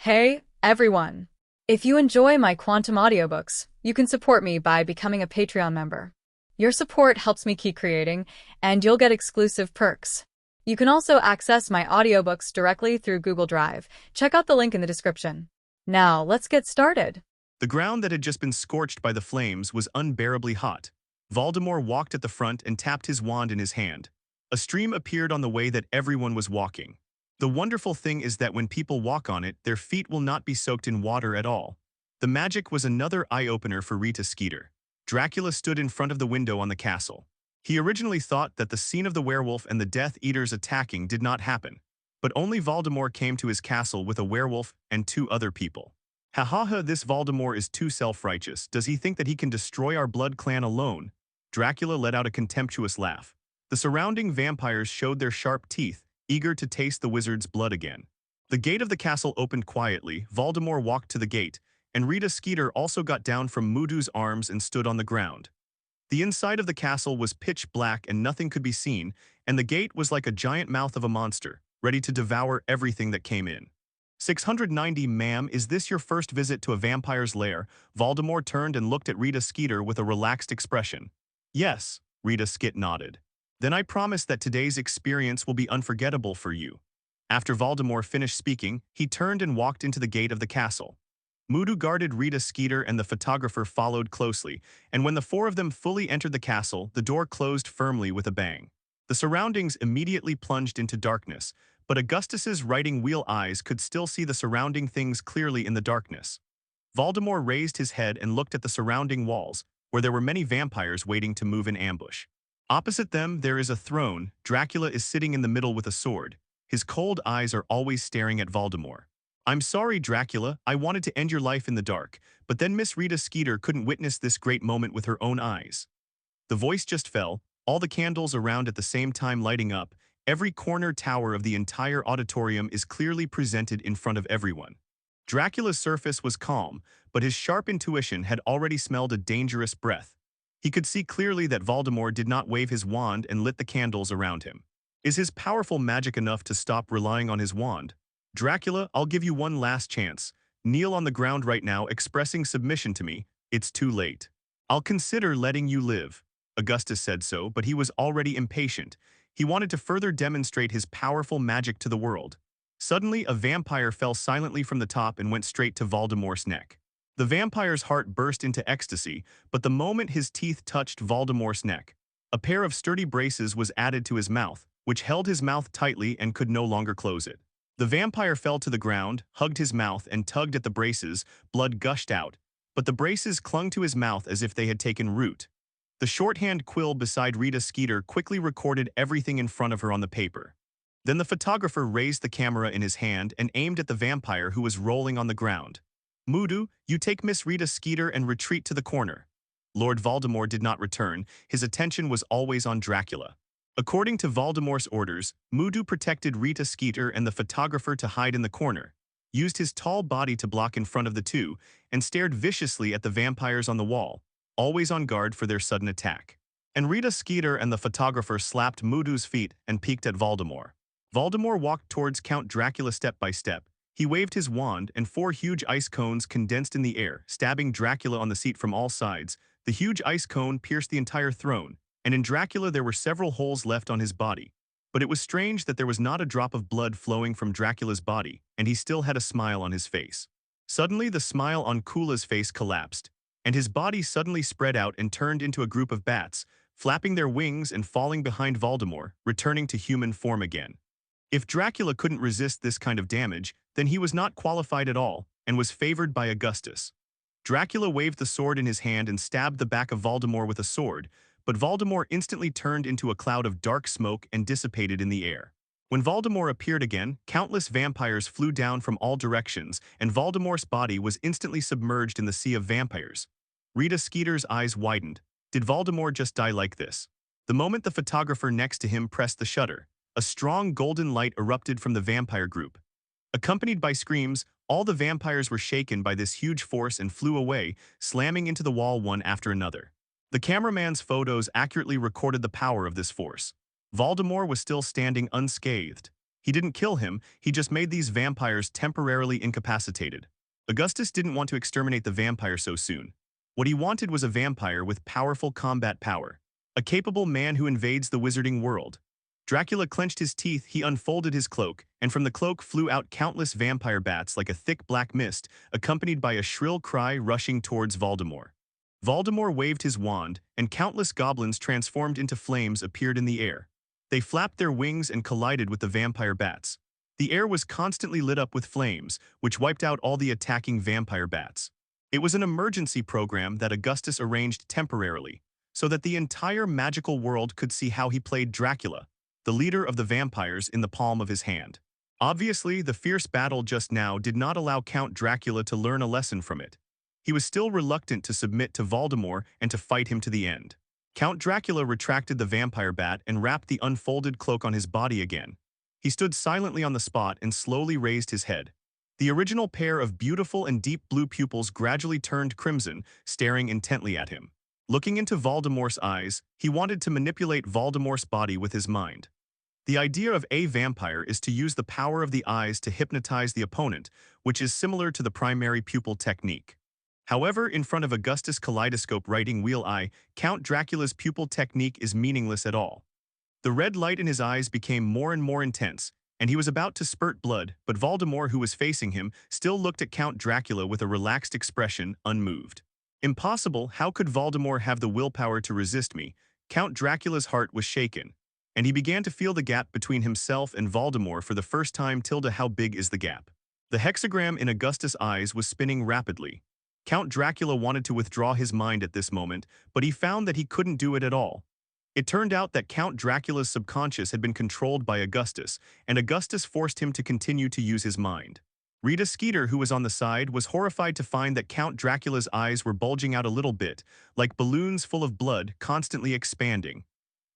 Hey, everyone! If you enjoy my quantum audiobooks, you can support me by becoming a Patreon member. Your support helps me keep creating, and you'll get exclusive perks. You can also access my audiobooks directly through Google Drive. Check out the link in the description. Now, let's get started. The ground that had just been scorched by the flames was unbearably hot. Voldemort walked at the front and tapped his wand in his hand. A stream appeared on the way that everyone was walking. The wonderful thing is that when people walk on it, their feet will not be soaked in water at all. The magic was another eye-opener for Rita Skeeter. Dracula stood in front of the window on the castle. He originally thought that the scene of the werewolf and the Death Eaters attacking did not happen, but only Voldemort came to his castle with a werewolf and two other people. Ha ha ha, this Voldemort is too self-righteous. Does he think that he can destroy our blood clan alone? Dracula let out a contemptuous laugh. The surrounding vampires showed their sharp teeth, eager to taste the wizard's blood again. The gate of the castle opened quietly. Voldemort walked to the gate, and Rita Skeeter also got down from Mudu's arms and stood on the ground. The inside of the castle was pitch black and nothing could be seen, and the gate was like a giant mouth of a monster, ready to devour everything that came in. 690, ma'am, is this your first visit to a vampire's lair? Voldemort turned and looked at Rita Skeeter with a relaxed expression. Yes, Rita Skit nodded. Then I promise that today's experience will be unforgettable for you. After Voldemort finished speaking, he turned and walked into the gate of the castle. Mudu guarded Rita Skeeter and the photographer followed closely, and when the four of them fully entered the castle, the door closed firmly with a bang. The surroundings immediately plunged into darkness, but Augustus's writing wheel eyes could still see the surrounding things clearly in the darkness. Voldemort raised his head and looked at the surrounding walls, where there were many vampires waiting to move in ambush. Opposite them, there is a throne. Dracula is sitting in the middle with a sword. His cold eyes are always staring at Voldemort. I'm sorry, Dracula, I wanted to end your life in the dark, but then Miss Rita Skeeter couldn't witness this great moment with her own eyes. The voice just fell, all the candles around at the same time lighting up. Every corner tower of the entire auditorium is clearly presented in front of everyone. Dracula's surface was calm, but his sharp intuition had already smelled a dangerous breath. He could see clearly that Voldemort did not wave his wand and lit the candles around him. Is his powerful magic enough to stop relying on his wand? Dracula, I'll give you one last chance. Kneel on the ground right now, expressing submission to me. It's too late. I'll consider letting you live. Augustus said so, but he was already impatient. He wanted to further demonstrate his powerful magic to the world. Suddenly, a vampire fell silently from the top and went straight to Voldemort's neck. The vampire's heart burst into ecstasy, but the moment his teeth touched Voldemort's neck, a pair of sturdy braces was added to his mouth, which held his mouth tightly and could no longer close it. The vampire fell to the ground, hugged his mouth, and tugged at the braces. Blood gushed out, but the braces clung to his mouth as if they had taken root. The shorthand quill beside Rita Skeeter quickly recorded everything in front of her on the paper. Then the photographer raised the camera in his hand and aimed at the vampire who was rolling on the ground. Mudu, you take Miss Rita Skeeter and retreat to the corner. Lord Voldemort did not return. His attention was always on Dracula. According to Voldemort's orders, Mudu protected Rita Skeeter and the photographer to hide in the corner, used his tall body to block in front of the two, and stared viciously at the vampires on the wall, always on guard for their sudden attack. And Rita Skeeter and the photographer slapped Mudu's feet and peeked at Voldemort. Voldemort walked towards Count Dracula step by step. He waved his wand, and four huge ice cones condensed in the air, stabbing Dracula on the seat from all sides. The huge ice cone pierced the entire throne, and in Dracula there were several holes left on his body. But it was strange that there was not a drop of blood flowing from Dracula's body, and he still had a smile on his face. Suddenly, the smile on Kula's face collapsed, and his body suddenly spread out and turned into a group of bats, flapping their wings and falling behind Voldemort, returning to human form again. If Dracula couldn't resist this kind of damage, then he was not qualified at all and was favored by Augustus. Dracula waved the sword in his hand and stabbed the back of Voldemort with a sword, but Voldemort instantly turned into a cloud of dark smoke and dissipated in the air. When Voldemort appeared again, countless vampires flew down from all directions, and Voldemort's body was instantly submerged in the sea of vampires. Rita Skeeter's eyes widened. Did Voldemort just die like this? The moment the photographer next to him pressed the shutter, a strong golden light erupted from the vampire group. Accompanied by screams, all the vampires were shaken by this huge force and flew away, slamming into the wall one after another. The cameraman's photos accurately recorded the power of this force. Voldemort was still standing unscathed. He didn't kill him, he just made these vampires temporarily incapacitated. Augustus didn't want to exterminate the vampire so soon. What he wanted was a vampire with powerful combat power. A capable man who invades the wizarding world. Dracula clenched his teeth, he unfolded his cloak, and from the cloak flew out countless vampire bats like a thick black mist, accompanied by a shrill cry rushing towards Voldemort. Voldemort waved his wand, and countless goblins transformed into flames appeared in the air. They flapped their wings and collided with the vampire bats. The air was constantly lit up with flames, which wiped out all the attacking vampire bats. It was an emergency program that Augustus arranged temporarily, so that the entire magical world could see how he played Dracula, the leader of the vampires, in the palm of his hand. Obviously, the fierce battle just now did not allow Count Dracula to learn a lesson from it. He was still reluctant to submit to Voldemort and to fight him to the end. Count Dracula retracted the vampire bat and wrapped the unfolded cloak on his body again. He stood silently on the spot and slowly raised his head. The original pair of beautiful and deep blue pupils gradually turned crimson, staring intently at him. Looking into Voldemort's eyes, he wanted to manipulate Voldemort's body with his mind. The idea of a vampire is to use the power of the eyes to hypnotize the opponent, which is similar to the primary pupil technique. However, in front of Augustus' kaleidoscope writing wheel eye, Count Dracula's pupil technique is meaningless at all. The red light in his eyes became more and more intense, and he was about to spurt blood, but Voldemort, who was facing him, still looked at Count Dracula with a relaxed expression, unmoved. Impossible, how could Voldemort have the willpower to resist me? Count Dracula's heart was shaken, and he began to feel the gap between himself and Voldemort for the first time. How big is the gap? The hexagram in Augustus' eyes was spinning rapidly. Count Dracula wanted to withdraw his mind at this moment, but he found that he couldn't do it at all. It turned out that Count Dracula's subconscious had been controlled by Augustus, and Augustus forced him to continue to use his mind. Rita Skeeter, who was on the side, was horrified to find that Count Dracula's eyes were bulging out a little bit, like balloons full of blood, constantly expanding.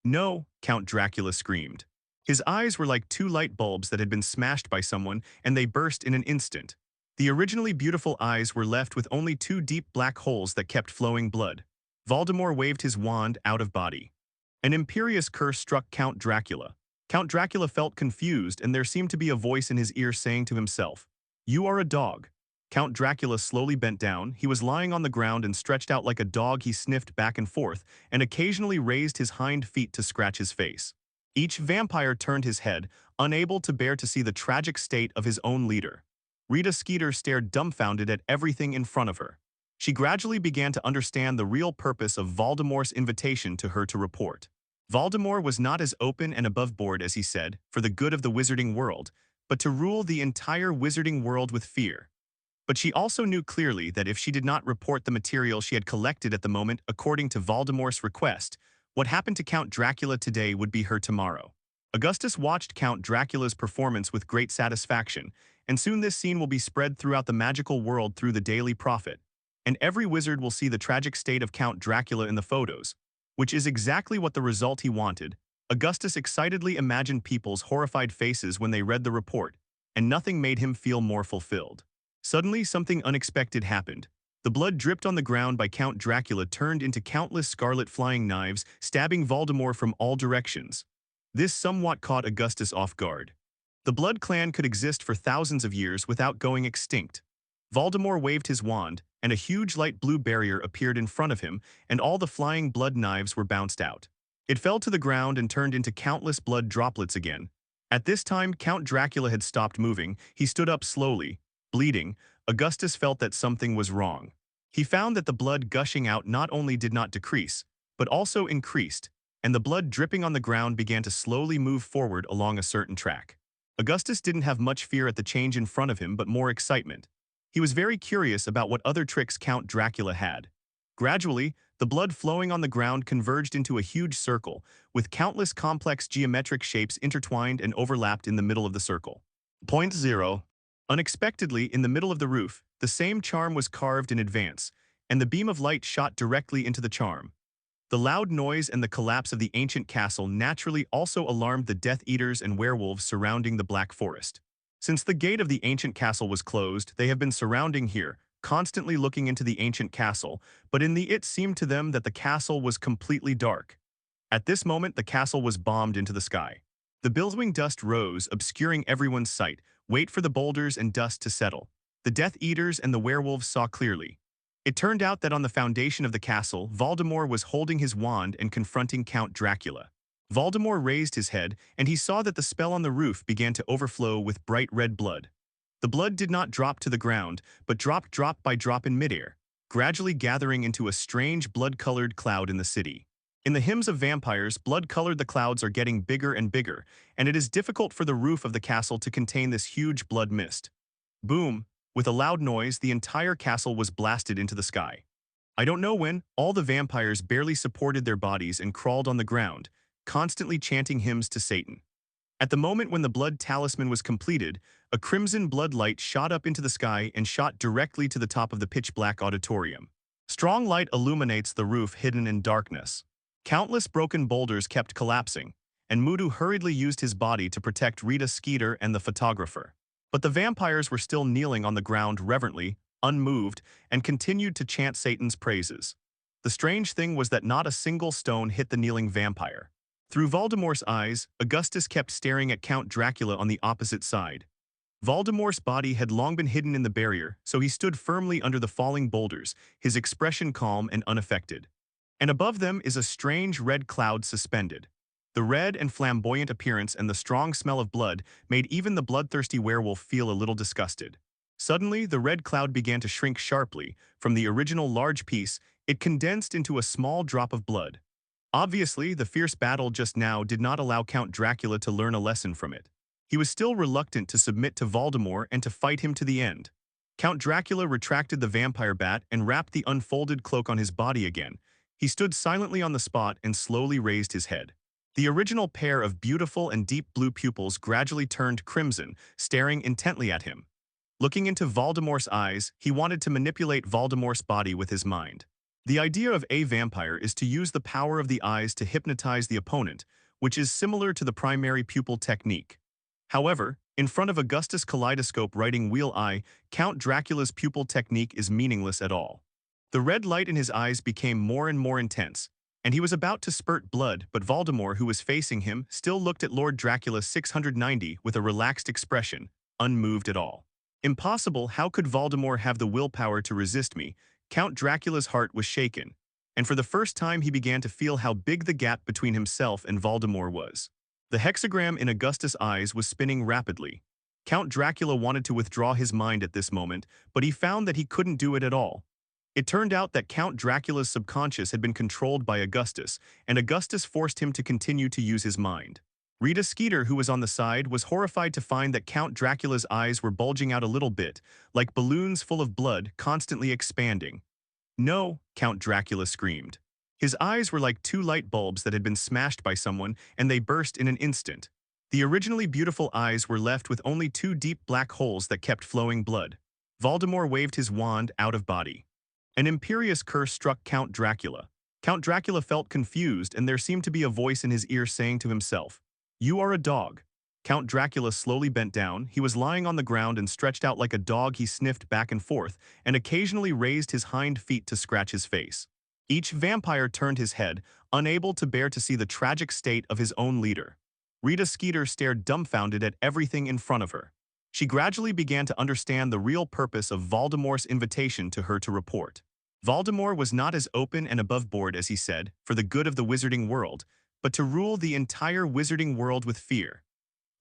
"No," Count Dracula screamed. His eyes were like two light bulbs that had been smashed by someone, and they burst in an instant. The originally beautiful eyes were left with only two deep black holes that kept flowing blood. Voldemort waved his wand out of body. An imperious curse struck Count Dracula. Count Dracula felt confused, and there seemed to be a voice in his ear saying to himself, "You are a dog." Count Dracula slowly bent down. He was lying on the ground and stretched out like a dog. He sniffed back and forth, and occasionally raised his hind feet to scratch his face. Each vampire turned his head, unable to bear to see the tragic state of his own leader. Rita Skeeter stared dumbfounded at everything in front of her. She gradually began to understand the real purpose of Voldemort's invitation to her to report. Voldemort was not as open and above board as he said, for the good of the wizarding world, but to rule the entire wizarding world with fear. But she also knew clearly that if she did not report the material she had collected at the moment according to Voldemort's request, what happened to Count Dracula today would be her tomorrow. Augustus watched Count Dracula's performance with great satisfaction, and soon this scene will be spread throughout the magical world through the Daily Prophet, and every wizard will see the tragic state of Count Dracula in the photos, which is exactly what the result he wanted. Augustus excitedly imagined people's horrified faces when they read the report, and nothing made him feel more fulfilled. Suddenly, something unexpected happened. The blood dripped on the ground by Count Dracula turned into countless scarlet flying knives, stabbing Voldemort from all directions. This somewhat caught Augustus off guard. The Blood Clan could exist for thousands of years without going extinct. Voldemort waved his wand, and a huge light blue barrier appeared in front of him, and all the flying blood knives were bounced out. It fell to the ground and turned into countless blood droplets again. At this time, Count Dracula had stopped moving. He stood up slowly, bleeding. Augustus felt that something was wrong. He found that the blood gushing out not only did not decrease, but also increased, and the blood dripping on the ground began to slowly move forward along a certain track. Augustus didn't have much fear at the change in front of him, but more excitement. He was very curious about what other tricks Count Dracula had. Gradually, the blood flowing on the ground converged into a huge circle, with countless complex geometric shapes intertwined and overlapped in the middle of the circle. Point 0. Unexpectedly, in the middle of the roof, the same charm was carved in advance, and the beam of light shot directly into the charm. The loud noise and the collapse of the ancient castle naturally also alarmed the Death Eaters and werewolves surrounding the Black Forest. Since the gate of the ancient castle was closed, they have been surrounding here, constantly looking into the ancient castle, but it seemed to them that the castle was completely dark. At this moment, the castle was bombed into the sky. The billowing dust rose, obscuring everyone's sight. Wait for the boulders and dust to settle. The Death Eaters and the werewolves saw clearly. It turned out that on the foundation of the castle, Voldemort was holding his wand and confronting Count Dracula. Voldemort raised his head, and he saw that the spell on the roof began to overflow with bright red blood. The blood did not drop to the ground, but dropped drop by drop in midair, gradually gathering into a strange blood-colored cloud in the city. In the hymns of vampires, blood-colored the clouds are getting bigger and bigger, and it is difficult for the roof of the castle to contain this huge blood mist. Boom! With a loud noise, the entire castle was blasted into the sky. I don't know when, all the vampires barely supported their bodies and crawled on the ground, constantly chanting hymns to Satan. At the moment when the blood talisman was completed, a crimson blood light shot up into the sky and shot directly to the top of the pitch-black auditorium. Strong light illuminates the roof hidden in darkness. Countless broken boulders kept collapsing, and Mudu hurriedly used his body to protect Rita Skeeter and the photographer. But the vampires were still kneeling on the ground reverently, unmoved, and continued to chant Satan's praises. The strange thing was that not a single stone hit the kneeling vampire. Through Voldemort's eyes, Augustus kept staring at Count Dracula on the opposite side. Voldemort's body had long been hidden in the barrier, so he stood firmly under the falling boulders, his expression calm and unaffected. And above them is a strange red cloud suspended. The red and flamboyant appearance and the strong smell of blood made even the bloodthirsty werewolf feel a little disgusted. Suddenly, the red cloud began to shrink sharply. From the original large piece, it condensed into a small drop of blood. Obviously, the fierce battle just now did not allow Count Dracula to learn a lesson from it. He was still reluctant to submit to Voldemort and to fight him to the end. Count Dracula retracted the vampire bat and wrapped the unfolded cloak on his body again. He stood silently on the spot and slowly raised his head. The original pair of beautiful and deep blue pupils gradually turned crimson, staring intently at him. Looking into Voldemort's eyes, he wanted to manipulate Voldemort's body with his mind. The idea of a vampire is to use the power of the eyes to hypnotize the opponent, which is similar to the primary pupil technique. However, in front of Augustus' kaleidoscope writing wheel eye, Count Dracula's pupil technique is meaningless at all. The red light in his eyes became more and more intense, and he was about to spurt blood, but Voldemort, who was facing him, still looked at Lord Dracula 690 with a relaxed expression, unmoved at all. Impossible, how could Voldemort have the willpower to resist me? Count Dracula's heart was shaken, and for the first time he began to feel how big the gap between himself and Voldemort was. The hexagram in Augustus' eyes was spinning rapidly. Count Dracula wanted to withdraw his mind at this moment, but he found that he couldn't do it at all. It turned out that Count Dracula's subconscious had been controlled by Augustus, and Augustus forced him to continue to use his mind. Rita Skeeter, who was on the side, was horrified to find that Count Dracula's eyes were bulging out a little bit, like balloons full of blood, constantly expanding. "No," Count Dracula screamed. His eyes were like two light bulbs that had been smashed by someone, and they burst in an instant. The originally beautiful eyes were left with only two deep black holes that kept flowing blood. Voldemort waved his wand out of body. An imperious curse struck Count Dracula. Count Dracula felt confused, and there seemed to be a voice in his ear saying to himself, "You are a dog." Count Dracula slowly bent down. He was lying on the ground and stretched out like a dog. He sniffed back and forth, and occasionally raised his hind feet to scratch his face. Each vampire turned his head, unable to bear to see the tragic state of his own leader. Rita Skeeter stared dumbfounded at everything in front of her. She gradually began to understand the real purpose of Voldemort's invitation to her to report. Voldemort was not as open and above board as he said, for the good of the wizarding world, but to rule the entire wizarding world with fear.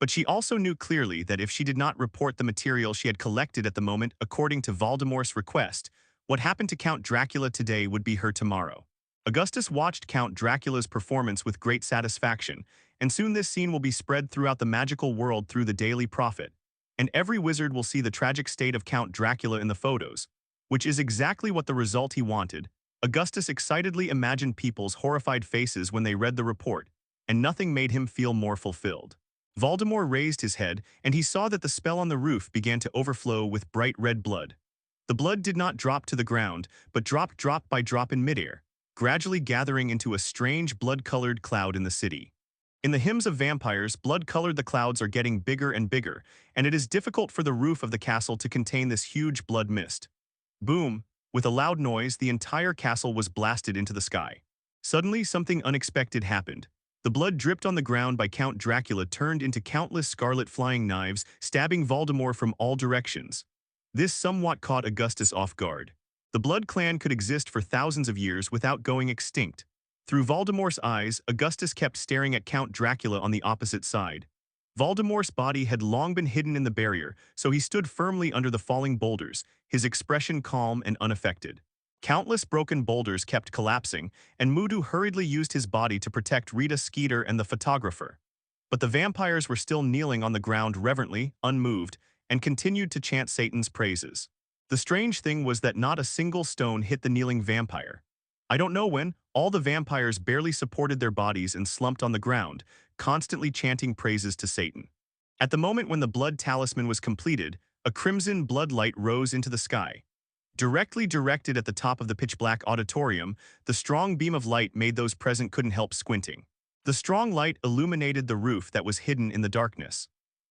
But she also knew clearly that if she did not report the material she had collected at the moment according to Voldemort's request, what happened to Count Dracula today would be her tomorrow. Augustus watched Count Dracula's performance with great satisfaction, and soon this scene will be spread throughout the magical world through the Daily Prophet, and every wizard will see the tragic state of Count Dracula in the photos, which is exactly what the result he wanted. Augustus excitedly imagined people's horrified faces when they read the report, and nothing made him feel more fulfilled. Voldemort raised his head, and he saw that the spell on the roof began to overflow with bright red blood. The blood did not drop to the ground, but dropped drop by drop in midair, gradually gathering into a strange blood-colored cloud in the city. In the hymns of vampires, blood-colored the clouds are getting bigger and bigger, and it is difficult for the roof of the castle to contain this huge blood mist. Boom! With a loud noise, the entire castle was blasted into the sky. Suddenly, something unexpected happened. The blood dripped on the ground by Count Dracula turned into countless scarlet flying knives, stabbing Voldemort from all directions. This somewhat caught Augustus off guard. The Blood Clan could exist for thousands of years without going extinct. Through Voldemort's eyes, Augustus kept staring at Count Dracula on the opposite side. Voldemort's body had long been hidden in the barrier, so he stood firmly under the falling boulders, his expression calm and unaffected. Countless broken boulders kept collapsing, and Mudu hurriedly used his body to protect Rita Skeeter and the photographer. But the vampires were still kneeling on the ground reverently, unmoved, and continued to chant Satan's praises. The strange thing was that not a single stone hit the kneeling vampire. I don't know when, all the vampires barely supported their bodies and slumped on the ground, constantly chanting praises to Satan. At the moment when the blood talisman was completed, a crimson blood light rose into the sky. Directly directed at the top of the pitch-black auditorium, the strong beam of light made those present couldn't help squinting. The strong light illuminated the roof that was hidden in the darkness.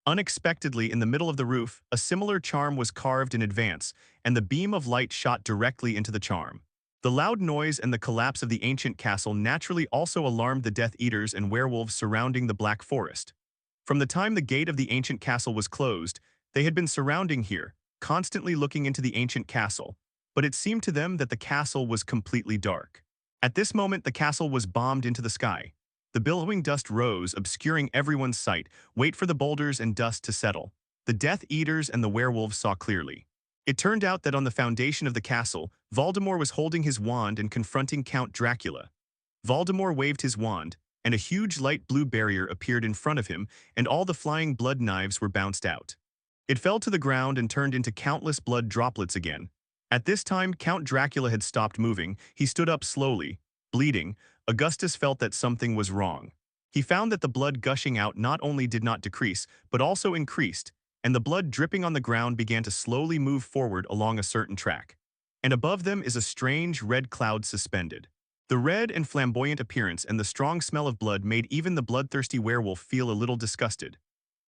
Unexpectedly, in the middle of the roof, a similar charm was carved in advance, and the beam of light shot directly into the charm. The loud noise and the collapse of the ancient castle naturally also alarmed the Death Eaters and werewolves surrounding the Black Forest. From the time the gate of the ancient castle was closed, they had been surrounding here, constantly looking into the ancient castle, but it seemed to them that the castle was completely dark. At this moment, the castle was bombed into the sky. The billowing dust rose, obscuring everyone's sight. Wait for the boulders and dust to settle. The Death Eaters and the werewolves saw clearly. It turned out that on the foundation of the castle, Voldemort was holding his wand and confronting Count Dracula. Voldemort waved his wand, and a huge light blue barrier appeared in front of him, and all the flying blood knives were bounced out. It fell to the ground and turned into countless blood droplets again. At this time, Count Dracula had stopped moving. He stood up slowly, bleeding. Augustus felt that something was wrong. He found that the blood gushing out not only did not decrease, but also increased, and the blood dripping on the ground began to slowly move forward along a certain track. And above them is a strange red cloud suspended. The red and flamboyant appearance and the strong smell of blood made even the bloodthirsty werewolf feel a little disgusted.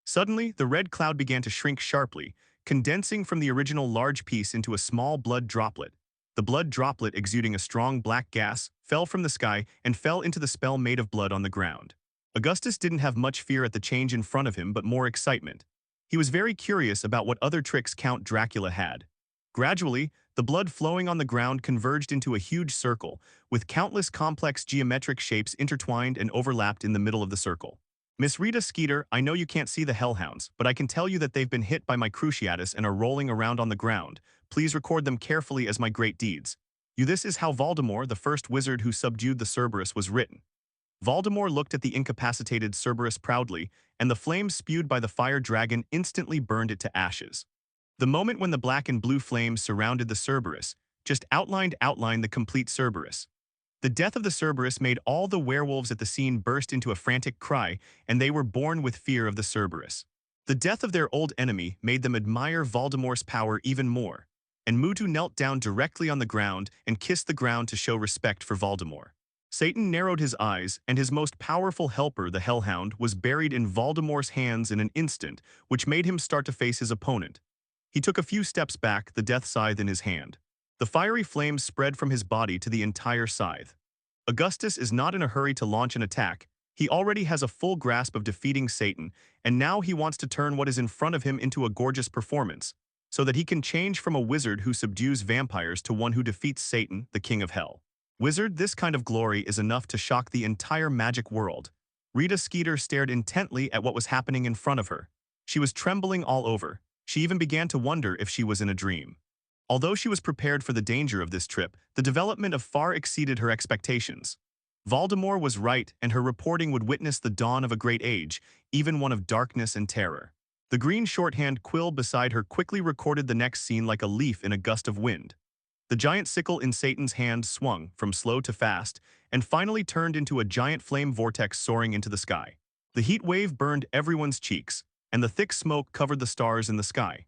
Suddenly, the red cloud began to shrink sharply, condensing from the original large piece into a small blood droplet. The blood droplet, exuding a strong black gas, fell from the sky and fell into the spell made of blood on the ground. Augustus didn't have much fear at the change in front of him, but more excitement. He was very curious about what other tricks Count Dracula had. Gradually, the blood flowing on the ground converged into a huge circle, with countless complex geometric shapes intertwined and overlapped in the middle of the circle. Miss Rita Skeeter, I know you can't see the hellhounds, but I can tell you that they've been hit by my cruciatus and are rolling around on the ground. Please record them carefully as my great deeds. This is how Voldemort, the first wizard who subdued the Cerberus, was written. Voldemort looked at the incapacitated Cerberus proudly, and the flames spewed by the fire dragon instantly burned it to ashes. The moment when the black and blue flames surrounded the Cerberus, just outlined the complete Cerberus. The death of the Cerberus made all the werewolves at the scene burst into a frantic cry, and they were born with fear of the Cerberus. The death of their old enemy made them admire Voldemort's power even more, and Mutu knelt down directly on the ground and kissed the ground to show respect for Voldemort. Satan narrowed his eyes, and his most powerful helper, the Hellhound, was buried in Voldemort's hands in an instant, which made him start to face his opponent. He took a few steps back, the death scythe in his hand. The fiery flames spread from his body to the entire scythe. Augustus is not in a hurry to launch an attack. He already has a full grasp of defeating Satan, and now he wants to turn what is in front of him into a gorgeous performance, so that he can change from a wizard who subdues vampires to one who defeats Satan, the king of hell. Wizard, this kind of glory is enough to shock the entire magic world. Rita Skeeter stared intently at what was happening in front of her. She was trembling all over. She even began to wonder if she was in a dream. Although she was prepared for the danger of this trip, the development of far exceeded her expectations. Voldemort was right, and her reporting would witness the dawn of a great age, even one of darkness and terror. The green shorthand quill beside her quickly recorded the next scene like a leaf in a gust of wind. The giant sickle in Satan's hand swung from slow to fast, and finally turned into a giant flame vortex soaring into the sky. The heat wave burned everyone's cheeks, and the thick smoke covered the stars in the sky.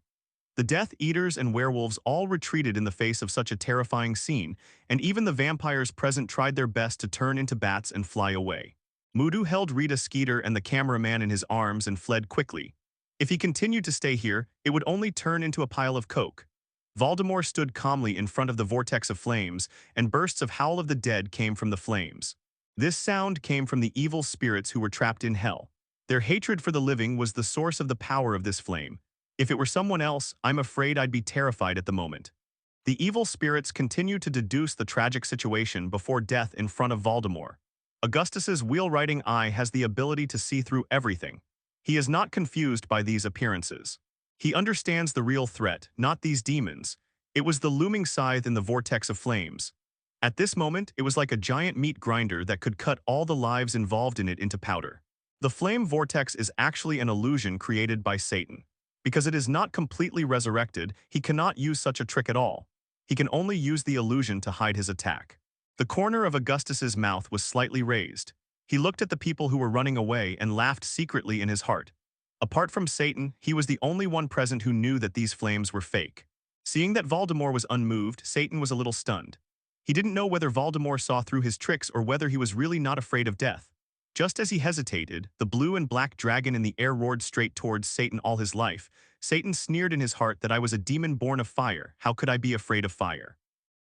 The Death Eaters and werewolves all retreated in the face of such a terrifying scene, and even the vampires present tried their best to turn into bats and fly away. Mudu held Rita Skeeter and the cameraman in his arms and fled quickly. If he continued to stay here, it would only turn into a pile of coke. Voldemort stood calmly in front of the vortex of flames, and bursts of Howl of the Dead came from the flames. This sound came from the evil spirits who were trapped in hell. Their hatred for the living was the source of the power of this flame. If it were someone else, I'm afraid I'd be terrified at the moment. The evil spirits continue to deduce the tragic situation before death in front of Voldemort. Augustus's wheel-riding eye has the ability to see through everything. He is not confused by these appearances. He understands the real threat, not these demons. It was the looming scythe in the vortex of flames. At this moment, it was like a giant meat grinder that could cut all the lives involved in it into powder. The flame vortex is actually an illusion created by Satan. Because it is not completely resurrected, he cannot use such a trick at all. He can only use the illusion to hide his attack. The corner of Augustus's mouth was slightly raised. He looked at the people who were running away and laughed secretly in his heart. Apart from Satan, he was the only one present who knew that these flames were fake. Seeing that Voldemort was unmoved, Satan was a little stunned. He didn't know whether Voldemort saw through his tricks or whether he was really not afraid of death. Just as he hesitated, the blue and black dragon in the air roared straight towards Satan all his life. Satan sneered in his heart that I was a demon born of fire, how could I be afraid of fire?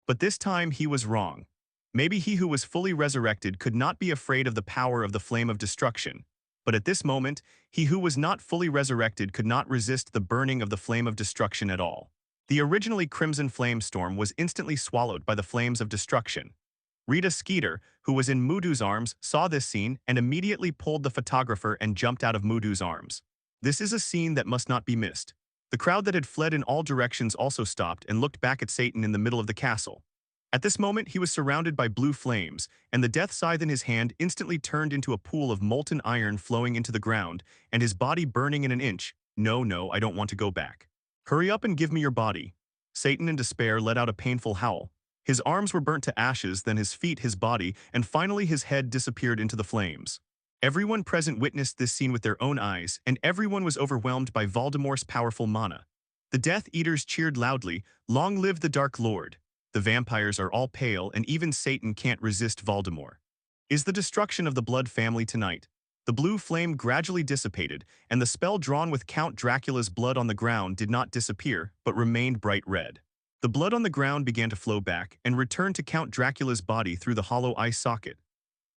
But this time he was wrong. Maybe he who was fully resurrected could not be afraid of the power of the flame of destruction. But at this moment, he who was not fully resurrected could not resist the burning of the flame of destruction at all. The originally crimson flame storm was instantly swallowed by the flames of destruction. Rita Skeeter, who was in Mudu's arms, saw this scene and immediately pulled the photographer and jumped out of Mudu's arms. This is a scene that must not be missed. The crowd that had fled in all directions also stopped and looked back at Satan in the middle of the castle. At this moment, he was surrounded by blue flames, and the death scythe in his hand instantly turned into a pool of molten iron flowing into the ground, and his body burning in an inch. No, I don't want to go back. Hurry up and give me your body. Satan in despair let out a painful howl. His arms were burnt to ashes, then his feet, his body, and finally his head disappeared into the flames. Everyone present witnessed this scene with their own eyes, and everyone was overwhelmed by Voldemort's powerful mana. The Death Eaters cheered loudly, "Long live the Dark Lord." The vampires are all pale, and even Satan can't resist Voldemort. Is the destruction of the Blood family tonight? The blue flame gradually dissipated, and the spell drawn with Count Dracula's blood on the ground did not disappear, but remained bright red. The blood on the ground began to flow back and returned to Count Dracula's body through the hollow eye socket.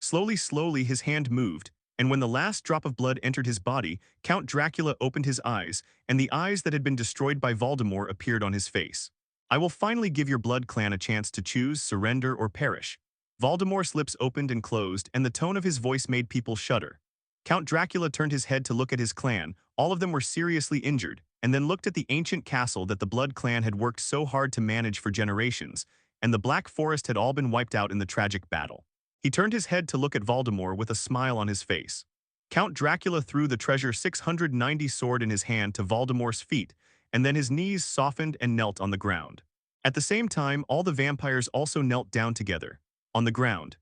Slowly his hand moved, and when the last drop of blood entered his body, Count Dracula opened his eyes, and the eyes that had been destroyed by Voldemort appeared on his face. I will finally give your blood clan a chance to choose, surrender, or perish. Voldemort's lips opened and closed, and the tone of his voice made people shudder. Count Dracula turned his head to look at his clan. All of them were seriously injured, and then looked at the ancient castle that the Blood clan had worked so hard to manage for generations, and the Black Forest had all been wiped out in the tragic battle. He turned his head to look at Voldemort with a smile on his face. Count Dracula threw the treasure 690 sword in his hand to Voldemort's feet, and then his knees softened and knelt on the ground. At the same time, all the vampires also knelt down together, on the ground.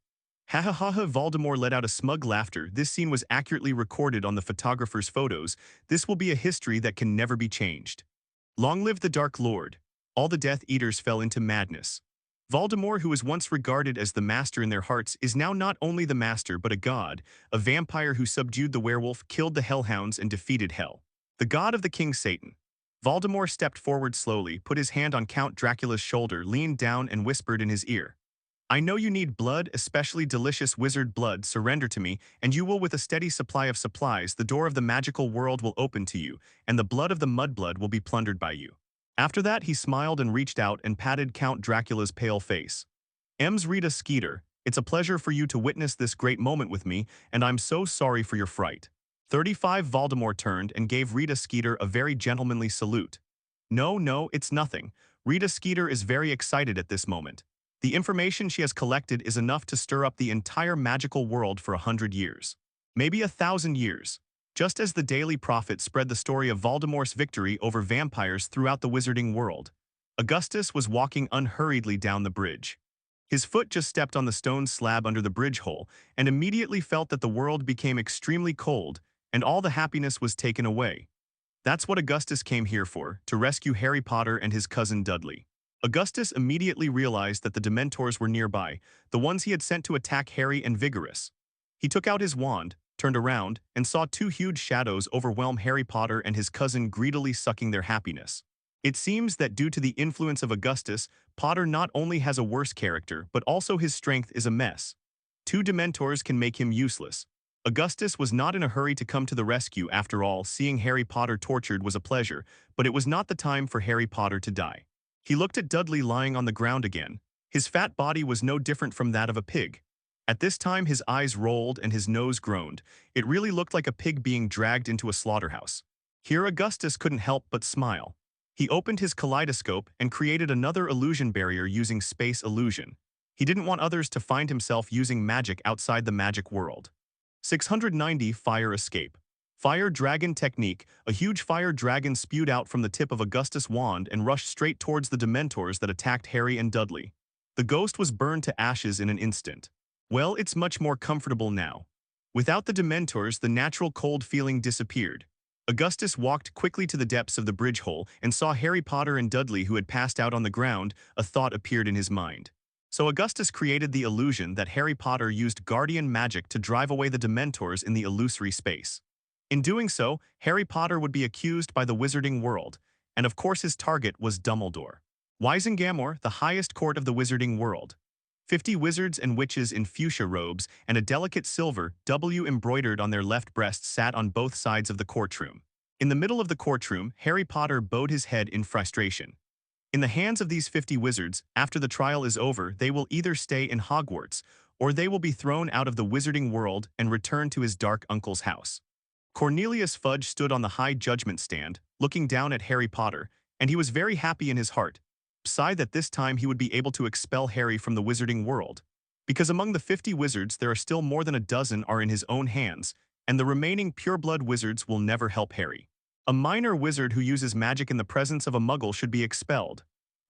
Ha ha ha ha, Voldemort let out a smug laughter. This scene was accurately recorded on the photographer's photos. This will be a history that can never be changed. Long live the Dark Lord. All the Death Eaters fell into madness. Voldemort, who was once regarded as the master in their hearts, is now not only the master but a god, a vampire who subdued the werewolf, killed the hellhounds, and defeated hell. The god of the King Satan. Voldemort stepped forward slowly, put his hand on Count Dracula's shoulder, leaned down and whispered in his ear. I know you need blood, especially delicious wizard blood. Surrender to me, and you will, with a steady supply of supplies, the door of the magical world will open to you, and the blood of the mudblood will be plundered by you. After that, he smiled and reached out and patted Count Dracula's pale face. Ems Rita Skeeter, it's a pleasure for you to witness this great moment with me, and I'm so sorry for your fright. 35 Voldemort turned and gave Rita Skeeter a very gentlemanly salute. No, it's nothing. Rita Skeeter is very excited at this moment. The information she has collected is enough to stir up the entire magical world for 100 years. Maybe 1,000 years. Just as the Daily Prophet spread the story of Voldemort's victory over vampires throughout the wizarding world, Augustus was walking unhurriedly down the bridge. His foot just stepped on the stone slab under the bridge hole and immediately felt that the world became extremely cold and all the happiness was taken away. That's what Augustus came here for, to rescue Harry Potter and his cousin Dudley. Augustus immediately realized that the Dementors were nearby, the ones he had sent to attack Harry and Vigorous. He took out his wand, turned around, and saw two huge shadows overwhelm Harry Potter and his cousin, greedily sucking their happiness. It seems that due to the influence of Augustus, Potter not only has a worse character, but also his strength is a mess. 2 Dementors can make him useless. Augustus was not in a hurry to come to the rescue after all. Seeing Harry Potter tortured was a pleasure, but it was not the time for Harry Potter to die. He looked at Dudley lying on the ground again. His fat body was no different from that of a pig. At this time his eyes rolled and his nose groaned. It really looked like a pig being dragged into a slaughterhouse. Here Augustus couldn't help but smile. He opened his kaleidoscope and created another illusion barrier using space illusion. He didn't want others to find himself using magic outside the magic world. 690 Fire Escape. Fire Dragon Technique. A huge fire dragon spewed out from the tip of Augustus' wand and rushed straight towards the Dementors that attacked Harry and Dudley. The ghost was burned to ashes in an instant. Well, it's much more comfortable now. Without the Dementors, the natural cold feeling disappeared. Augustus walked quickly to the depths of the bridge hole and saw Harry Potter and Dudley who had passed out on the ground. A thought appeared in his mind. So Augustus created the illusion that Harry Potter used guardian magic to drive away the Dementors in the illusory space. In doing so, Harry Potter would be accused by the wizarding world, and of course his target was Dumbledore. Wisengamot, the highest court of the wizarding world. 50 wizards and witches in fuchsia robes and a delicate silver W embroidered on their left breasts sat on both sides of the courtroom. In the middle of the courtroom, Harry Potter bowed his head in frustration. In the hands of these 50 wizards, after the trial is over, they will either stay in Hogwarts, or they will be thrown out of the wizarding world and return to his dark uncle's house. Cornelius Fudge stood on the high judgment stand, looking down at Harry Potter, and he was very happy in his heart. Sighed that this time he would be able to expel Harry from the wizarding world. Because among the 50 wizards there are still more than a dozen are in his own hands, and the remaining pureblood wizards will never help Harry. A minor wizard who uses magic in the presence of a muggle should be expelled.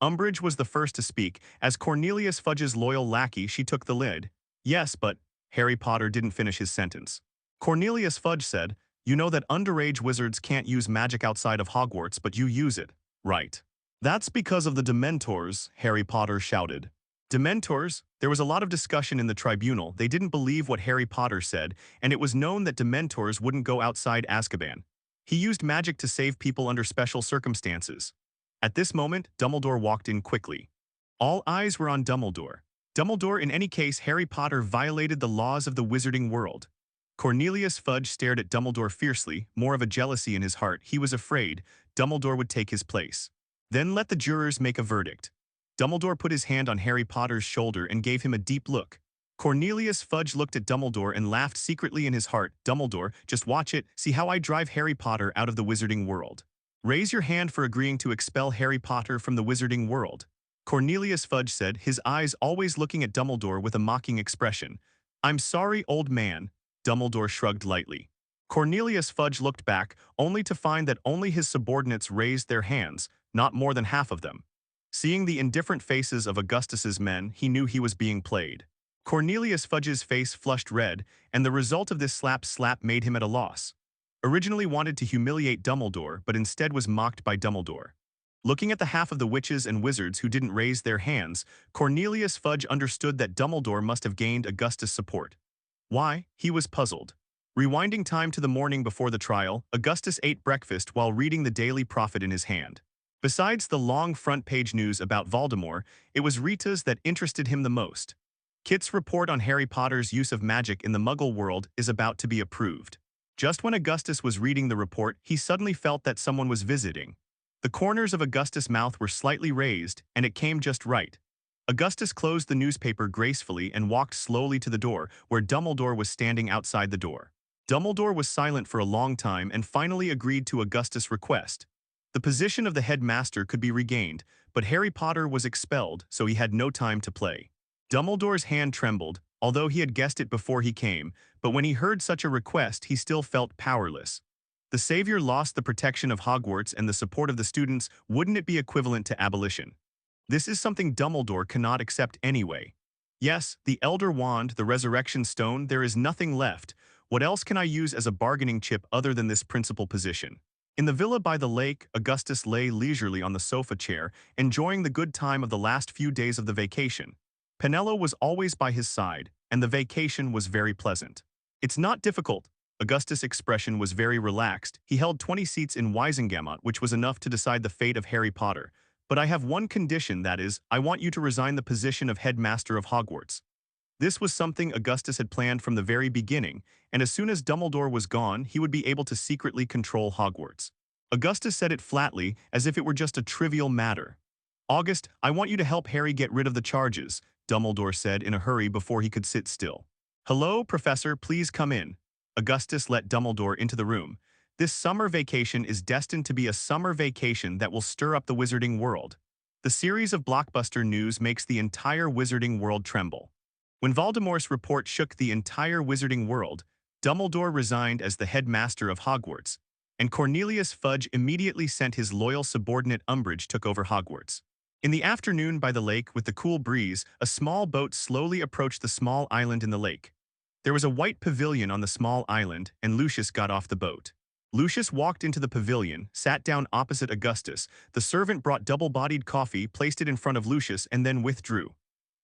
Umbridge was the first to speak. As Cornelius Fudge's loyal lackey, she took the lead. Yes, but Harry Potter didn't finish his sentence. Cornelius Fudge said, "You know that underage wizards can't use magic outside of Hogwarts, but you use it, right?" "That's because of the Dementors," Harry Potter shouted. Dementors? There was a lot of discussion in the tribunal. They didn't believe what Harry Potter said, and it was known that Dementors wouldn't go outside Azkaban. He used magic to save people under special circumstances. At this moment, Dumbledore walked in quickly. All eyes were on Dumbledore. Dumbledore, in any case, Harry Potter violated the laws of the wizarding world. Cornelius Fudge stared at Dumbledore fiercely, more of a jealousy in his heart. He was afraid Dumbledore would take his place. Then let the jurors make a verdict. Dumbledore put his hand on Harry Potter's shoulder and gave him a deep look. Cornelius Fudge looked at Dumbledore and laughed secretly in his heart. "Dumbledore, just watch it, see how I drive Harry Potter out of the wizarding world. Raise your hand for agreeing to expel Harry Potter from the wizarding world." Cornelius Fudge said, his eyes always looking at Dumbledore with a mocking expression. "I'm sorry, old man." Dumbledore shrugged lightly. Cornelius Fudge looked back, only to find that only his subordinates raised their hands, not more than half of them. Seeing the indifferent faces of Augustus's men, he knew he was being played. Cornelius Fudge's face flushed red, and the result of this slap made him at a loss. Originally wanted to humiliate Dumbledore, but instead was mocked by Dumbledore. Looking at the half of the witches and wizards who didn't raise their hands, Cornelius Fudge understood that Dumbledore must have gained Augustus' support. Why? He was puzzled. Rewinding time to the morning before the trial, Augustus ate breakfast while reading the Daily Prophet in his hand. Besides the long front-page news about Voldemort, it was Rita's that interested him the most. Kit's report on Harry Potter's use of magic in the Muggle world is about to be approved. Just when Augustus was reading the report, he suddenly felt that someone was visiting. The corners of Augustus' mouth were slightly raised, and it came just right. Augustus closed the newspaper gracefully and walked slowly to the door, where Dumbledore was standing outside the door. Dumbledore was silent for a long time and finally agreed to Augustus' request. The position of the headmaster could be regained, but Harry Potter was expelled, so he had no time to play. Dumbledore's hand trembled, although he had guessed it before he came, but when he heard such a request, he still felt powerless. The savior lost the protection of Hogwarts and the support of the students. Wouldn't it be equivalent to abolition? This is something Dumbledore cannot accept anyway. Yes, the Elder Wand, the Resurrection Stone, there is nothing left. What else can I use as a bargaining chip other than this principal position? In the villa by the lake, Augustus lay leisurely on the sofa chair, enjoying the good time of the last few days of the vacation. Penello was always by his side, and the vacation was very pleasant. "It's not difficult." Augustus' expression was very relaxed. He held 20 seats in Wisengamot, which was enough to decide the fate of Harry Potter. "But I have one condition, that is, I want you to resign the position of headmaster of Hogwarts." This was something Augustus had planned from the very beginning, and as soon as Dumbledore was gone, he would be able to secretly control Hogwarts. Augustus said it flatly, as if it were just a trivial matter. "August, I want you to help Harry get rid of the charges," Dumbledore said in a hurry before he could sit still. "Hello, Professor, please come in." Augustus let Dumbledore into the room. "This summer vacation is destined to be a summer vacation that will stir up the wizarding world." The series of blockbuster news makes the entire wizarding world tremble. When Voldemort's report shook the entire wizarding world, Dumbledore resigned as the headmaster of Hogwarts, and Cornelius Fudge immediately sent his loyal subordinate Umbridge took over Hogwarts. In the afternoon by the lake with the cool breeze, a small boat slowly approached the small island in the lake. There was a white pavilion on the small island, and Lucius got off the boat. Lucius walked into the pavilion, sat down opposite Augustus. The servant brought double-bodied coffee, placed it in front of Lucius, and then withdrew.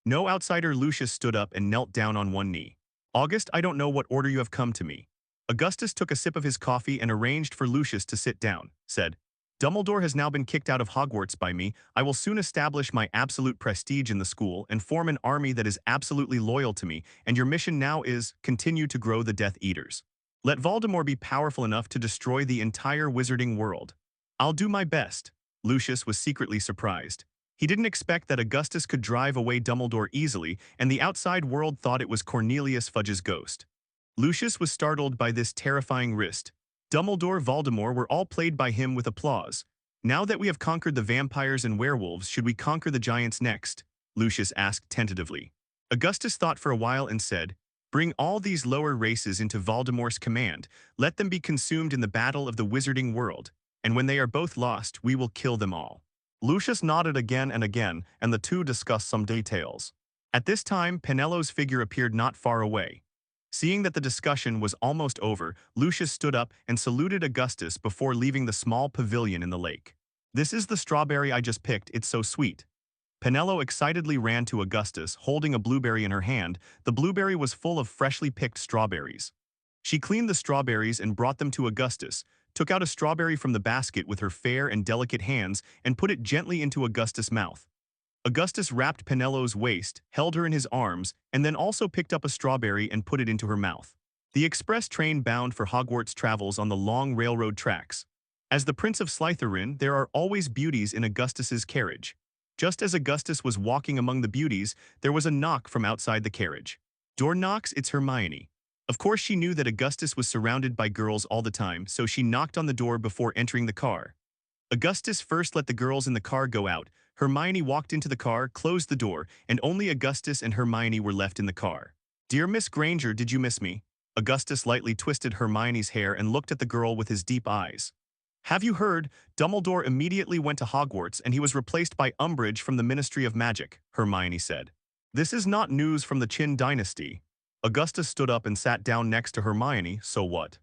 No outsider. Lucius stood up and knelt down on one knee. "August, I don't know what order you have come to me." Augustus took a sip of his coffee and arranged for Lucius to sit down, said, "Dumbledore has now been kicked out of Hogwarts by me. I will soon establish my absolute prestige in the school and form an army that is absolutely loyal to me, and your mission now is, continue to grow the Death Eaters. Let Voldemort be powerful enough to destroy the entire wizarding world. I'll do my best." Lucius was secretly surprised. He didn't expect that Augustus could drive away Dumbledore easily, and the outside world thought it was Cornelius Fudge's ghost. Lucius was startled by this terrifying risk. Dumbledore, Voldemort were all played by him with applause. "Now that we have conquered the vampires and werewolves, should we conquer the giants next?" Lucius asked tentatively. Augustus thought for a while and said, "Bring all these lower races into Voldemort's command. Let them be consumed in the battle of the wizarding world, and when they are both lost, we will kill them all." Lucius nodded again, and the two discussed some details. At this time, Penello's figure appeared not far away. Seeing that the discussion was almost over, Lucius stood up and saluted Augustus before leaving the small pavilion in the lake. "This is the strawberry I just picked, it's so sweet." Penello excitedly ran to Augustus, holding a blueberry in her hand. The blueberry was full of freshly picked strawberries. She cleaned the strawberries and brought them to Augustus, took out a strawberry from the basket with her fair and delicate hands, and put it gently into Augustus' mouth. Augustus wrapped Penello's waist, held her in his arms, and then also picked up a strawberry and put it into her mouth. The express train bound for Hogwarts travels on the long railroad tracks. As the Prince of Slytherin, there are always beauties in Augustus's carriage. Just as Augustus was walking among the beauties, there was a knock from outside the carriage. "Door knocks, it's Hermione." Of course, she knew that Augustus was surrounded by girls all the time, so she knocked on the door before entering the car. Augustus first let the girls in the car go out. Hermione walked into the car, closed the door, and only Augustus and Hermione were left in the car. "Dear Miss Granger, did you miss me?" Augustus lightly twisted Hermione's hair and looked at the girl with his deep eyes. "Have you heard? Dumbledore immediately went to Hogwarts and he was replaced by Umbridge from the Ministry of Magic," Hermione said. "This is not news from the Qin dynasty." Augustus stood up and sat down next to Hermione. "So what?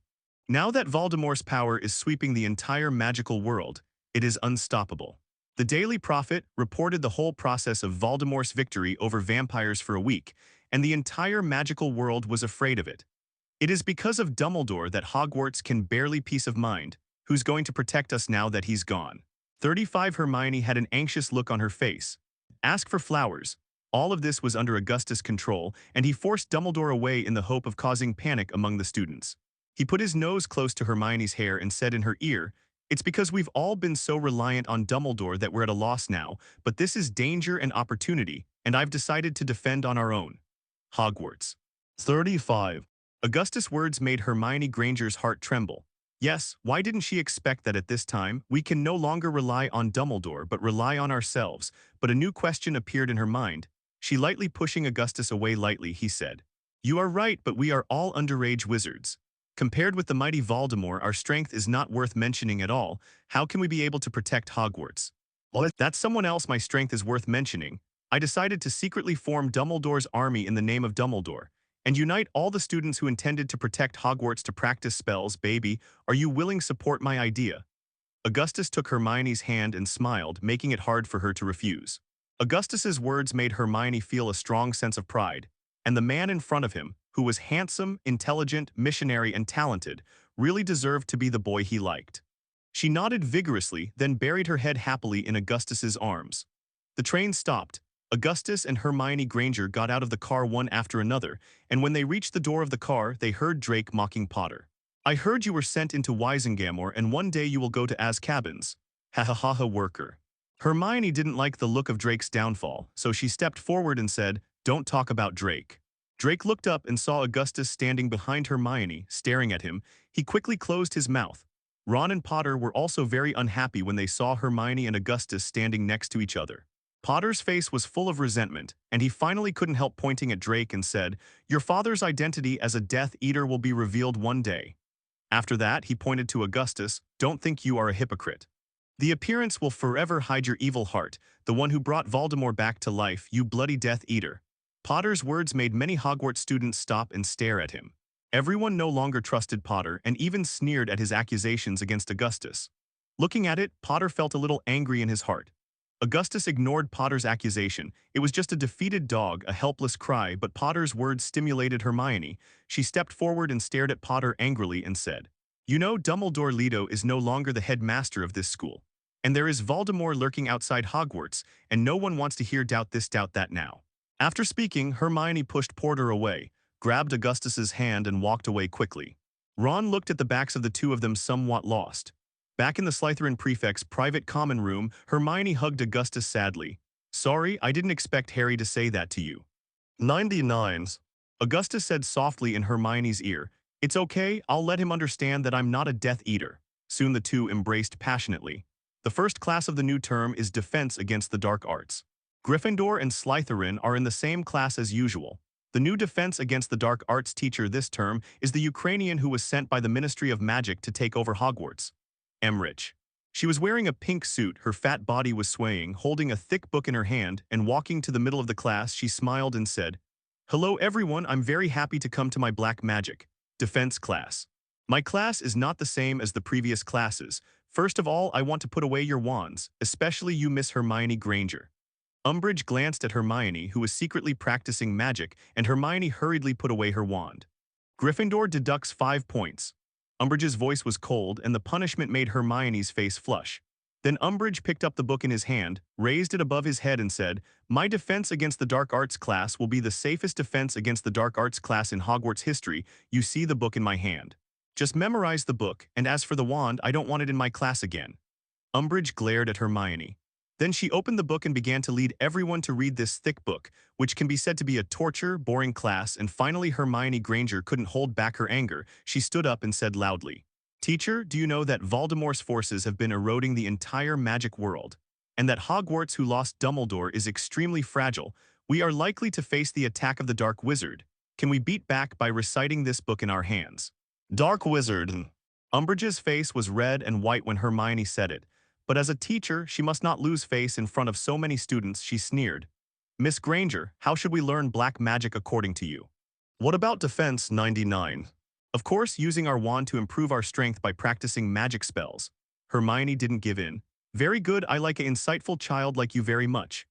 Now that Voldemort's power is sweeping the entire magical world, it is unstoppable." The Daily Prophet reported the whole process of Voldemort's victory over vampires for a week, and the entire magical world was afraid of it. "It is because of Dumbledore that Hogwarts can barely peace of mind. Who's going to protect us now that he's gone?" 35 Hermione had an anxious look on her face. "Ask for flowers." All of this was under Augustus' control, and he forced Dumbledore away in the hope of causing panic among the students. He put his nose close to Hermione's hair and said in her ear, "It's because we've all been so reliant on Dumbledore that we're at a loss now, but this is danger and opportunity, and I've decided to defend on our own." Hogwarts. 35. Augustus' words made Hermione Granger's heart tremble. Yes, why didn't she expect that at this time, we can no longer rely on Dumbledore but rely on ourselves? But a new question appeared in her mind. She lightly pushing Augustus away lightly, he said, "You are right, but we are all underage wizards. Compared with the mighty Voldemort, our strength is not worth mentioning at all. How can we be able to protect Hogwarts?" "Well, that's someone else. My strength is worth mentioning. I decided to secretly form Dumbledore's army in the name of Dumbledore, and unite all the students who intended to protect Hogwarts to practice spells. Baby, are you willing to support my idea?" Augustus took Hermione's hand and smiled, making it hard for her to refuse. Augustus's words made Hermione feel a strong sense of pride, and the man in front of him, who was handsome, intelligent, missionary, and talented, really deserved to be the boy he liked. She nodded vigorously, then buried her head happily in Augustus's arms. The train stopped. Augustus and Hermione Granger got out of the car one after another, and when they reached the door of the car, they heard Drake mocking Potter. I heard you were sent into Wisengamore and one day you will go to Azkaban's. Ha ha ha ha worker. Hermione didn't like the look of Drake's downfall, so she stepped forward and said, "Don't talk about Drake." Drake looked up and saw Augustus standing behind Hermione, staring at him. He quickly closed his mouth. Ron and Potter were also very unhappy when they saw Hermione and Augustus standing next to each other. Potter's face was full of resentment, and he finally couldn't help pointing at Drake and said, "Your father's identity as a Death Eater will be revealed one day." After that, he pointed to Augustus, "Don't think you are a hypocrite. The appearance will forever hide your evil heart, the one who brought Voldemort back to life, you bloody Death Eater." Potter's words made many Hogwarts students stop and stare at him. Everyone no longer trusted Potter and even sneered at his accusations against Augustus. Looking at it, Potter felt a little angry in his heart. Augustus ignored Potter's accusation. It was just a defeated dog, a helpless cry, but Potter's words stimulated Hermione. She stepped forward and stared at Potter angrily and said, "You know, Dumbledore Leto is no longer the headmaster of this school. And there is Voldemort lurking outside Hogwarts, and no one wants to hear doubt this, doubt that now." After speaking, Hermione pushed Porter away, grabbed Augustus's hand and walked away quickly. Ron looked at the backs of the two of them somewhat lost. Back in the Slytherin prefect's private common room, Hermione hugged Augustus sadly. "Sorry, I didn't expect Harry to say that to you." 99s. Augustus said softly in Hermione's ear, "It's okay, I'll let him understand that I'm not a Death Eater." Soon the two embraced passionately. The first class of the new term is Defense Against the Dark Arts. Gryffindor and Slytherin are in the same class as usual. The new Defense Against the Dark Arts teacher this term is the Ukrainian who was sent by the Ministry of Magic to take over Hogwarts. Emrich. She was wearing a pink suit, her fat body was swaying, holding a thick book in her hand, and walking to the middle of the class, she smiled and said, "Hello everyone, I'm very happy to come to my Black Magic Defense class. My class is not the same as the previous classes. First of all, I want to put away your wands, especially you, Miss Hermione Granger." Umbridge glanced at Hermione, who was secretly practicing magic, and Hermione hurriedly put away her wand. Gryffindor deducts 5 points. Umbridge's voice was cold, and the punishment made Hermione's face flush. Then Umbridge picked up the book in his hand, raised it above his head and said, "My defense against the dark arts class will be the safest defense against the dark arts class in Hogwarts history. You see the book in my hand. Just memorize the book, and as for the wand, I don't want it in my class again." Umbridge glared at Hermione. Then she opened the book and began to lead everyone to read this thick book, which can be said to be a torture, boring class, and finally Hermione Granger couldn't hold back her anger. She stood up and said loudly, "Teacher, do you know that Voldemort's forces have been eroding the entire magic world? And that Hogwarts, who lost Dumbledore, is extremely fragile? We are likely to face the attack of the Dark Wizard. Can we beat back by reciting this book in our hands?" "Dark Wizard." Umbridge's face was red and white when Hermione said it. But as a teacher, she must not lose face in front of so many students, she sneered. "Miss Granger, how should we learn black magic according to you?" "What about defense 99? "Of course, using our wand to improve our strength by practicing magic spells." Hermione didn't give in. "Very good, I like an insightful child like you very much."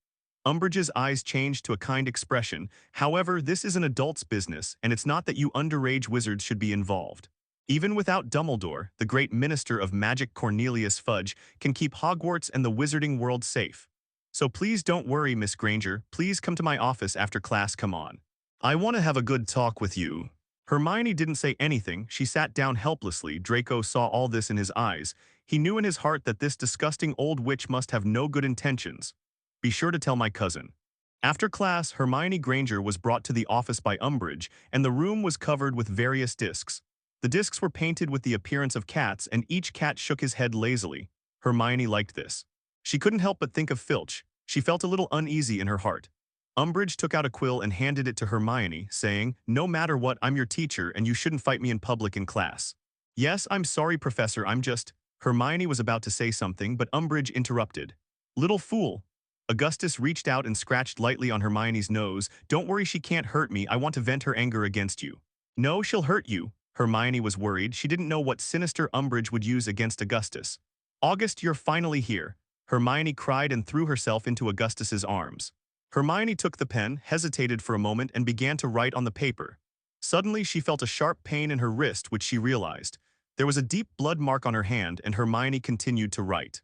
Umbridge's eyes changed to a kind expression. "However, this is an adult's business, and it's not that you underage wizards should be involved. Even without Dumbledore, the great minister of magic Cornelius Fudge can keep Hogwarts and the wizarding world safe. So please don't worry, Miss Granger. Please come to my office after class, come on. I want to have a good talk with you." Hermione didn't say anything. She sat down helplessly. Draco saw all this in his eyes. He knew in his heart that this disgusting old witch must have no good intentions. "Be sure to tell my cousin." After class, Hermione Granger was brought to the office by Umbridge, and the room was covered with various discs. The discs were painted with the appearance of cats, and each cat shook his head lazily. Hermione liked this. She couldn't help but think of Filch. She felt a little uneasy in her heart. Umbridge took out a quill and handed it to Hermione, saying, "No matter what, I'm your teacher, and you shouldn't fight me in public in class." "Yes, I'm sorry, Professor, I'm just—" Hermione was about to say something, but Umbridge interrupted. "Little fool." Augustus reached out and scratched lightly on Hermione's nose. "Don't worry, she can't hurt me. I want to vent her anger against you." "No, she'll hurt you." Hermione was worried. She didn't know what sinister Umbridge would use against Augustus. "August, you're finally here." Hermione cried and threw herself into Augustus's arms. Hermione took the pen, hesitated for a moment, and began to write on the paper. Suddenly, she felt a sharp pain in her wrist, which she realized. There was a deep blood mark on her hand, and Hermione continued to write.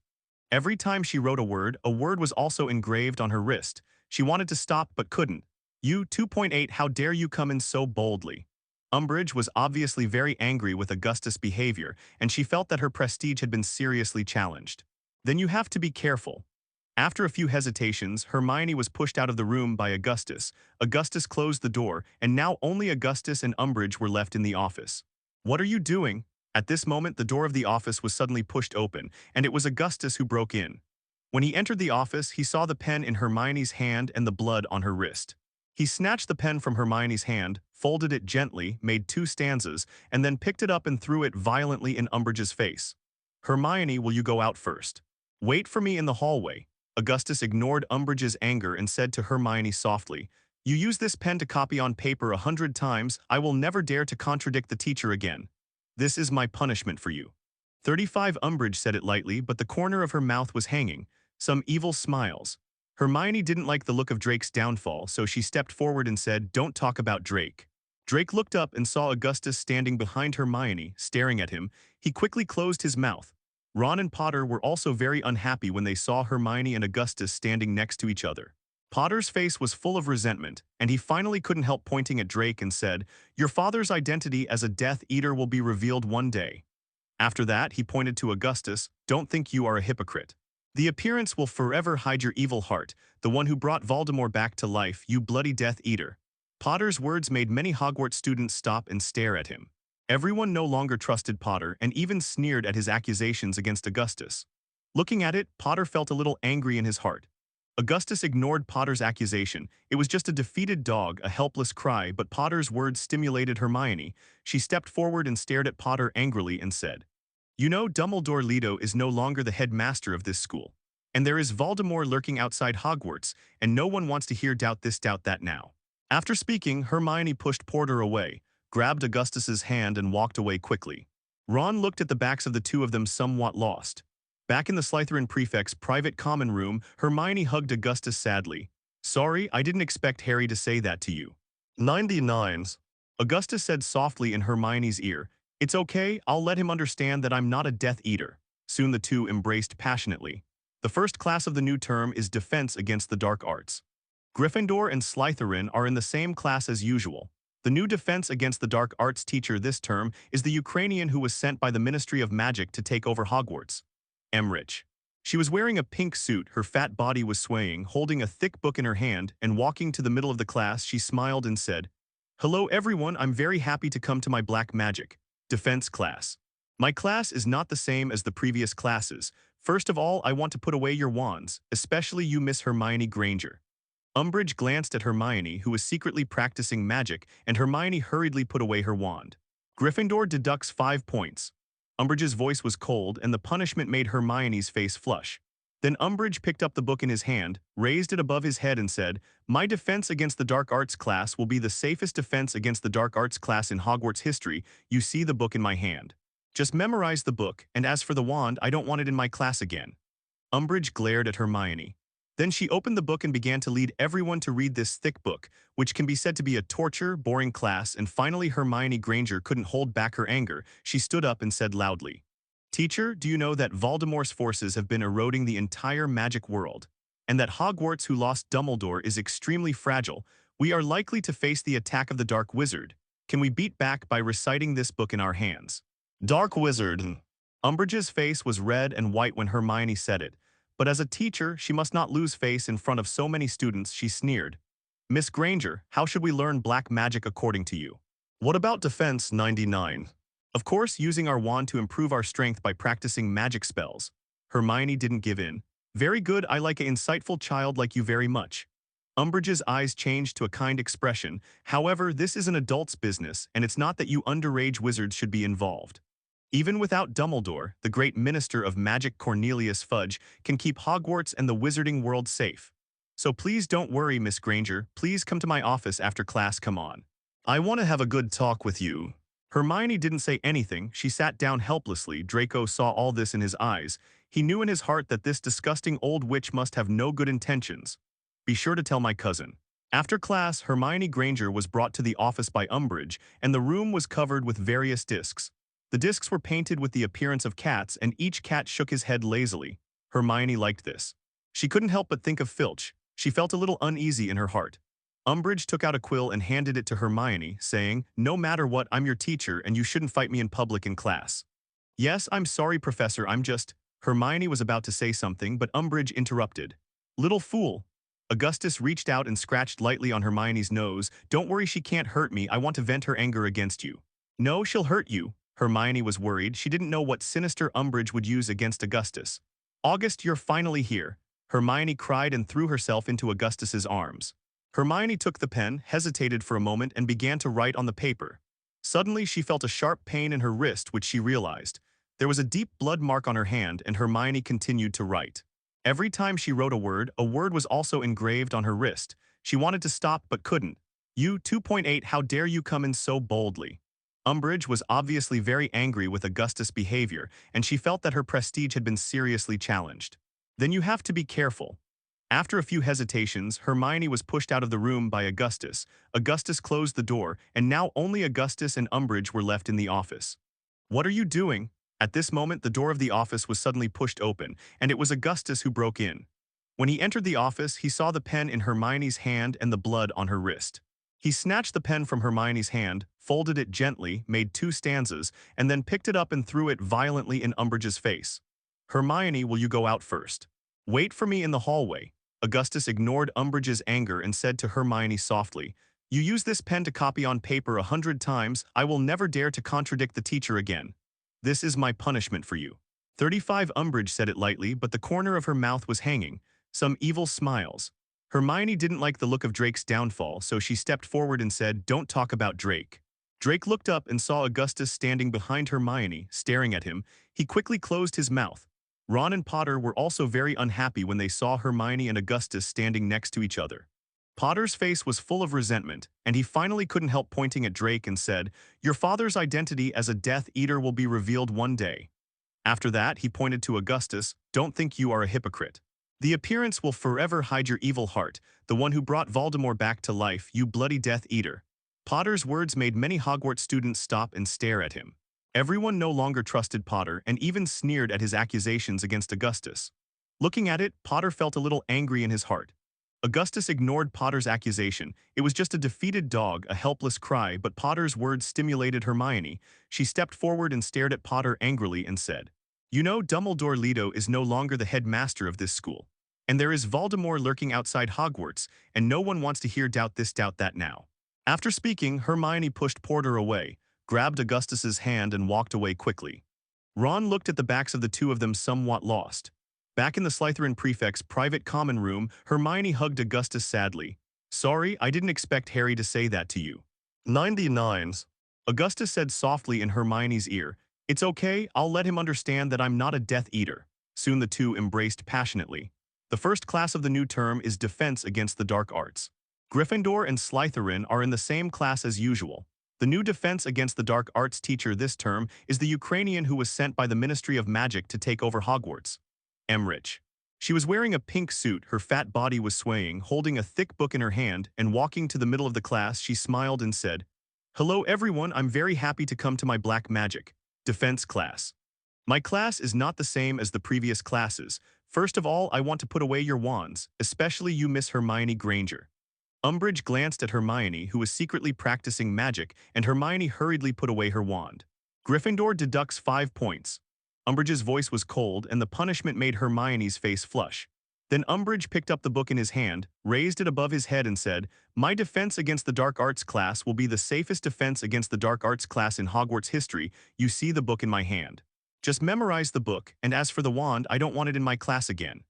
Every time she wrote a word was also engraved on her wrist. She wanted to stop but couldn't. You, 2.8, how dare you come in so boldly? Umbridge was obviously very angry with Augustus' behavior, and she felt that her prestige had been seriously challenged. Then you have to be careful. After a few hesitations, Hermione was pushed out of the room by Augustus. Augustus closed the door, and now only Augustus and Umbridge were left in the office. What are you doing? At this moment, the door of the office was suddenly pushed open, and it was Augustus who broke in. When he entered the office, he saw the pen in Hermione's hand and the blood on her wrist. He snatched the pen from Hermione's hand, folded it gently, made 2 stanzas, and then picked it up and threw it violently in Umbridge's face. Hermione, will you go out first? Wait for me in the hallway. Augustus ignored Umbridge's anger and said to Hermione softly, you use this pen to copy on paper 100 times, I will never dare to contradict the teacher again. This is my punishment for you. 35 Umbridge said it lightly, but the corner of her mouth was hanging. Some evil smiles. Hermione didn't like the look of Drake's downfall, so she stepped forward and said, don't talk about Drake. Drake looked up and saw Augustus standing behind Hermione, staring at him. He quickly closed his mouth. Ron and Potter were also very unhappy when they saw Hermione and Augustus standing next to each other. Potter's face was full of resentment, and he finally couldn't help pointing at Drake and said, your father's identity as a Death Eater will be revealed one day. After that, he pointed to Augustus, don't think you are a hypocrite. The appearance will forever hide your evil heart, the one who brought Voldemort back to life, you bloody Death Eater. Potter's words made many Hogwarts students stop and stare at him. Everyone no longer trusted Potter and even sneered at his accusations against Augustus. Looking at it, Potter felt a little angry in his heart. Augustus ignored Potter's accusation. It was just a defeated dog, a helpless cry, but Potter's words stimulated Hermione. She stepped forward and stared at Potter angrily and said, you know, Dumbledore Leto is no longer the headmaster of this school. And there is Voldemort lurking outside Hogwarts, and no one wants to hear doubt this, doubt that now. After speaking, Hermione pushed Porter away, grabbed Augustus's hand and walked away quickly. Ron looked at the backs of the two of them somewhat lost. Back in the Slytherin prefect's private common room, Hermione hugged Augustus sadly. Sorry, I didn't expect Harry to say that to you. 99s. Augustus said softly in Hermione's ear, it's okay, I'll let him understand that I'm not a Death Eater. Soon the two embraced passionately. The first class of the new term is Defense Against the Dark Arts. Gryffindor and Slytherin are in the same class as usual. The new Defense Against the Dark Arts teacher this term is the Ukrainian who was sent by the Ministry of Magic to take over Hogwarts. Emrich. She was wearing a pink suit, her fat body was swaying, holding a thick book in her hand, and walking to the middle of the class, she smiled and said, hello everyone, I'm very happy to come to my Black Magic Defense class. My class is not the same as the previous classes. First of all, I want to put away your wands, especially you, Miss Hermione Granger. Umbridge glanced at Hermione, who was secretly practicing magic, and Hermione hurriedly put away her wand. Gryffindor deducts 5 points. Umbridge's voice was cold, and the punishment made Hermione's face flush. Then Umbridge picked up the book in his hand, raised it above his head and said, my Defense Against the Dark Arts class will be the safest defense against the Dark Arts class in Hogwarts history. You see the book in my hand. Just memorize the book, and as for the wand, I don't want it in my class again. Umbridge glared at Hermione. Then she opened the book and began to lead everyone to read this thick book, which can be said to be a torture, boring class, and finally Hermione Granger couldn't hold back her anger. She stood up and said loudly, teacher, do you know that Voldemort's forces have been eroding the entire magic world? And that Hogwarts, who lost Dumbledore, is extremely fragile. We are likely to face the attack of the Dark Wizard. Can we beat back by reciting this book in our hands? Dark Wizard. Umbridge's face was red and white when Hermione said it, but as a teacher, she must not lose face in front of so many students, she sneered. Miss Granger, how should we learn black magic according to you? What about Defense 99? Of course, using our wand to improve our strength by practicing magic spells. Hermione didn't give in. Very good, I like an insightful child like you very much. Umbridge's eyes changed to a kind expression. However, this is an adult's business, and it's not that you underage wizards should be involved. Even without Dumbledore, the great minister of magic Cornelius Fudge can keep Hogwarts and the wizarding world safe. So please don't worry, Miss Granger. Please come to my office after class, come on. I want to have a good talk with you. Hermione didn't say anything. She sat down helplessly. Draco saw all this in his eyes. He knew in his heart that this disgusting old witch must have no good intentions. Be sure to tell my cousin. After class, Hermione Granger was brought to the office by Umbridge, and the room was covered with various discs. The discs were painted with the appearance of cats, and each cat shook his head lazily. Hermione liked this. She couldn't help but think of Filch. She felt a little uneasy in her heart. Umbridge took out a quill and handed it to Hermione, saying, "No matter what, I'm your teacher and you shouldn't fight me in public in class." "Yes, I'm sorry, Professor, I'm just—" Hermione was about to say something, but Umbridge interrupted. "Little fool." Augustus reached out and scratched lightly on Hermione's nose. "Don't worry, she can't hurt me. I want to vent her anger against you." "No, she'll hurt you." Hermione was worried. She didn't know what sinister Umbridge would use against Augustus. "August, you're finally here." Hermione cried and threw herself into Augustus's arms. Hermione took the pen, hesitated for a moment, and began to write on the paper. Suddenly, she felt a sharp pain in her wrist, which she realized. There was a deep blood mark on her hand, and Hermione continued to write. Every time she wrote a word was also engraved on her wrist. She wanted to stop but couldn't. "You, 2.8, how dare you come in so boldly?" Umbridge was obviously very angry with Augustus' behavior, and she felt that her prestige had been seriously challenged. "Then you have to be careful." After a few hesitations, Hermione was pushed out of the room by Augustus. Augustus closed the door, and now only Augustus and Umbridge were left in the office. "What are you doing?" At this moment, the door of the office was suddenly pushed open, and it was Augustus who broke in. When he entered the office, he saw the pen in Hermione's hand and the blood on her wrist. He snatched the pen from Hermione's hand, folded it gently, made 2 stanzas, and then picked it up and threw it violently in Umbridge's face. "Hermione, will you go out first? Wait for me in the hallway." Augustus ignored Umbridge's anger and said to Hermione softly, "You use this pen to copy on paper 100 times, I will never dare to contradict the teacher again. This is my punishment for you." 35 Umbridge said it lightly, but the corner of her mouth was hanging. Some evil smiles. Hermione didn't like the look of Drake's downfall, so she stepped forward and said, "Don't talk about Drake." Drake looked up and saw Augustus standing behind Hermione, staring at him. He quickly closed his mouth. Ron and Potter were also very unhappy when they saw Hermione and Augustus standing next to each other. Potter's face was full of resentment, and he finally couldn't help pointing at Drake and said, "Your father's identity as a Death Eater will be revealed one day." After that, he pointed to Augustus, "Don't think you are a hypocrite. The appearance will forever hide your evil heart, the one who brought Voldemort back to life, you bloody Death Eater." Potter's words made many Hogwarts students stop and stare at him. Everyone no longer trusted Potter and even sneered at his accusations against Augustus. Looking at it, Potter felt a little angry in his heart. Augustus ignored Potter's accusation. It was just a defeated dog, a helpless cry, but Potter's words stimulated Hermione. She stepped forward and stared at Potter angrily and said, "You know, Dumbledore Leto is no longer the headmaster of this school. And there is Voldemort lurking outside Hogwarts, and no one wants to hear doubt this, doubt that now." After speaking, Hermione pushed Porter away, grabbed Augustus's hand and walked away quickly. Ron looked at the backs of the two of them somewhat lost. Back in the Slytherin prefect's private common room, Hermione hugged Augustus sadly. "Sorry, I didn't expect Harry to say that to you." 99s. Augustus said softly in Hermione's ear, "It's okay, I'll let him understand that I'm not a Death Eater." Soon the two embraced passionately. The first class of the new term is Defense Against the Dark Arts. Gryffindor and Slytherin are in the same class as usual. The new Defense Against the Dark Arts teacher this term is the Ukrainian who was sent by the Ministry of Magic to take over Hogwarts. Emrich. She was wearing a pink suit, her fat body was swaying, holding a thick book in her hand, and walking to the middle of the class, she smiled and said, "Hello everyone, I'm very happy to come to my Black Magic Defense class. My class is not the same as the previous classes. First of all, I want to put away your wands, especially you, Miss Hermione Granger." Umbridge glanced at Hermione, who was secretly practicing magic, and Hermione hurriedly put away her wand. "Gryffindor deducts 5 points." Umbridge's voice was cold, and the punishment made Hermione's face flush. Then Umbridge picked up the book in his hand, raised it above his head and said, "My Defense Against the Dark Arts class will be the safest defense against the dark arts class in Hogwarts history. You see the book in my hand. Just memorize the book, and as for the wand, I don't want it in my class again."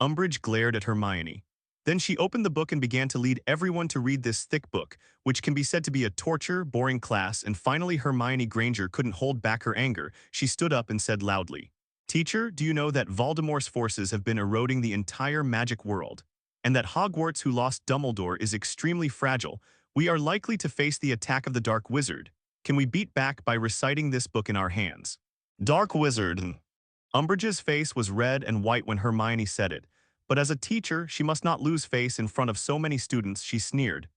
Umbridge glared at Hermione. Then she opened the book and began to lead everyone to read this thick book, which can be said to be a torture, boring class, and finally Hermione Granger couldn't hold back her anger. She stood up and said loudly, "Teacher, do you know that Voldemort's forces have been eroding the entire magic world? And that Hogwarts, who lost Dumbledore, is extremely fragile? We are likely to face the attack of the Dark Wizard. Can we beat back by reciting this book in our hands?" "Dark Wizard." Umbridge's face was red and white when Hermione said it. But as a teacher, she must not lose face in front of so many students, she sneered.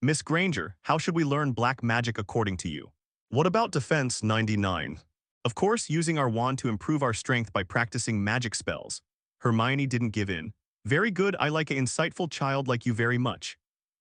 "Miss Granger, how should we learn black magic according to you?" "What about Defense 99? "Of course, using our wand to improve our strength by practicing magic spells." Hermione didn't give in. Very good, I like an insightful child like you very much.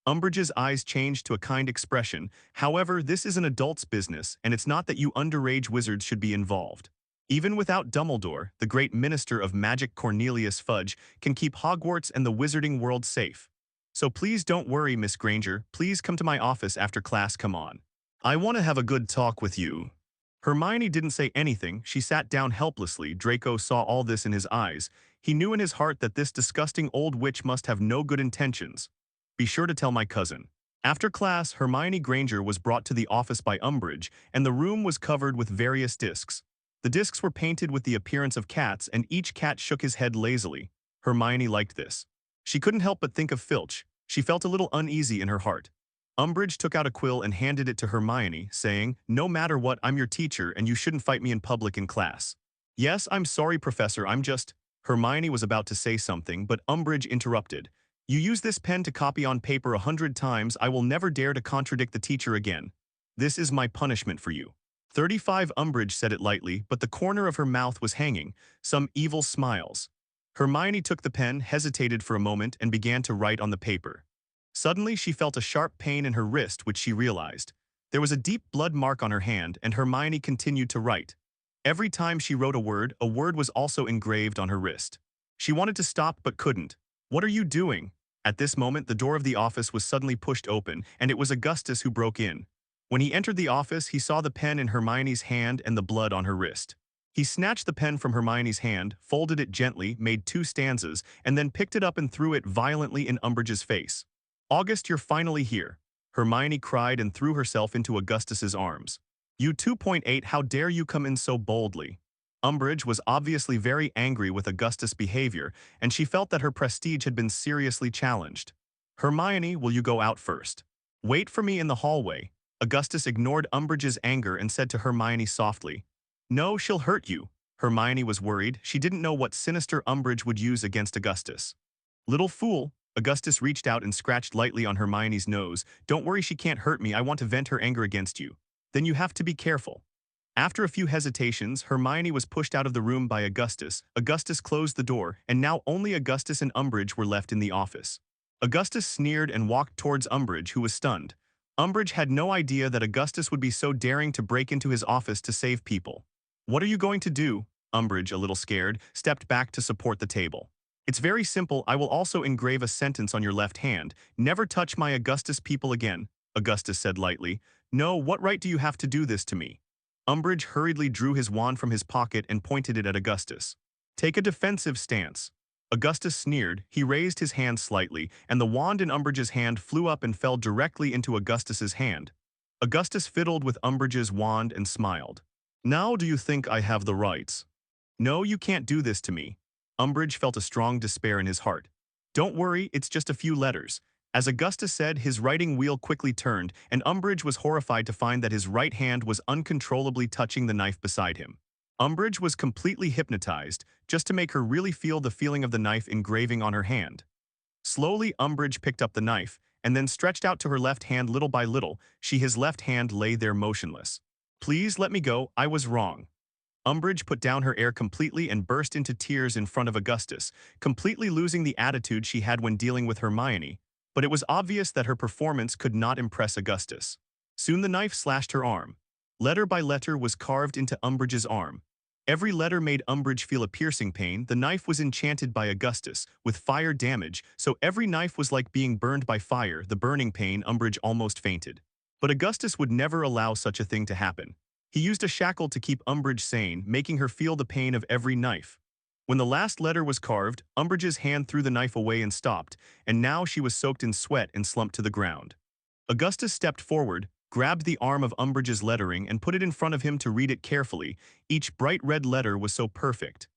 Umbridge's eyes changed to a kind expression. However, this is an adult's business, and it's not that you underage wizards should be involved. Even without Dumbledore, the great minister of magic Cornelius Fudge can keep Hogwarts and the wizarding world safe. So please don't worry, Miss Granger. Please come to my office after class, come on. I want to have a good talk with you. Hermione didn't say anything. She sat down helplessly. Draco saw all this in his eyes. He knew in his heart that this disgusting old witch must have no good intentions. Be sure to tell my cousin. After class, Hermione Granger was brought to the office by Umbridge, and the room was covered with various discs. The discs were painted with the appearance of cats, and each cat shook his head lazily. Hermione liked this. She couldn't help but think of Filch. She felt a little uneasy in her heart. Umbridge took out a quill and handed it to Hermione, saying, "No matter what, I'm your teacher and you shouldn't fight me in public in class." "Yes, I'm sorry, Professor, I'm just—" Hermione was about to say something, but Umbridge interrupted. "You use this pen to copy on paper 100 times, I will never dare to contradict the teacher again. This is my punishment for you." 35 Umbridge said it lightly, but the corner of her mouth was hanging, some evil smiles. Hermione took the pen, hesitated for a moment, and began to write on the paper. Suddenly, she felt a sharp pain in her wrist, which she realized. There was a deep blood mark on her hand, and Hermione continued to write. Every time she wrote a word was also engraved on her wrist. She wanted to stop but couldn't. "What are you doing?" At this moment, the door of the office was suddenly pushed open, and it was Augustus who broke in. When he entered the office, he saw the pen in Hermione's hand and the blood on her wrist. He snatched the pen from Hermione's hand, folded it gently, made 2 stanzas, and then picked it up and threw it violently in Umbridge's face. "August, you're finally here," Hermione cried and threw herself into Augustus's arms. "You 2.8, how dare you come in so boldly?" Umbridge was obviously very angry with Augustus' behavior, and she felt that her prestige had been seriously challenged. "Hermione, will you go out first? Wait for me in the hallway." Augustus ignored Umbridge's anger and said to Hermione softly, "No, she'll hurt you." Hermione was worried. She didn't know what sinister Umbridge would use against Augustus. "Little fool." Augustus reached out and scratched lightly on Hermione's nose. "Don't worry, she can't hurt me. I want to vent her anger against you." "Then you have to be careful." After a few hesitations, Hermione was pushed out of the room by Augustus. Augustus closed the door, and now only Augustus and Umbridge were left in the office. Augustus sneered and walked towards Umbridge, who was stunned. Umbridge had no idea that Augustus would be so daring to break into his office to save people. "What are you going to do?" Umbridge, a little scared, stepped back to support the table. "It's very simple. I will also engrave a sentence on your left hand. Never touch my Augustus people again," Augustus said lightly. "No, what right do you have to do this to me?" Umbridge hurriedly drew his wand from his pocket and pointed it at Augustus. "Take a defensive stance." Augustus sneered. He raised his hand slightly, and the wand in Umbridge's hand flew up and fell directly into Augustus's hand. Augustus fiddled with Umbridge's wand and smiled. "Now do you think I have the rights?" "No, you can't do this to me." Umbridge felt a strong despair in his heart. "Don't worry, it's just a few letters." As Augustus said, his writing wheel quickly turned, and Umbridge was horrified to find that his right hand was uncontrollably touching the knife beside him. Umbridge was completely hypnotized, just to make her really feel the feeling of the knife engraving on her hand. Slowly, Umbridge picked up the knife, and then stretched out to her left hand little by little. His left hand lay there motionless. "Please let me go, I was wrong." Umbridge put down her air completely and burst into tears in front of Augustus, completely losing the attitude she had when dealing with Hermione. But it was obvious that her performance could not impress Augustus. Soon the knife slashed her arm. Letter by letter was carved into Umbridge's arm. Every letter made Umbridge feel a piercing pain. The knife was enchanted by Augustus, with fire damage, so every knife was like being burned by fire. The burning pain, Umbridge almost fainted. But Augustus would never allow such a thing to happen. He used a shackle to keep Umbridge sane, making her feel the pain of every knife. When the last letter was carved, Umbridge's hand threw the knife away and stopped, and now she was soaked in sweat and slumped to the ground. Augustus stepped forward, grabbed the arm of Umbridge's lettering and put it in front of him to read it carefully. Each bright red letter was so perfect.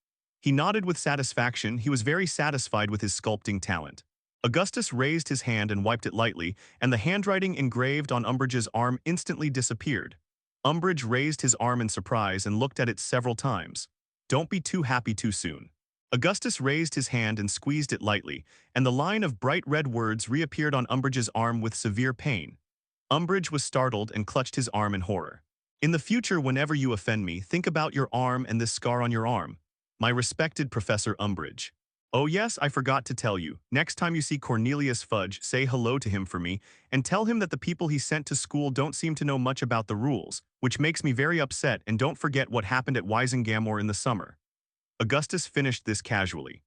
He nodded with satisfaction. He was very satisfied with his sculpting talent. Augustus raised his hand and wiped it lightly, and the handwriting engraved on Umbridge's arm instantly disappeared. Umbridge raised his arm in surprise and looked at it several times. "Don't be too happy too soon." Augustus raised his hand and squeezed it lightly, and the line of bright red words reappeared on Umbridge's arm with severe pain. Umbridge was startled and clutched his arm in horror. "In the future, whenever you offend me, think about your arm and this scar on your arm. My respected Professor Umbridge." Oh yes, I forgot to tell you. Next time you see Cornelius Fudge, say hello to him for me, and tell him that the people he sent to school don't seem to know much about the rules, which makes me very upset, and don't forget what happened at Weisengamor in the summer. Augustus finished this casually,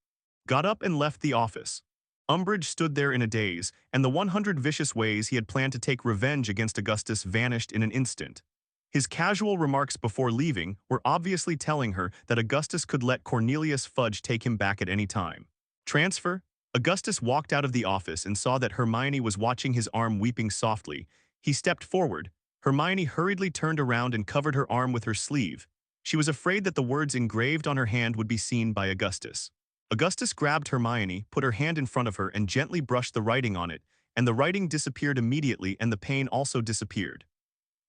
got up and left the office. Umbridge stood there in a daze, and the 100 vicious ways he had planned to take revenge against Augustus vanished in an instant. His casual remarks before leaving were obviously telling her that Augustus could let Cornelius Fudge take him back at any time. Transfer? Augustus walked out of the office and saw that Hermione was watching his arm weeping softly. He stepped forward. Hermione hurriedly turned around and covered her arm with her sleeve. She was afraid that the words engraved on her hand would be seen by Augustus. Augustus grabbed Hermione, put her hand in front of her, and gently brushed the writing on it, and the writing disappeared immediately and the pain also disappeared.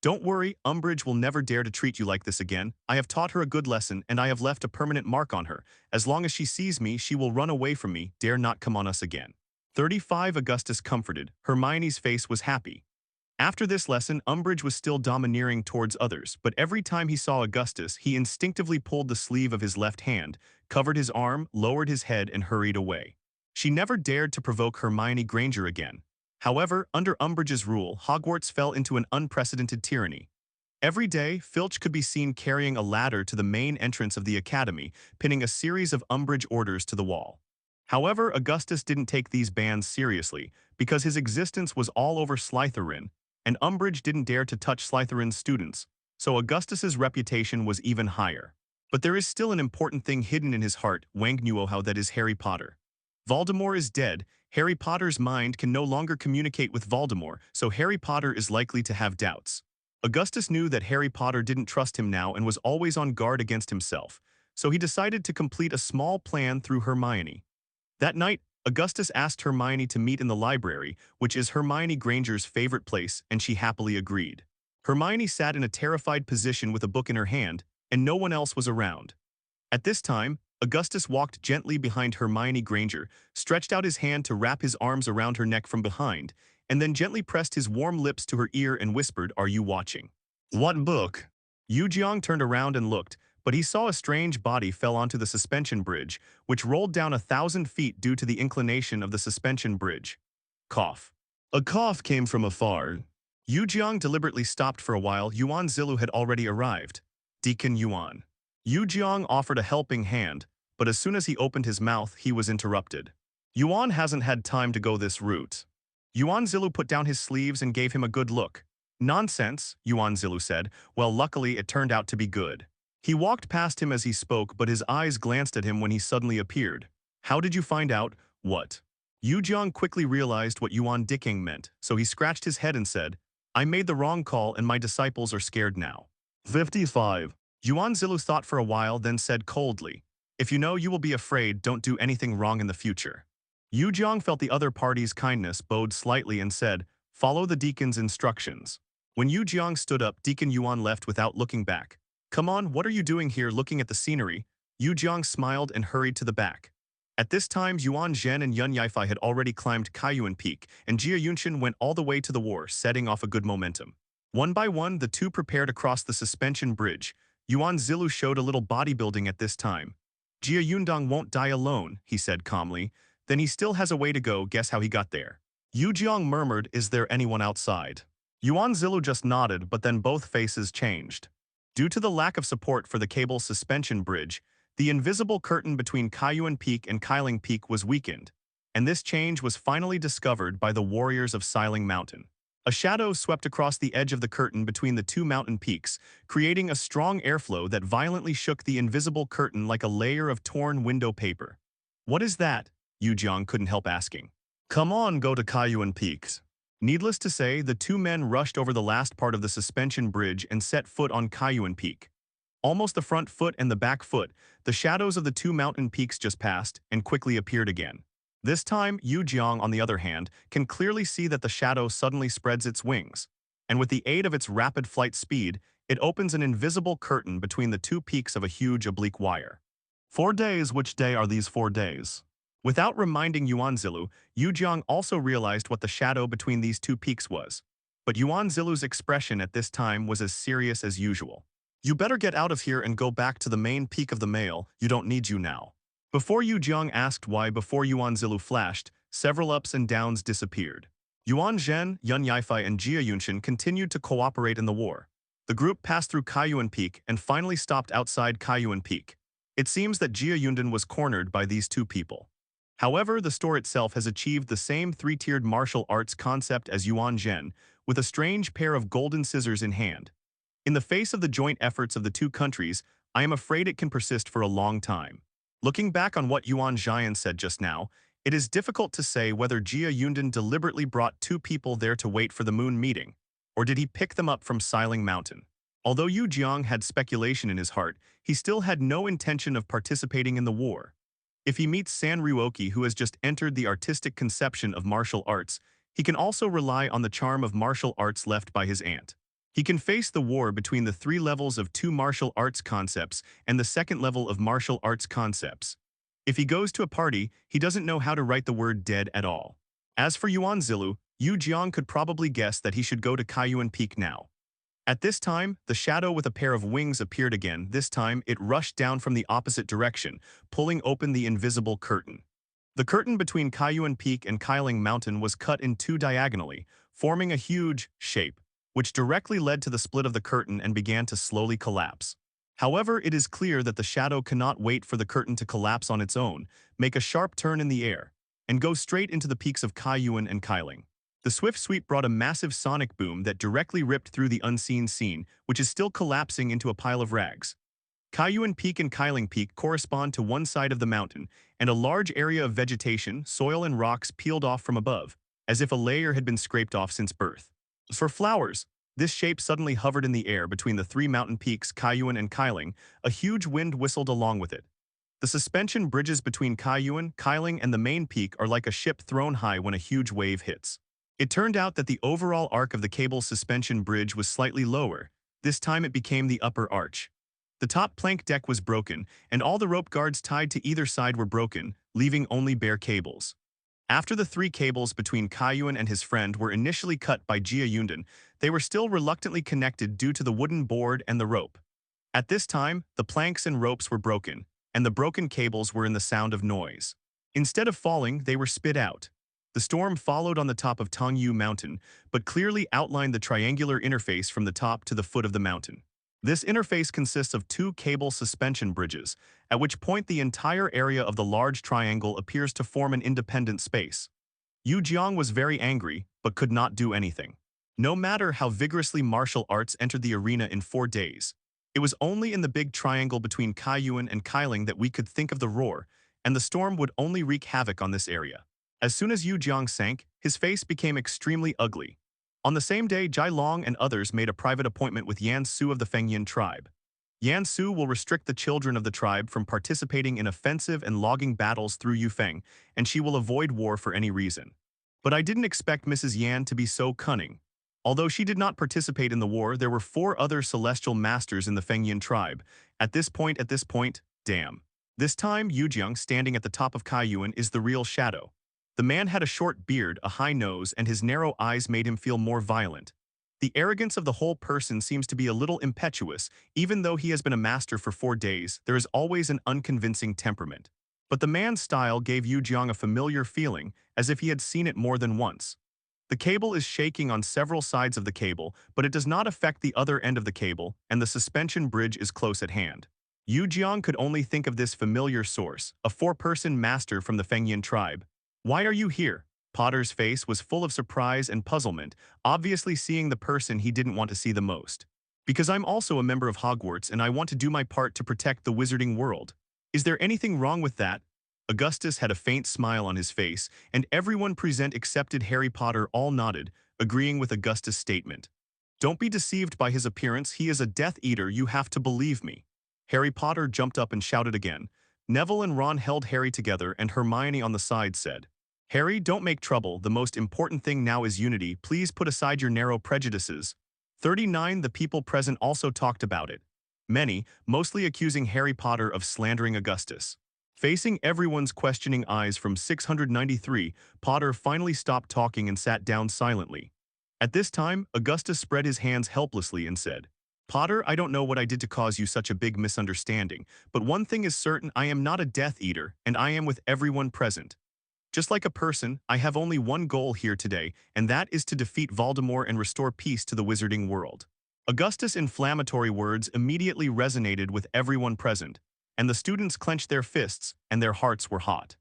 Don't worry, Umbridge will never dare to treat you like this again. I have taught her a good lesson, and I have left a permanent mark on her. As long as she sees me, she will run away from me, dare not come on us again. 35 Augustus comforted. Hermione's face was happy. After this lesson, Umbridge was still domineering towards others, but every time he saw Augustus, he instinctively pulled the sleeve of his left hand, covered his arm, lowered his head, and hurried away. She never dared to provoke Hermione Granger again. However, under Umbridge's rule, Hogwarts fell into an unprecedented tyranny. Every day, Filch could be seen carrying a ladder to the main entrance of the academy, pinning a series of Umbridge orders to the wall. However, Augustus didn't take these bans seriously, because his existence was all over Slytherin, and Umbridge didn't dare to touch Slytherin's students, so Augustus's reputation was even higher. But there is still an important thing hidden in his heart, Wang Nuohao, that is Harry Potter. Voldemort is dead. Harry Potter's mind can no longer communicate with Voldemort, so Harry Potter is likely to have doubts. Augustus knew that Harry Potter didn't trust him now and was always on guard against himself, so he decided to complete a small plan through Hermione. That night, Augustus asked Hermione to meet in the library, which is Hermione Granger's favorite place, and she happily agreed. Hermione sat in a terrified position with a book in her hand, and no one else was around. At this time, Augustus walked gently behind Hermione Granger, stretched out his hand to wrap his arms around her neck from behind, and then gently pressed his warm lips to her ear and whispered, "Are you watching?" "What book?" Jiang turned around and looked, but he saw a strange body fell onto the suspension bridge, which rolled down 1,000 feet due to the inclination of the suspension bridge. Cough. A cough came from afar. Jiang deliberately stopped for a while. Yuan Zilu had already arrived. Deacon Yuan. Jiang offered a helping hand, but as soon as he opened his mouth, he was interrupted. Yuan hasn't had time to go this route. Yuan Zilu put down his sleeves and gave him a good look. Nonsense, Yuan Zilu said. Well, luckily it turned out to be good. He walked past him as he spoke, but his eyes glanced at him when he suddenly appeared. How did you find out? What? Jiang quickly realized what Yuan Diking meant, so he scratched his head and said, I made the wrong call and my disciples are scared now. 55. Yuan Zilu thought for a while, then said coldly, If you know you will be afraid, don't do anything wrong in the future. Jiang felt the other party's kindness, bowed slightly and said, Follow the deacon's instructions. When Jiang stood up, Deacon Yuan left without looking back. Come on, what are you doing here looking at the scenery? Jiang smiled and hurried to the back. At this time, Yuan Zhen and Yun Yifei had already climbed Kaiyuan Peak, and Jia Yunshin went all the way to the war, setting off a good momentum. One by one, the two prepared across the suspension bridge. Yuan Zilu showed a little bodybuilding at this time. Jia Yundong won't die alone, he said calmly. Then he still has a way to go, guess how he got there. Jiang murmured, Is there anyone outside? Yuan Zilu just nodded, but then both faces changed. Due to the lack of support for the cable suspension bridge, the invisible curtain between Kaiyuan Peak and Kailing Peak was weakened, and this change was finally discovered by the warriors of Xiling Mountain. A shadow swept across the edge of the curtain between the two mountain peaks, creating a strong airflow that violently shook the invisible curtain like a layer of torn window paper. What is that? Jiang couldn't help asking. Come on, go to Kaiyuan Peaks. Needless to say, the two men rushed over the last part of the suspension bridge and set foot on Kaiyuan Peak. Almost the front foot and the back foot, the shadows of the two mountain peaks just passed and quickly appeared again. This time, Jiang, on the other hand, can clearly see that the shadow suddenly spreads its wings, and with the aid of its rapid flight speed, it opens an invisible curtain between the two peaks of a huge oblique wire. 4 days, which day are these 4 days? Without reminding Yuan Zilu, Jiang also realized what the shadow between these two peaks was. But Yuan Zilu's expression at this time was as serious as usual. You better get out of here and go back to the main peak of the Mail, you don't need you now. Before Yu Jiang asked why before Yuan Zilu flashed, several ups and downs disappeared. Yuan Zhen, Yun Yifei, and Jia Yunshin continued to cooperate in the war. The group passed through Kaiyuan Peak and finally stopped outside Kaiyuan Peak. It seems that Jia Yundan was cornered by these two people. However, the store itself has achieved the same three-tiered martial arts concept as Yuan Zhen, with a strange pair of golden scissors in hand. In the face of the joint efforts of the two countries, I am afraid it can persist for a long time. Looking back on what Yuan Zhian said just now, it is difficult to say whether Jia Yundan deliberately brought two people there to wait for the moon meeting, or did he pick them up from Xiling Mountain. Although Yu Jiang had speculation in his heart, he still had no intention of participating in the war. If he meets San Ryuoki, who has just entered the artistic conception of martial arts, he can also rely on the charm of martial arts left by his aunt. He can face the war between the three levels of two martial arts concepts and the second level of martial arts concepts. If he goes to a party, he doesn't know how to write the word dead at all. As for Yuan Zilu, Yu Jiang could probably guess that he should go to Kaiyuan Peak now. At this time, the shadow with a pair of wings appeared again. This time, it rushed down from the opposite direction, pulling open the invisible curtain. The curtain between Kaiyuan Peak and Kailing Mountain was cut in two diagonally, forming a huge shape, which directly led to the split of the curtain and began to slowly collapse. However, it is clear that the shadow cannot wait for the curtain to collapse on its own, make a sharp turn in the air, and go straight into the peaks of Kaiyuan and Kailing. The swift sweep brought a massive sonic boom that directly ripped through the unseen scene, which is still collapsing into a pile of rags. Kaiyuan Peak and Kailing Peak correspond to one side of the mountain, and a large area of vegetation, soil and rocks peeled off from above, as if a layer had been scraped off since birth. For flowers, this shape suddenly hovered in the air between the three mountain peaks Kaiyuan and Kailing. A huge wind whistled along with it. The suspension bridges between Kaiyuan, Kailing, and the main peak are like a ship thrown high when a huge wave hits. It turned out that the overall arc of the cable suspension bridge was slightly lower. This time it became the upper arch. The top plank deck was broken, and all the rope guards tied to either side were broken, leaving only bare cables. After the three cables between Kaiyuan and his friend were initially cut by Jia Yundan, they were still reluctantly connected due to the wooden board and the rope. At this time, the planks and ropes were broken, and the broken cables were in the sound of noise. Instead of falling, they were spit out. The storm followed on the top of Tongyu Mountain, but clearly outlined the triangular interface from the top to the foot of the mountain. This interface consists of two cable suspension bridges, at which point the entire area of the large triangle appears to form an independent space. Yu Jiang was very angry, but could not do anything. No matter how vigorously martial arts entered the arena in 4 days, it was only in the big triangle between Kaiyuan and Kailing that we could think of the roar, and the storm would only wreak havoc on this area. As soon as Yu Jiang sank, his face became extremely ugly. On the same day, Jai Long and others made a private appointment with Yan Su of the Fengyin tribe. Yan Su will restrict the children of the tribe from participating in offensive and logging battles through Yufeng, and she will avoid war for any reason. But I didn't expect Mrs. Yan to be so cunning. Although she did not participate in the war, there were 4 other celestial masters in the Fengyin tribe. At this point, damn. This time, Yu Jiang, standing at the top of Kaiyuan, is the real shadow. The man had a short beard, a high nose, and his narrow eyes made him feel more violent. The arrogance of the whole person seems to be a little impetuous. Even though he has been a master for 4 days, there is always an unconvincing temperament. But the man's style gave Yu Jiang a familiar feeling, as if he had seen it more than once. The cable is shaking on several sides of the cable, but it does not affect the other end of the cable, and the suspension bridge is close at hand. Yu Jiang could only think of this familiar source, a 4-person master from the Fengyin tribe. "Why are you here?" Potter's face was full of surprise and puzzlement, obviously seeing the person he didn't want to see the most. "Because I'm also a member of Hogwarts and I want to do my part to protect the wizarding world." "Is there anything wrong with that?" Augustus had a faint smile on his face, and everyone present excepted Harry Potter all nodded, agreeing with Augustus' statement. "Don't be deceived by his appearance, he is a Death Eater, you have to believe me." Harry Potter jumped up and shouted again. Neville and Ron held Harry together, and Hermione on the side said, "Harry, don't make trouble, the most important thing now is unity, please put aside your narrow prejudices." 39 The people present also talked about it. Many, mostly accusing Harry Potter of slandering Augustus. Facing everyone's questioning eyes from 693, Potter finally stopped talking and sat down silently. At this time, Augustus spread his hands helplessly and said, Potter, I don't know what I did to cause you such a big misunderstanding, but one thing is certain, I am not a Death Eater, and I am with everyone present. Just like a person, I have only one goal here today, and that is to defeat Voldemort and restore peace to the wizarding world. Augustus' inflammatory words immediately resonated with everyone present, and the students clenched their fists, and their hearts were hot.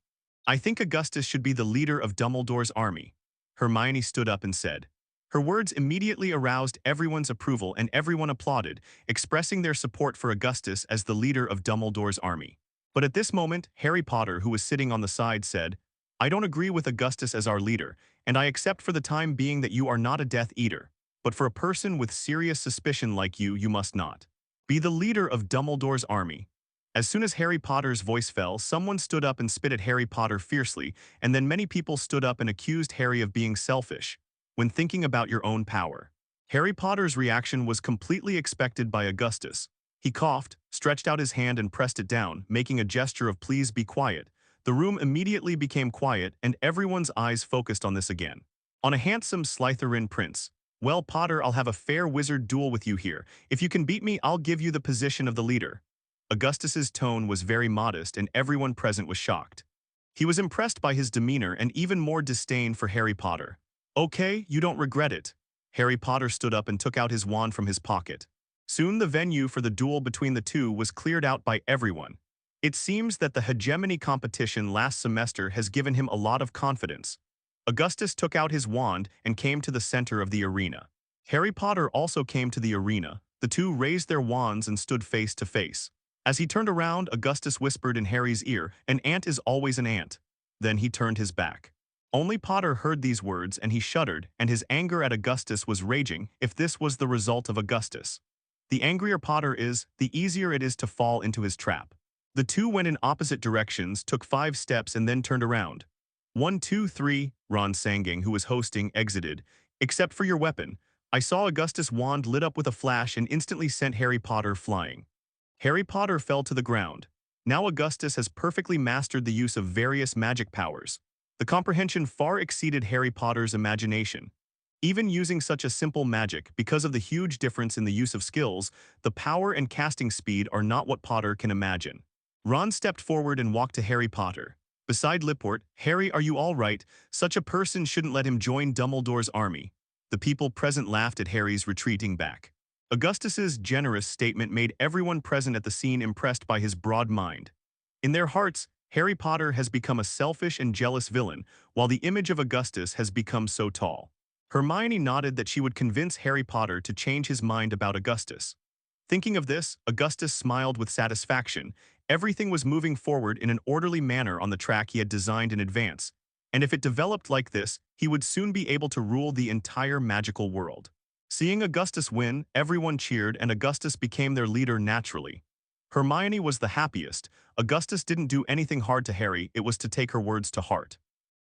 I think Augustus should be the leader of Dumbledore's army. Hermione stood up and said. Her words immediately aroused everyone's approval and everyone applauded, expressing their support for Augustus as the leader of Dumbledore's army. But at this moment, Harry Potter, who was sitting on the side, said, I don't agree with Augustus as our leader, and I accept for the time being that you are not a Death Eater. But for a person with serious suspicion like you must not be the leader of Dumbledore's army. As soon as Harry Potter's voice fell, someone stood up and spit at Harry Potter fiercely, and then many people stood up and accused Harry of being selfish when thinking about your own power. Harry Potter's reaction was completely expected by Augustus. He coughed, stretched out his hand and pressed it down, making a gesture of please be quiet. The room immediately became quiet and everyone's eyes focused on this again. On a handsome Slytherin prince. Well, Potter, I'll have a fair wizard duel with you here. If you can beat me, I'll give you the position of the leader. Augustus's tone was very modest and everyone present was shocked. He was impressed by his demeanor and even more disdain for Harry Potter. Okay, you don't regret it. Harry Potter stood up and took out his wand from his pocket. Soon the venue for the duel between the two was cleared out by everyone. It seems that the hegemony competition last semester has given him a lot of confidence. Augustus took out his wand and came to the center of the arena. Harry Potter also came to the arena. The two raised their wands and stood face to face. As he turned around, Augustus whispered in Harry's ear, an ant is always an ant. Then he turned his back. Only Potter heard these words and he shuddered, and his anger at Augustus was raging if this was the result of Augustus. The angrier Potter is, the easier it is to fall into his trap. The two went in opposite directions, took 5 steps and then turned around. 1, 2, 3, Ron Sangang, who was hosting, exited. Except for your weapon. I saw Augustus' wand lit up with a flash and instantly sent Harry Potter flying. Harry Potter fell to the ground. Now Augustus has perfectly mastered the use of various magic powers. The comprehension far exceeded Harry Potter's imagination. Even using such a simple magic, because of the huge difference in the use of skills, the power and casting speed are not what Potter can imagine. Ron stepped forward and walked to Harry Potter. Beside Lipport, Harry, are you all right? Such a person shouldn't let him join Dumbledore's army. The people present laughed at Harry's retreating back. Augustus's generous statement made everyone present at the scene impressed by his broad mind. In their hearts, Harry Potter has become a selfish and jealous villain, while the image of Augustus has become so tall. Hermione nodded that she would convince Harry Potter to change his mind about Augustus. Thinking of this, Augustus smiled with satisfaction. Everything was moving forward in an orderly manner on the track he had designed in advance, and if it developed like this, he would soon be able to rule the entire magical world. Seeing Augustus win, everyone cheered and Augustus became their leader naturally. Hermione was the happiest. Augustus didn't do anything hard to Harry, it was to take her words to heart.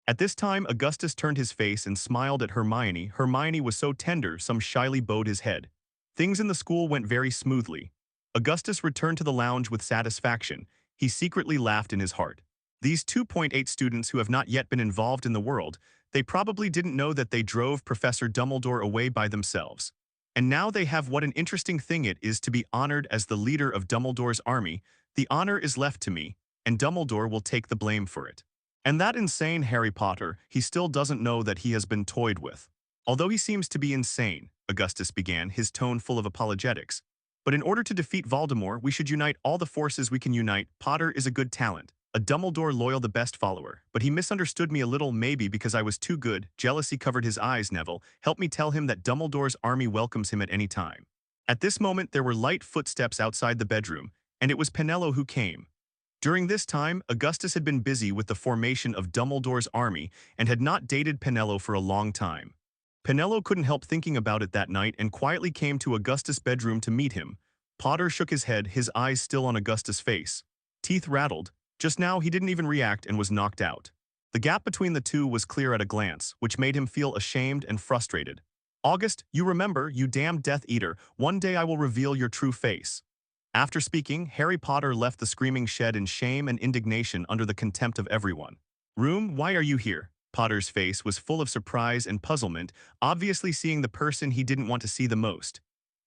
At this time, Augustus turned his face and smiled at Hermione. Hermione was so tender, some shyly bowed his head. Things in the school went very smoothly. Augustus returned to the lounge with satisfaction. He secretly laughed in his heart. These 2.8 students who have not yet been involved in the world, they probably didn't know that they drove Professor Dumbledore away by themselves. And now they have what an interesting thing it is to be honored as the leader of Dumbledore's army. The honor is left to me, and Dumbledore will take the blame for it. And that insane Harry Potter, he still doesn't know that he has been toyed with. Although he seems to be insane, Augustus began, his tone full of apologetics. But in order to defeat Voldemort, we should unite all the forces we can unite. Potter is a good talent, a Dumbledore loyal, the best follower. But he misunderstood me a little, maybe because I was too good. Jealousy covered his eyes. Neville, help me tell him that Dumbledore's army welcomes him at any time. At this moment there were light footsteps outside the bedroom, and it was Penello who came. During this time, Augustus had been busy with the formation of Dumbledore's army and had not dated Penello for a long time. Penello couldn't help thinking about it that night and quietly came to Augustus' bedroom to meet him. Potter shook his head, his eyes still on Augustus' face. Teeth rattled. Just now he didn't even react and was knocked out. The gap between the two was clear at a glance, which made him feel ashamed and frustrated. August, you remember, you damn Death Eater, one day I will reveal your true face. After speaking, Harry Potter left the screaming shed in shame and indignation under the contempt of everyone. Room, why are you here? Potter's face was full of surprise and puzzlement, obviously seeing the person he didn't want to see the most.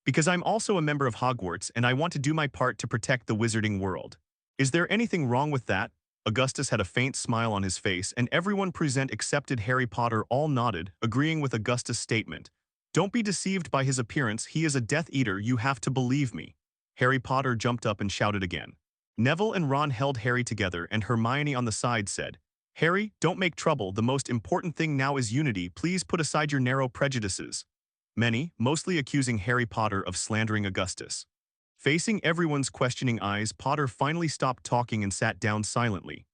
Because I'm also a member of Hogwarts and I want to do my part to protect the wizarding world. Is there anything wrong with that? Augustus had a faint smile on his face and everyone present accepted Harry Potter all nodded, agreeing with Augustus' statement. Don't be deceived by his appearance, he is a Death Eater, you have to believe me. Harry Potter jumped up and shouted again. Neville and Ron held Harry together and Hermione on the side said, Harry, don't make trouble, the most important thing now is unity, please put aside your narrow prejudices. Many, mostly accusing Harry Potter of slandering Augustus. Facing everyone's questioning eyes, Potter finally stopped talking and sat down silently.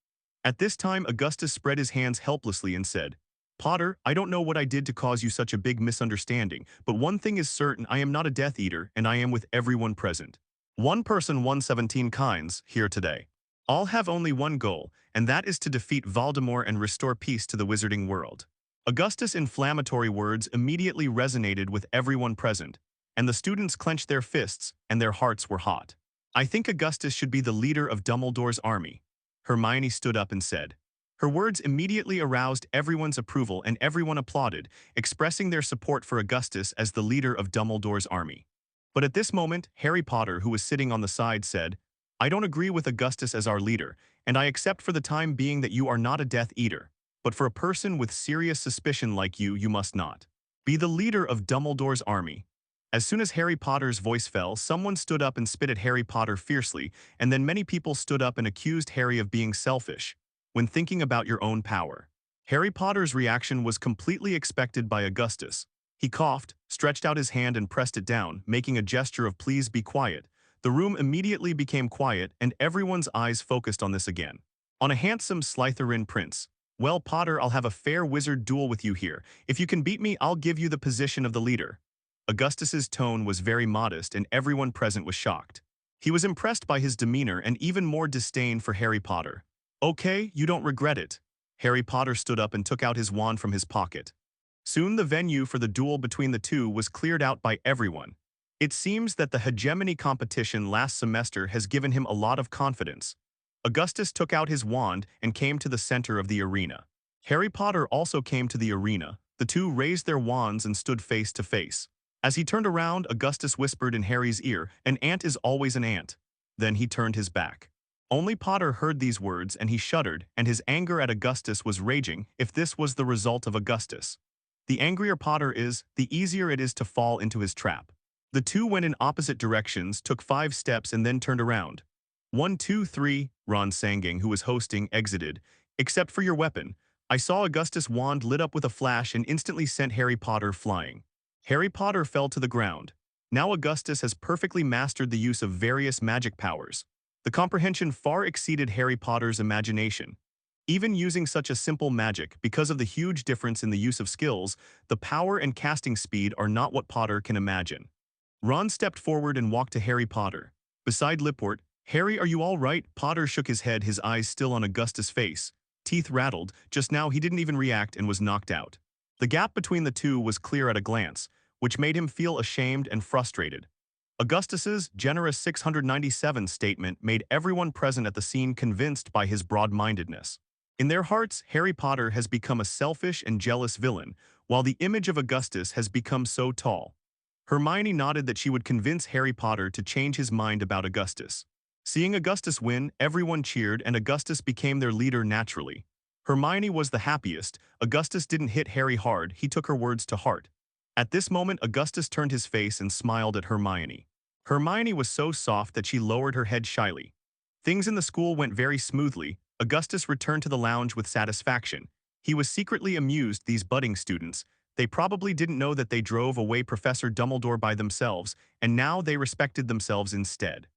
At this time, Augustus spread his hands helplessly and said, Potter, I don't know what I did to cause you such a big misunderstanding, but one thing is certain, I am not a Death Eater and I am with everyone present. One person won 17 kinds here today. All have only one goal, and that is to defeat Voldemort and restore peace to the wizarding world. Augustus' inflammatory words immediately resonated with everyone present, and the students clenched their fists and their hearts were hot. I think Augustus should be the leader of Dumbledore's army. Hermione stood up and said. Her words immediately aroused everyone's approval and everyone applauded, expressing their support for Augustus as the leader of Dumbledore's army. But at this moment, Harry Potter, who was sitting on the side, said, I don't agree with Augustus as our leader, and I accept for the time being that you are not a Death Eater. But for a person with serious suspicion like you must not be the leader of Dumbledore's army. As soon as Harry Potter's voice fell, someone stood up and spit at Harry Potter fiercely, and then many people stood up and accused Harry of being selfish when thinking about your own power. Harry Potter's reaction was completely expected by Augustus. He coughed, stretched out his hand and pressed it down, making a gesture of please be quiet. The room immediately became quiet and everyone's eyes focused on this again. On a handsome Slytherin prince. Well, Potter, I'll have a fair wizard duel with you here. If you can beat me, I'll give you the position of the leader. Augustus's tone was very modest and everyone present was shocked. He was impressed by his demeanor and even more disdain for Harry Potter. Okay, you don't regret it. Harry Potter stood up and took out his wand from his pocket. Soon the venue for the duel between the two was cleared out by everyone. It seems that the hegemony competition last semester has given him a lot of confidence. Augustus took out his wand and came to the center of the arena. Harry Potter also came to the arena. The two raised their wands and stood face to face. As he turned around, Augustus whispered in Harry's ear, an ant is always an ant. Then he turned his back. Only Potter heard these words and he shuddered, and his anger at Augustus was raging if this was the result of Augustus. The angrier Potter is, the easier it is to fall into his trap. The two went in opposite directions, took 5 steps and then turned around. 1, 2, 3, Ron Sangang, who was hosting, exited. Except for your weapon. I saw Augustus' wand lit up with a flash and instantly sent Harry Potter flying. Harry Potter fell to the ground. Now Augustus has perfectly mastered the use of various magic powers. The comprehension far exceeded Harry Potter's imagination. Even using such a simple magic, because of the huge difference in the use of skills, the power and casting speed are not what Potter can imagine. Ron stepped forward and walked to Harry Potter. Beside Lipport, Harry, are you all right? Potter shook his head, his eyes still on Augustus' face. Teeth rattled. Just now he didn't even react and was knocked out. The gap between the two was clear at a glance, which made him feel ashamed and frustrated. Augustus's generous 697 statement made everyone present at the scene convinced by his broad-mindedness. In their hearts, Harry Potter has become a selfish and jealous villain, while the image of Augustus has become so tall. Hermione nodded that she would convince Harry Potter to change his mind about Augustus. Seeing Augustus win, everyone cheered and Augustus became their leader naturally. Hermione was the happiest. Augustus didn't hit Harry hard, he took her words to heart. At this moment, Augustus turned his face and smiled at Hermione. Hermione was so soft that she lowered her head shyly. Things in the school went very smoothly. Augustus returned to the lounge with satisfaction. He was secretly amused, these budding students. They probably didn't know that they drove away Professor Dumbledore by themselves, and now they respected themselves instead.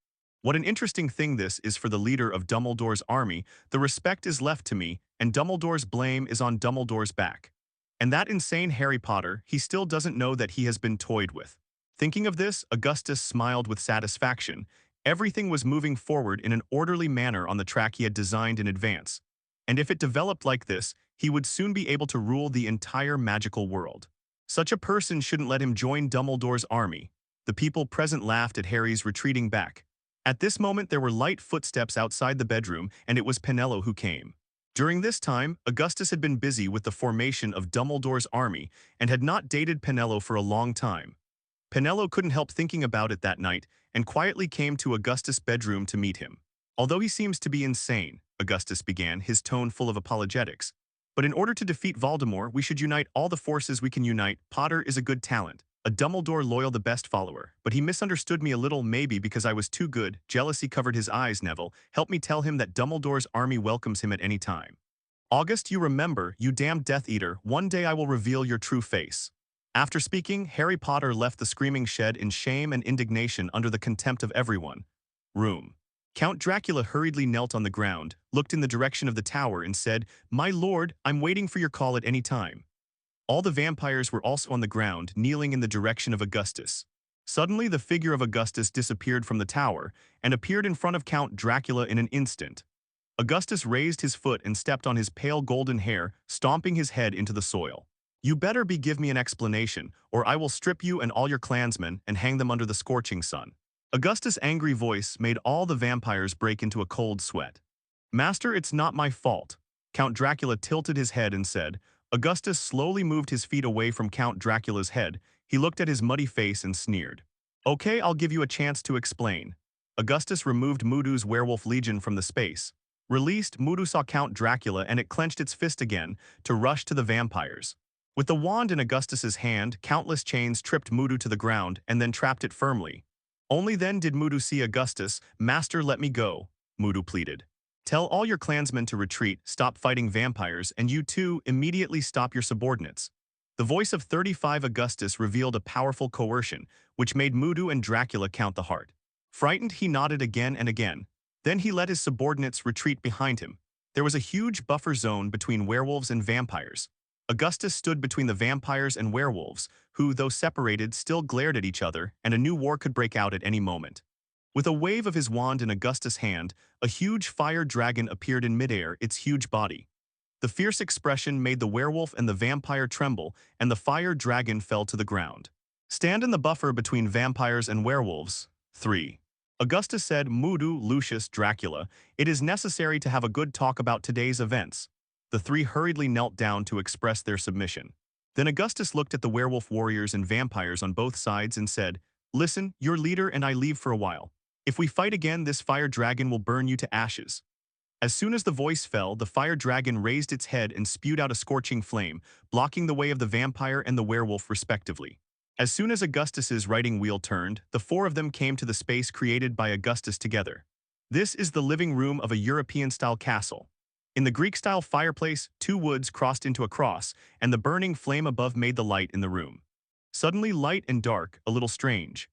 What an interesting thing this is for the leader of Dumbledore's army. The respect is left to me, and Dumbledore's blame is on Dumbledore's back. And that insane Harry Potter, he still doesn't know that he has been toyed with. Thinking of this, Augustus smiled with satisfaction. Everything was moving forward in an orderly manner on the track he had designed in advance. And if it developed like this, he would soon be able to rule the entire magical world. Such a person shouldn't let him join Dumbledore's army. The people present laughed at Harry's retreating back. At this moment there were light footsteps outside the bedroom, and it was Penello who came. During this time, Augustus had been busy with the formation of Dumbledore's army and had not dated Penello for a long time. Penello couldn't help thinking about it that night and quietly came to Augustus' bedroom to meet him. Although he seems to be insane, Augustus began, his tone full of apologetics. But in order to defeat Voldemort, we should unite all the forces we can unite. Potter is a good talent. A Dumbledore loyal the best follower. But he misunderstood me a little, maybe because I was too good. Jealousy covered his eyes, Neville. Help me tell him that Dumbledore's army welcomes him at any time. August, you remember, you damned Death Eater, one day I will reveal your true face. After speaking, Harry Potter left the screaming shed in shame and indignation under the contempt of everyone. Room. Count Dracula hurriedly knelt on the ground, looked in the direction of the tower and said, "My lord, I'm waiting for your call at any time." All the vampires were also on the ground, kneeling in the direction of Augustus. Suddenly, the figure of Augustus disappeared from the tower and appeared in front of Count Dracula in an instant. Augustus raised his foot and stepped on his pale golden hair, stomping his head into the soil. "You better give me an explanation, or I will strip you and all your clansmen and hang them under the scorching sun." Augustus' angry voice made all the vampires break into a cold sweat. "Master, it's not my fault." Count Dracula tilted his head and said. Augustus slowly moved his feet away from Count Dracula's head. He looked at his muddy face and sneered. "Okay, I'll give you a chance to explain." Augustus removed Mudu's werewolf legion from the space. Released, Mudu saw Count Dracula and it clenched its fist again to rush to the vampires. With the wand in Augustus's hand, countless chains tripped Mudu to the ground and then trapped it firmly. Only then did Mudu see Augustus. "Master, let me go," Mudu pleaded. "Tell all your clansmen to retreat, stop fighting vampires, and you too, immediately stop your subordinates." The voice of 35 Augustus revealed a powerful coercion, which made Mudu and Dracula count the heart. Frightened, he nodded again and again. Then he let his subordinates retreat behind him. There was a huge buffer zone between werewolves and vampires. Augustus stood between the vampires and werewolves, who, though separated, still glared at each other, and a new war could break out at any moment. With a wave of his wand in Augustus' hand, a huge fire dragon appeared in midair, its huge body. The fierce expression made the werewolf and the vampire tremble, and the fire dragon fell to the ground. "Stand in the buffer between vampires and werewolves." 3. Augustus said, "Mudu, Lucius, Dracula, it is necessary to have a good talk about today's events." The three hurriedly knelt down to express their submission. Then Augustus looked at the werewolf warriors and vampires on both sides and said, "Listen, your leader and I leave for a while. If we fight again, this fire dragon will burn you to ashes." As soon as the voice fell, the fire dragon raised its head and spewed out a scorching flame, blocking the way of the vampire and the werewolf respectively. As soon as Augustus's writing wheel turned, the four of them came to the space created by Augustus together. This is the living room of a European-style castle. In the Greek-style fireplace, two woods crossed into a cross, and the burning flame above made the light in the room. Suddenly light and dark, a little strange.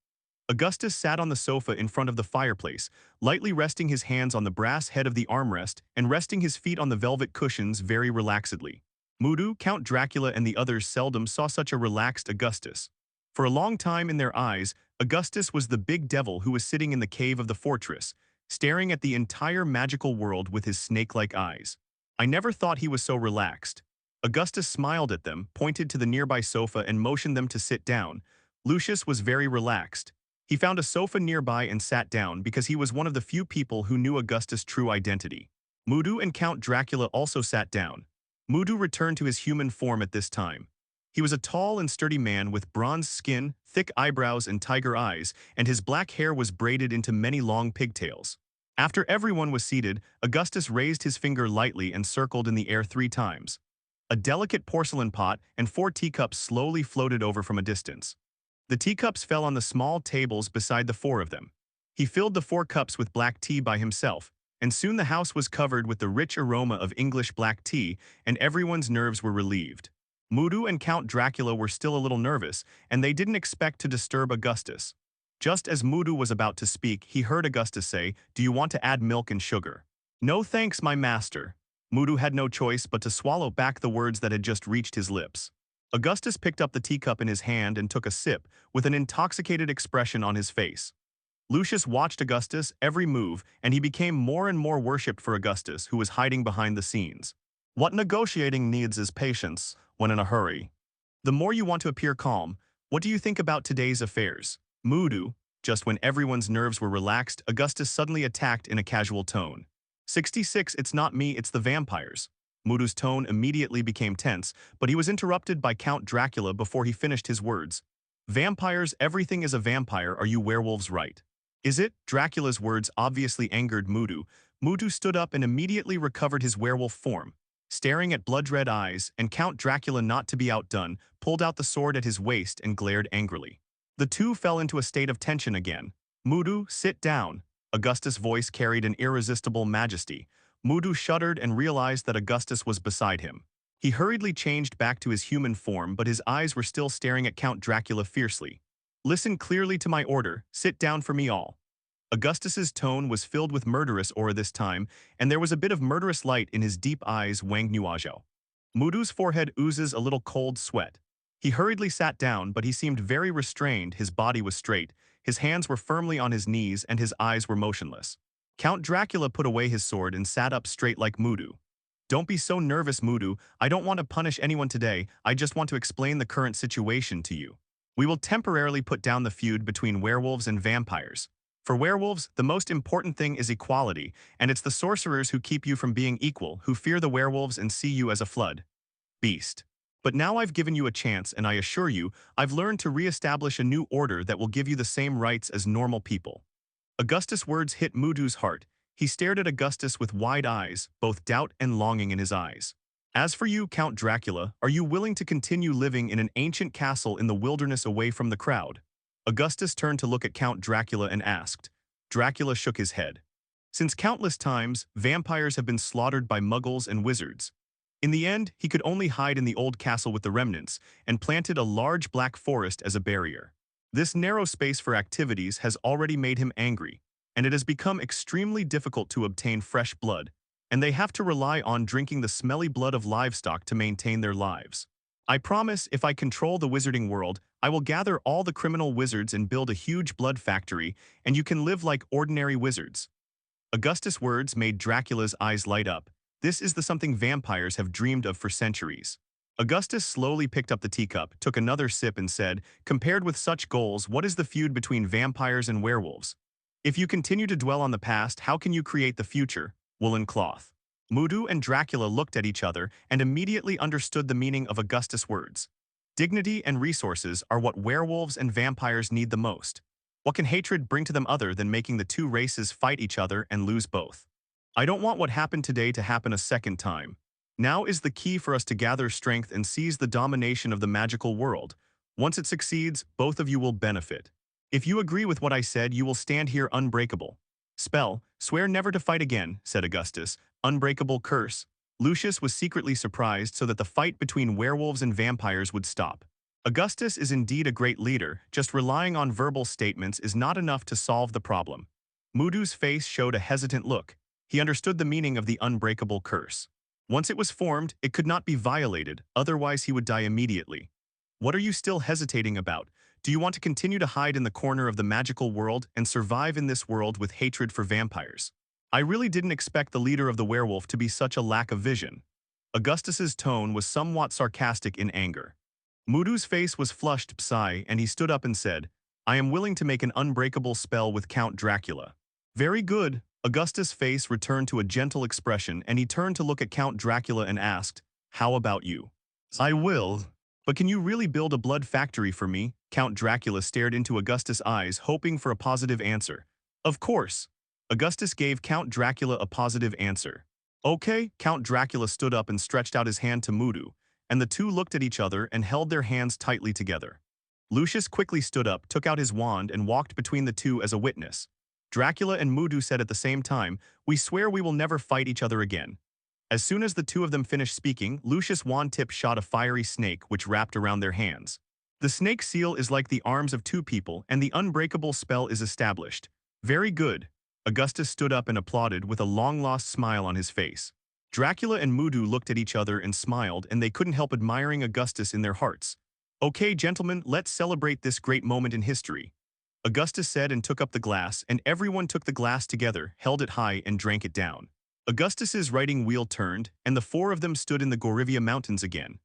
Augustus sat on the sofa in front of the fireplace, lightly resting his hands on the brass head of the armrest and resting his feet on the velvet cushions very relaxedly. Mudu, Count Dracula, and the others seldom saw such a relaxed Augustus. For a long time in their eyes, Augustus was the big devil who was sitting in the cave of the fortress, staring at the entire magical world with his snake-like eyes. "I never thought he was so relaxed." Augustus smiled at them, pointed to the nearby sofa and motioned them to sit down. Lucius was very relaxed. He found a sofa nearby and sat down because he was one of the few people who knew Augustus' true identity. Mudu and Count Dracula also sat down. Mudu returned to his human form at this time. He was a tall and sturdy man with bronze skin, thick eyebrows and tiger eyes, and his black hair was braided into many long pigtails. After everyone was seated, Augustus raised his finger lightly and circled in the air 3 times. A delicate porcelain pot and 4 teacups slowly floated over from a distance. The teacups fell on the small tables beside the 4 of them. He filled the 4 cups with black tea by himself, and soon the house was covered with the rich aroma of English black tea, and everyone's nerves were relieved. Mudu and Count Dracula were still a little nervous, and they didn't expect to disturb Augustus. Just as Mudu was about to speak, he heard Augustus say, "Do you want to add milk and sugar?" "No thanks, my master." Mudu had no choice but to swallow back the words that had just reached his lips. Augustus picked up the teacup in his hand and took a sip, with an intoxicated expression on his face. Lucius watched Augustus' every move, and he became more and more worshipped for Augustus, who was hiding behind the scenes. "What negotiating needs is patience, when in a hurry. The more you want to appear calm, what do you think about today's affairs?" Mudu, just when everyone's nerves were relaxed, Augustus suddenly attacked in a casual tone. 66, it's not me, it's the vampires." Mudu's tone immediately became tense, but he was interrupted by Count Dracula before he finished his words. Vampires, everything is a vampire, are you werewolves right? Is it? Dracula's words obviously angered Mudu. Mudu stood up and immediately recovered his werewolf form. Staring at blood-red eyes, and Count Dracula, not to be outdone, pulled out the sword at his waist and glared angrily. The two fell into a state of tension again. Mudu, sit down. Augustus' voice carried an irresistible majesty. Mudu shuddered and realized that Augustus was beside him. He hurriedly changed back to his human form, but his eyes were still staring at Count Dracula fiercely. Listen clearly to my order, sit down for me all. Augustus's tone was filled with murderous aura this time, and there was a bit of murderous light in his deep eyes. Wang Nuajo. Mudu's forehead oozes a little cold sweat. He hurriedly sat down, but he seemed very restrained. His body was straight, his hands were firmly on his knees, and his eyes were motionless. Count Dracula put away his sword and sat up straight like Mudu. Don't be so nervous, Mudu. I don't want to punish anyone today, I just want to explain the current situation to you. We will temporarily put down the feud between werewolves and vampires. For werewolves, the most important thing is equality, and it's the sorcerers who keep you from being equal, who fear the werewolves and see you as a flood beast. But now I've given you a chance, and I assure you, I've learned to re-establish a new order that will give you the same rights as normal people. Augustus' words hit Mudu's heart. He stared at Augustus with wide eyes, both doubt and longing in his eyes. As for you, Count Dracula, are you willing to continue living in an ancient castle in the wilderness away from the crowd? Augustus turned to look at Count Dracula and asked. Dracula shook his head. Since countless times, vampires have been slaughtered by muggles and wizards. In the end, he could only hide in the old castle with the remnants, and planted a large black forest as a barrier. This narrow space for activities has already made him angry, and it has become extremely difficult to obtain fresh blood, and they have to rely on drinking the smelly blood of livestock to maintain their lives. I promise, if I control the wizarding world, I will gather all the criminal wizards and build a huge blood factory, and you can live like ordinary wizards. Augustus' words made Dracula's eyes light up. This is the something vampires have dreamed of for centuries. Augustus slowly picked up the teacup, took another sip and said, compared with such goals, what is the feud between vampires and werewolves? If you continue to dwell on the past, how can you create the future? Woolen cloth. Mudu and Dracula looked at each other and immediately understood the meaning of Augustus' words. Dignity and resources are what werewolves and vampires need the most. What can hatred bring to them other than making the two races fight each other and lose both? I don't want what happened today to happen a second time. Now is the key for us to gather strength and seize the domination of the magical world. Once it succeeds, both of you will benefit. If you agree with what I said, you will stand here unbreakable. Spell, swear never to fight again, said Augustus. Unbreakable curse. Lucius was secretly surprised so that the fight between werewolves and vampires would stop. Augustus is indeed a great leader, just relying on verbal statements is not enough to solve the problem. Mudu's face showed a hesitant look. He understood the meaning of the unbreakable curse. Once it was formed, it could not be violated, otherwise he would die immediately. What are you still hesitating about? Do you want to continue to hide in the corner of the magical world and survive in this world with hatred for vampires? I really didn't expect the leader of the werewolf to be such a lack of vision. Augustus's tone was somewhat sarcastic in anger. Mudu's face was flushed psi, and he stood up and said, I am willing to make an unbreakable spell with Count Dracula. Very good. Augustus' face returned to a gentle expression, and he turned to look at Count Dracula and asked, how about you? I will. But can you really build a blood factory for me? Count Dracula stared into Augustus' eyes, hoping for a positive answer. Of course. Augustus gave Count Dracula a positive answer. Okay, Count Dracula stood up and stretched out his hand to Mudu, and the two looked at each other and held their hands tightly together. Lucius quickly stood up, took out his wand, and walked between the two as a witness. Dracula and Mudu said at the same time, we swear we will never fight each other again. As soon as the two of them finished speaking, Lucius' wand tip shot a fiery snake which wrapped around their hands. The snake seal is like the arms of two people, and the unbreakable spell is established. Very good. Augustus stood up and applauded with a long-lost smile on his face. Dracula and Mudu looked at each other and smiled, and they couldn't help admiring Augustus in their hearts. Okay, gentlemen, let's celebrate this great moment in history. Augustus said and took up the glass, and everyone took the glass together, held it high, and drank it down. Augustus's writing wheel turned, and the four of them stood in the Gorivia Mountains again.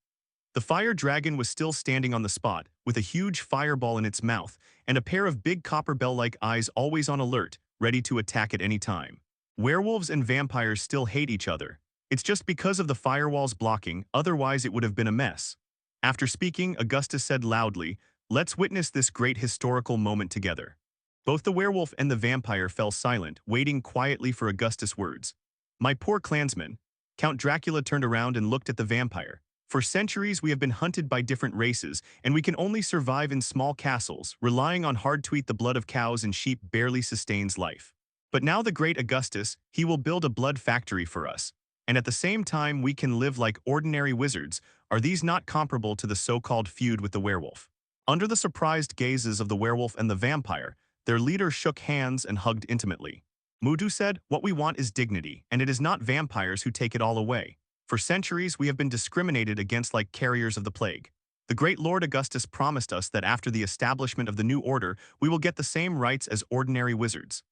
The fire dragon was still standing on the spot, with a huge fireball in its mouth, and a pair of big copper bell-like eyes always on alert, ready to attack at any time. Werewolves and vampires still hate each other. It's just because of the firewalls blocking, otherwise it would have been a mess. After speaking, Augustus said loudly, Let's witness this great historical moment together. Both the werewolf and the vampire fell silent, waiting quietly for Augustus' words. My poor clansman. Count Dracula turned around and looked at the vampire. For centuries we have been hunted by different races, and we can only survive in small castles, relying on hard to eat the blood of cows and sheep barely sustains life. But now the great Augustus, he will build a blood factory for us. And at the same time we can live like ordinary wizards. Are these not comparable to the so-called feud with the werewolf? Under the surprised gazes of the werewolf and the vampire, their leader shook hands and hugged intimately. Mudu said, what we want is dignity, and it is not vampires who take it all away. For centuries we have been discriminated against like carriers of the plague. The great Lord Augustus promised us that after the establishment of the new order, we will get the same rights as ordinary wizards.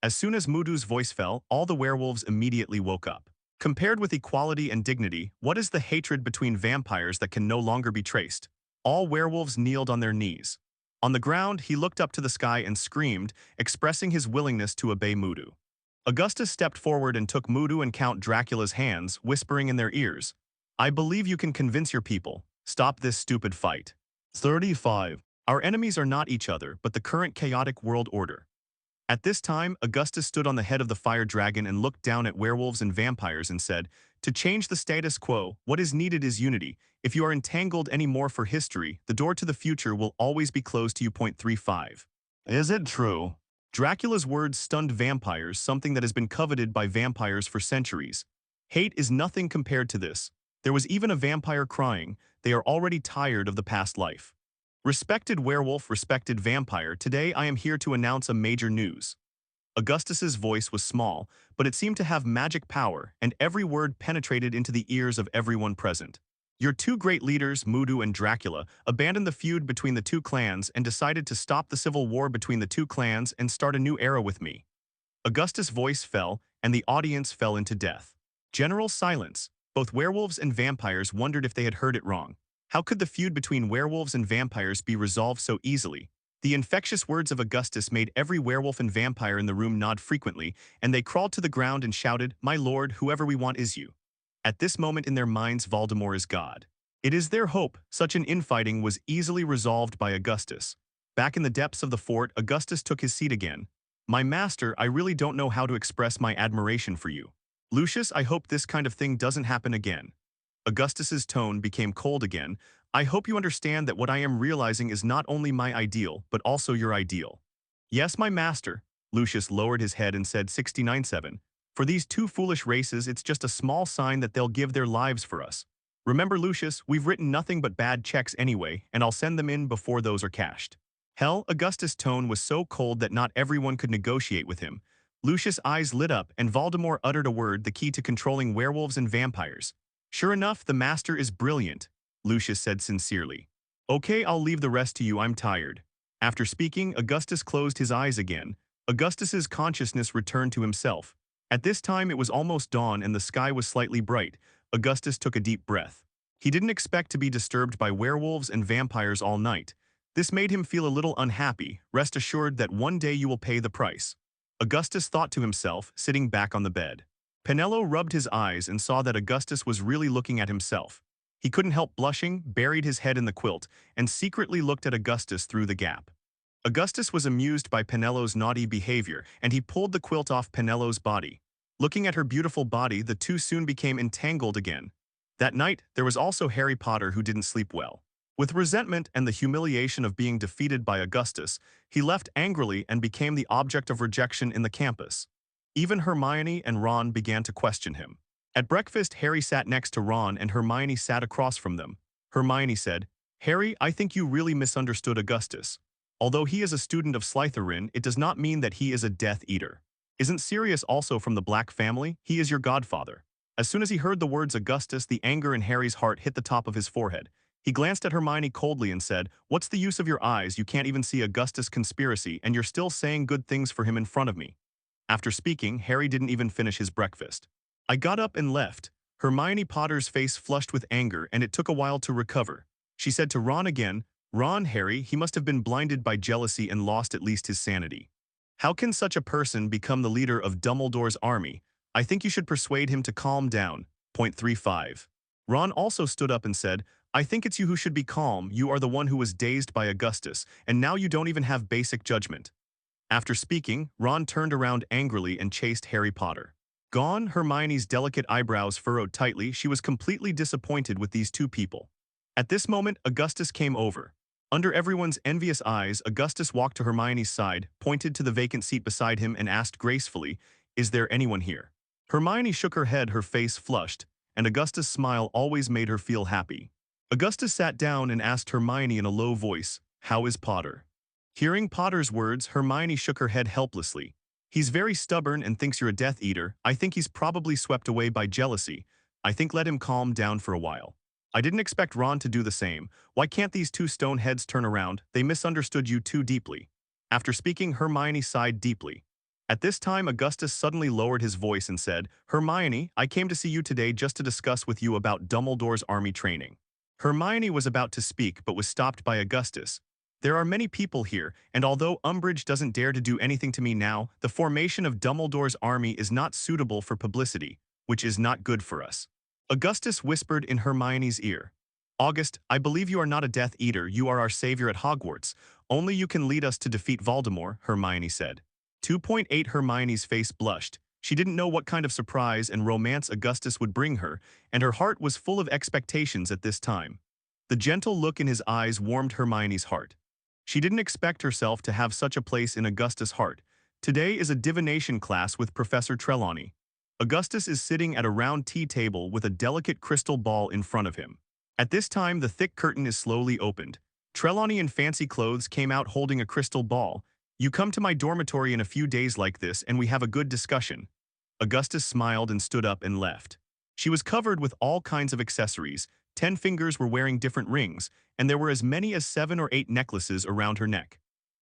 As soon as Mudu's voice fell, all the werewolves immediately woke up. Compared with equality and dignity, what is the hatred between vampires that can no longer be traced? All werewolves kneeled on their knees. On the ground, he looked up to the sky and screamed, expressing his willingness to obey Mudu. Augustus stepped forward and took Mudu and Count Dracula's hands, whispering in their ears, I believe you can convince your people. Stop this stupid fight. 35. Our enemies are not each other, but the current chaotic world order. At this time, Augustus stood on the head of the fire dragon and looked down at werewolves and vampires and said, to change the status quo, what is needed is unity. If you are entangled anymore for history, the door to the future will always be closed to you. 35. Is it true? Dracula's words stunned vampires, something that has been coveted by vampires for centuries. Hate is nothing compared to this. There was even a vampire crying, they are already tired of the past life. Respected werewolf, respected vampire, today I am here to announce a major news. Augustus's voice was small, but it seemed to have magic power, and every word penetrated into the ears of everyone present. Your two great leaders, Mudu and Dracula, abandoned the feud between the two clans and decided to stop the civil war between the two clans and start a new era with me. Augustus' voice fell, and the audience fell into death. General silence. Both werewolves and vampires wondered if they had heard it wrong. How could the feud between werewolves and vampires be resolved so easily? The infectious words of Augustus made every werewolf and vampire in the room nod frequently, and they crawled to the ground and shouted, My lord, whoever we want is you. At this moment in their minds, Voldemort is God. It is their hope. Such an infighting was easily resolved by Augustus. Back in the depths of the fort, Augustus took his seat again. My master, I really don't know how to express my admiration for you. Lucius, I hope this kind of thing doesn't happen again. Augustus's tone became cold again. I hope you understand that what I am realizing is not only my ideal, but also your ideal. Yes, my master. Lucius lowered his head and said 69-7. For these two foolish races, it's just a small sign that they'll give their lives for us. Remember, Lucius, we've written nothing but bad checks anyway, and I'll send them in before those are cashed. Hell, Augustus' tone was so cold that not everyone could negotiate with him. Lucius' eyes lit up, and Voldemort uttered a word, the key to controlling werewolves and vampires. Sure enough, the master is brilliant, Lucius said sincerely. Okay, I'll leave the rest to you, I'm tired. After speaking, Augustus closed his eyes again. Augustus's consciousness returned to himself. At this time it was almost dawn and the sky was slightly bright. Augustus took a deep breath. He didn't expect to be disturbed by werewolves and vampires all night. This made him feel a little unhappy. Rest assured that one day you will pay the price. Augustus thought to himself, sitting back on the bed. Penello rubbed his eyes and saw that Augustus was really looking at himself. He couldn't help blushing, buried his head in the quilt, and secretly looked at Augustus through the gap. Augustus was amused by Penello's naughty behavior, and he pulled the quilt off Penello's body. Looking at her beautiful body, the two soon became entangled again. That night, there was also Harry Potter, who didn't sleep well. With resentment and the humiliation of being defeated by Augustus, he left angrily and became the object of rejection in the campus. Even Hermione and Ron began to question him. At breakfast, Harry sat next to Ron and Hermione sat across from them. Hermione said, Harry, I think you really misunderstood Augustus. Although he is a student of Slytherin, it does not mean that he is a Death Eater. Isn't Sirius also from the Black family? He is your godfather. As soon as he heard the words Augustus, the anger in Harry's heart hit the top of his forehead. He glanced at Hermione coldly and said, What's the use of your eyes? You can't even see Augustus' conspiracy, and you're still saying good things for him in front of me. After speaking, Harry didn't even finish his breakfast. I got up and left. Hermione Potter's face flushed with anger, and it took a while to recover. She said to Ron again, Ron, Harry, he must have been blinded by jealousy and lost at least his sanity. How can such a person become the leader of Dumbledore's army? I think you should persuade him to calm down. 35. Ron also stood up and said, I think it's you who should be calm. You are the one who was dazed by Augustus, and now you don't even have basic judgment. After speaking, Ron turned around angrily and chased Harry Potter. Gone, Hermione's delicate eyebrows furrowed tightly. She was completely disappointed with these two people. At this moment, Augustus came over. Under everyone's envious eyes, Augustus walked to Hermione's side, pointed to the vacant seat beside him, and asked gracefully, "Is there anyone here?" Hermione shook her head, her face flushed, and Augustus' smile always made her feel happy. Augustus sat down and asked Hermione in a low voice, "How is Potter?" Hearing Potter's words, Hermione shook her head helplessly. "He's very stubborn and thinks you're a Death Eater. I think he's probably swept away by jealousy. I think let him calm down for a while." "I didn't expect Ron to do the same. Why can't these two stone heads turn around? They misunderstood you too deeply." After speaking, Hermione sighed deeply. At this time, Augustus suddenly lowered his voice and said, "Hermione, I came to see you today just to discuss with you about Dumbledore's army training." Hermione was about to speak but was stopped by Augustus. "There are many people here, and although Umbridge doesn't dare to do anything to me now, the formation of Dumbledore's army is not suitable for publicity, which is not good for us." Augustus whispered in Hermione's ear, "August, I believe you are not a Death Eater. You are our savior at Hogwarts. Only you can lead us to defeat Voldemort," Hermione said. 2.8 Hermione's face blushed. She didn't know what kind of surprise and romance Augustus would bring her, and her heart was full of expectations at this time. The gentle look in his eyes warmed Hermione's heart. She didn't expect herself to have such a place in Augustus' heart. Today is a divination class with Professor Trelawney. Augustus is sitting at a round tea table with a delicate crystal ball in front of him. At this time, the thick curtain is slowly opened. Trelawney in fancy clothes came out holding a crystal ball. "You come to my dormitory in a few days like this and we have a good discussion." Augustus smiled and stood up and left. She was covered with all kinds of accessories. 10 fingers were wearing different rings, and there were as many as 7 or 8 necklaces around her neck.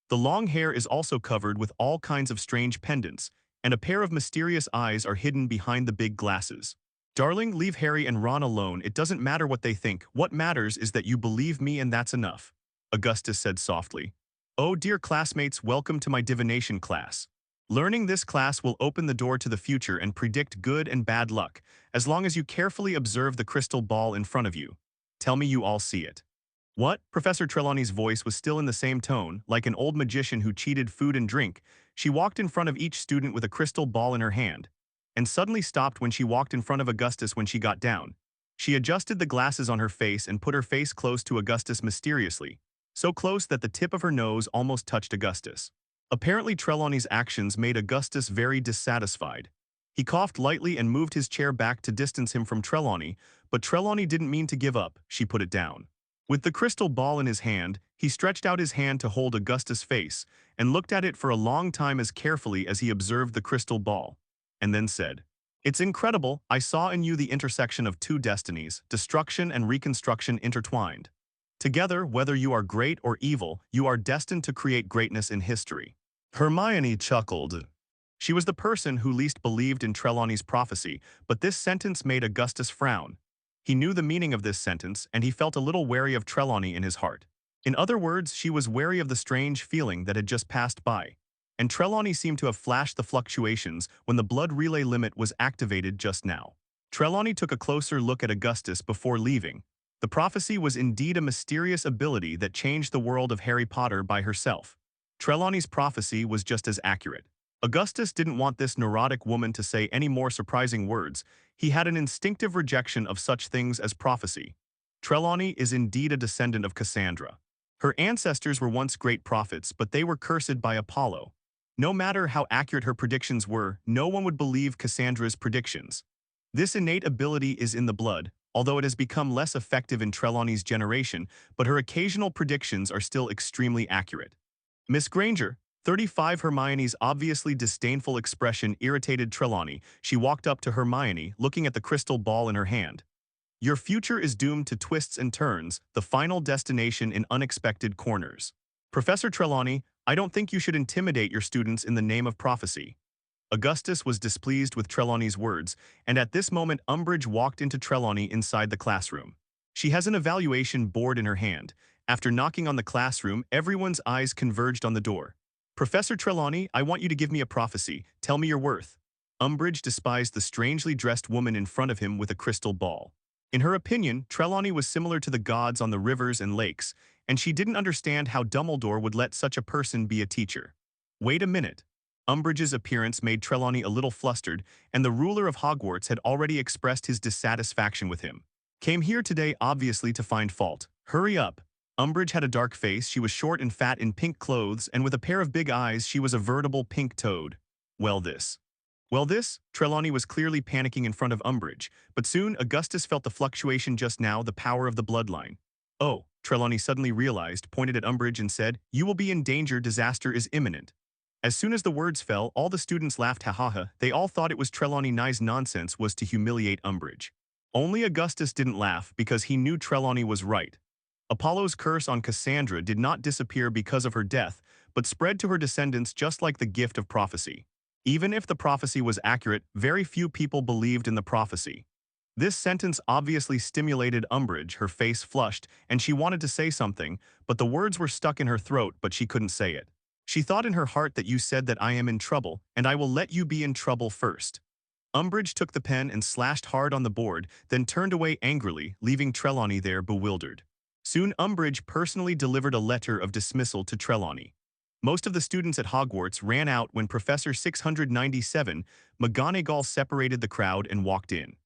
The long hair is also covered with all kinds of strange pendants, and a pair of mysterious eyes are hidden behind the big glasses. "Darling, leave Harry and Ron alone. It doesn't matter what they think. What matters is that you believe me, and that's enough," Augustus said softly. "Oh, dear classmates, welcome to my divination class. Learning this class will open the door to the future and predict good and bad luck, as long as you carefully observe the crystal ball in front of you. Tell me you all see it." "What?" Professor Trelawney's voice was still in the same tone, like an old magician who cheated food and drink. She walked in front of each student with a crystal ball in her hand, and suddenly stopped when she walked in front of Augustus when she got down. She adjusted the glasses on her face and put her face close to Augustus mysteriously, so close that the tip of her nose almost touched Augustus. Apparently, Trelawney's actions made Augustus very dissatisfied. He coughed lightly and moved his chair back to distance him from Trelawney, but Trelawney didn't mean to give up. She put it down. With the crystal ball in his hand, he stretched out his hand to hold Augustus' face and looked at it for a long time as carefully as he observed the crystal ball, and then said, "It's incredible. I saw in you the intersection of two destinies, destruction and reconstruction intertwined. Together, whether you are great or evil, you are destined to create greatness in history." Hermione chuckled. She was the person who least believed in Trelawney's prophecy, but this sentence made Augustus frown. He knew the meaning of this sentence, and he felt a little wary of Trelawney in his heart. In other words, she was wary of the strange feeling that had just passed by. And Trelawney seemed to have flashed the fluctuations when the blood relay limit was activated just now. Trelawney took a closer look at Augustus before leaving. The prophecy was indeed a mysterious ability that changed the world of Harry Potter by herself. Trelawney's prophecy was just as accurate. Augustus didn't want this neurotic woman to say any more surprising words. He had an instinctive rejection of such things as prophecy. Trelawney is indeed a descendant of Cassandra. Her ancestors were once great prophets, but they were cursed by Apollo. No matter how accurate her predictions were, no one would believe Cassandra's predictions. This innate ability is in the blood, although it has become less effective in Trelawney's generation, but her occasional predictions are still extremely accurate. "Miss Granger," 35 Hermione's obviously disdainful expression irritated Trelawney. She walked up to Hermione, looking at the crystal ball in her hand. "Your future is doomed to twists and turns, the final destination in unexpected corners. Professor Trelawney, I don't think you should intimidate your students in the name of prophecy." Augustus was displeased with Trelawney's words, and at this moment Umbridge walked into Trelawney inside the classroom. She has an evaluation board in her hand. After knocking on the classroom, everyone's eyes converged on the door. "Professor Trelawney, I want you to give me a prophecy. Tell me your worth." Umbridge despised the strangely dressed woman in front of him with a crystal ball. In her opinion, Trelawney was similar to the gods on the rivers and lakes, and she didn't understand how Dumbledore would let such a person be a teacher. Wait a minute. Umbridge's appearance made Trelawney a little flustered, and the ruler of Hogwarts had already expressed his dissatisfaction with him. Came here today obviously to find fault. Hurry up. Umbridge had a dark face, she was short and fat in pink clothes, and with a pair of big eyes she was a veritable pink toad. Well this. Trelawney was clearly panicking in front of Umbridge, but soon Augustus felt the fluctuation just now, the power of the bloodline. Oh, Trelawney suddenly realized, pointed at Umbridge and said, "You will be in danger, disaster is imminent." As soon as the words fell, all the students laughed ha. They all thought it was Trelawney Nye's nonsense was to humiliate Umbridge. Only Augustus didn't laugh because he knew Trelawney was right. Apollo's curse on Cassandra did not disappear because of her death, but spread to her descendants just like the gift of prophecy. Even if the prophecy was accurate, very few people believed in the prophecy. This sentence obviously stimulated Umbridge, her face flushed, and she wanted to say something, but the words were stuck in her throat, but she couldn't say it. She thought in her heart that you said that I am in trouble, and I will let you be in trouble first. Umbridge took the pen and slashed hard on the board, then turned away angrily, leaving Trelawney there bewildered. Soon Umbridge personally delivered a letter of dismissal to Trelawney. Most of the students at Hogwarts ran out when Professor 697, McGonagall, separated the crowd and walked in.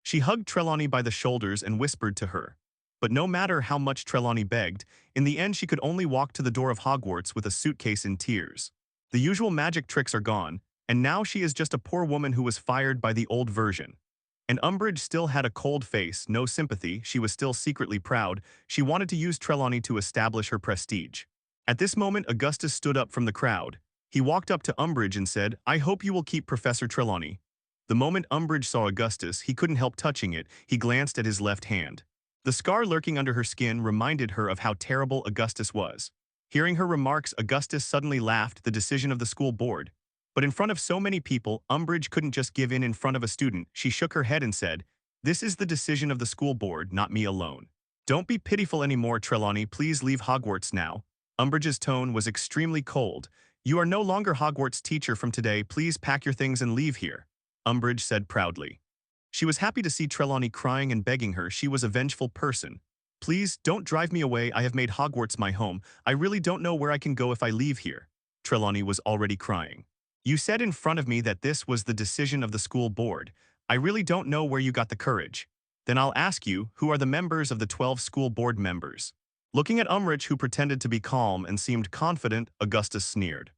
She hugged Trelawney by the shoulders and whispered to her. But no matter how much Trelawney begged, in the end she could only walk to the door of Hogwarts with a suitcase in tears. The usual magic tricks are gone, and now she is just a poor woman who was fired by the old version. And Umbridge still had a cold face, no sympathy, she was still secretly proud, she wanted to use Trelawney to establish her prestige. At this moment Augustus stood up from the crowd. He walked up to Umbridge and said, "I hope you will keep Professor Trelawney." The moment Umbridge saw Augustus, he couldn't help touching it, he glanced at his left hand. The scar lurking under her skin reminded her of how terrible Augustus was. Hearing her remarks, Augustus suddenly laughed, the decision of the school board. But in front of so many people, Umbridge couldn't just give in front of a student. She shook her head and said, "This is the decision of the school board, not me alone. Don't be pitiful anymore, Trelawney, please leave Hogwarts now." Umbridge's tone was extremely cold. "You are no longer Hogwarts teacher from today, please pack your things and leave here," Umbridge said proudly. She was happy to see Trelawney crying and begging her. She was a vengeful person. "Please, don't drive me away, I have made Hogwarts my home. I really don't know where I can go if I leave here." Trelawney was already crying. "You said in front of me that this was the decision of the school board. I really don't know where you got the courage. Then I'll ask you, who are the members of the 12 school board members?" Looking at Umbridge, who pretended to be calm and seemed confident, Augustus sneered.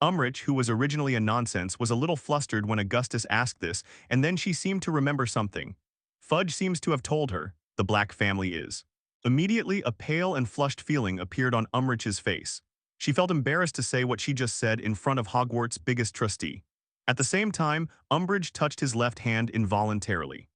Umbridge, who was originally a nonsense, was a little flustered when Augustus asked this, and then she seemed to remember something. Fudge seems to have told her, the Black family is. Immediately, a pale and flushed feeling appeared on Umbridge's face. She felt embarrassed to say what she just said in front of Hogwarts' biggest trustee. At the same time, Umbridge touched his left hand involuntarily.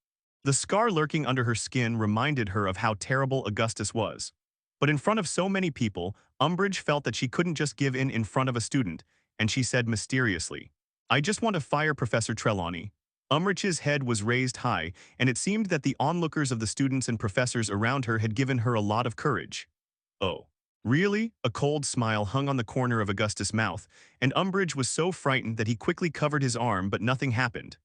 The scar lurking under her skin reminded her of how terrible Augustus was. But in front of so many people, Umbridge felt that she couldn't just give in front of a student, and she said mysteriously, "I just want to fire Professor Trelawney." Umbridge's head was raised high, and it seemed that the onlookers of the students and professors around her had given her a lot of courage. "Oh, really?" A cold smile hung on the corner of Augustus' mouth, and Umbridge was so frightened that he quickly covered his arm, but nothing happened.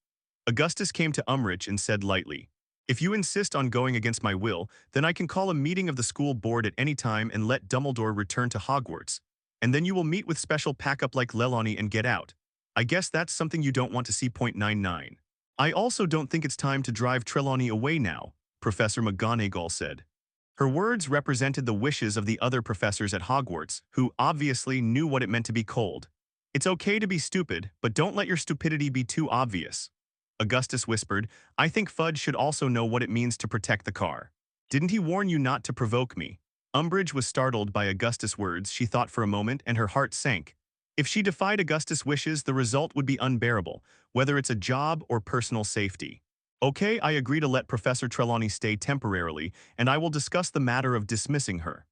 Augustus came to Umbridge and said lightly, "If you insist on going against my will, then I can call a meeting of the school board at any time and let Dumbledore return to Hogwarts. And then you will meet with special pack-up like Lelani and get out. I guess that's something you don't want to see. .99. I also don't think it's time to drive Trelawney away now," Professor McGonagall said. Her words represented the wishes of the other professors at Hogwarts, who obviously knew what it meant to be cold. "It's okay to be stupid, but don't let your stupidity be too obvious." Augustus whispered, "I think Fudge should also know what it means to protect the car. Didn't he warn you not to provoke me?" Umbridge was startled by Augustus' words. She thought for a moment, and her heart sank. If she defied Augustus' wishes, the result would be unbearable, whether it's a job or personal safety. "Okay, I agree to let Professor Trelawney stay temporarily, and I will discuss the matter of dismissing her."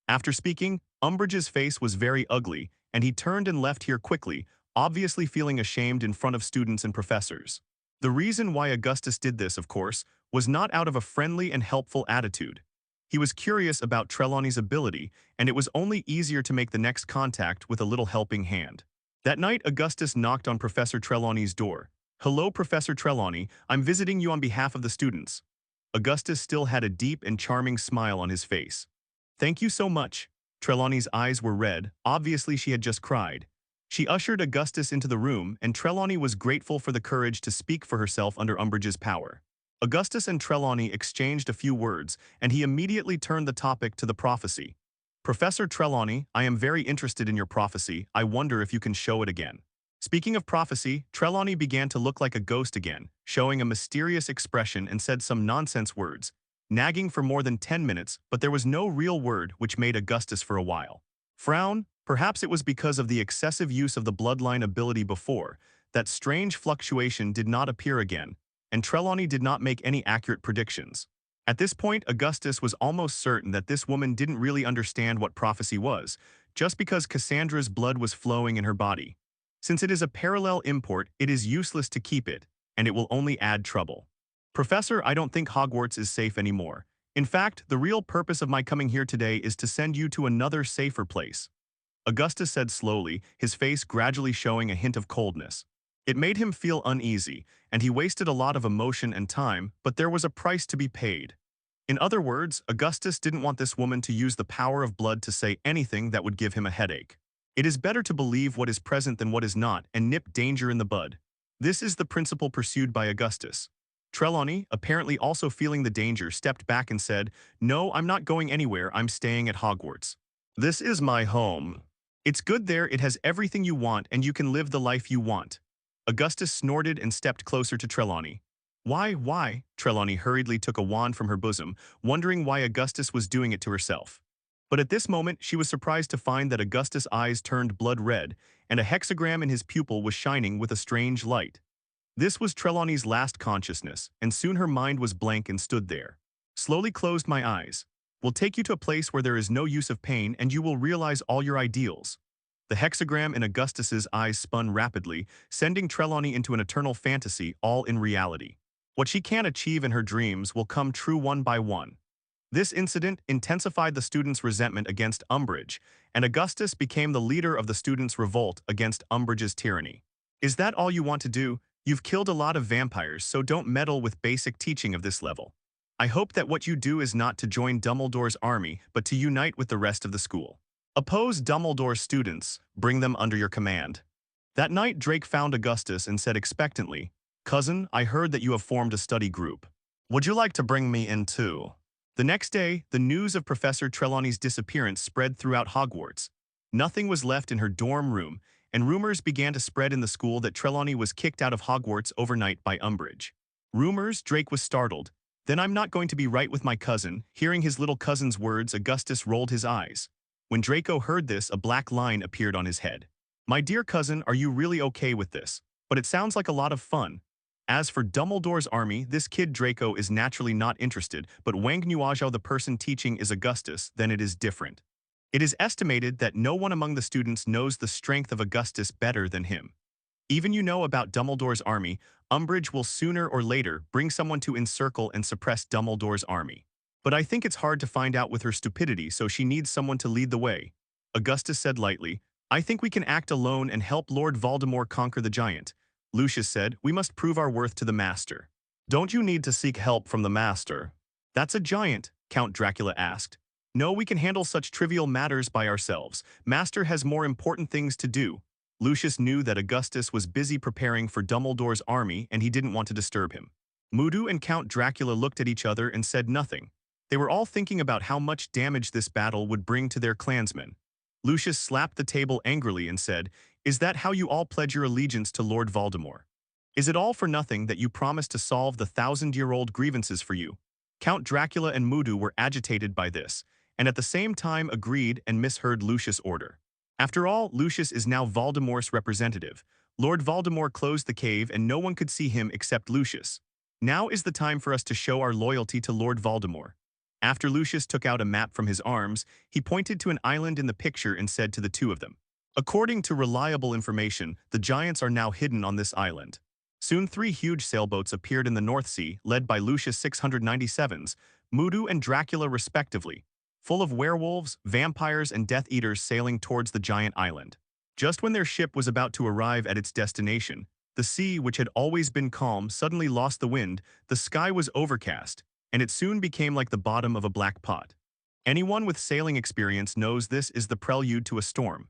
After speaking, Umbridge's face was very ugly, and he turned and left here quickly, obviously feeling ashamed in front of students and professors. The reason why Augustus did this, of course, was not out of a friendly and helpful attitude. He was curious about Trelawney's ability, and it was only easier to make the next contact with a little helping hand. That night, Augustus knocked on Professor Trelawney's door. "Hello, Professor Trelawney, I'm visiting you on behalf of the students." Augustus still had a deep and charming smile on his face. "Thank you so much." Trelawney's eyes were red, obviously she had just cried. She ushered Augustus into the room, and Trelawney was grateful for the courage to speak for herself under Umbridge's power. Augustus and Trelawney exchanged a few words, and he immediately turned the topic to the prophecy. "Professor Trelawney, I am very interested in your prophecy. I wonder if you can show it again." Speaking of prophecy, Trelawney began to look like a ghost again, showing a mysterious expression and said some nonsense words, nagging for more than 10 minutes, but there was no real word, which made Augustus for a while frown. Perhaps it was because of the excessive use of the bloodline ability before, that strange fluctuation did not appear again, and Trelawney did not make any accurate predictions. At this point, Augustus was almost certain that this woman didn't really understand what prophecy was, just because Cassandra's blood was flowing in her body. Since it is a parallel import, it is useless to keep it, and it will only add trouble. "Professor, I don't think Hogwarts is safe anymore. In fact, the real purpose of my coming here today is to send you to another safer place," Augustus said slowly, his face gradually showing a hint of coldness. It made him feel uneasy, and he wasted a lot of emotion and time, but there was a price to be paid. In other words, Augustus didn't want this woman to use the power of blood to say anything that would give him a headache. It is better to believe what is present than what is not, and nip danger in the bud. This is the principle pursued by Augustus. Trelawney, apparently also feeling the danger, stepped back and said, "No, I'm not going anywhere, I'm staying at Hogwarts. This is my home. It's good there, it has everything you want, and you can live the life you want." Augustus snorted and stepped closer to Trelawney. Why? Trelawney hurriedly took a wand from her bosom, wondering why Augustus was doing it to herself. But at this moment, she was surprised to find that Augustus' eyes turned blood red, and a hexagram in his pupil was shining with a strange light. This was Trelawney's last consciousness, and soon her mind was blank and stood there. "Slowly closed my eyes. Will take you to a place where there is no use of pain, and you will realize all your ideals." The hexagram in Augustus's eyes spun rapidly, sending Trelawney into an eternal fantasy, all in reality. What she can't achieve in her dreams will come true one by one. This incident intensified the students' resentment against Umbridge, and Augustus became the leader of the students' revolt against Umbridge's tyranny. "Is that all you want to do? You've killed a lot of vampires, so don't meddle with basic teaching of this level. I hope that what you do is not to join Dumbledore's army, but to unite with the rest of the school. Oppose Dumbledore's students, bring them under your command." That night, Drake found Augustus and said expectantly, "Cousin, I heard that you have formed a study group. Would you like to bring me in too?" The next day, the news of Professor Trelawney's disappearance spread throughout Hogwarts. Nothing was left in her dorm room, and rumors began to spread in the school that Trelawney was kicked out of Hogwarts overnight by Umbridge. Rumors? Drake was startled. "Then I'm not going to be right with my cousin." Hearing his little cousin's words, Augustus rolled his eyes. When Draco heard this, a black line appeared on his head. "My dear cousin, are you really okay with this? But it sounds like a lot of fun." As for Dumbledore's army, this kid Draco is naturally not interested, but Wang Nuazhao, the person teaching, is Augustus, then it is different. It is estimated that no one among the students knows the strength of Augustus better than him. Even you know about Dumbledore's army, Umbridge will sooner or later bring someone to encircle and suppress Dumbledore's army. But I think it's hard to find out with her stupidity, so she needs someone to lead the way. Augustus said lightly, "I think we can act alone and help Lord Voldemort conquer the giant." Lucius said, "We must prove our worth to the Master." "Don't you need to seek help from the Master?" "That's a giant," Count Dracula asked. "No, we can handle such trivial matters by ourselves. Master has more important things to do." Lucius knew that Augustus was busy preparing for Dumbledore's army, and he didn't want to disturb him. Mudu and Count Dracula looked at each other and said nothing. They were all thinking about how much damage this battle would bring to their clansmen. Lucius slapped the table angrily and said, "Is that how you all pledge your allegiance to Lord Voldemort? Is it all for nothing that you promised to solve the 1,000-year-old grievances for you?" Count Dracula and Mudu were agitated by this, and at the same time agreed and misheard Lucius' order. After all, Lucius is now Voldemort's representative. Lord Voldemort closed the cave and no one could see him except Lucius. Now is the time for us to show our loyalty to Lord Voldemort. After Lucius took out a map from his arms, he pointed to an island in the picture and said to the two of them, "According to reliable information, the giants are now hidden on this island." Soon 3 huge sailboats appeared in the North Sea, led by Lucius 697s, Mudu and Dracula respectively, full of werewolves, vampires, and Death Eaters sailing towards the giant island. Just when their ship was about to arrive at its destination, the sea, which had always been calm, suddenly lost the wind, the sky was overcast, and it soon became like the bottom of a black pot. Anyone with sailing experience knows this is the prelude to a storm.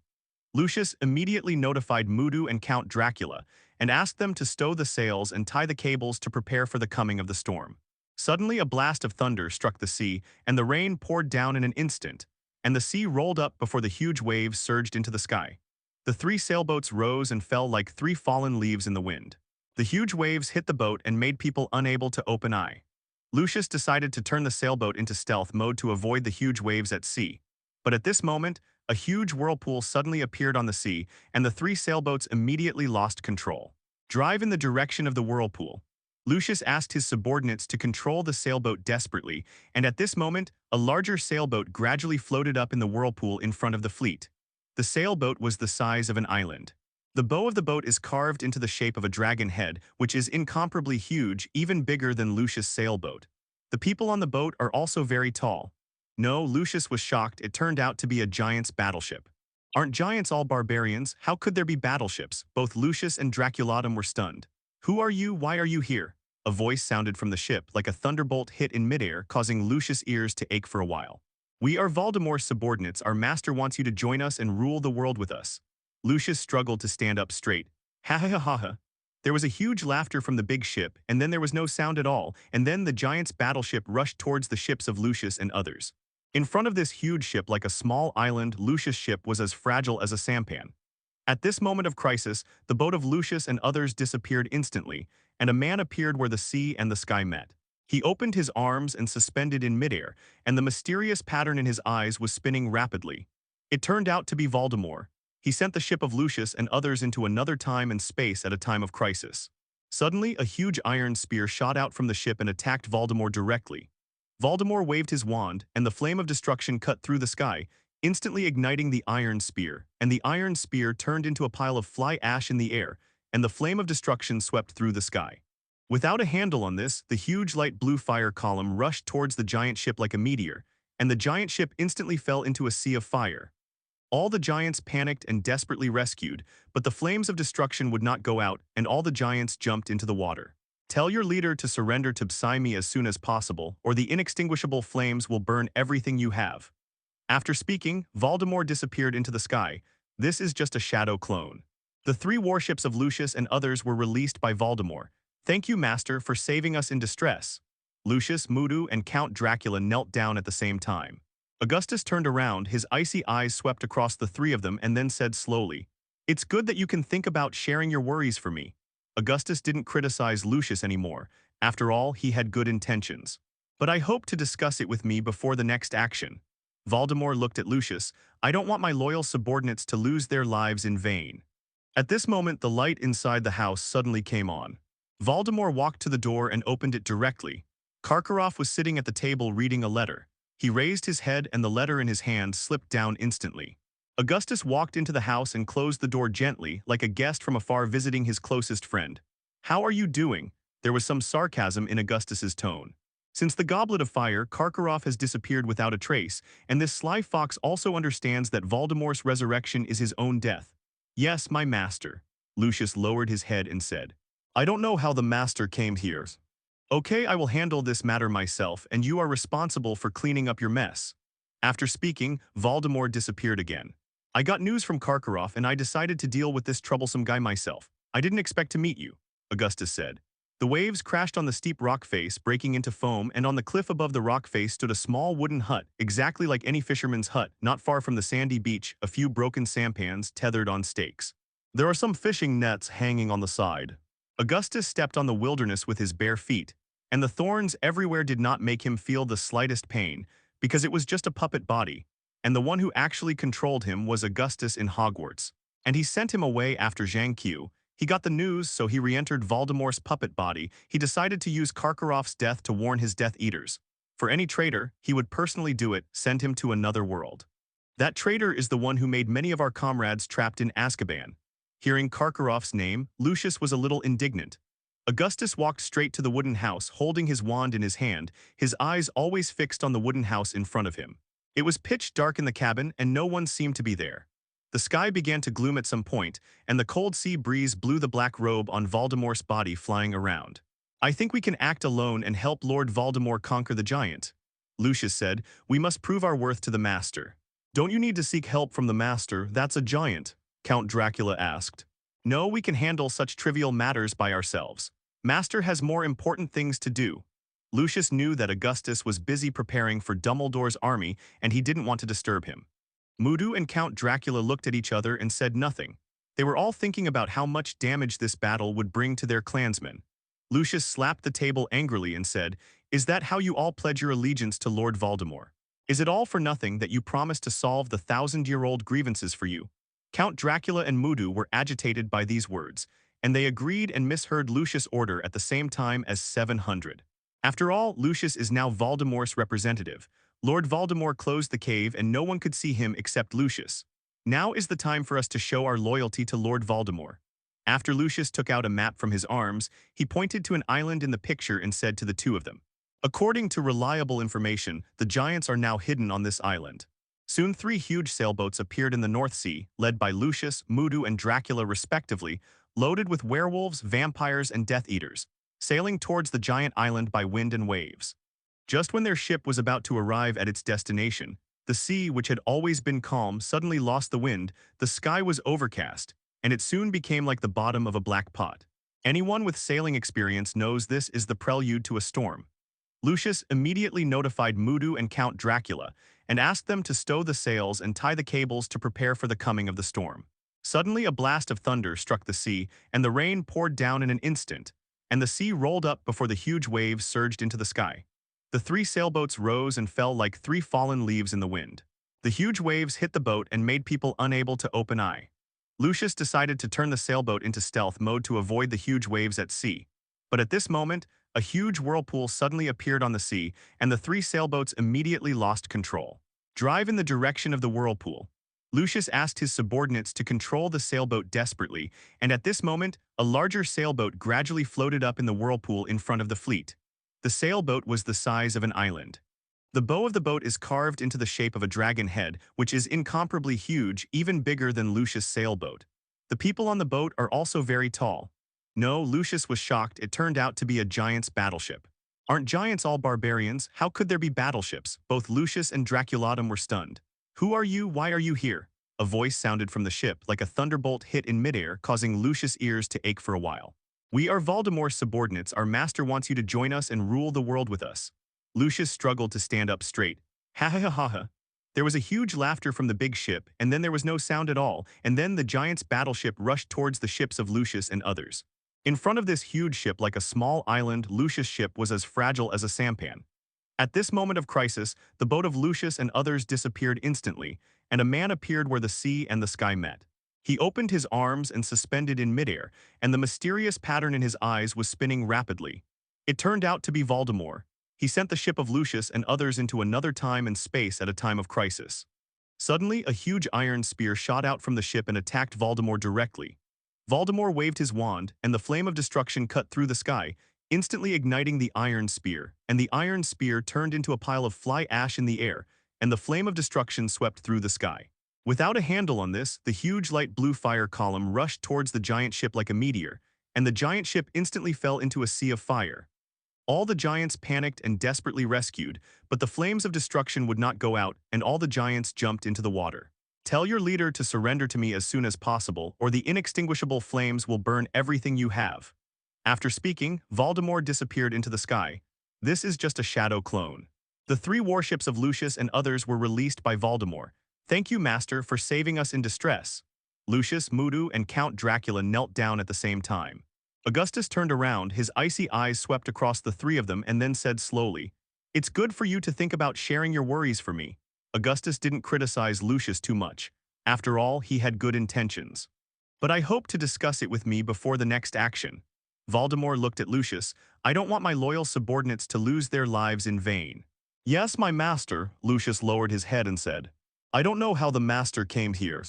Lucius immediately notified Mudu and Count Dracula and asked them to stow the sails and tie the cables to prepare for the coming of the storm. Suddenly a blast of thunder struck the sea, and the rain poured down in an instant, and the sea rolled up before the huge waves surged into the sky. The three sailboats rose and fell like three fallen leaves in the wind. The huge waves hit the boat and made people unable to open eye. Lucius decided to turn the sailboat into stealth mode to avoid the huge waves at sea. But at this moment, a huge whirlpool suddenly appeared on the sea, and the three sailboats immediately lost control. Drive in the direction of the whirlpool. Lucius asked his subordinates to control the sailboat desperately, and at this moment, a larger sailboat gradually floated up in the whirlpool in front of the fleet. The sailboat was the size of an island. The bow of the boat is carved into the shape of a dragon head, which is incomparably huge, even bigger than Lucius' sailboat. The people on the boat are also very tall. No, Lucius was shocked. It turned out to be a giant's battleship. Aren't giants all barbarians? How could there be battleships? Both Lucius and Draculatum were stunned. Who are you? Why are you here? A voice sounded from the ship like a thunderbolt hit in midair, causing Lucius' ears to ache for a while. We are Voldemort's subordinates. Our master wants you to join us and rule the world with us. Lucius struggled to stand up straight. Ha ha ha ha ha. There was a huge laughter from the big ship, and then there was no sound at all, and then the giant's battleship rushed towards the ships of Lucius and others. In front of this huge ship like a small island, Lucius' ship was as fragile as a sampan. At this moment of crisis, the boat of Lucius and others disappeared instantly, and a man appeared where the sea and the sky met. He opened his arms and suspended in midair, and the mysterious pattern in his eyes was spinning rapidly. It turned out to be Voldemort. He sent the ship of Lucius and others into another time and space at a time of crisis. Suddenly, a huge iron spear shot out from the ship and attacked Voldemort directly. Voldemort waved his wand, and the flame of destruction cut through the sky, instantly igniting the iron spear, and the iron spear turned into a pile of fly ash in the air, and the flame of destruction swept through the sky. Without a handle on this, the huge light blue fire column rushed towards the giant ship like a meteor, and the giant ship instantly fell into a sea of fire. All the giants panicked and desperately rescued, but the flames of destruction would not go out, and all the giants jumped into the water. Tell your leader to surrender to Psyme as soon as possible, or the inextinguishable flames will burn everything you have. After speaking, Voldemort disappeared into the sky. This is just a shadow clone. The three warships of Lucius and others were released by Voldemort. Thank you, Master, for saving us in distress. Lucius, Mudu, and Count Dracula knelt down at the same time. Augustus turned around, his icy eyes swept across the three of them and then said slowly, "It's good that you can think about sharing your worries for me." Augustus didn't criticize Lucius anymore. After all, he had good intentions. "But I hope to discuss it with me before the next action." Voldemort looked at Lucius. "I don't want my loyal subordinates to lose their lives in vain." At this moment, the light inside the house suddenly came on. Voldemort walked to the door and opened it directly. Karkaroff was sitting at the table reading a letter. He raised his head and the letter in his hand slipped down instantly. Augustus walked into the house and closed the door gently, like a guest from afar visiting his closest friend. "How are you doing?" There was some sarcasm in Augustus's tone. Since the Goblet of Fire, Karkaroff has disappeared without a trace, and this sly fox also understands that Voldemort's resurrection is his own death. "Yes, my master." Lucius lowered his head and said, "I don't know how the master came here. Okay, I will handle this matter myself, and you are responsible for cleaning up your mess." After speaking, Voldemort disappeared again. "I got news from Karkaroff, and I decided to deal with this troublesome guy myself. I didn't expect to meet you," Augustus said. The waves crashed on the steep rock face, breaking into foam, and on the cliff above the rock face stood a small wooden hut, exactly like any fisherman's hut. Not far from the sandy beach, a few broken sampans tethered on stakes. There are some fishing nets hanging on the side. Augustus stepped on the wilderness with his bare feet, and the thorns everywhere did not make him feel the slightest pain, because it was just a puppet body, and the one who actually controlled him was Augustus in Hogwarts. And he sent him away after Zhang Qiu. He got the news, so he re-entered Voldemort's puppet body. He decided to use Karkaroff's death to warn his Death Eaters. For any traitor, he would personally do it, send him to another world. That traitor is the one who made many of our comrades trapped in Azkaban. Hearing Karkaroff's name, Lucius was a little indignant. Augustus walked straight to the wooden house, holding his wand in his hand, his eyes always fixed on the wooden house in front of him. It was pitch dark in the cabin, and no one seemed to be there. The sky began to gloom at some point, and the cold sea breeze blew the black robe on Voldemort's body flying around. I think we can act alone and help Lord Voldemort conquer the giant. Lucius said, we must prove our worth to the master. Don't you need to seek help from the master? That's a giant, Count Dracula asked. No, we can handle such trivial matters by ourselves. Master has more important things to do. Lucius knew that Augustus was busy preparing for Dumbledore's army and he didn't want to disturb him. Mudu and Count Dracula looked at each other and said nothing. They were all thinking about how much damage this battle would bring to their clansmen. Lucius slapped the table angrily and said, is that how you all pledge your allegiance to Lord Voldemort? Is it all for nothing that you promised to solve the 1,000-year-old grievances for you? Count Dracula and Mudu were agitated by these words, and they agreed and misheard Lucius' order at the same time as 700. After all, Lucius is now Voldemort's representative. Lord Voldemort closed the cave and no one could see him except Lucius. Now is the time for us to show our loyalty to Lord Voldemort. After Lucius took out a map from his arms, he pointed to an island in the picture and said to the two of them, according to reliable information, the giants are now hidden on this island. Soon 3 huge sailboats appeared in the North Sea, led by Lucius, Mudu, and Dracula respectively, loaded with werewolves, vampires, and Death Eaters, sailing towards the giant island by wind and waves. Just when their ship was about to arrive at its destination, the sea, which had always been calm, suddenly lost the wind, the sky was overcast, and it soon became like the bottom of a black pot. Anyone with sailing experience knows this is the prelude to a storm. Lucius immediately notified Mudu and Count Dracula and asked them to stow the sails and tie the cables to prepare for the coming of the storm. Suddenly a blast of thunder struck the sea, and the rain poured down in an instant, and the sea rolled up before the huge waves surged into the sky. The 3 sailboats rose and fell like 3 fallen leaves in the wind. The huge waves hit the boat and made people unable to open eye. Lucius decided to turn the sailboat into stealth mode to avoid the huge waves at sea. But at this moment, a huge whirlpool suddenly appeared on the sea, and the 3 sailboats immediately lost control. Drive in the direction of the whirlpool. Lucius asked his subordinates to control the sailboat desperately, and at this moment, a larger sailboat gradually floated up in the whirlpool in front of the fleet. The sailboat was the size of an island. The bow of the boat is carved into the shape of a dragon head, which is incomparably huge, even bigger than Lucius' sailboat. The people on the boat are also very tall. No, Lucius was shocked. It turned out to be a giant's battleship. Aren't giants all barbarians? How could there be battleships? Both Lucius and Draculatum were stunned. Who are you? Why are you here? A voice sounded from the ship like a thunderbolt hit in midair, causing Lucius' ears to ache for a while. We are Voldemort's subordinates. Our master wants you to join us and rule the world with us. Lucius struggled to stand up straight. Ha ha ha ha ha. There was a huge laughter from the big ship, and then there was no sound at all, and then the giant's battleship rushed towards the ships of Lucius and others. In front of this huge ship, like a small island, Lucius' ship was as fragile as a sampan. At this moment of crisis, the boat of Lucius and others disappeared instantly, and a man appeared where the sea and the sky met. He opened his arms and suspended in midair, and the mysterious pattern in his eyes was spinning rapidly. It turned out to be Voldemort. He sent the ship of Lucius and others into another time and space at a time of crisis. Suddenly, a huge iron spear shot out from the ship and attacked Voldemort directly. Voldemort waved his wand, and the flame of destruction cut through the sky, instantly igniting the iron spear, and the iron spear turned into a pile of fly ash in the air, and the flame of destruction swept through the sky. Without a handle on this, the huge light blue fire column rushed towards the giant ship like a meteor, and the giant ship instantly fell into a sea of fire. All the giants panicked and desperately rescued, but the flames of destruction would not go out, and all the giants jumped into the water. Tell your leader to surrender to me as soon as possible, or the inextinguishable flames will burn everything you have. After speaking, Voldemort disappeared into the sky. This is just a shadow clone. The 3 warships of Lucius and others were released by Voldemort. Thank you, Master, for saving us in distress. Lucius, Mudu, and Count Dracula knelt down at the same time. Augustus turned around, his icy eyes swept across the 3 of them and then said slowly, "It's good for you to think about sharing your worries for me." Augustus didn't criticize Lucius too much. After all, he had good intentions. "But I hope to discuss it with me before the next action." Voldemort looked at Lucius. "I don't want my loyal subordinates to lose their lives in vain." "Yes, my master," Lucius lowered his head and said. "I don't know how the master came here.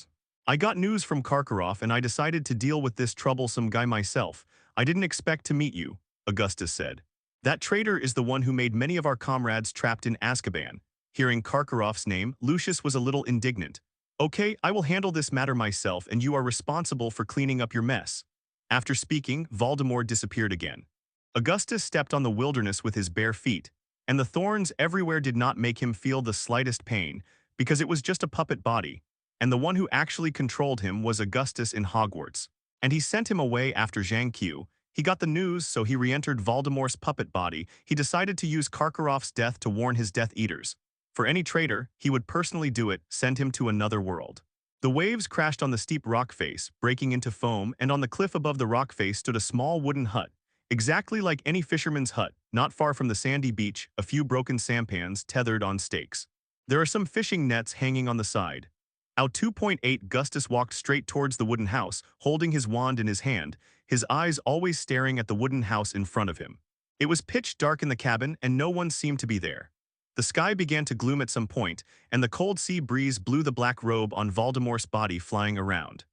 I got news from Karkaroff and I decided to deal with this troublesome guy myself. I didn't expect to meet you," Augustus said. "That traitor is the one who made many of our comrades trapped in Azkaban." Hearing Karkaroff's name, Lucius was a little indignant. "Okay, I will handle this matter myself and you are responsible for cleaning up your mess." After speaking, Voldemort disappeared again. Augustus stepped on the wilderness with his bare feet, and the thorns everywhere did not make him feel the slightest pain, because it was just a puppet body, and the one who actually controlled him was Augustus in Hogwarts. And he sent him away after Zhang Qiu. He got the news, so he re-entered Voldemort's puppet body. He decided to use Karkaroff's death to warn his Death Eaters. For any traitor, he would personally do it, send him to another world. The waves crashed on the steep rock face, breaking into foam, and on the cliff above the rock face stood a small wooden hut. Exactly like any fisherman's hut, not far from the sandy beach, a few broken sampans tethered on stakes. There are some fishing nets hanging on the side. Out 2.8 Gustus walked straight towards the wooden house, holding his wand in his hand, his eyes always staring at the wooden house in front of him. It was pitch dark in the cabin and no one seemed to be there. The sky began to gloom at some point, and the cold sea breeze blew the black robe on Voldemort's body flying around.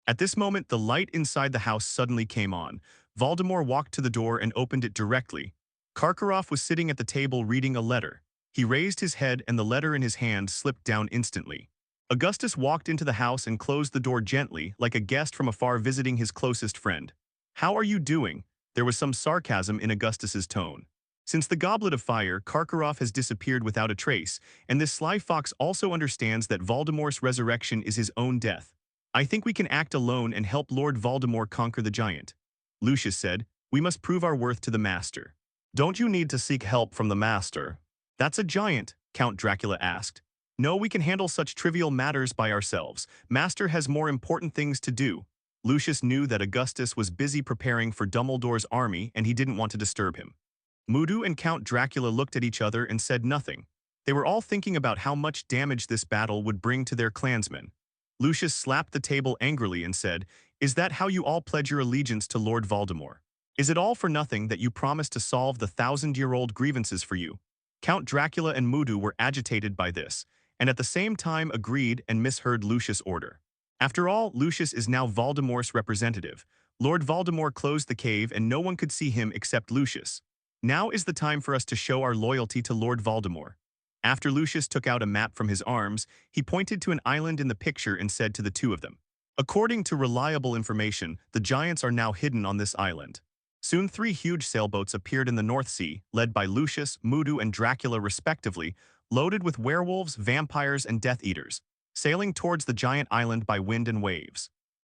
At this moment, the light inside the house suddenly came on. Voldemort walked to the door and opened it directly. Karkaroff was sitting at the table reading a letter. He raised his head and the letter in his hand slipped down instantly. Augustus walked into the house and closed the door gently, like a guest from afar visiting his closest friend. "How are you doing?" There was some sarcasm in Augustus's tone. Since the Goblet of Fire, Karkaroff has disappeared without a trace, and this sly fox also understands that Voldemort's resurrection is his own death. "I think we can act alone and help Lord Voldemort conquer the giant," Lucius said. "We must prove our worth to the Master." "Don't you need to seek help from the Master?" "That's a giant," Count Dracula asked. "No, we can handle such trivial matters by ourselves. Master has more important things to do." Lucius knew that Augustus was busy preparing for Dumbledore's army and he didn't want to disturb him. Mudu and Count Dracula looked at each other and said nothing. They were all thinking about how much damage this battle would bring to their clansmen. Lucius slapped the table angrily and said, "Is that how you all pledge your allegiance to Lord Voldemort? Is it all for nothing that you promised to solve the 1,000-year-old grievances for you?" Count Dracula and Mudu were agitated by this, and at the same time agreed and misheard Lucius' order. After all, Lucius is now Voldemort's representative. Lord Voldemort closed the cave and no one could see him except Lucius. Now is the time for us to show our loyalty to Lord Voldemort. After Lucius took out a map from his arms, he pointed to an island in the picture and said to the two of them, "According to reliable information, the giants are now hidden on this island." Soon 3 huge sailboats appeared in the North Sea, led by Lucius, Mudu, and Dracula respectively, loaded with werewolves, vampires, and Death Eaters, sailing towards the giant island by wind and waves.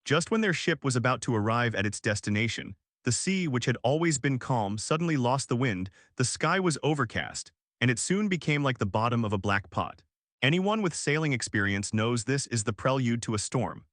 Just when their ship was about to arrive at its destination, the sea, which had always been calm, suddenly lost the wind, the sky was overcast, and it soon became like the bottom of a black pot. Anyone with sailing experience knows this is the prelude to a storm.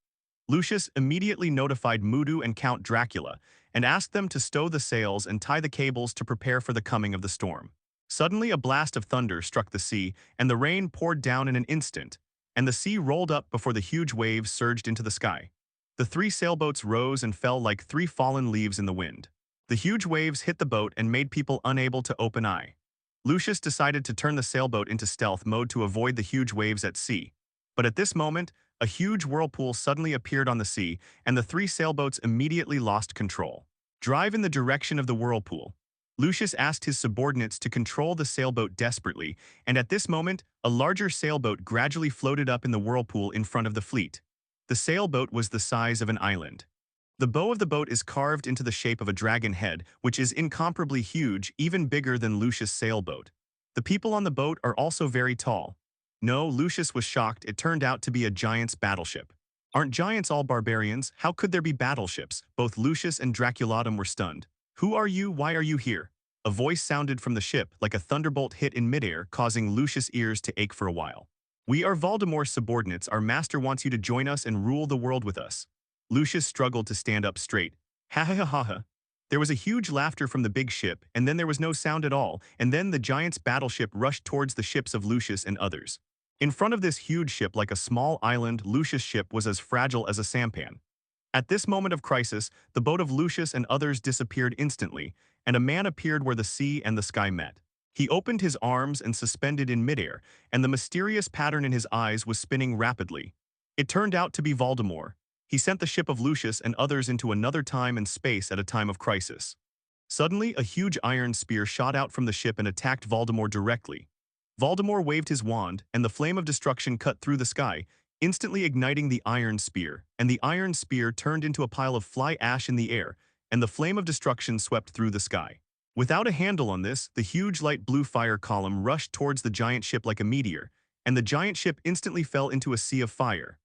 Lucius immediately notified Mudu and Count Dracula and asked them to stow the sails and tie the cables to prepare for the coming of the storm. Suddenly a blast of thunder struck the sea, and the rain poured down in an instant, and the sea rolled up before the huge waves surged into the sky. The 3 sailboats rose and fell like 3 fallen leaves in the wind. The huge waves hit the boat and made people unable to open eye. Lucius decided to turn the sailboat into stealth mode to avoid the huge waves at sea. But at this moment, a huge whirlpool suddenly appeared on the sea, and the 3 sailboats immediately lost control. "Drive in the direction of the whirlpool." Lucius asked his subordinates to control the sailboat desperately, and at this moment, a larger sailboat gradually floated up in the whirlpool in front of the fleet. The sailboat was the size of an island. The bow of the boat is carved into the shape of a dragon head, which is incomparably huge, even bigger than Lucius' sailboat. The people on the boat are also very tall. No, Lucius was shocked. It turned out to be a giant's battleship. "Aren't giants all barbarians? How could there be battleships?" Both Lucius and Draculatum were stunned. "Who are you? Why are you here?" A voice sounded from the ship like a thunderbolt hit in midair, causing Lucius' ears to ache for a while. "We are Voldemort's subordinates. Our master wants you to join us and rule the world with us." Lucius struggled to stand up straight. "Ha ha ha ha ha." There was a huge laughter from the big ship, and then there was no sound at all, and then the giant's battleship rushed towards the ships of Lucius and others. In front of this huge ship, like a small island, Lucius' ship was as fragile as a sampan. At this moment of crisis, the boat of Lucius and others disappeared instantly, and a man appeared where the sea and the sky met. He opened his arms and suspended in midair, and the mysterious pattern in his eyes was spinning rapidly. It turned out to be Voldemort. He sent the ship of Lucius and others into another time and space at a time of crisis. Suddenly, a huge iron spear shot out from the ship and attacked Voldemort directly. Voldemort waved his wand, and the flame of destruction cut through the sky, instantly igniting the iron spear, and the iron spear turned into a pile of fly ash in the air, and the flame of destruction swept through the sky. Without a handle on this, the huge light blue fire column rushed towards the giant ship like a meteor, and the giant ship instantly fell into a sea of fire.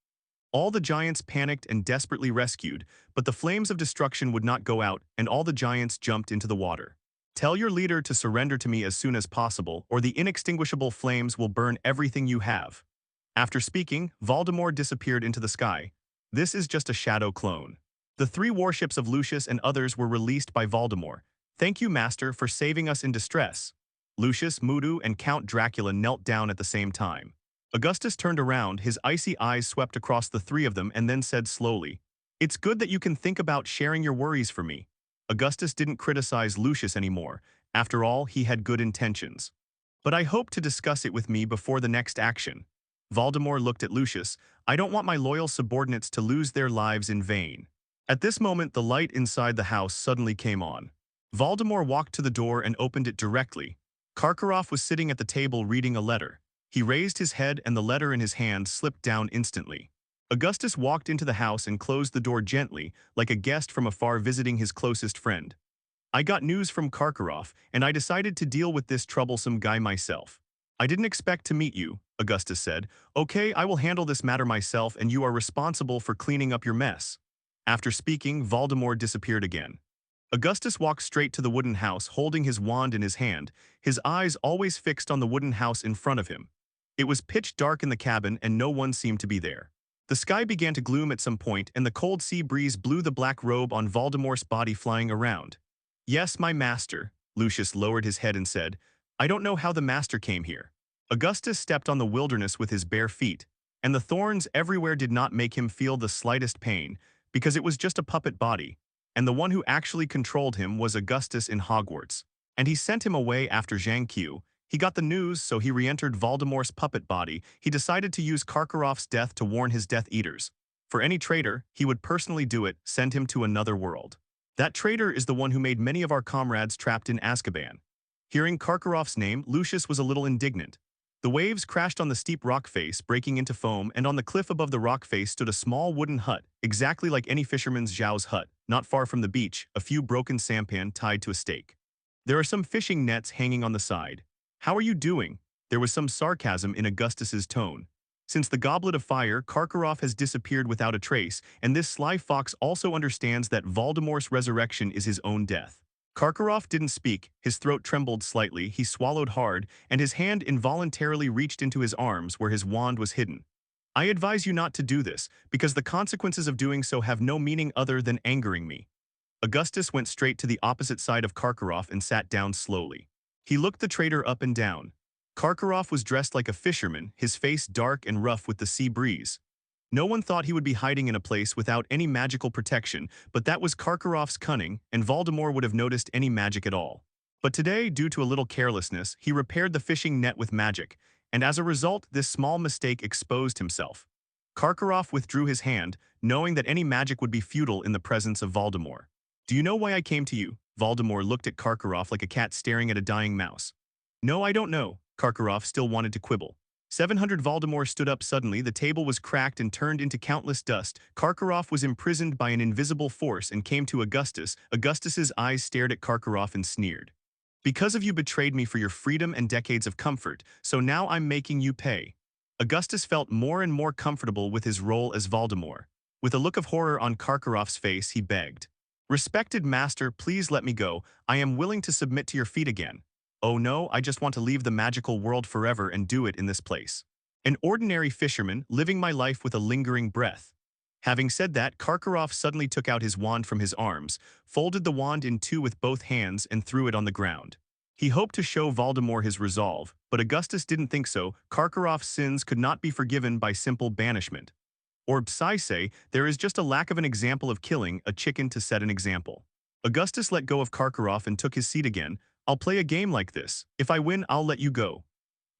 All the giants panicked and desperately rescued, but the flames of destruction would not go out, and all the giants jumped into the water. Tell your leader to surrender to me as soon as possible, or the inextinguishable flames will burn everything you have. After speaking, Voldemort disappeared into the sky. This is just a shadow clone. The 3 warships of Lucius and others were released by Voldemort. Thank you, Master, for saving us in distress. Lucius, Mudu, and Count Dracula knelt down at the same time. Augustus turned around, his icy eyes swept across the 3 of them and then said slowly, "It's good that you can think about sharing your worries for me." Augustus didn't criticize Lucius anymore. After all, he had good intentions. "But I hope to discuss it with me before the next action." Voldemort looked at Lucius. "I don't want my loyal subordinates to lose their lives in vain." At this moment, the light inside the house suddenly came on. Voldemort walked to the door and opened it directly. Karkaroff was sitting at the table reading a letter. He raised his head and the letter in his hand slipped down instantly. Augustus walked into the house and closed the door gently, like a guest from afar visiting his closest friend. "I got news from Karkaroff, and I decided to deal with this troublesome guy myself." "I didn't expect to meet you," Augustus said. "Okay, I will handle this matter myself and you are responsible for cleaning up your mess." After speaking, Voldemort disappeared again. Augustus walked straight to the wooden house holding his wand in his hand, his eyes always fixed on the wooden house in front of him. It was pitch dark in the cabin and no one seemed to be there. The sky began to gloom at some point and the cold sea breeze blew the black robe on Voldemort's body flying around. "Yes, my master," Lucius lowered his head and said. "I don't know how the master came here." Augustus stepped on the wilderness with his bare feet, and the thorns everywhere did not make him feel the slightest pain, because it was just a puppet body, and the one who actually controlled him was Augustus in Hogwarts. And he sent him away after Zhang Qiu. He got the news, so he re-entered Voldemort's puppet body. He decided to use Karkaroff's death to warn his Death Eaters. For any traitor, he would personally do it, send him to another world. That traitor is the one who made many of our comrades trapped in Azkaban. Hearing Karkaroff's name, Lucius was a little indignant. The waves crashed on the steep rock face, breaking into foam, and on the cliff above the rock face stood a small wooden hut, exactly like any fisherman's Zhao's hut, not far from the beach, a few broken sampan tied to a stake. There are some fishing nets hanging on the side. "How are you doing?" There was some sarcasm in Augustus's tone. Since the Goblet of Fire, Karkaroff has disappeared without a trace, and this sly fox also understands that Voldemort's resurrection is his own death. Karkaroff didn't speak, his throat trembled slightly, he swallowed hard, and his hand involuntarily reached into his arms where his wand was hidden. "I advise you not to do this, because the consequences of doing so have no meaning other than angering me." Augustus went straight to the opposite side of Karkaroff and sat down slowly. He looked the traitor up and down. Karkaroff was dressed like a fisherman, his face dark and rough with the sea breeze. No one thought he would be hiding in a place without any magical protection, but that was Karkaroff's cunning, and Voldemort would have noticed any magic at all. But today, due to a little carelessness, he repaired the fishing net with magic, and as a result, this small mistake exposed himself. Karkaroff withdrew his hand, knowing that any magic would be futile in the presence of Voldemort. "Do you know why I came to you?" Voldemort looked at Karkaroff like a cat staring at a dying mouse. "No, I don't know." Karkaroff still wanted to quibble. 700 Voldemort stood up suddenly, the table was cracked and turned into countless dust. Karkaroff was imprisoned by an invisible force and came to Augustus. Augustus's eyes stared at Karkaroff and sneered. "Because of you betrayed me for your freedom and decades of comfort, so now I'm making you pay." Augustus felt more and more comfortable with his role as Voldemort. With a look of horror on Karkaroff's face, he begged. "Respected master, please let me go. I am willing to submit to your feet again." "Oh no, I just want to leave the magical world forever and do it in this place. An ordinary fisherman, living my life with a lingering breath." Having said that, Karkaroff suddenly took out his wand from his arms, folded the wand in two with both hands and threw it on the ground. He hoped to show Voldemort his resolve, but Augustus didn't think so. Karkaroff's sins could not be forgiven by simple banishment. Or say, there is just a lack of an example of killing a chicken to set an example. Augustus let go of Karkaroff and took his seat again. "I'll play a game like this. If I win, I'll let you go."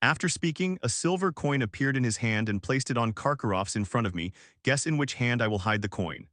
After speaking, a silver coin appeared in his hand and placed it on Karkaroff's in front of me. "Guess in which hand I will hide the coin."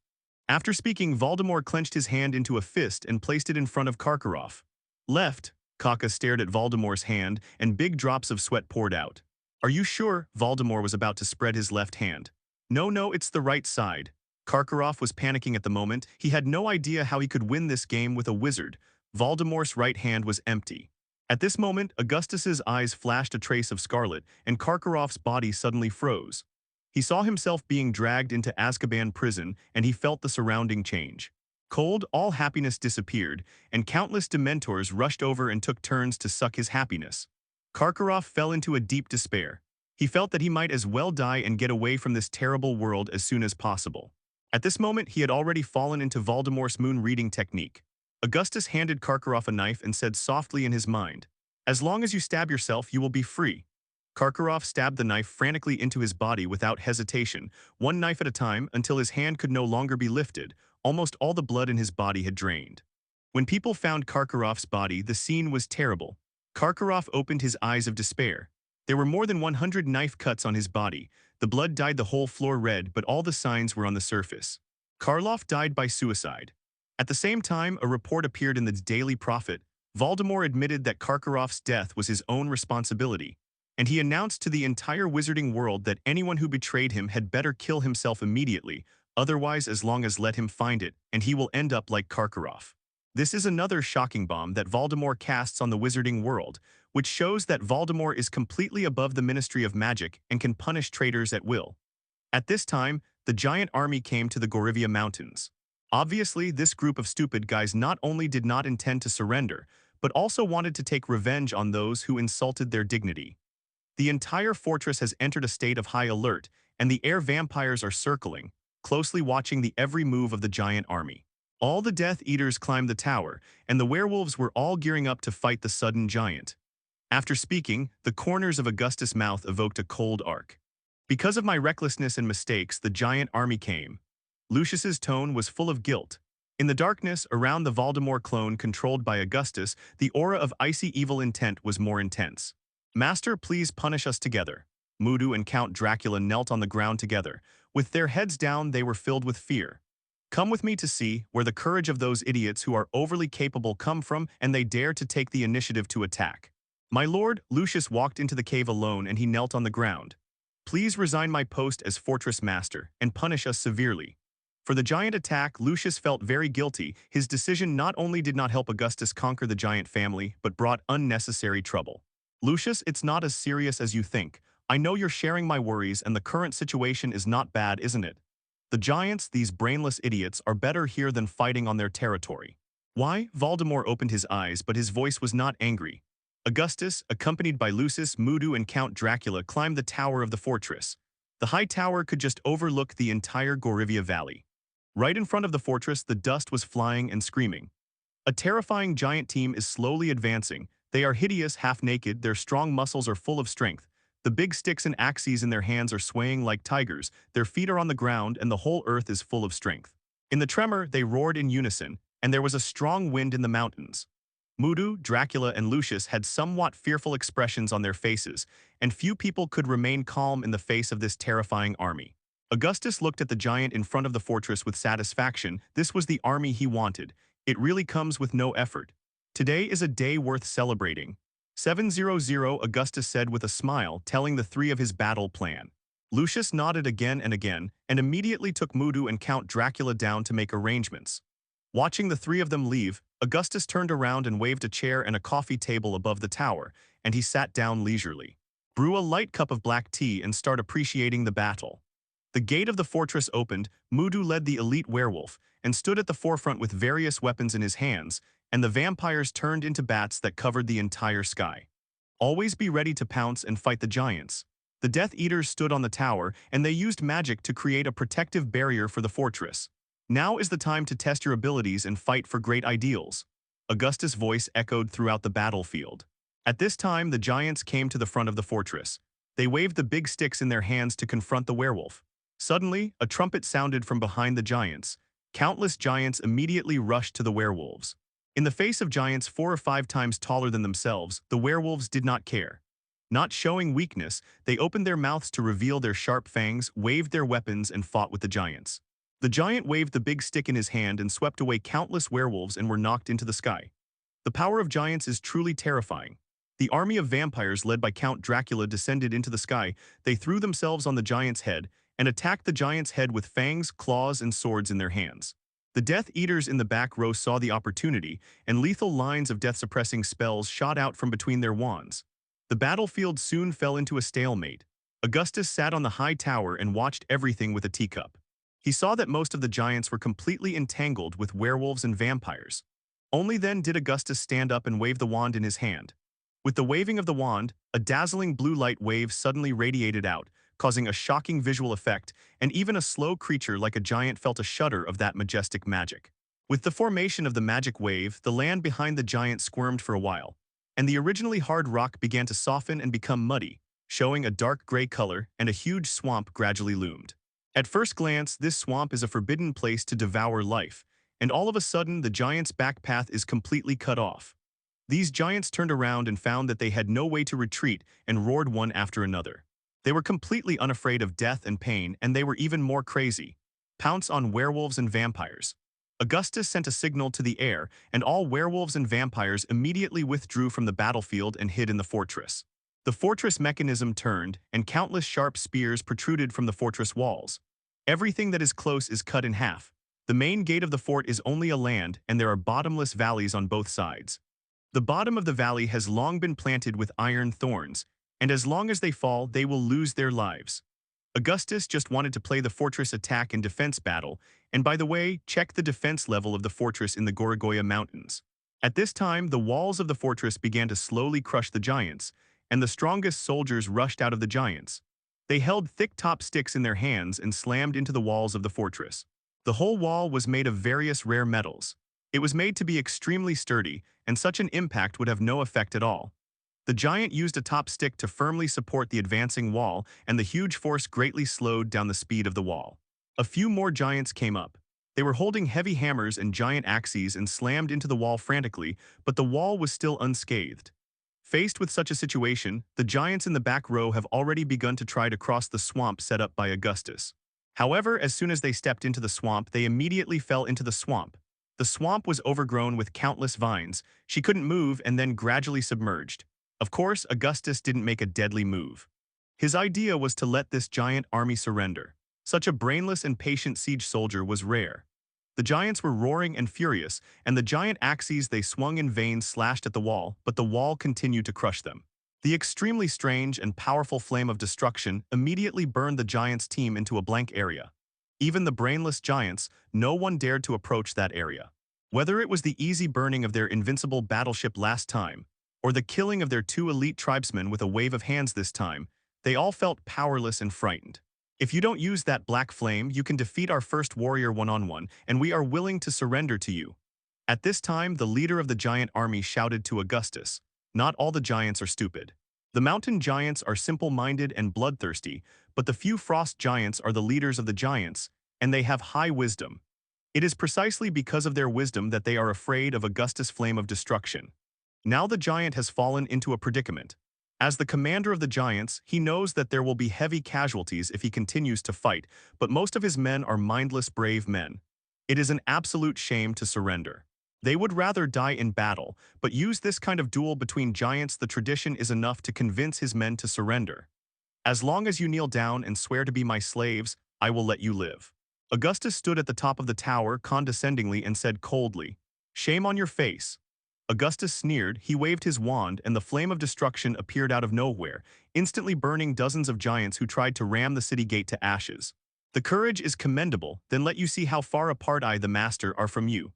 After speaking, Voldemort clenched his hand into a fist and placed it in front of Karkaroff. "Left." Kaka stared at Voldemort's hand, and big drops of sweat poured out. "Are you sure?" Voldemort was about to spread his left hand. No, it's the right side." Karkaroff was panicking at the moment. He had no idea how he could win this game with a wizard, Voldemort's right hand was empty. At this moment, Augustus's eyes flashed a trace of scarlet, and Karkaroff's body suddenly froze. He saw himself being dragged into Azkaban prison, and he felt the surrounding change. Cold, all happiness disappeared, and countless Dementors rushed over and took turns to suck his happiness. Karkaroff fell into a deep despair. He felt that he might as well die and get away from this terrible world as soon as possible. At this moment, he had already fallen into Voldemort's moon reading technique. Augustus handed Karkaroff a knife and said softly in his mind, "As long as you stab yourself, you will be free." Karkaroff stabbed the knife frantically into his body without hesitation, one knife at a time until his hand could no longer be lifted. Almost all the blood in his body had drained. When people found Karkaroff's body, the scene was terrible. Karkaroff opened his eyes of despair. There were more than 100 knife cuts on his body. The blood dyed the whole floor red, but all the signs were on the surface. Karloff died by suicide. At the same time, a report appeared in the Daily Prophet. Voldemort admitted that Karkaroff's death was his own responsibility, and he announced to the entire wizarding world that anyone who betrayed him had better kill himself immediately, otherwise as long as let him find it, and he will end up like Karkaroff. This is another shocking bomb that Voldemort casts on the wizarding world, which shows that Voldemort is completely above the Ministry of Magic and can punish traitors at will. At this time, the giant army came to the Gorivia Mountains. Obviously, this group of stupid guys not only did not intend to surrender, but also wanted to take revenge on those who insulted their dignity. The entire fortress has entered a state of high alert, and the air vampires are circling, closely watching the every move of the giant army. All the Death Eaters climbed the tower, and the werewolves were all gearing up to fight the sudden giant. After speaking, the corners of Augustus' mouth evoked a cold arc. "Because of my recklessness and mistakes, the giant army came." Lucius's tone was full of guilt. In the darkness around the Voldemort clone controlled by Augustus, the aura of icy evil intent was more intense. "Master, please punish us together." Mudu and Count Dracula knelt on the ground together. With their heads down, they were filled with fear. "Come with me to see where the courage of those idiots who are overly capable come from, and they dare to take the initiative to attack." "My lord," Lucius walked into the cave alone and he knelt on the ground. "Please resign my post as fortress master and punish us severely." For the giant attack, Lucius felt very guilty. His decision not only did not help Augustus conquer the giant family, but brought unnecessary trouble. "Lucius, it's not as serious as you think. I know you're sharing my worries, and the current situation is not bad, isn't it? The giants, these brainless idiots, are better here than fighting on their territory." "Why?" Voldemort opened his eyes, but his voice was not angry. Augustus, accompanied by Lucius, Mudu, and Count Dracula, climbed the tower of the fortress. The high tower could just overlook the entire Gorivia Valley. Right in front of the fortress, the dust was flying and screaming. A terrifying giant team is slowly advancing. They are hideous, half-naked, their strong muscles are full of strength. The big sticks and axes in their hands are swaying like tigers, their feet are on the ground, and the whole earth is full of strength. In the tremor, they roared in unison, and there was a strong wind in the mountains. Mudu, Dracula, and Lucius had somewhat fearful expressions on their faces, and few people could remain calm in the face of this terrifying army. Augustus looked at the giant in front of the fortress with satisfaction. This was the army he wanted. It really comes with no effort. "Today is a day worth celebrating." 700, Augustus said with a smile, telling the three of his battle plan. Lucius nodded again and immediately took Mudu and Count Dracula down to make arrangements. Watching the three of them leave, Augustus turned around and waved a chair and a coffee table above the tower, and he sat down leisurely. "Brew a light cup of black tea and start appreciating the battle." The gate of the fortress opened. Mudu led the elite werewolf and stood at the forefront with various weapons in his hands, and the vampires turned into bats that covered the entire sky. Always be ready to pounce and fight the giants. The Death Eaters stood on the tower, and they used magic to create a protective barrier for the fortress. "Now is the time to test your abilities and fight for great ideals." Augustus' voice echoed throughout the battlefield. At this time, the giants came to the front of the fortress. They waved the big sticks in their hands to confront the werewolf. Suddenly, a trumpet sounded from behind the giants. Countless giants immediately rushed to the werewolves. In the face of giants 4 or 5 times taller than themselves, the werewolves did not care. Not showing weakness, they opened their mouths to reveal their sharp fangs, waved their weapons, and fought with the giants. The giant waved the big stick in his hand and swept away countless werewolves and were knocked into the sky. The power of giants is truly terrifying. The army of vampires led by Count Dracula descended into the sky. They threw themselves on the giant's head and attacked the giant's head with fangs, claws, and swords in their hands. The Death Eaters in the back row saw the opportunity, and lethal lines of death-suppressing spells shot out from between their wands. The battlefield soon fell into a stalemate. Augustus sat on the high tower and watched everything with a teacup. He saw that most of the giants were completely entangled with werewolves and vampires. Only then did Augustus stand up and wave the wand in his hand. With the waving of the wand, a dazzling blue light wave suddenly radiated out, causing a shocking visual effect, and even a slow creature like a giant felt a shudder of that majestic magic. With the formation of the magic wave, the land behind the giant squirmed for a while, and the originally hard rock began to soften and become muddy, showing a dark gray color, and a huge swamp gradually loomed. At first glance, this swamp is a forbidden place to devour life, and all of a sudden the giant's back path is completely cut off. These giants turned around and found that they had no way to retreat and roared one after another. They were completely unafraid of death and pain, and they were even more crazy. Pounce on werewolves and vampires. Augustus sent a signal to the air, and all werewolves and vampires immediately withdrew from the battlefield and hid in the fortress. The fortress mechanism turned, and countless sharp spears protruded from the fortress walls. Everything that is close is cut in half. The main gate of the fort is only a land, and there are bottomless valleys on both sides. The bottom of the valley has long been planted with iron thorns, and as long as they fall, they will lose their lives. Augustus just wanted to play the fortress attack and defense battle, and by the way, check the defense level of the fortress in the Gorogoya Mountains. At this time, the walls of the fortress began to slowly crush the giants, and the strongest soldiers rushed out of the giants. They held thick top sticks in their hands and slammed into the walls of the fortress. The whole wall was made of various rare metals. It was made to be extremely sturdy, and such an impact would have no effect at all. The giant used a top stick to firmly support the advancing wall, and the huge force greatly slowed down the speed of the wall. A few more giants came up. They were holding heavy hammers and giant axes and slammed into the wall frantically, but the wall was still unscathed. Faced with such a situation, the giants in the back row have already begun to try to cross the swamp set up by Augustus. However, as soon as they stepped into the swamp, they immediately fell into the swamp. The swamp was overgrown with countless vines. She couldn't move and then gradually submerged. Of course, Augustus didn't make a deadly move. His idea was to let this giant army surrender. Such a brainless and patient siege soldier was rare. The giants were roaring and furious, and the giant axes they swung in vain slashed at the wall, but the wall continued to crush them. The extremely strange and powerful flame of destruction immediately burned the giants' team into a blank area. Even the brainless giants, no one dared to approach that area. Whether it was the easy burning of their invincible battleship last time, or the killing of their 2 elite tribesmen with a wave of hands this time, they all felt powerless and frightened. If you don't use that black flame, you can defeat our first warrior one-on-one, and we are willing to surrender to you. At this time, the leader of the giant army shouted to Augustus, "Not all the giants are stupid. The mountain giants are simple-minded and bloodthirsty, but the few frost giants are the leaders of the giants, and they have high wisdom. It is precisely because of their wisdom that they are afraid of Augustus' flame of destruction." Now the giant has fallen into a predicament. As the commander of the giants, he knows that there will be heavy casualties if he continues to fight, but most of his men are mindless, brave men. It is an absolute shame to surrender. They would rather die in battle, but use this kind of duel between giants. The tradition is enough to convince his men to surrender. "As long as you kneel down and swear to be my slaves, I will let you live." Augustus stood at the top of the tower condescendingly and said coldly, "Shame on your face." Augustus sneered, he waved his wand, and the flame of destruction appeared out of nowhere, instantly burning dozens of giants who tried to ram the city gate to ashes. "The courage is commendable, then let you see how far apart I, the master, are from you."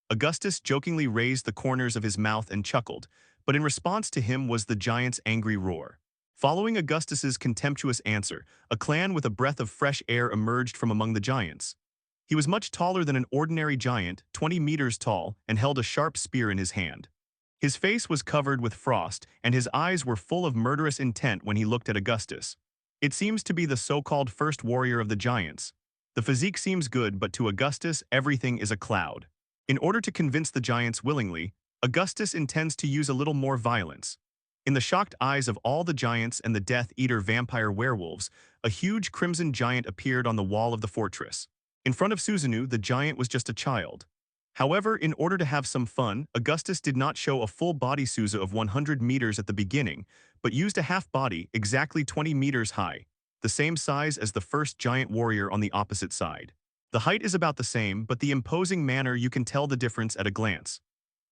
Augustus jokingly raised the corners of his mouth and chuckled, but in response to him was the giant's angry roar. Following Augustus's contemptuous answer, a clan with a breath of fresh air emerged from among the giants. He was much taller than an ordinary giant, 20 meters tall, and held a sharp spear in his hand. His face was covered with frost, and his eyes were full of murderous intent when he looked at Augustus. It seems to be the so-called first warrior of the giants. The physique seems good, but to Augustus, everything is a cloud. In order to convince the giants willingly, Augustus intends to use a little more violence. In the shocked eyes of all the giants and the Death Eater vampire werewolves, a huge crimson giant appeared on the wall of the fortress. In front of Susanoo, the giant was just a child. However, in order to have some fun, Augustus did not show a full-body Suzu of 100 meters at the beginning, but used a half-body, exactly 20 meters high, the same size as the first giant warrior on the opposite side. The height is about the same, but the imposing manner you can tell the difference at a glance.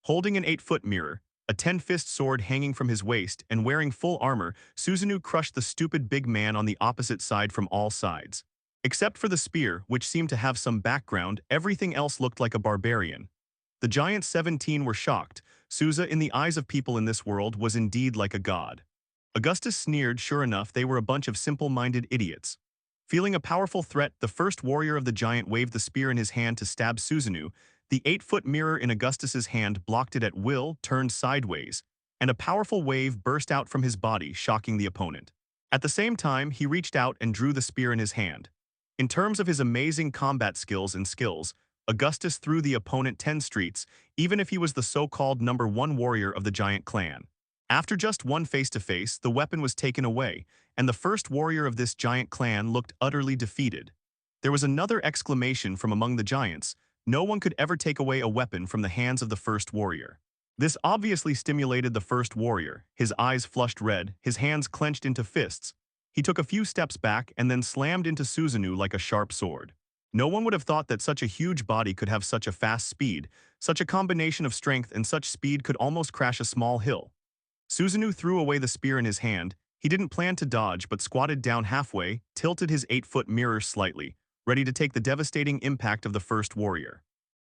Holding an 8-foot mirror, a 10-fist sword hanging from his waist, and wearing full armor, Susanoo crushed the stupid big man on the opposite side from all sides. Except for the spear, which seemed to have some background, everything else looked like a barbarian. The giant 17 were shocked. Souza, in the eyes of people in this world, was indeed like a god. Augustus sneered. Sure enough, they were a bunch of simple-minded idiots. Feeling a powerful threat, the first warrior of the giant waved the spear in his hand to stab Susanoo. The 8-foot mirror in Augustus's hand blocked it at will, turned sideways, and a powerful wave burst out from his body, shocking the opponent. At the same time, he reached out and drew the spear in his hand. In terms of his amazing combat skills, Augustus threw the opponent 10 streets, even if he was the so-called number 1 warrior of the giant clan. After just one face-to-face, the weapon was taken away, and the first warrior of this giant clan looked utterly defeated. There was another exclamation from among the giants. No one could ever take away a weapon from the hands of the first warrior. This obviously stimulated the first warrior. His eyes flushed red, his hands clenched into fists. He took a few steps back and then slammed into Susanoo like a sharp sword. No one would have thought that such a huge body could have such a fast speed. Such a combination of strength and such speed could almost crash a small hill. Susanoo threw away the spear in his hand. He didn't plan to dodge but squatted down halfway, tilted his 8-foot mirror slightly, ready to take the devastating impact of the first warrior.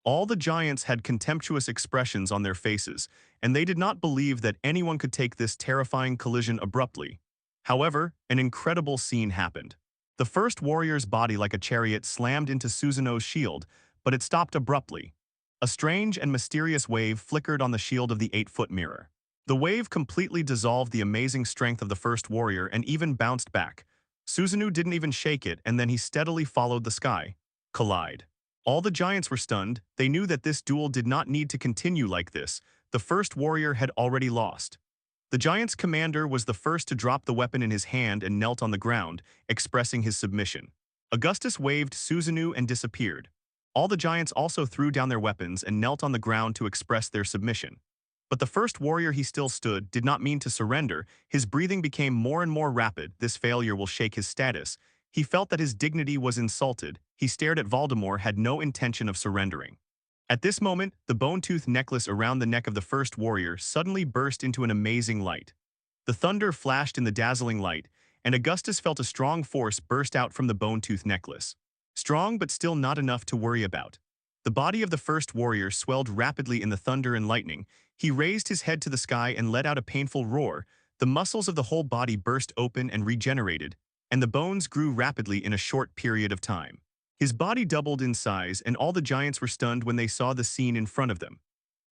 All the giants had contemptuous expressions on their faces, and they did not believe that anyone could take this terrifying collision abruptly. However, an incredible scene happened. The first warrior's body like a chariot slammed into Susanoo's shield, but it stopped abruptly. A strange and mysterious wave flickered on the shield of the 8-foot mirror. The wave completely dissolved the amazing strength of the first warrior and even bounced back. Susanoo didn't even shake it, and then he steadily followed the sky. Collide. All the giants were stunned. They knew that this duel did not need to continue like this. The first warrior had already lost. The giant's commander was the first to drop the weapon in his hand and knelt on the ground, expressing his submission. Augustus waved Susanoo and disappeared. All the giants also threw down their weapons and knelt on the ground to express their submission. But the first warrior, he still stood, did not mean to surrender. His breathing became more and more rapid. This failure will shake his status. He felt that his dignity was insulted. He stared at Voldemort, had no intention of surrendering. At this moment, the bone-tooth necklace around the neck of the first warrior suddenly burst into an amazing light. The thunder flashed in the dazzling light, and Augustus felt a strong force burst out from the bone-tooth necklace. Strong but still not enough to worry about. The body of the first warrior swelled rapidly in the thunder and lightning. He raised his head to the sky and let out a painful roar. The muscles of the whole body burst open and regenerated, and the bones grew rapidly in a short period of time. His body doubled in size, and all the giants were stunned when they saw the scene in front of them.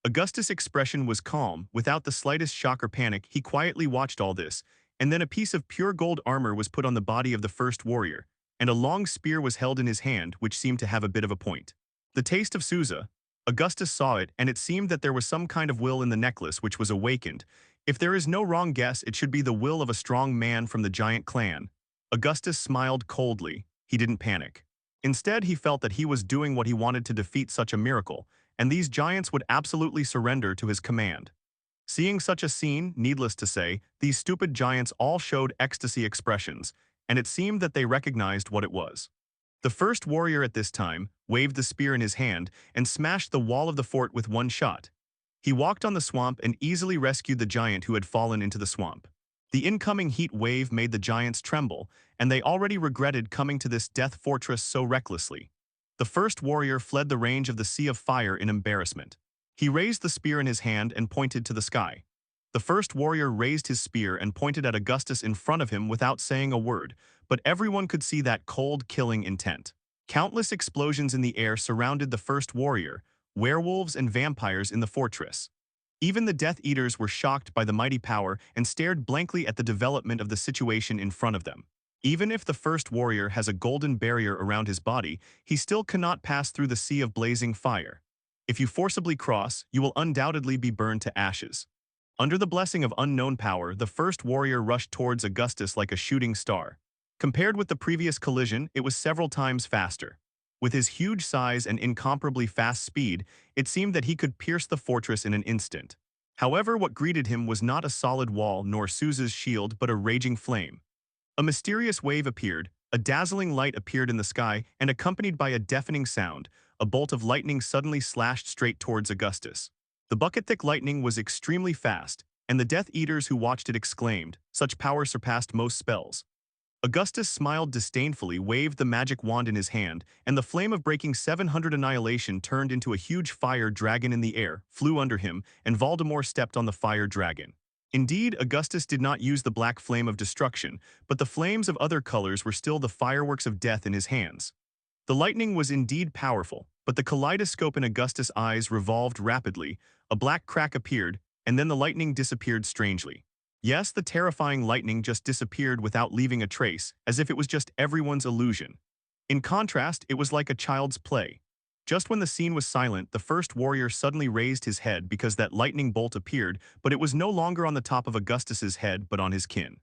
Augustus' expression was calm, without the slightest shock or panic. He quietly watched all this, and then a piece of pure gold armor was put on the body of the first warrior, and a long spear was held in his hand, which seemed to have a bit of a point. The taste of Souza. Augustus saw it, and it seemed that there was some kind of will in the necklace which was awakened. If there is no wrong guess, it should be the will of a strong man from the giant clan. Augustus smiled coldly. He didn't panic. Instead, he felt that he was doing what he wanted to defeat such a miracle, and these giants would absolutely surrender to his command. Seeing such a scene, needless to say, these stupid giants all showed ecstasy expressions, and it seemed that they recognized what it was. The first warrior at this time waved the spear in his hand and smashed the wall of the fort with one shot. He walked on the swamp and easily rescued the giant who had fallen into the swamp. The incoming heat wave made the giants tremble, and they already regretted coming to this death fortress so recklessly. The first warrior fled the range of the Sea of Fire in embarrassment. He raised the spear in his hand and pointed to the sky. The first warrior raised his spear and pointed at Augustus in front of him without saying a word, but everyone could see that cold, killing intent. Countless explosions in the air surrounded the first warrior, werewolves and vampires in the fortress. Even the Death Eaters were shocked by the mighty power and stared blankly at the development of the situation in front of them. Even if the first warrior has a golden barrier around his body, he still cannot pass through the sea of blazing fire. If you forcibly cross, you will undoubtedly be burned to ashes. Under the blessing of unknown power, the first warrior rushed towards Augustus like a shooting star. Compared with the previous collision, it was several times faster. With his huge size and incomparably fast speed, it seemed that he could pierce the fortress in an instant. However, what greeted him was not a solid wall nor Souza's shield but a raging flame. A mysterious wave appeared, A dazzling light appeared in the sky, and accompanied by a deafening sound, a bolt of lightning suddenly slashed straight towards Augustus. The bucket-thick lightning was extremely fast, and the Death Eaters who watched it exclaimed, "Such power surpassed most spells." Augustus smiled disdainfully, waved the magic wand in his hand, and the flame of breaking 700 annihilation turned into a huge fire dragon in the air, flew under him, and Voldemort stepped on the fire dragon. Indeed, Augustus did not use the black flame of destruction, but the flames of other colors were still the fireworks of death in his hands. The lightning was indeed powerful, but the kaleidoscope in Augustus' eyes revolved rapidly, a black crack appeared, and then the lightning disappeared strangely. Yes, the terrifying lightning just disappeared without leaving a trace, as if it was just everyone's illusion. In contrast, it was like a child's play. Just when the scene was silent, the first warrior suddenly raised his head because that lightning bolt appeared, but it was no longer on the top of Augustus's head but on his kin.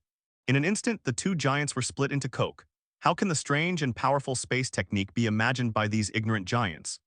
In an instant, the two giants were split into coke. How can the strange and powerful space technique be imagined by these ignorant giants?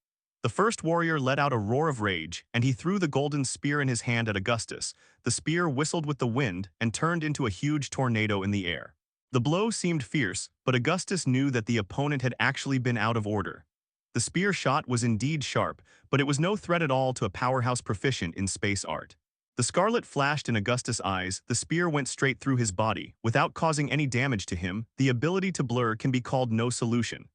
The first warrior let out a roar of rage, and he threw the golden spear in his hand at Augustus. The spear whistled with the wind and turned into a huge tornado in the air. The blow seemed fierce, but Augustus knew that the opponent had actually been out of order. The spear shot was indeed sharp, but it was no threat at all to a powerhouse proficient in space art. The scarlet flashed in Augustus' eyes, the spear went straight through his body, without causing any damage to him. The ability to blur can be called no solution.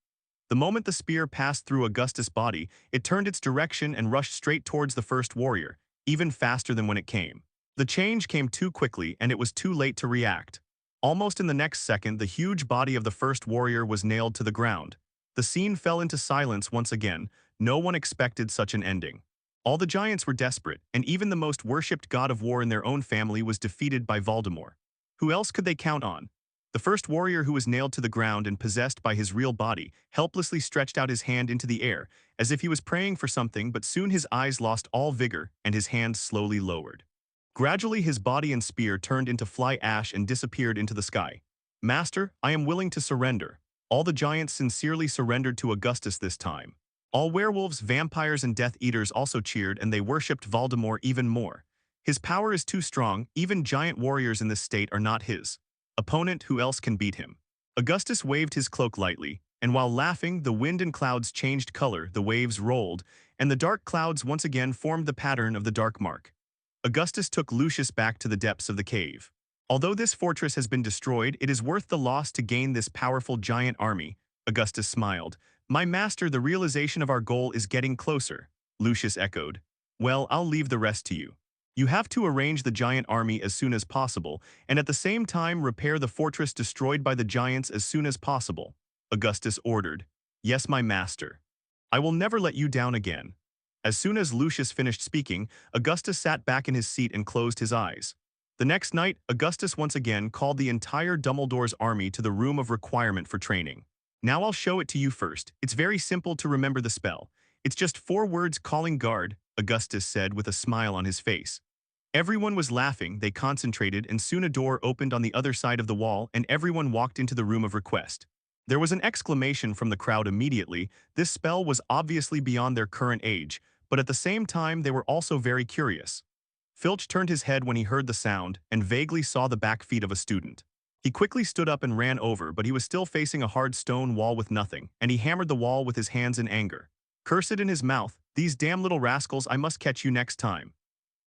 The moment the spear passed through Augustus' body, it turned its direction and rushed straight towards the first warrior, even faster than when it came. The change came too quickly, and it was too late to react. Almost in the next second, the huge body of the first warrior was nailed to the ground. The scene fell into silence once again. No one expected such an ending. All the giants were desperate, and even the most worshipped god of war in their own family was defeated by Voldemort. Who else could they count on? The first warrior, who was nailed to the ground and possessed by his real body, helplessly stretched out his hand into the air, as if he was praying for something, but soon his eyes lost all vigor and his hand slowly lowered. Gradually his body and spear turned into fly ash and disappeared into the sky. "Master, I am willing to surrender." All the giants sincerely surrendered to Augustus this time. All werewolves, vampires, and Death Eaters also cheered, and they worshipped Voldemort even more. His power is too strong, even giant warriors in this state are not his opponent. Who else can beat him? Augustus waved his cloak lightly, and while laughing, the wind and clouds changed color, the waves rolled, and the dark clouds once again formed the pattern of the dark mark. Augustus took Lucius back to the depths of the cave. "Although this fortress has been destroyed, it is worth the loss to gain this powerful giant army." Augustus smiled. "My master, the realization of our goal is getting closer." Lucius echoed. "Well, I'll leave the rest to you. You have to arrange the giant army as soon as possible, and at the same time repair the fortress destroyed by the giants as soon as possible," Augustus ordered. "Yes, my master. I will never let you down again." As soon as Lucius finished speaking, Augustus sat back in his seat and closed his eyes. The next night, Augustus once again called the entire Dumbledore's army to the room of requirement for training. "Now I'll show it to you first. It's very simple to remember the spell. It's just 4 words: calling guard," Augustus said with a smile on his face. Everyone was laughing, they concentrated, and soon a door opened on the other side of the wall and everyone walked into the room of request. There was an exclamation from the crowd immediately. This spell was obviously beyond their current age, but at the same time they were also very curious. Filch turned his head when he heard the sound and vaguely saw the back feet of a student. He quickly stood up and ran over, but he was still facing a hard stone wall with nothing, and he hammered the wall with his hands in anger. Cursed in his mouth, "These damn little rascals, I must catch you next time."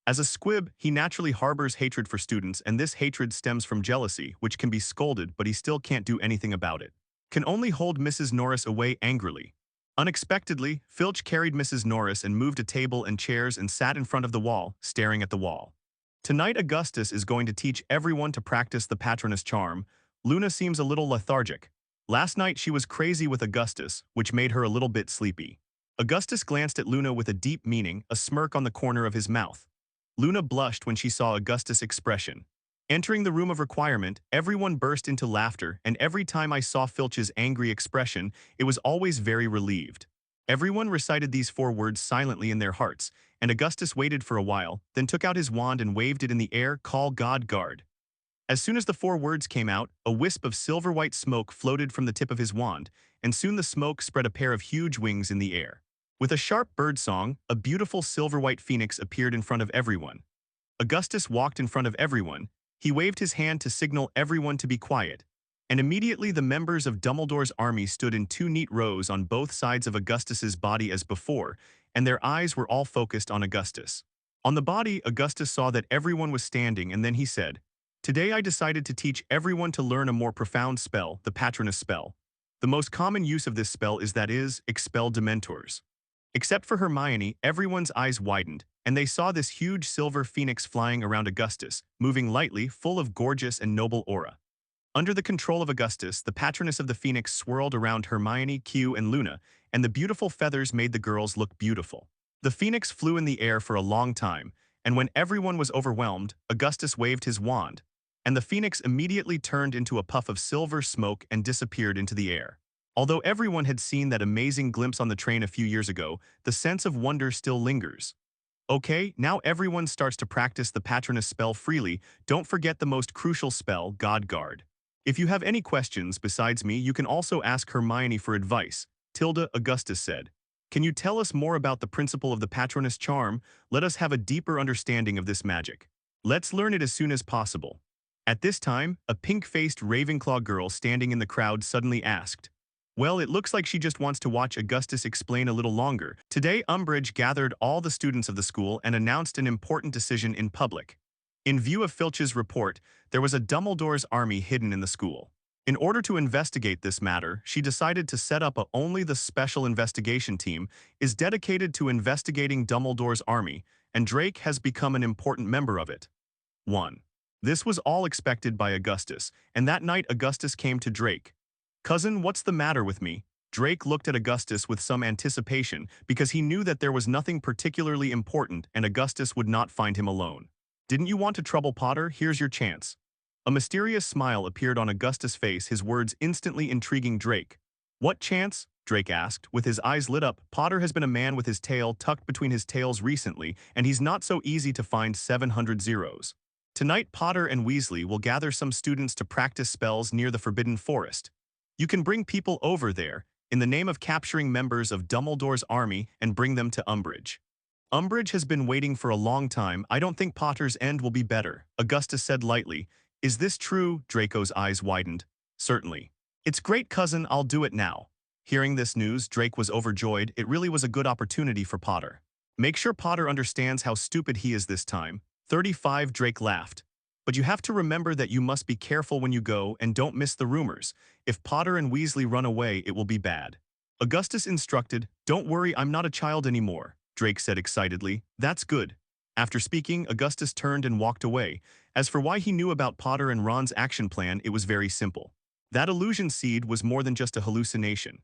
As a squib, he naturally harbors hatred for students, and this hatred stems from jealousy, which can be scolded, but he still can't do anything about it. Can only hold Mrs. Norris away angrily. Unexpectedly, Filch carried Mrs. Norris and moved a table and chairs and sat in front of the wall, staring at the wall. Tonight Augustus is going to teach everyone to practice the Patronus charm. Luna seems a little lethargic. Last night she was crazy with Augustus, which made her a little bit sleepy. Augustus glanced at Luna with a deep meaning, a smirk on the corner of his mouth. Luna blushed when she saw Augustus' expression. Entering the room of requirement, everyone burst into laughter, and every time I saw Filch's angry expression, it was always very relieved. Everyone recited these 4 words silently in their hearts, and Augustus waited for a while, then took out his wand and waved it in the air, "Call God guard." As soon as the 4 words came out, a wisp of silver-white smoke floated from the tip of his wand, and soon the smoke spread a pair of huge wings in the air. With a sharp bird song, a beautiful silver-white phoenix appeared in front of everyone. Augustus walked in front of everyone. He waved his hand to signal everyone to be quiet. And immediately the members of Dumbledore's army stood in two neat rows on both sides of Augustus's body as before, and their eyes were all focused on Augustus. On the body, Augustus saw that everyone was standing, and then he said, "Today I decided to teach everyone to learn a more profound spell, the Patronus spell. The most common use of this spell is expel Dementors." Except for Hermione, everyone's eyes widened, and they saw this huge silver phoenix flying around Augustus, moving lightly, full of gorgeous and noble aura. Under the control of Augustus, the Patronus of the Phoenix swirled around Hermione, Q, and Luna, and the beautiful feathers made the girls look beautiful. The Phoenix flew in the air for a long time, and when everyone was overwhelmed, Augustus waved his wand, and the Phoenix immediately turned into a puff of silver smoke and disappeared into the air. Although everyone had seen that amazing glimpse on the train a few years ago, the sense of wonder still lingers. Okay, now everyone starts to practice the Patronus spell freely. Don't forget the most crucial spell, God Guard. If you have any questions besides me, you can also ask Hermione for advice. Tilda, Augustus said. Can you tell us more about the principle of the Patronus charm? Let us have a deeper understanding of this magic. Let's learn it as soon as possible. At this time, a pink-faced Ravenclaw girl standing in the crowd suddenly asked, "Well, it looks like she just wants to watch Augustus explain a little longer." Today, Umbridge gathered all the students of the school and announced an important decision in public. In view of Filch's report, there was a Dumbledore's army hidden in the school. In order to investigate this matter, she decided to set up only the special investigation team is dedicated to investigating Dumbledore's army, and Drake has become an important member of it. 1. This was all expected by Augustus, and that night Augustus came to Drake. "Cousin, what's the matter with me?" Drake looked at Augustus with some anticipation because he knew that there was nothing particularly important and Augustus would not find him alone. "Didn't you want to trouble Potter? Here's your chance." A mysterious smile appeared on Augustus' face, his words instantly intriguing Drake. "What chance?" Drake asked, with his eyes lit up. "Potter has been a man with his tail tucked between his tails recently, and he's not so easy to find 700 zeros. Tonight, Potter and Weasley will gather some students to practice spells near the Forbidden Forest. You can bring people over there, in the name of capturing members of Dumbledore's army, and bring them to Umbridge. Umbridge has been waiting for a long time. I don't think Potter's end will be better," Augustus said lightly. "Is this true?" Draco's eyes widened. "Certainly. It's great, cousin. I'll do it now." Hearing this news, Drake was overjoyed. It really was a good opportunity for Potter. "Make sure Potter understands how stupid he is this time." 35 Drake laughed. "But you have to remember that you must be careful when you go and don't miss the rumors. If Potter and Weasley run away, it will be bad." Augustus instructed, "Don't worry, I'm not a child anymore," Drake said excitedly. "That's good." After speaking, Augustus turned and walked away. As for why he knew about Potter and Ron's action plan, it was very simple. That illusion seed was more than just a hallucination.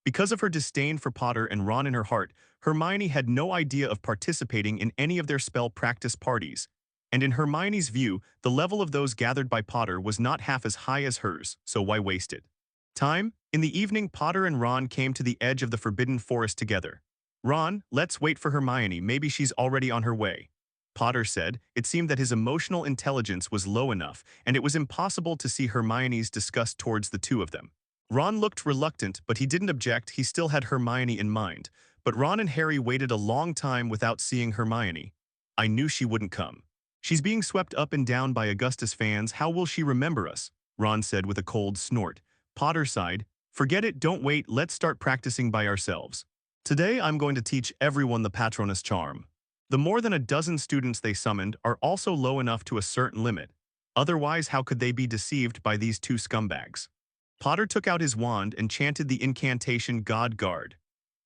Because of her disdain for Potter and Ron in her heart, Hermione had no idea of participating in any of their spell practice parties. And in Hermione's view, the level of those gathered by Potter was not half as high as hers, so why waste it? Time? In the evening, Potter and Ron came to the edge of the Forbidden Forest together. "Ron, let's wait for Hermione. Maybe she's already on her way," Potter said. It seemed that his emotional intelligence was low enough, and it was impossible to see Hermione's disgust towards the two of them. Ron looked reluctant, but he didn't object. He still had Hermione in mind. But Ron and Harry waited a long time without seeing Hermione. "I knew she wouldn't come. She's being swept up and down by Augustus fans. How will she remember us?" Ron said with a cold snort. Potter sighed. "Forget it, don't wait, let's start practicing by ourselves. Today I'm going to teach everyone the Patronus charm." The more than a dozen students they summoned are also low enough to a certain limit. Otherwise, how could they be deceived by these two scumbags? Potter took out his wand and chanted the incantation God Guard.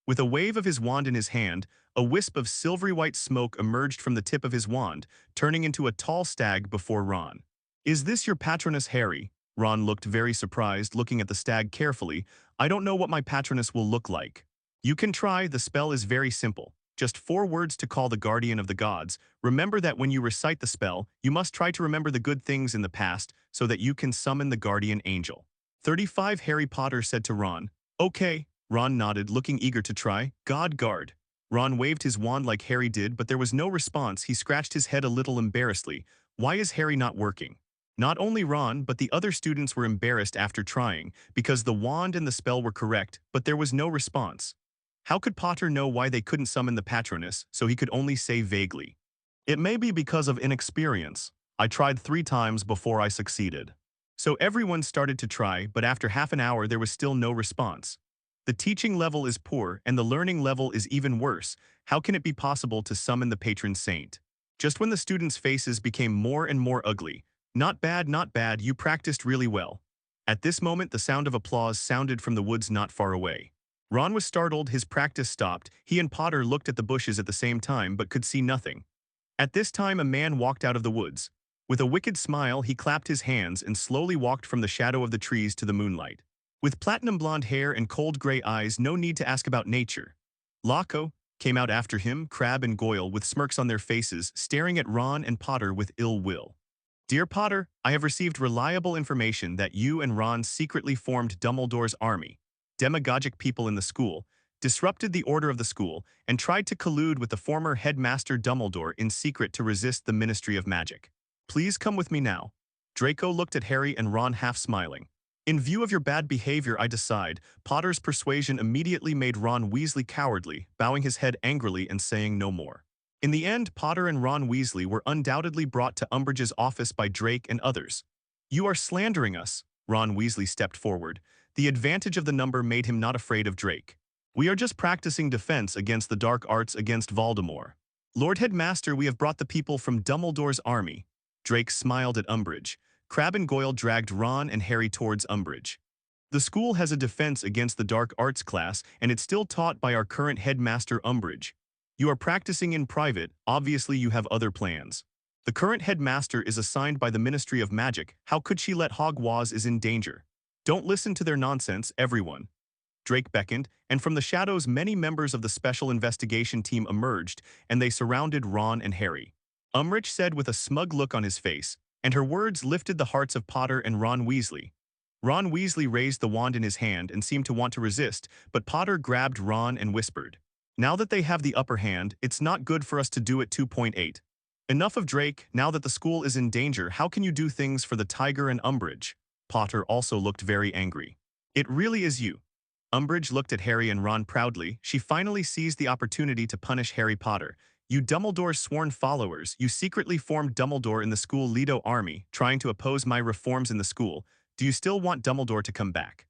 With a wave of his wand in his hand, a wisp of silvery white smoke emerged from the tip of his wand, turning into a tall stag before Ron. "Is this your Patronus, Harry?" Ron looked very surprised, looking at the stag carefully. "I don't know what my Patronus will look like." "You can try. The spell is very simple. Just 4 words to call the guardian of the gods. Remember that when you recite the spell, you must try to remember the good things in the past so that you can summon the guardian angel." 35 Harry Potter said to Ron. "Okay." Ron nodded, looking eager to try. "God Guard." Ron waved his wand like Harry did, but there was no response. He scratched his head a little embarrassedly. Why is Harry not working? Not only Ron, but the other students were embarrassed after trying, because the wand and the spell were correct, but there was no response. How could Potter know why they couldn't summon the Patronus, so he could only say vaguely, "It may be because of inexperience. I tried 3 times before I succeeded." So everyone started to try, but after half an hour there was still no response. The teaching level is poor and the learning level is even worse. How can it be possible to summon the patron saint? Just when the students' faces became more and more ugly. Not bad, you practiced really well. At this moment the sound of applause sounded from the woods not far away. Ron was startled, his practice stopped. He and Potter looked at the bushes at the same time but could see nothing. At this time a man walked out of the woods. With a wicked smile he clapped his hands and slowly walked from the shadow of the trees to the moonlight. With platinum blonde hair and cold gray eyes, no need to ask about nature. Laco came out after him, Crab and Goyle with smirks on their faces, staring at Ron and Potter with ill will. Dear Potter, I have received reliable information that you and Ron secretly formed Dumbledore's army, demagogic people in the school, disrupted the order of the school, and tried to collude with the former headmaster Dumbledore in secret to resist the Ministry of Magic. Please come with me now. Draco looked at Harry and Ron half smiling. In view of your bad behavior, I decide. Potter's persuasion immediately made Ron Weasley cowardly, bowing his head angrily and saying no more. In the end, Potter and Ron Weasley were undoubtedly brought to Umbridge's office by Drake and others. You are slandering us. Ron Weasley stepped forward. The advantage of the number made him not afraid of Drake. We are just practicing defense against the dark arts against Voldemort. Lord Headmaster, we have brought the people from Dumbledore's army. Drake smiled at Umbridge. Crabbe and Goyle dragged Ron and Harry towards Umbridge. The school has a defense against the dark arts class, and it's still taught by our current headmaster Umbridge. You are practicing in private, obviously you have other plans. The current headmaster is assigned by the Ministry of Magic. How could she let Hogwarts is in danger? Don't listen to their nonsense, everyone. Drake beckoned, and from the shadows many members of the special investigation team emerged, and they surrounded Ron and Harry. Umbridge said with a smug look on his face, and her words lifted the hearts of Potter and Ron Weasley. Ron Weasley raised the wand in his hand and seemed to want to resist, but Potter grabbed Ron and whispered, "Now that they have the upper hand, it's not good for us to do it 2.8. Enough of Drake, now that the school is in danger, how can you do things for the Tiger and Umbridge?" Potter also looked very angry. "It really is you." Umbridge looked at Harry and Ron proudly. She finally seized the opportunity to punish Harry Potter. You Dumbledore's sworn followers, you secretly formed Dumbledore in the school Lido army, trying to oppose my reforms in the school. Do you still want Dumbledore to come back?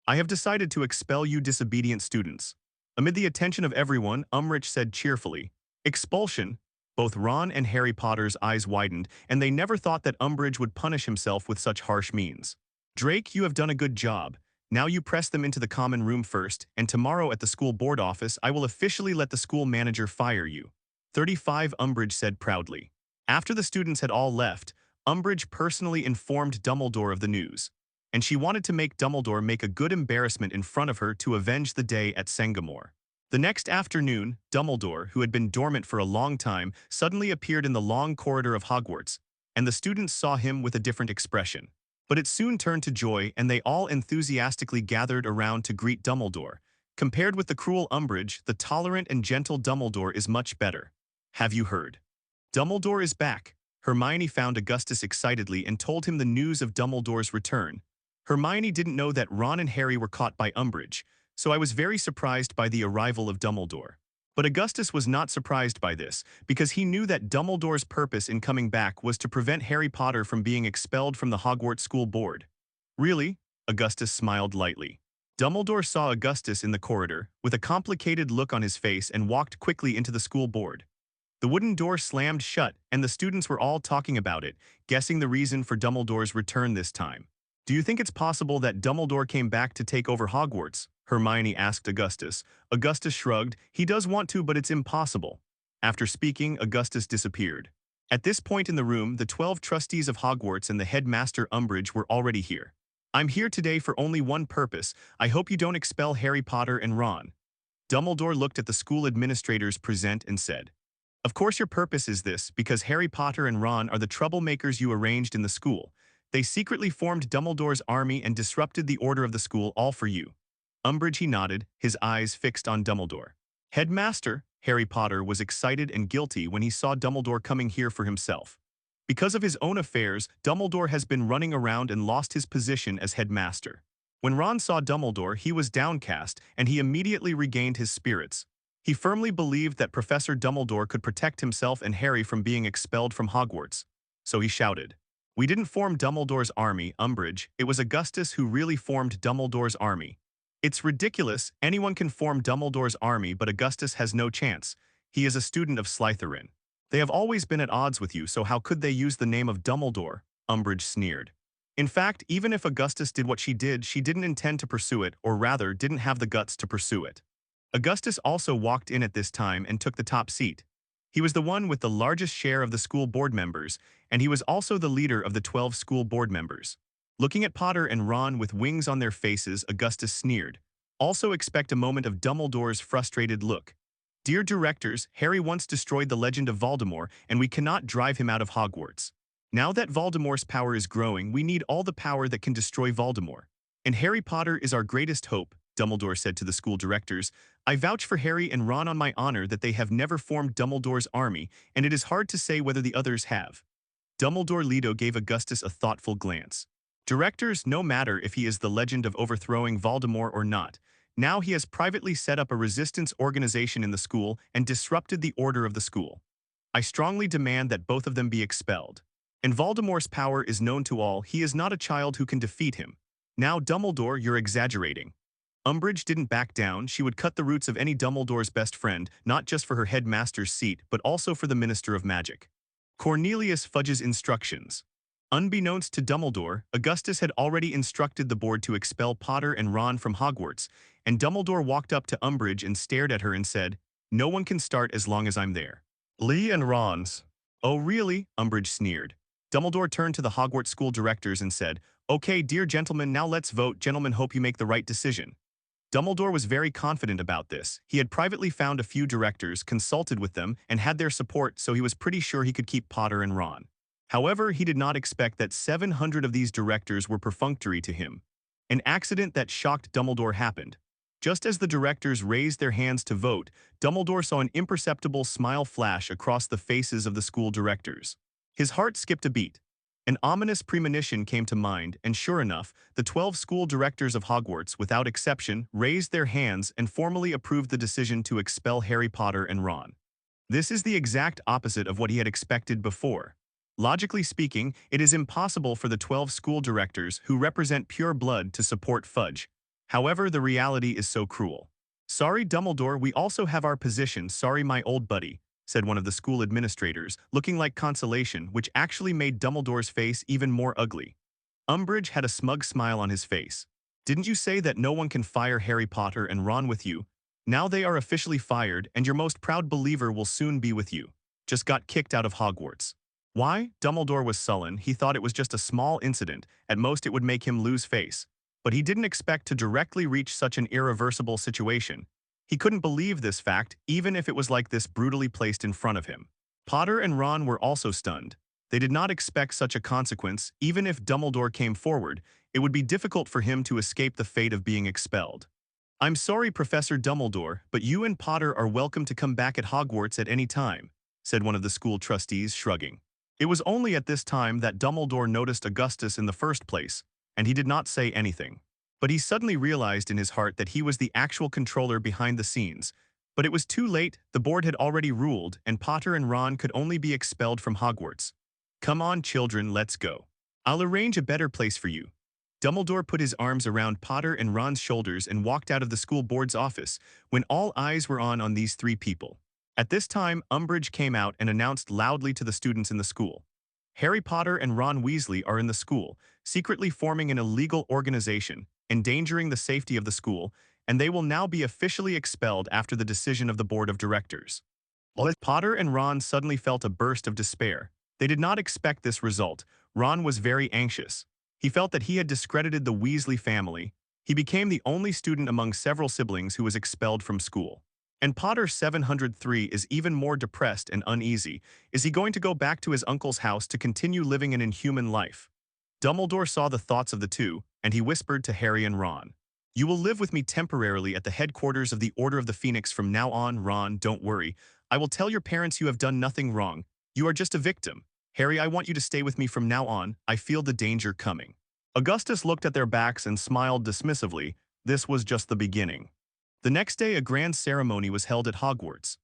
I have decided to expel you disobedient students. Amid the attention of everyone, Umbridge said cheerfully, "Expulsion." Both Ron and Harry Potter's eyes widened, and they never thought that Umbridge would punish himself with such harsh means. Drake, you have done a good job. Now you press them into the common room first, and tomorrow at the school board office I will officially let the school manager fire you. 35, Umbridge said proudly. After the students had all left, Umbridge personally informed Dumbledore of the news, and she wanted to make Dumbledore make a good embarrassment in front of her to avenge the day at Sangomore. The next afternoon, Dumbledore, who had been dormant for a long time, suddenly appeared in the long corridor of Hogwarts, and the students saw him with a different expression. But it soon turned to joy, and they all enthusiastically gathered around to greet Dumbledore. Compared with the cruel Umbridge, the tolerant and gentle Dumbledore is much better. Have you heard? Dumbledore is back. Hermione found Augustus excitedly and told him the news of Dumbledore's return. Hermione didn't know that Ron and Harry were caught by Umbridge, so I was very surprised by the arrival of Dumbledore. But Augustus was not surprised by this, because he knew that Dumbledore's purpose in coming back was to prevent Harry Potter from being expelled from the Hogwarts School Board. Really? Augustus smiled lightly. Dumbledore saw Augustus in the corridor, with a complicated look on his face, and walked quickly into the school board. The wooden door slammed shut, and the students were all talking about it, guessing the reason for Dumbledore's return this time. Do you think it's possible that Dumbledore came back to take over Hogwarts? Hermione asked Augustus. Augustus shrugged. He does want to, but it's impossible. After speaking, Augustus disappeared. At this point in the room, the 12 trustees of Hogwarts and the headmaster Umbridge were already here. I'm here today for only one purpose. I hope you don't expel Harry Potter and Ron. Dumbledore looked at the school administrators present and said, Of course your purpose is this, because Harry Potter and Ron are the troublemakers you arranged in the school. They secretly formed Dumbledore's army and disrupted the order of the school, all for you. Umbridge, he nodded, his eyes fixed on Dumbledore. Headmaster, Harry Potter was excited and guilty when he saw Dumbledore coming here for himself. Because of his own affairs, Dumbledore has been running around and lost his position as headmaster. When Ron saw Dumbledore, he was downcast, and he immediately regained his spirits. He firmly believed that Professor Dumbledore could protect himself and Harry from being expelled from Hogwarts. So he shouted, We didn't form Dumbledore's army, Umbridge. It was Augustus who really formed Dumbledore's army. It's ridiculous. Anyone can form Dumbledore's army, but Augustus has no chance. He is a student of Slytherin. They have always been at odds with you, so how could they use the name of Dumbledore? Umbridge sneered. In fact, even if Augustus did what she didn't intend to pursue it, or rather, didn't have the guts to pursue it. Augustus also walked in at this time and took the top seat. He was the one with the largest share of the school board members, and he was also the leader of the 12 school board members. Looking at Potter and Ron with wings on their faces, Augustus sneered. Also expect a moment of Dumbledore's frustrated look. Dear directors, Harry once destroyed the legend of Voldemort, and we cannot drive him out of Hogwarts. Now that Voldemort's power is growing, we need all the power that can destroy Voldemort. And Harry Potter is our greatest hope, Dumbledore said to the school directors. I vouch for Harry and Ron on my honor that they have never formed Dumbledore's army, and it is hard to say whether the others have. Dumbledore Leto gave Augustus a thoughtful glance. Directors, no matter if he is the legend of overthrowing Voldemort or not, now he has privately set up a resistance organization in the school and disrupted the order of the school. I strongly demand that both of them be expelled. And Voldemort's power is known to all. He is not a child who can defeat him. Now, Dumbledore, you're exaggerating. Umbridge didn't back down. She would cut the roots of any Dumbledore's best friend, not just for her headmaster's seat, but also for the Minister of Magic. Cornelius Fudge's instructions. Unbeknownst to Dumbledore, Augustus had already instructed the board to expel Potter and Ron from Hogwarts, and Dumbledore walked up to Umbridge and stared at her and said, "No one can start as long as I'm there." Lee and Ron's. Oh really? Umbridge sneered. Dumbledore turned to the Hogwarts school directors and said, "Okay, dear gentlemen, now let's vote. Gentlemen, hope you make the right decision." Dumbledore was very confident about this. He had privately found a few directors, consulted with them, and had their support, so he was pretty sure he could keep Potter and Ron. However, he did not expect that 700 of these directors were perfunctory to him. An accident that shocked Dumbledore happened. Just as the directors raised their hands to vote, Dumbledore saw an imperceptible smile flash across the faces of the school directors. His heart skipped a beat. An ominous premonition came to mind, and sure enough, the 12 school directors of Hogwarts, without exception, raised their hands and formally approved the decision to expel Harry Potter and Ron. This is the exact opposite of what he had expected before. Logically speaking, it is impossible for the 12 school directors who represent pure blood to support Fudge. However, the reality is so cruel. Sorry, Dumbledore, we also have our position. Sorry, my old buddy, said one of the school administrators, looking like consolation, which actually made Dumbledore's face even more ugly. Umbridge had a smug smile on his face. Didn't you say that no one can fire Harry Potter and Ron with you? Now they are officially fired, and your most proud believer will soon be with you. Just got kicked out of Hogwarts. Why? Dumbledore was sullen. He thought it was just a small incident. At most it would make him lose face. But he didn't expect to directly reach such an irreversible situation. He couldn't believe this fact, even if it was like this brutally placed in front of him. Potter and Ron were also stunned. They did not expect such a consequence. Even if Dumbledore came forward, it would be difficult for him to escape the fate of being expelled. I'm sorry, Professor Dumbledore, but you and Potter are welcome to come back at Hogwarts at any time, said one of the school trustees, shrugging. It was only at this time that Dumbledore noticed Augustus in the first place, and he did not say anything. But he suddenly realized in his heart that he was the actual controller behind the scenes. But it was too late. The board had already ruled, and Potter and Ron could only be expelled from Hogwarts. Come on, children, let's go. I'll arrange a better place for you. Dumbledore put his arms around Potter and Ron's shoulders and walked out of the school board's office when all eyes were on these three people. At this time, Umbridge came out and announced loudly to the students in the school. Harry Potter and Ron Weasley are in the school, secretly forming an illegal organization, endangering the safety of the school, and they will now be officially expelled after the decision of the board of directors. Potter and Ron suddenly felt a burst of despair. They did not expect this result. Ron was very anxious. He felt that he had discredited the Weasley family. He became the only student among several siblings who was expelled from school. And Potter 703 is even more depressed and uneasy. Is he going to go back to his uncle's house to continue living an inhuman life? Dumbledore saw the thoughts of the two, and he whispered to Harry and Ron. You will live with me temporarily at the headquarters of the Order of the Phoenix from now on, Ron, don't worry. I will tell your parents you have done nothing wrong. You are just a victim. Harry, I want you to stay with me from now on. I feel the danger coming. Augustus looked at their backs and smiled dismissively. This was just the beginning. The next day, a grand ceremony was held at Hogwarts.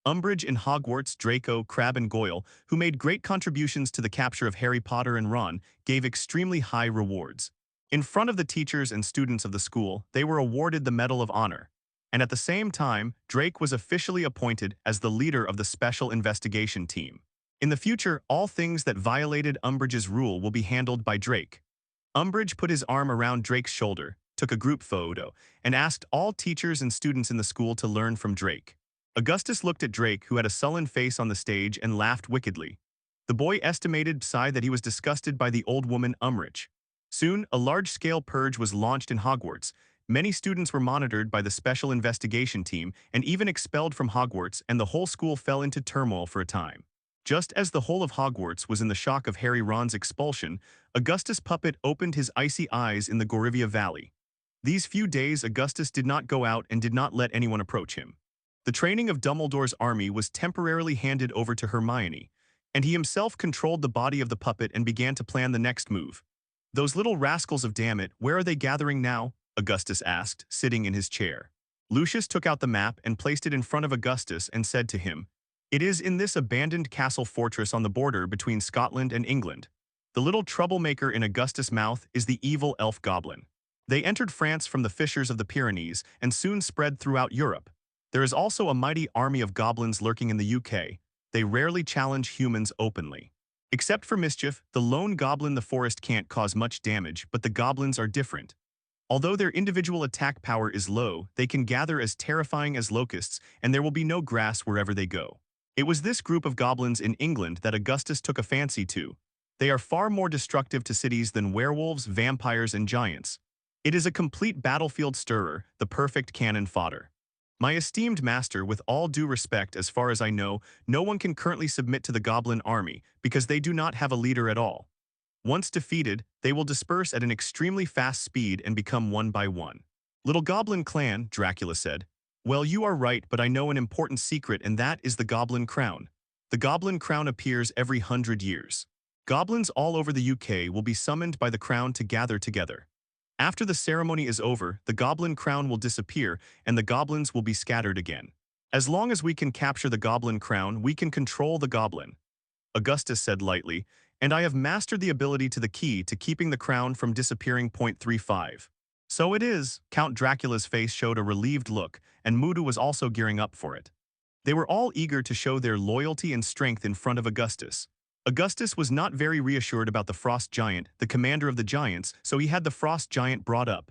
Umbridge in Hogwarts, Draco, Crabbe and Goyle, who made great contributions to the capture of Harry Potter and Ron, gave extremely high rewards. In front of the teachers and students of the school, they were awarded the Medal of Honor. And at the same time, Drake was officially appointed as the leader of the Special Investigation Team. In the future, all things that violated Umbridge's rule will be handled by Drake. Umbridge put his arm around Drake's shoulder, took a group photo, and asked all teachers and students in the school to learn from Drake. Augustus looked at Drake, who had a sullen face on the stage, and laughed wickedly. The boy estimated sighed that he was disgusted by the old woman Umbridge. Soon, a large-scale purge was launched in Hogwarts. Many students were monitored by the Special Investigation Team and even expelled from Hogwarts, and the whole school fell into turmoil for a time. Just as the whole of Hogwarts was in the shock of Ron's expulsion, Augustus Puppet opened his icy eyes in the Gorivia Valley. These few days Augustus did not go out and did not let anyone approach him. The training of Dumbledore's army was temporarily handed over to Hermione, and he himself controlled the body of the puppet and began to plan the next move. "Those little rascals of damn it, where are they gathering now?" Augustus asked, sitting in his chair. Lucius took out the map and placed it in front of Augustus and said to him, "It is in this abandoned castle fortress on the border between Scotland and England. The little troublemaker in Augustus' mouth is the evil elf goblin. They entered France from the fissures of the Pyrenees and soon spread throughout Europe. There is also a mighty army of goblins lurking in the UK. They rarely challenge humans openly. Except for mischief, the lone goblin in the forest can't cause much damage, but the goblins are different. Although their individual attack power is low, they can gather as terrifying as locusts, and there will be no grass wherever they go." It was this group of goblins in England that Augustus took a fancy to. They are far more destructive to cities than werewolves, vampires, and giants. It is a complete battlefield stirrer, the perfect cannon fodder. "My esteemed master, with all due respect, as far as I know, no one can currently submit to the goblin army because they do not have a leader at all. Once defeated, they will disperse at an extremely fast speed and become one by one." "Little goblin clan," Dracula said. "Well, you are right, but I know an important secret, and that is the goblin crown. The goblin crown appears every 100 years. Goblins all over the UK will be summoned by the crown to gather together. After the ceremony is over, the goblin crown will disappear, and the goblins will be scattered again. As long as we can capture the goblin crown, we can control the goblin," Augustus said lightly, "and I have mastered the ability to the key to keeping the crown from disappearing. 35. "So it is." Count Dracula's face showed a relieved look, and Mudu was also gearing up for it. They were all eager to show their loyalty and strength in front of Augustus. Augustus was not very reassured about the Frost Giant, the commander of the giants, so he had the Frost Giant brought up.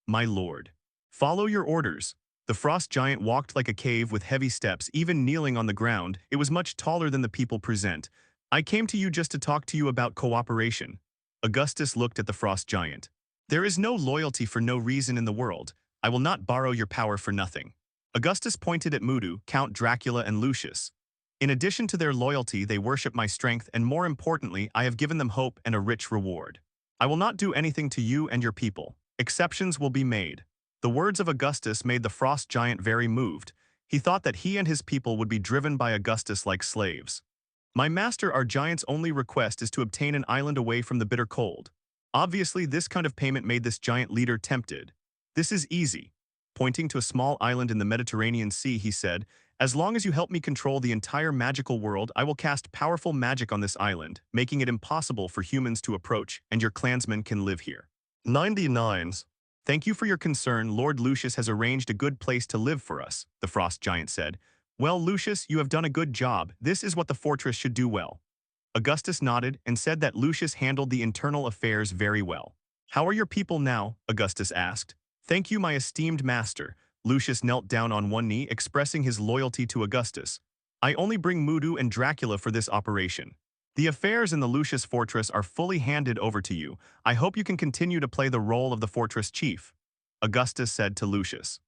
"My lord, follow your orders." The Frost Giant walked like a cave with heavy steps, even kneeling on the ground. It was much taller than the people present. "I came to you just to talk to you about cooperation." Augustus looked at the Frost Giant. "There is no loyalty for no reason in the world. I will not borrow your power for nothing." Augustus pointed at Mudu, Count Dracula and Lucius. "In addition to their loyalty, they worship my strength, and more importantly, I have given them hope and a rich reward. I will not do anything to you and your people. Exceptions will be made." The words of Augustus made the Frost Giant very moved. He thought that he and his people would be driven by Augustus like slaves. "My master, our giant's only request is to obtain an island away from the bitter cold." Obviously, this kind of payment made this giant leader tempted. "This is easy." Pointing to a small island in the Mediterranean Sea, he said, "As long as you help me control the entire magical world, I will cast powerful magic on this island, making it impossible for humans to approach, and your clansmen can live here." 99s. "Thank you for your concern. Lord Lucius has arranged a good place to live for us," the Frost Giant said. "Well, Lucius, you have done a good job. This is what the fortress should do well." Augustus nodded and said that Lucius handled the internal affairs very well. "How are your people now?" Augustus asked. "Thank you, my esteemed master." Lucius knelt down on one knee, expressing his loyalty to Augustus. "I only bring Mudu and Dracula for this operation. The affairs in the Lucius fortress are fully handed over to you. I hope you can continue to play the role of the fortress chief," Augustus said to Lucius.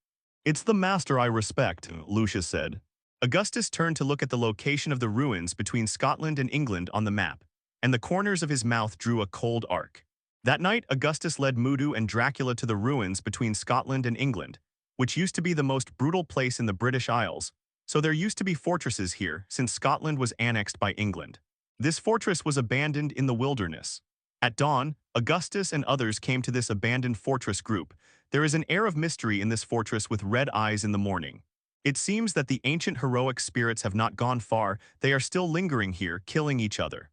"It's the master I respect," Lucius said. Augustus turned to look at the location of the ruins between Scotland and England on the map, and the corners of his mouth drew a cold arc. That night, Augustus led Mudu and Dracula to the ruins between Scotland and England, which used to be the most brutal place in the British Isles, so there used to be fortresses here since Scotland was annexed by England. This fortress was abandoned in the wilderness. At dawn, Augustus and others came to this abandoned fortress group. There is an air of mystery in this fortress with red eyes in the morning. It seems that the ancient heroic spirits have not gone far, they are still lingering here, killing each other.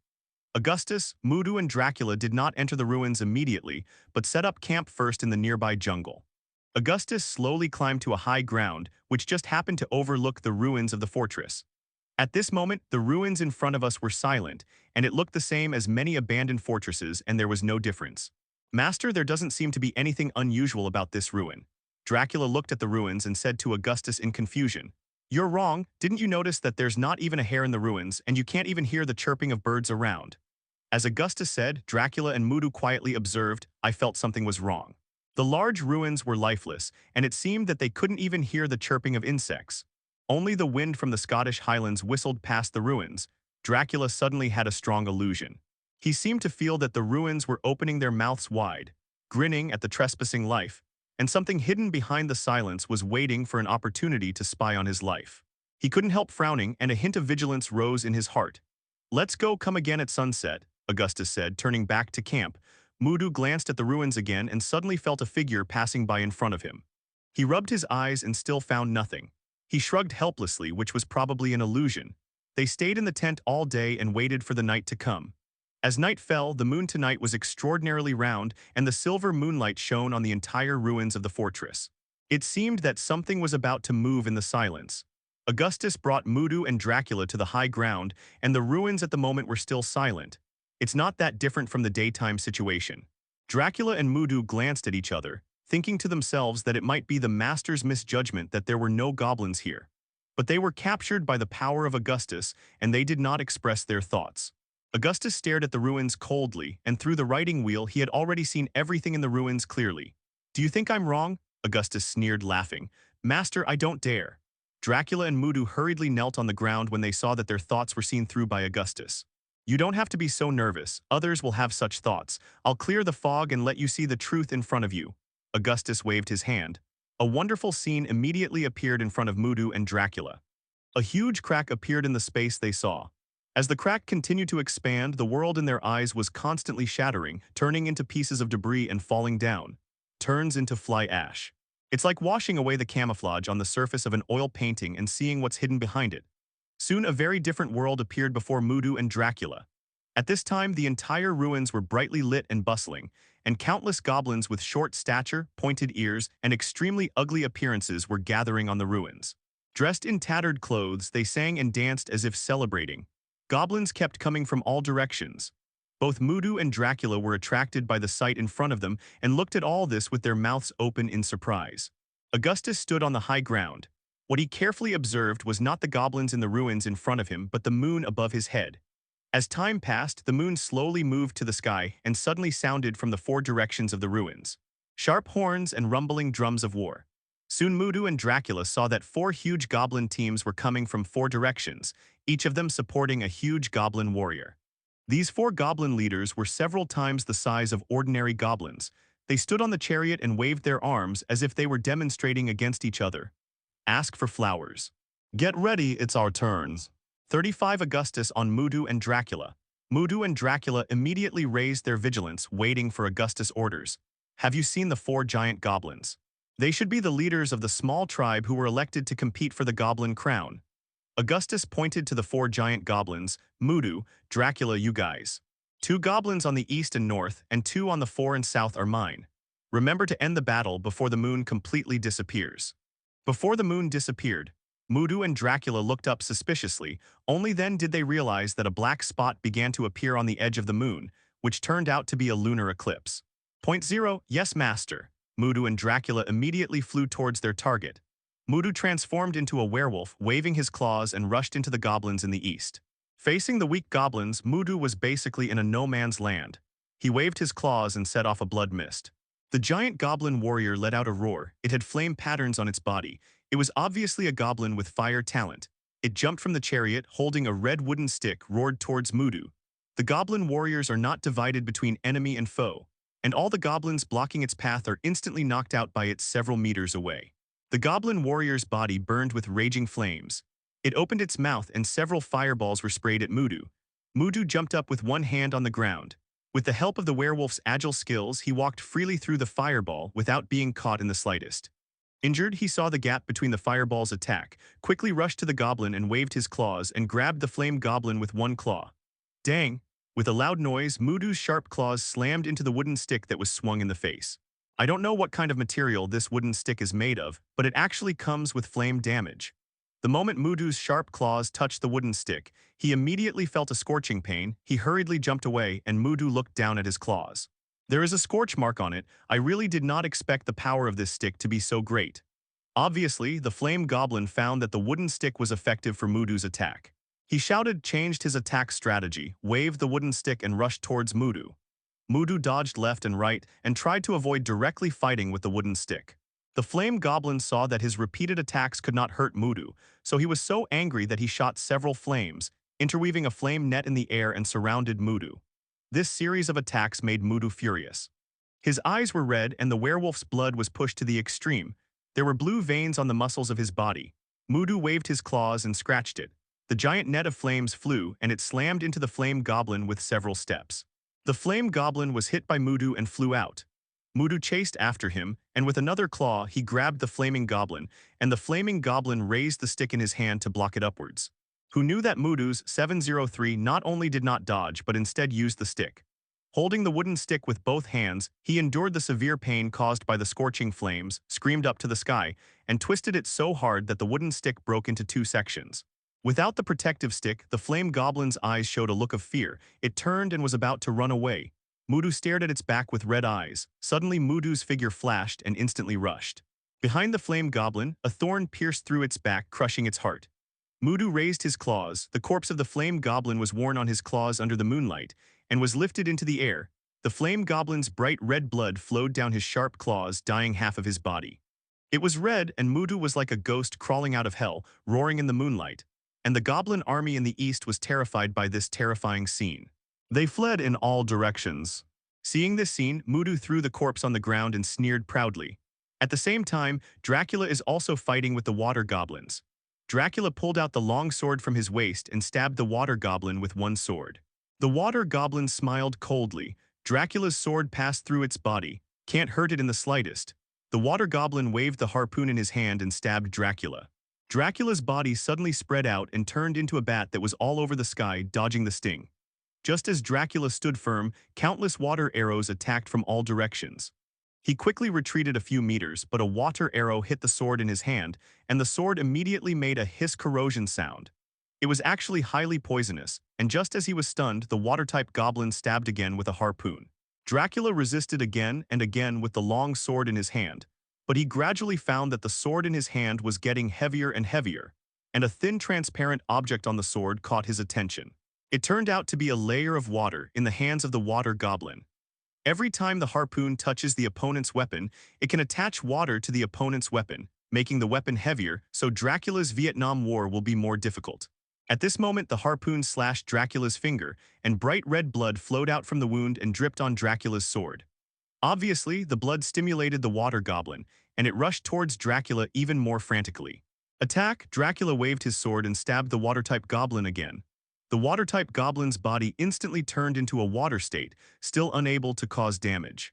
Augustus, Mudu and Dracula did not enter the ruins immediately, but set up camp first in the nearby jungle. Augustus slowly climbed to a high ground, which just happened to overlook the ruins of the fortress. At this moment, the ruins in front of us were silent, and it looked the same as many abandoned fortresses, and there was no difference. Master, there doesn't seem to be anything unusual about this ruin. Dracula looked at the ruins and said to Augustus in confusion, "You're wrong, didn't you notice that there's not even a hair in the ruins, and you can't even hear the chirping of birds around?" As Augustus said, Dracula and Mudu quietly observed, I felt something was wrong. The large ruins were lifeless, and it seemed that they couldn't even hear the chirping of insects. Only the wind from the Scottish Highlands whistled past the ruins. Dracula suddenly had a strong illusion. He seemed to feel that the ruins were opening their mouths wide, grinning at the trespassing life, and something hidden behind the silence was waiting for an opportunity to spy on his life. He couldn't help frowning, and a hint of vigilance rose in his heart. Let's go come again at sunset, Augustus said, turning back to camp. Mudu glanced at the ruins again and suddenly felt a figure passing by in front of him. He rubbed his eyes and still found nothing. He shrugged helplessly, which was probably an illusion. They stayed in the tent all day and waited for the night to come. As night fell, the moon tonight was extraordinarily round, and the silver moonlight shone on the entire ruins of the fortress. It seemed that something was about to move in the silence. Augustus brought Mudu and Dracula to the high ground, and the ruins at the moment were still silent. It's not that different from the daytime situation. Dracula and Mudu glanced at each other, thinking to themselves that it might be the master's misjudgment that there were no goblins here. But they were captured by the power of Augustus, and they did not express their thoughts. Augustus stared at the ruins coldly, and through the writing wheel he had already seen everything in the ruins clearly. Do you think I'm wrong? Augustus sneered, laughing. Master, I don't dare. Dracula and Mudu hurriedly knelt on the ground when they saw that their thoughts were seen through by Augustus. You don't have to be so nervous, others will have such thoughts. I'll clear the fog and let you see the truth in front of you. Augustus waved his hand. A wonderful scene immediately appeared in front of Mudu and Dracula. A huge crack appeared in the space they saw. As the crack continued to expand, the world in their eyes was constantly shattering, turning into pieces of debris and falling down. Turns into fly ash. It's like washing away the camouflage on the surface of an oil painting and seeing what's hidden behind it. Soon a very different world appeared before Mudu and Dracula. At this time, the entire ruins were brightly lit and bustling, and countless goblins with short stature, pointed ears, and extremely ugly appearances were gathering on the ruins. Dressed in tattered clothes, they sang and danced as if celebrating. Goblins kept coming from all directions. Both Mudu and Dracula were attracted by the sight in front of them and looked at all this with their mouths open in surprise. Augustus stood on the high ground. What he carefully observed was not the goblins in the ruins in front of him, but the moon above his head. As time passed, the moon slowly moved to the sky and suddenly sounded from the four directions of the ruins. Sharp horns and rumbling drums of war. Soon Mudu and Dracula saw that four huge goblin teams were coming from four directions, each of them supporting a huge goblin warrior. These four goblin leaders were several times the size of ordinary goblins. They stood on the chariot and waved their arms as if they were demonstrating against each other. Ask for flowers. Get ready, it's our turns. 35 Augustus on Mudu and Dracula. Mudu and Dracula immediately raised their vigilance, waiting for Augustus' orders. Have you seen the four giant goblins? They should be the leaders of the small tribe who were elected to compete for the goblin crown. Augustus pointed to the four giant goblins. Mudu, Dracula, you guys. 2 goblins on the east and north, and 2 on the 4 and south are mine. Remember to end the battle before the moon completely disappears. Before the moon disappeared, Mudu and Dracula looked up suspiciously. Only then did they realize that a black spot began to appear on the edge of the moon, which turned out to be a lunar eclipse. Point 0, yes, master. Mudu and Dracula immediately flew towards their target. Mudu transformed into a werewolf, waving his claws, and rushed into the goblins in the east. Facing the weak goblins, Mudu was basically in a no-man's land. He waved his claws and set off a blood mist. The giant goblin warrior let out a roar. It had flame patterns on its body. It was obviously a goblin with fire talent. It jumped from the chariot, holding a red wooden stick, roared towards Mudu. The goblin warriors are not divided between enemy and foe, and all the goblins blocking its path are instantly knocked out by it several meters away. The goblin warrior's body burned with raging flames. It opened its mouth and several fireballs were sprayed at Mudu. Mudu jumped up with one hand on the ground. With the help of the werewolf's agile skills, he walked freely through the fireball without being caught in the slightest. Injured, he saw the gap between the fireball's attack, quickly rushed to the goblin and waved his claws and grabbed the flame goblin with one claw. Dang! With a loud noise, Mudu's sharp claws slammed into the wooden stick that was swung in the face. I don't know what kind of material this wooden stick is made of, but it actually comes with flame damage. The moment Mudu's sharp claws touched the wooden stick, he immediately felt a scorching pain. He hurriedly jumped away and Mudu looked down at his claws. There is a scorch mark on it. I really did not expect the power of this stick to be so great. Obviously, the flame goblin found that the wooden stick was effective for Mudu's attack. He shouted, changed his attack strategy, waved the wooden stick and rushed towards Mudu. Mudu dodged left and right and tried to avoid directly fighting with the wooden stick. The flame goblin saw that his repeated attacks could not hurt Mudu, so he was so angry that he shot several flames, interweaving a flame net in the air and surrounded Mudu. This series of attacks made Mudu furious. His eyes were red and the werewolf's blood was pushed to the extreme. There were blue veins on the muscles of his body. Mudu waved his claws and scratched it. The giant net of flames flew and it slammed into the flame goblin with several steps. The flame goblin was hit by Mudu and flew out. Mudu chased after him, and with another claw he grabbed the flaming goblin, and the flaming goblin raised the stick in his hand to block it upwards. Who knew that Mudu's 703 not only did not dodge but instead used the stick. Holding the wooden stick with both hands, he endured the severe pain caused by the scorching flames, screamed up to the sky, and twisted it so hard that the wooden stick broke into two sections. Without the protective stick, the flame goblin's eyes showed a look of fear. It turned and was about to run away. Mudu stared at its back with red eyes. Suddenly Mudu's figure flashed and instantly rushed. Behind the flame goblin, a thorn pierced through its back, crushing its heart. Mudu raised his claws. The corpse of the flame goblin was worn on his claws under the moonlight, and was lifted into the air. The flame goblin's bright red blood flowed down his sharp claws, dyeing half of his body. It was red, and Mudu was like a ghost crawling out of hell, roaring in the moonlight. And the goblin army in the east was terrified by this terrifying scene. They fled in all directions. Seeing this scene, Mudu threw the corpse on the ground and sneered proudly. At the same time, Dracula is also fighting with the water goblins. Dracula pulled out the long sword from his waist and stabbed the water goblin with one sword. The water goblin smiled coldly. Dracula's sword passed through its body. Can't hurt it in the slightest. The water goblin waved the harpoon in his hand and stabbed Dracula. Dracula's body suddenly spread out and turned into a bat that was all over the sky, dodging the sting. Just as Dracula stood firm, countless water arrows attacked from all directions. He quickly retreated a few meters, but a water arrow hit the sword in his hand, and the sword immediately made a hiss corrosion sound. It was actually highly poisonous, and just as he was stunned, the water-type goblin stabbed again with a harpoon. Dracula resisted again and again with the long sword in his hand, but he gradually found that the sword in his hand was getting heavier and heavier, and a thin transparent object on the sword caught his attention. It turned out to be a layer of water in the hands of the water goblin. Every time the harpoon touches the opponent's weapon, it can attach water to the opponent's weapon, making the weapon heavier, so Dracula's Vietnam War will be more difficult. At this moment, the harpoon slashed Dracula's finger, and bright red blood flowed out from the wound and dripped on Dracula's sword. Obviously, the blood stimulated the water goblin, and it rushed towards Dracula even more frantically. Attack! Dracula waved his sword and stabbed the water-type goblin again. The water-type goblin's body instantly turned into a water state, still unable to cause damage.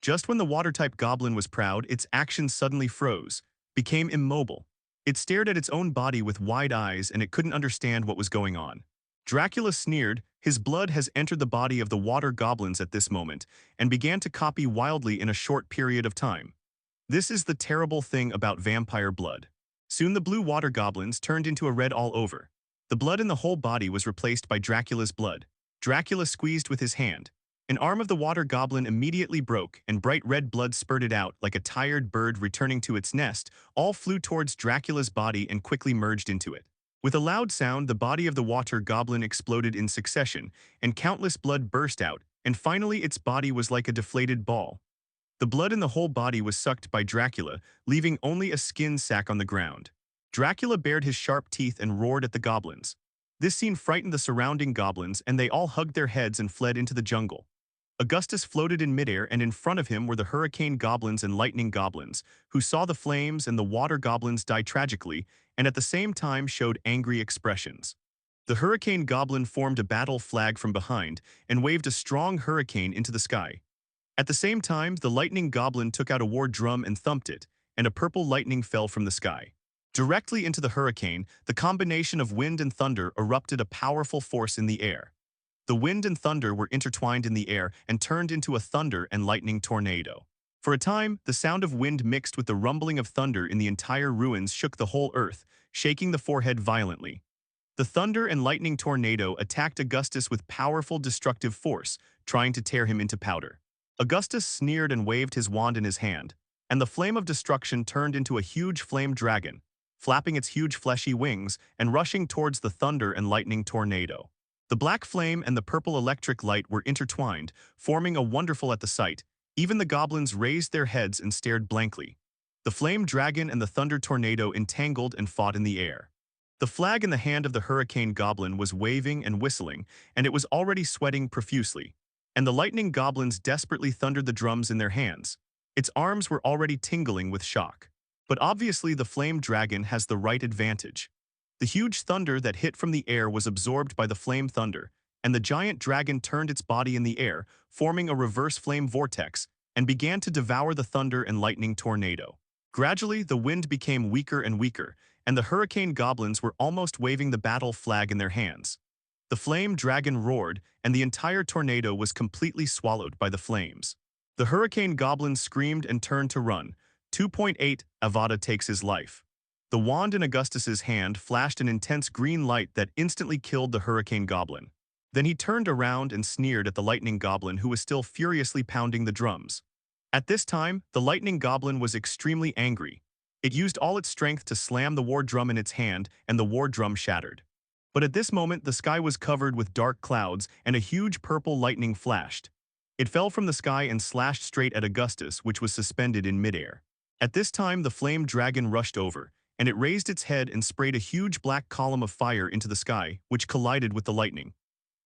Just when the water-type goblin was proud, its actions suddenly froze, became immobile. It stared at its own body with wide eyes and it couldn't understand what was going on. Dracula sneered. His blood has entered the body of the water goblins at this moment and began to copy wildly in a short period of time. This is the terrible thing about vampire blood. Soon the blue water goblins turned into a red all over. The blood in the whole body was replaced by Dracula's blood. Dracula squeezed with his hand. An arm of the water goblin immediately broke, and bright red blood spurted out like a tired bird returning to its nest. All flew towards Dracula's body and quickly merged into it. With a loud sound, the body of the water goblin exploded in succession, and countless blood burst out, and finally its body was like a deflated ball. The blood in the whole body was sucked by Dracula, leaving only a skin sack on the ground. Dracula bared his sharp teeth and roared at the goblins. This scene frightened the surrounding goblins, and they all hugged their heads and fled into the jungle. Augustus floated in midair, and in front of him were the hurricane goblins and lightning goblins, who saw the flames and the water goblins die tragically, and at the same time showed angry expressions. The hurricane goblin formed a battle flag from behind and waved a strong hurricane into the sky. At the same time, the lightning goblin took out a war drum and thumped it, and a purple lightning fell from the sky. Directly into the hurricane, the combination of wind and thunder erupted a powerful force in the air. The wind and thunder were intertwined in the air and turned into a thunder and lightning tornado. For a time, the sound of wind mixed with the rumbling of thunder in the entire ruins shook the whole earth, shaking the forehead violently. The thunder and lightning tornado attacked Augustus with powerful destructive force, trying to tear him into powder. Augustus sneered and waved his wand in his hand, and the flame of destruction turned into a huge flame dragon, flapping its huge fleshy wings and rushing towards the thunder and lightning tornado. The black flame and the purple electric light were intertwined, forming a wonderful at the sight. Even the goblins raised their heads and stared blankly. The flame dragon and the thunder tornado entangled and fought in the air. The flag in the hand of the hurricane goblin was waving and whistling, and it was already sweating profusely. And the lightning goblins desperately thundered the drums in their hands. Its arms were already tingling with shock. But obviously the flame dragon has the right advantage. The huge thunder that hit from the air was absorbed by the flame thunder, and the giant dragon turned its body in the air, forming a reverse flame vortex, and began to devour the thunder and lightning tornado. Gradually, the wind became weaker and weaker, and the hurricane goblins were almost waving the battle flag in their hands. The flame dragon roared, and the entire tornado was completely swallowed by the flames. The hurricane goblin screamed and turned to run. 2.8 Avada takes his life. The wand in Augustus's hand flashed an intense green light that instantly killed the hurricane goblin. Then he turned around and sneered at the lightning goblin, who was still furiously pounding the drums. At this time, the lightning goblin was extremely angry. It used all its strength to slam the war drum in its hand, and the war drum shattered. But at this moment, the sky was covered with dark clouds, and a huge purple lightning flashed. It fell from the sky and slashed straight at Augustus, which was suspended in midair. At this time, the flame dragon rushed over, and it raised its head and sprayed a huge black column of fire into the sky, which collided with the lightning.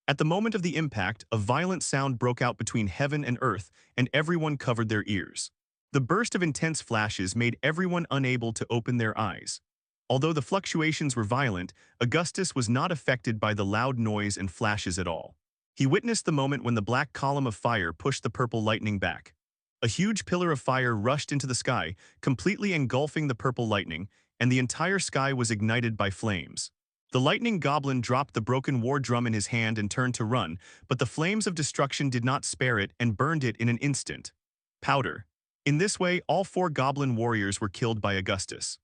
At the moment of the impact, a violent sound broke out between heaven and earth, and everyone covered their ears. The burst of intense flashes made everyone unable to open their eyes. Although the fluctuations were violent, Augustus was not affected by the loud noise and flashes at all. He witnessed the moment when the black column of fire pushed the purple lightning back. A huge pillar of fire rushed into the sky, completely engulfing the purple lightning, and the entire sky was ignited by flames. The lightning goblin dropped the broken war drum in his hand and turned to run, but the flames of destruction did not spare it and burned it in an instant. Powder. In this way, all 4 goblin warriors were killed by Augustus.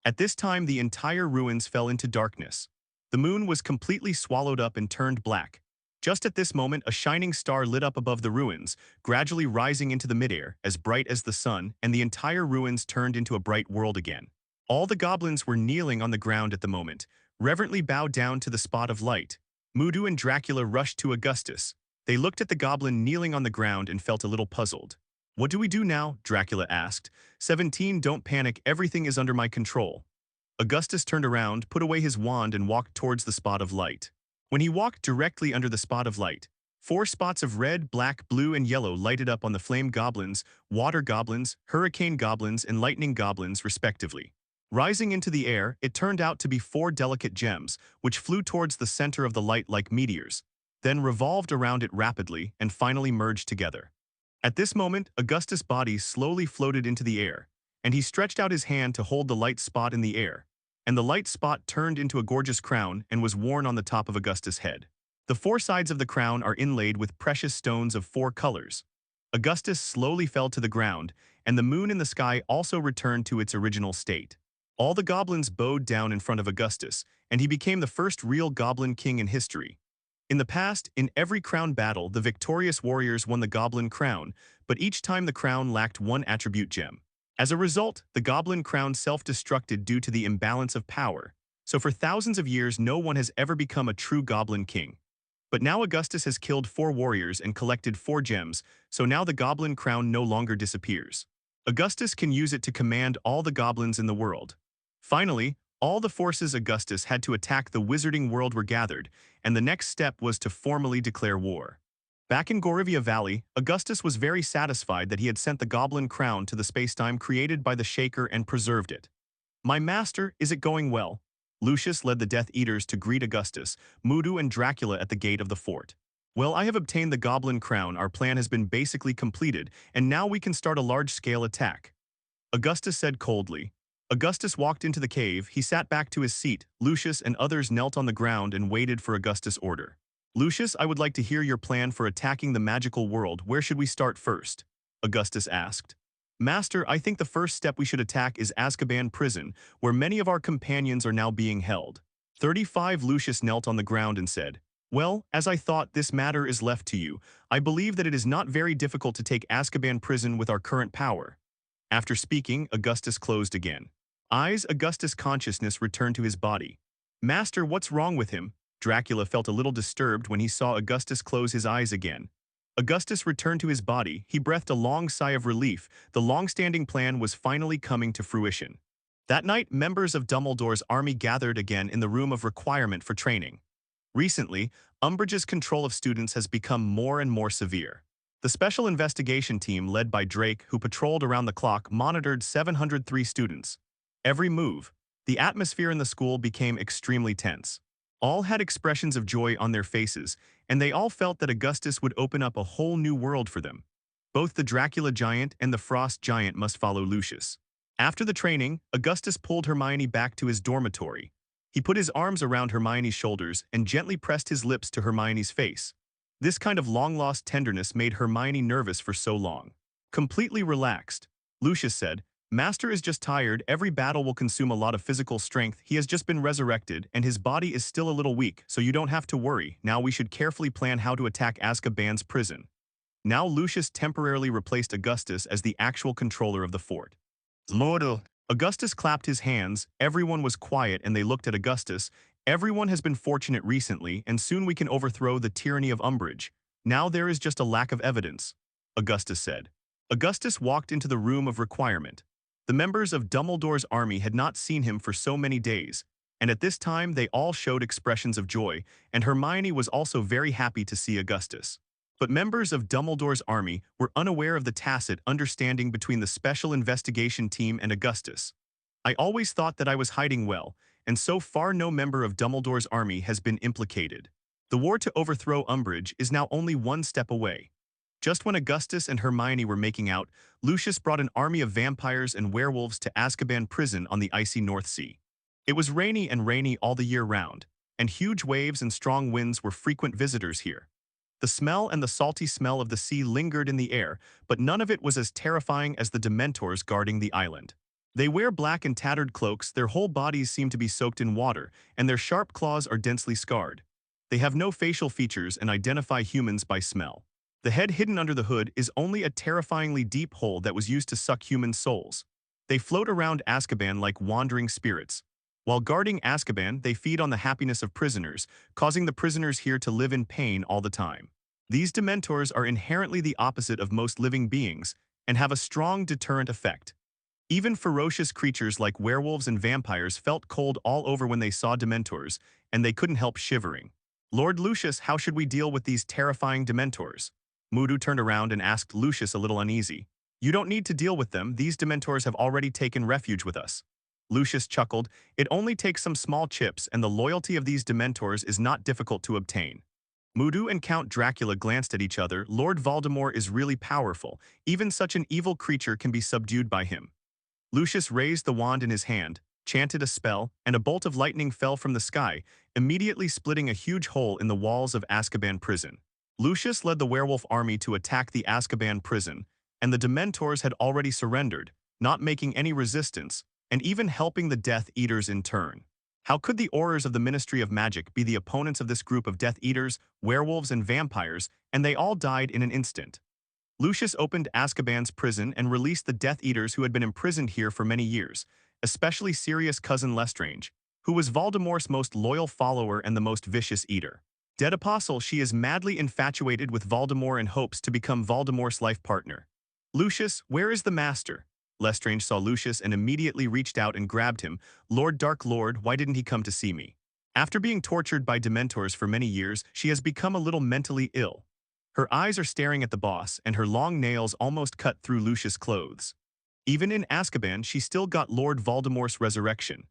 At this time, the entire ruins fell into darkness. The moon was completely swallowed up and turned black. Just at this moment, a shining star lit up above the ruins, gradually rising into the midair, as bright as the sun, and the entire ruins turned into a bright world again. All the goblins were kneeling on the ground at the moment, reverently bowed down to the spot of light. Mudu and Dracula rushed to Augustus. They looked at the goblin kneeling on the ground and felt a little puzzled. "What do we do now?" Dracula asked. 17 Don't panic, everything is under my control. Augustus turned around, put away his wand, and walked towards the spot of light. When he walked directly under the spot of light, 4 spots of red, black, blue, and yellow lighted up on the flame goblins, water goblins, hurricane goblins, and lightning goblins, respectively. Rising into the air, it turned out to be 4 delicate gems, which flew towards the center of the light like meteors, then revolved around it rapidly and finally merged together. At this moment, Augustus' body slowly floated into the air, and he stretched out his hand to hold the light spot in the air, and the light spot turned into a gorgeous crown and was worn on the top of Augustus' head. The 4 sides of the crown are inlaid with precious stones of 4 colors. Augustus slowly fell to the ground, and the moon in the sky also returned to its original state. All the goblins bowed down in front of Augustus, and he became the first real goblin king in history. In the past, in every crown battle, the victorious warriors won the goblin crown, but each time the crown lacked 1 attribute gem. As a result, the goblin crown self-destructed due to the imbalance of power. So for thousands of years, no one has ever become a true goblin king. But now Augustus has killed 4 warriors and collected 4 gems, so now the goblin crown no longer disappears. Augustus can use it to command all the goblins in the world. Finally, all the forces Augustus had to attack the wizarding world were gathered, and the next step was to formally declare war. Back in Gorivia Valley, Augustus was very satisfied that he had sent the goblin crown to the spacetime created by the Shaker and preserved it. "My master, is it going well?" Lucius led the Death Eaters to greet Augustus, Mudu and Dracula at the gate of the fort. "Well, I have obtained the goblin crown, our plan has been basically completed, and now we can start a large-scale attack." Augustus said coldly. Augustus walked into the cave, he sat back to his seat, Lucius and others knelt on the ground and waited for Augustus' order. Lucius, I would like to hear your plan for attacking the magical world. Where should we start first? Augustus asked. Master, I think the first step we should attack is Azkaban prison, where many of our companions are now being held. 35 Lucius knelt on the ground and said, Well, as I thought, this matter is left to you. I believe that it is not very difficult to take Azkaban prison with our current power. After speaking, Augustus closed again. Augustus' consciousness returned to his body. Master, what's wrong with him? Dracula felt a little disturbed when he saw Augustus close his eyes again. Augustus returned to his body, he breathed a long sigh of relief, the long-standing plan was finally coming to fruition. That night, members of Dumbledore's army gathered again in the room of requirement for training. Recently, Umbridge's control of students has become more and more severe. The special investigation team led by Drake, who patrolled around the clock, monitored 703 students. Every move, the atmosphere in the school became extremely tense. All had expressions of joy on their faces, and they all felt that Augustus would open up a whole new world for them. Both the Dracula giant and the Frost giant must follow Lucius. After the training, Augustus pulled Hermione back to his dormitory. He put his arms around Hermione's shoulders and gently pressed his lips to Hermione's face. This kind of long-lost tenderness made Hermione nervous for so long. Completely relaxed, Lucius said, Master is just tired, every battle will consume a lot of physical strength, he has just been resurrected, and his body is still a little weak, so you don't have to worry, now we should carefully plan how to attack Azkaban's prison. Now Lucius temporarily replaced Augustus as the actual controller of the fort. Lord, Augustus clapped his hands, everyone was quiet and they looked at Augustus. Everyone has been fortunate recently, and soon we can overthrow the tyranny of Umbridge. Now there is just a lack of evidence, Augustus said. Augustus walked into the room of requirement. The members of Dumbledore's army had not seen him for so many days, and at this time they all showed expressions of joy, and Hermione was also very happy to see Augustus. But members of Dumbledore's army were unaware of the tacit understanding between the special investigation team and Augustus. I always thought that I was hiding well, and so far no member of Dumbledore's army has been implicated. The war to overthrow Umbridge is now only one step away. Just when Augustus and Hermione were making out, Lucius brought an army of vampires and werewolves to Azkaban prison on the icy North Sea. It was rainy all the year round, and huge waves and strong winds were frequent visitors here. The smell and the salty smell of the sea lingered in the air, but none of it was as terrifying as the Dementors guarding the island. They wear black and tattered cloaks, their whole bodies seem to be soaked in water, and their sharp claws are densely scarred. They have no facial features and identify humans by smell. The head hidden under the hood is only a terrifyingly deep hole that was used to suck human souls. They float around Azkaban like wandering spirits. While guarding Azkaban, they feed on the happiness of prisoners, causing the prisoners here to live in pain all the time. These Dementors are inherently the opposite of most living beings and have a strong deterrent effect. Even ferocious creatures like werewolves and vampires felt cold all over when they saw Dementors, and they couldn't help shivering. Lord Lucius, how should we deal with these terrifying Dementors? Mudu turned around and asked Lucius a little uneasy. You don't need to deal with them, these Dementors have already taken refuge with us. Lucius chuckled, it only takes some small chips and the loyalty of these Dementors is not difficult to obtain. Mudu and Count Dracula glanced at each other. Lord Voldemort is really powerful, even such an evil creature can be subdued by him. Lucius raised the wand in his hand, chanted a spell, and a bolt of lightning fell from the sky, immediately splitting a huge hole in the walls of Azkaban prison. Lucius led the werewolf army to attack the Azkaban prison, and the Dementors had already surrendered, not making any resistance, and even helping the Death Eaters in turn. How could the Aurors of the Ministry of Magic be the opponents of this group of Death Eaters, werewolves, and vampires, and they all died in an instant? Lucius opened Azkaban's prison and released the Death Eaters who had been imprisoned here for many years, especially Sirius' cousin Lestrange, who was Voldemort's most loyal follower and the most vicious eater. Dead Apostle, she is madly infatuated with Voldemort and hopes to become Voldemort's life partner. Lucius, where is the master? Lestrange saw Lucius and immediately reached out and grabbed him. Lord Dark Lord, why didn't he come to see me? After being tortured by Dementors for many years, she has become a little mentally ill. Her eyes are staring at the boss, and her long nails almost cut through Lucius' clothes. Even in Azkaban, she still got Lord Voldemort's resurrection.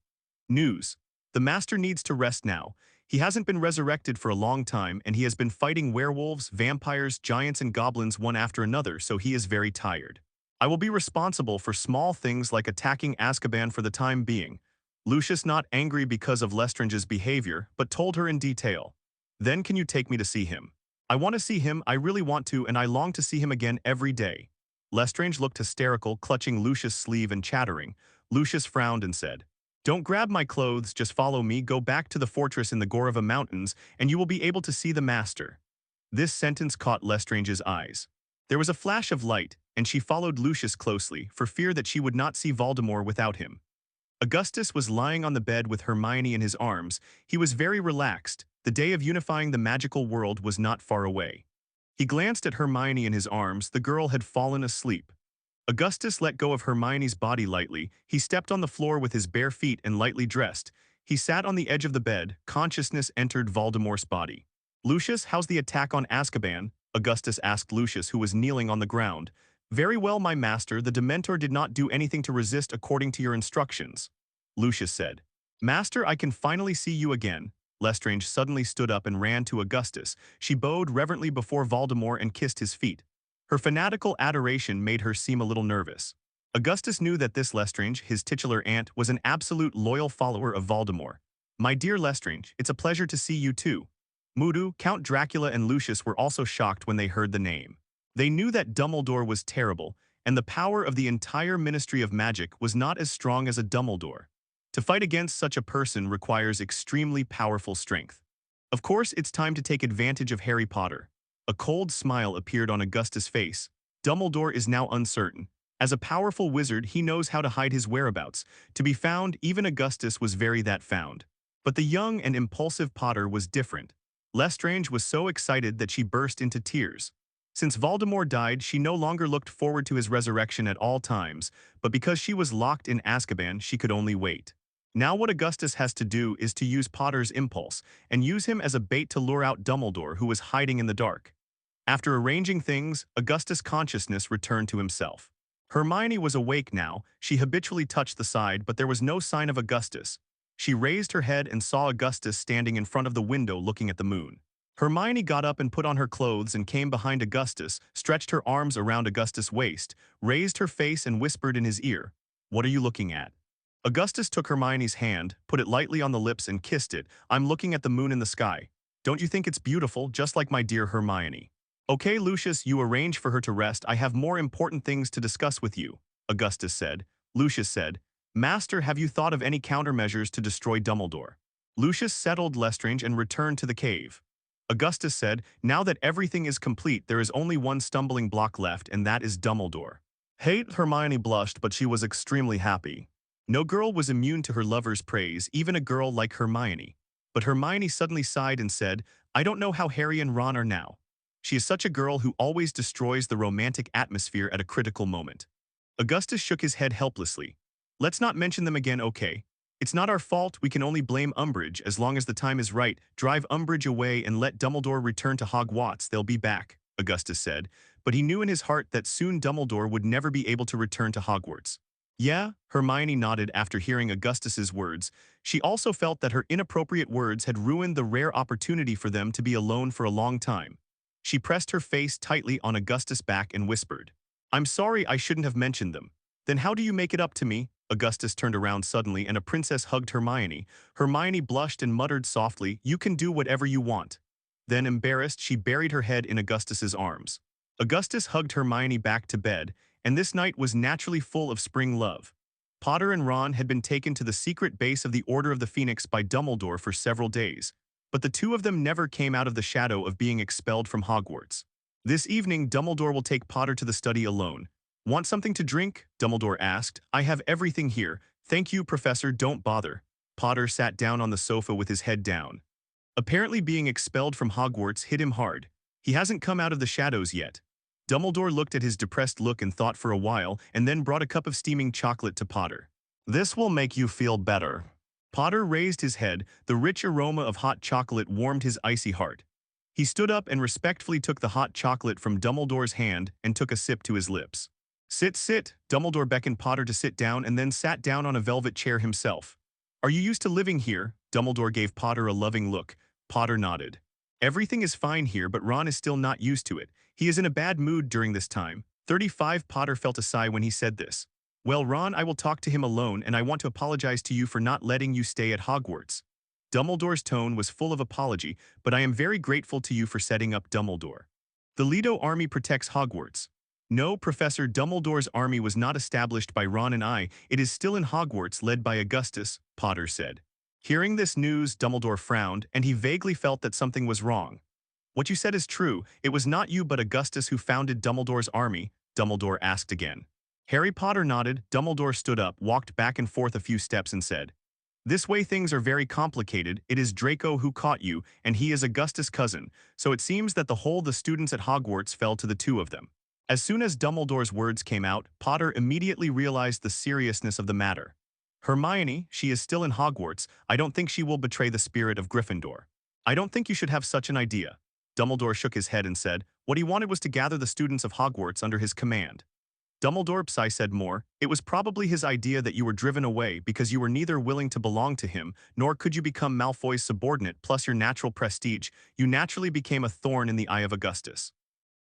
News. The master needs to rest now. He hasn't been resurrected for a long time, and he has been fighting werewolves, vampires, giants, and goblins one after another, so he is very tired. I will be responsible for small things like attacking Azkaban for the time being. Lucius not angry because of Lestrange's behavior, but told her in detail. Then can you take me to see him? I want to see him, I really want to, and I long to see him again every day. Lestrange looked hysterical, clutching Lucius' sleeve and chattering. Lucius frowned and said, Don't grab my clothes, just follow me, go back to the fortress in the Gorava Mountains, and you will be able to see the master. This sentence caught Lestrange's eyes. There was a flash of light, and she followed Lucius closely, for fear that she would not see Voldemort without him. Augustus was lying on the bed with Hermione in his arms. He was very relaxed. The day of unifying the magical world was not far away. He glanced at Hermione in his arms. The girl had fallen asleep. Augustus let go of Hermione's body lightly. He stepped on the floor with his bare feet and lightly dressed. He sat on the edge of the bed. Consciousness entered Voldemort's body. Lucius, how's the attack on Azkaban? Augustus asked Lucius, who was kneeling on the ground. Very well, my master, the Dementor did not do anything to resist according to your instructions. Lucius said. Master, I can finally see you again. Lestrange suddenly stood up and ran to Augustus. She bowed reverently before Voldemort and kissed his feet. Her fanatical adoration made her seem a little nervous. Augustus knew that this Lestrange, his titular aunt, was an absolute loyal follower of Voldemort. My dear Lestrange, it's a pleasure to see you too. Mudu, Count Dracula and Lucius were also shocked when they heard the name. They knew that Dumbledore was terrible, and the power of the entire Ministry of Magic was not as strong as a Dumbledore. To fight against such a person requires extremely powerful strength. Of course, it's time to take advantage of Harry Potter. A cold smile appeared on Augustus' face. Dumbledore is now uncertain. As a powerful wizard, he knows how to hide his whereabouts. To be found, even Augustus was very that found. But the young and impulsive Potter was different. Lestrange was so excited that she burst into tears. Since Voldemort died, she no longer looked forward to his resurrection at all times, but because she was locked in Azkaban, she could only wait. Now what Augustus has to do is to use Potter's impulse, and use him as a bait to lure out Dumbledore, who was hiding in the dark. After arranging things, Augustus' consciousness returned to himself. Hermione was awake now. She habitually touched the side, but there was no sign of Augustus. She raised her head and saw Augustus standing in front of the window looking at the moon. Hermione got up and put on her clothes and came behind Augustus, stretched her arms around Augustus' waist, raised her face and whispered in his ear, What are you looking at? Augustus took Hermione's hand, put it lightly on the lips and kissed it. I'm looking at the moon in the sky. Don't you think it's beautiful, just like my dear Hermione? Okay, Lucius, you arrange for her to rest. I have more important things to discuss with you, Augustus said. Lucius said, Master, have you thought of any countermeasures to destroy Dumbledore? Lucius settled Lestrange and returned to the cave. Augustus said, Now that everything is complete, there is only one stumbling block left, and that is Dumbledore. Hermione blushed, but she was extremely happy. No girl was immune to her lover's praise, even a girl like Hermione. But Hermione suddenly sighed and said, I don't know how Harry and Ron are now. She is such a girl who always destroys the romantic atmosphere at a critical moment. Augustus shook his head helplessly. Let's not mention them again, okay? It's not our fault, we can only blame Umbridge. As long as the time is right, drive Umbridge away and let Dumbledore return to Hogwarts. They'll be back, Augustus said, but he knew in his heart that soon Dumbledore would never be able to return to Hogwarts. Yeah, Hermione nodded after hearing Augustus's words. She also felt that her inappropriate words had ruined the rare opportunity for them to be alone for a long time. She pressed her face tightly on Augustus' back and whispered, I'm sorry, I shouldn't have mentioned them. Then how do you make it up to me? Augustus turned around suddenly and a princess hugged Hermione. Hermione blushed and muttered softly, You can do whatever you want. Then, embarrassed, she buried her head in Augustus's arms. Augustus hugged Hermione back to bed, and this night was naturally full of spring love. Potter and Ron had been taken to the secret base of the Order of the Phoenix by Dumbledore for several days, but the two of them never came out of the shadow of being expelled from Hogwarts. This evening, Dumbledore will take Potter to the study alone. Want something to drink? Dumbledore asked. I have everything here. Thank you, Professor, don't bother. Potter sat down on the sofa with his head down. Apparently being expelled from Hogwarts hit him hard. He hasn't come out of the shadows yet. Dumbledore looked at his depressed look and thought for a while, and then brought a cup of steaming chocolate to Potter. This will make you feel better. Potter raised his head. The rich aroma of hot chocolate warmed his icy heart. He stood up and respectfully took the hot chocolate from Dumbledore's hand and took a sip to his lips. Sit. Dumbledore beckoned Potter to sit down and then sat down on a velvet chair himself. Are you used to living here? Dumbledore gave Potter a loving look. Potter nodded. Everything is fine here, but Ron is still not used to it. He is in a bad mood during this time. 35 Potter felt a sigh when he said this. Well, Ron, I will talk to him alone and I want to apologize to you for not letting you stay at Hogwarts. Dumbledore's tone was full of apology, but I am very grateful to you for setting up Dumbledore. The Leto army protects Hogwarts. No, Professor, Dumbledore's army was not established by Ron and I. It is still in Hogwarts, led by Augustus, Potter said. Hearing this news, Dumbledore frowned, and he vaguely felt that something was wrong. What you said is true. It was not you but Augustus who founded Dumbledore's army, Dumbledore asked again. Harry Potter nodded. Dumbledore stood up, walked back and forth a few steps and said, this way things are very complicated. It is Draco who caught you, and he is Augustus' cousin, so it seems that the students at Hogwarts fell to the two of them. As soon as Dumbledore's words came out, Potter immediately realized the seriousness of the matter. Hermione, she is still in Hogwarts. I don't think she will betray the spirit of Gryffindor. I don't think you should have such an idea. Dumbledore shook his head and said, what he wanted was to gather the students of Hogwarts under his command. Dumbledore, Psy said more, it was probably his idea that you were driven away because you were neither willing to belong to him, nor could you become Malfoy's subordinate, plus your natural prestige, you naturally became a thorn in the eye of Augustus.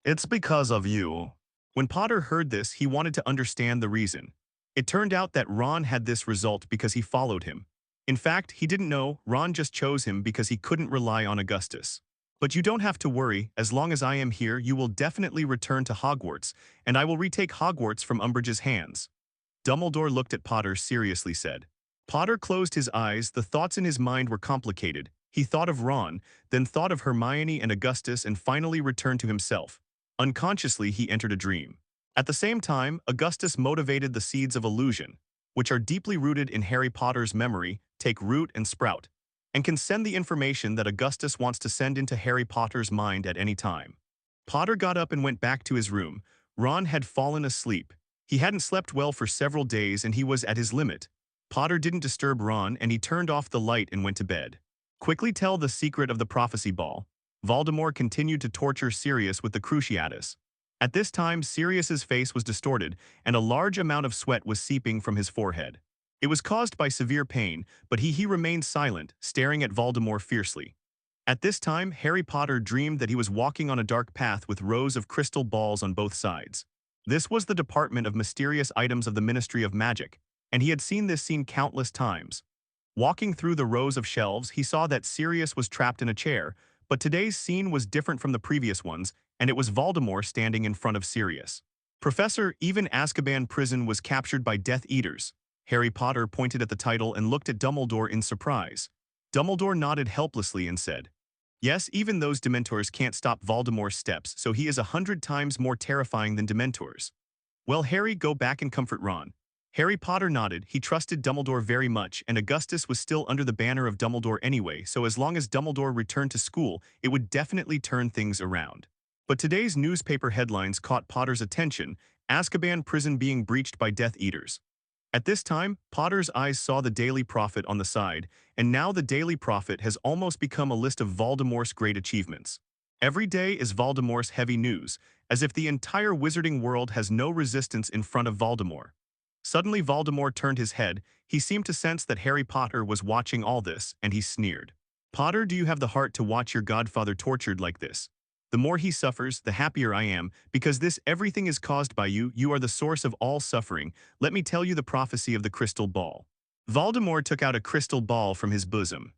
It's because of you. When Potter heard this, he wanted to understand the reason. It turned out that Ron had this result because he followed him. In fact, he didn't know, Ron just chose him because he couldn't rely on Augustus. But you don't have to worry, as long as I am here you will definitely return to Hogwarts, and I will retake Hogwarts from Umbridge's hands. Dumbledore looked at Potter seriously said. Potter closed his eyes, the thoughts in his mind were complicated. He thought of Ron, then thought of Hermione and Augustus and finally returned to himself. Unconsciously he entered a dream. At the same time, Augustus motivated the seeds of illusion, which are deeply rooted in Harry Potter's memory, take root and sprout, and can send the information that Augustus wants to send into Harry Potter's mind at any time. Potter got up and went back to his room. Ron had fallen asleep. He hadn't slept well for several days and he was at his limit. Potter didn't disturb Ron and he turned off the light and went to bed. Quickly tell the secret of the prophecy ball. Voldemort continued to torture Sirius with the Cruciatus. At this time, Sirius's face was distorted and a large amount of sweat was seeping from his forehead. It was caused by severe pain, but he remained silent, staring at Voldemort fiercely. At this time, Harry Potter dreamed that he was walking on a dark path with rows of crystal balls on both sides. This was the Department of Mysterious Items of the Ministry of Magic, and he had seen this scene countless times. Walking through the rows of shelves, he saw that Sirius was trapped in a chair, but today's scene was different from the previous ones, and it was Voldemort standing in front of Sirius. Professor, even Azkaban prison was captured by Death Eaters. Harry Potter pointed at the title and looked at Dumbledore in surprise. Dumbledore nodded helplessly and said, yes, even those Dementors can't stop Voldemort's steps, so he is 100 times more terrifying than Dementors. Well, Harry, go back and comfort Ron. Harry Potter nodded. He trusted Dumbledore very much, and Augustus was still under the banner of Dumbledore anyway, so as long as Dumbledore returned to school, it would definitely turn things around. But today's newspaper headlines caught Potter's attention, Azkaban prison being breached by Death Eaters. At this time, Potter's eyes saw the Daily Prophet on the side, and now the Daily Prophet has almost become a list of Voldemort's great achievements. Every day is Voldemort's heavy news, as if the entire wizarding world has no resistance in front of Voldemort. Suddenly Voldemort turned his head. He seemed to sense that Harry Potter was watching all this, and he sneered. Potter, do you have the heart to watch your godfather tortured like this? The more he suffers, the happier I am, because this everything is caused by you. You are the source of all suffering. Let me tell you the prophecy of the crystal ball. Voldemort took out a crystal ball from his bosom.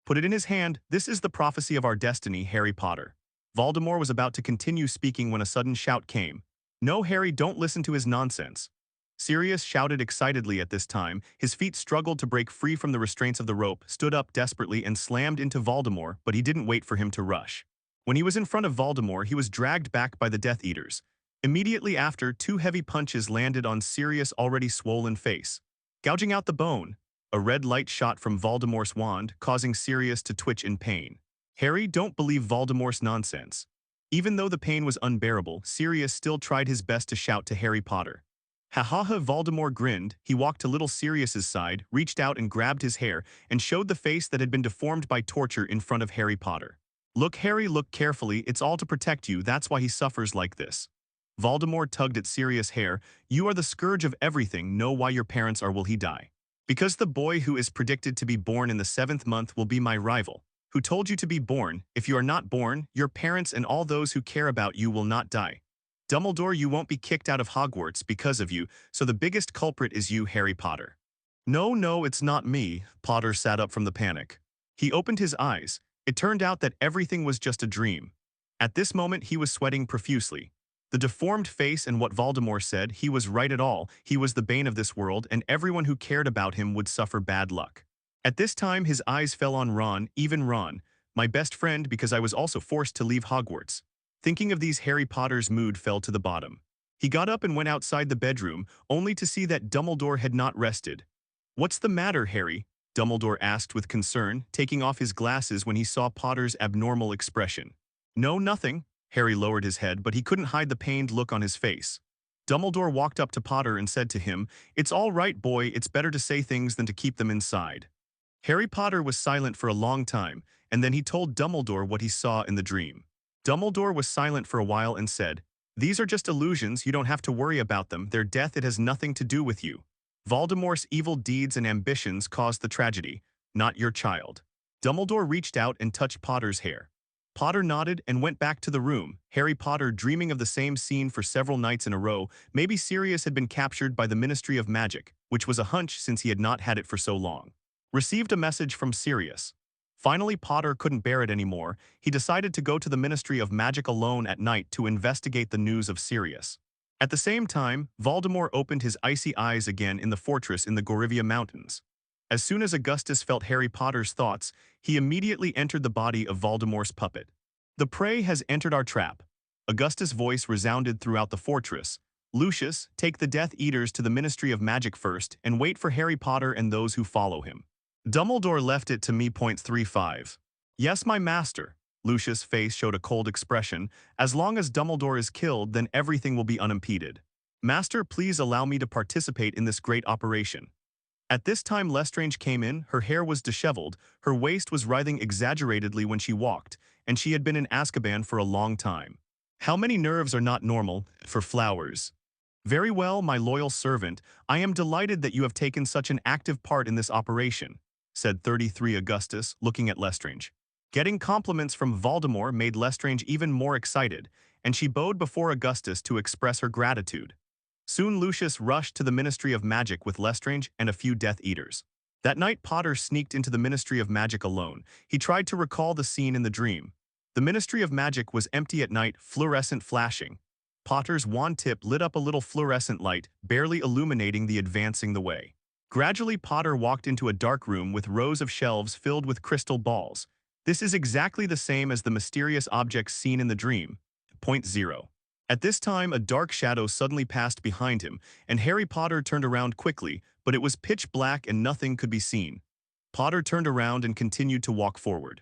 Put it in his hand. This is the prophecy of our destiny, Harry Potter. Voldemort was about to continue speaking when a sudden shout came. No, Harry, don't listen to his nonsense. Sirius shouted excitedly at this time. His feet struggled to break free from the restraints of the rope, stood up desperately and slammed into Voldemort, but he didn't wait for him to rush. When he was in front of Voldemort, he was dragged back by the Death Eaters. Immediately after, 2 heavy punches landed on Sirius' already swollen face, gouging out the bone. A red light shot from Voldemort's wand, causing Sirius to twitch in pain. Harry, don't believe Voldemort's nonsense. Even though the pain was unbearable, Sirius still tried his best to shout to Harry Potter. Ha ha ha, Voldemort grinned. He walked to little Sirius's side, reached out and grabbed his hair, and showed the face that had been deformed by torture in front of Harry Potter. Look, Harry, look carefully. It's all to protect you. That's why he suffers like this. Voldemort tugged at Sirius' hair. You are the scourge of everything. Know why your parents are. Will he die? Because the boy who is predicted to be born in the 7th month will be my rival. Who told you to be born? If you are not born, your parents and all those who care about you will not die. Dumbledore, you won't be kicked out of Hogwarts because of you, so the biggest culprit is you, Harry Potter. No, no, it's not me. Potter sat up from the panic. He opened his eyes. It turned out that everything was just a dream. At this moment, he was sweating profusely. The deformed face and what Voldemort said, he was right at all. He was the bane of this world, and everyone who cared about him would suffer bad luck. At this time, his eyes fell on Ron, even Ron, my best friend, because I was also forced to leave Hogwarts. Thinking of these, Harry Potter's mood fell to the bottom. He got up and went outside the bedroom, only to see that Dumbledore had not rested. "What's the matter, Harry?" Dumbledore asked with concern, taking off his glasses when he saw Potter's abnormal expression. "No, nothing." Harry lowered his head, but he couldn't hide the pained look on his face. Dumbledore walked up to Potter and said to him, "It's all right, boy, it's better to say things than to keep them inside." Harry Potter was silent for a long time, and then he told Dumbledore what he saw in the dream. Dumbledore was silent for a while and said, "These are just illusions, you don't have to worry about them, their death, it has nothing to do with you. Voldemort's evil deeds and ambitions caused the tragedy, not your child." Dumbledore reached out and touched Potter's hair. Potter nodded and went back to the room, Harry Potter dreaming of the same scene for several nights in a row. Maybe Sirius had been captured by the Ministry of Magic, which was a hunch since he had not had it for so long. Received a message from Sirius. Finally, Potter couldn't bear it anymore. He decided to go to the Ministry of Magic alone at night to investigate the news of Sirius. At the same time, Voldemort opened his icy eyes again in the fortress in the Gorivia Mountains. As soon as Augustus felt Harry Potter's thoughts, he immediately entered the body of Voldemort's puppet. "The prey has entered our trap." Augustus' voice resounded throughout the fortress. "Lucius, take the Death Eaters to the Ministry of Magic first and wait for Harry Potter and those who follow him." Dumbledore left it to me. 35. "Yes, my master." Lucius' face showed a cold expression. "As long as Dumbledore is killed, then everything will be unimpeded. Master, please allow me to participate in this great operation." At this time Lestrange came in, her hair was disheveled, her waist was writhing exaggeratedly when she walked, and she had been in Azkaban for a long time. "How many nerves are not normal for flowers?" "Very well, my loyal servant, I am delighted that you have taken such an active part in this operation," said 33 Augustus, looking at Lestrange. Getting compliments from Voldemort made Lestrange even more excited, and she bowed before Augustus to express her gratitude. Soon Lucius rushed to the Ministry of Magic with Lestrange and a few Death Eaters. That night Potter sneaked into the Ministry of Magic alone. He tried to recall the scene in the dream. The Ministry of Magic was empty at night, fluorescent flashing. Potter's wand tip lit up a little fluorescent light, barely illuminating the advancing the way. Gradually Potter walked into a dark room with rows of shelves filled with crystal balls. This is exactly the same as the mysterious objects seen in the dream. Point 0. At this time, a dark shadow suddenly passed behind him, and Harry Potter turned around quickly, but it was pitch black and nothing could be seen. Potter turned around and continued to walk forward.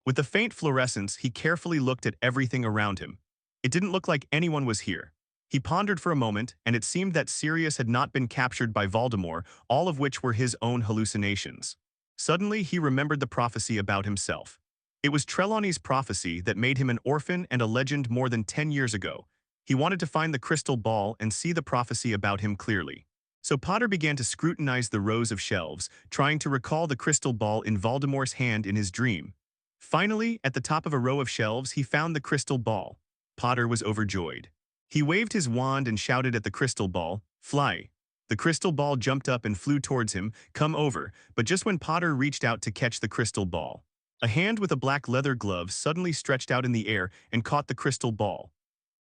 With the faint fluorescence, he carefully looked at everything around him. It didn't look like anyone was here. He pondered for a moment, and it seemed that Sirius had not been captured by Voldemort, all of which were his own hallucinations. Suddenly, he remembered the prophecy about himself. It was Trelawney's prophecy that made him an orphan and a legend more than 10 years ago. He wanted to find the crystal ball and see the prophecy about him clearly. So Potter began to scrutinize the rows of shelves, trying to recall the crystal ball in Voldemort's hand in his dream. Finally, at the top of a row of shelves, he found the crystal ball. Potter was overjoyed. He waved his wand and shouted at the crystal ball, "Fly." The crystal ball jumped up and flew towards him, "Come over," but just when Potter reached out to catch the crystal ball, a hand with a black leather glove suddenly stretched out in the air and caught the crystal ball.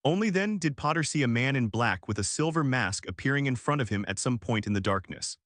Only then did Potter see a man in black with a silver mask appearing in front of him at some point in the darkness.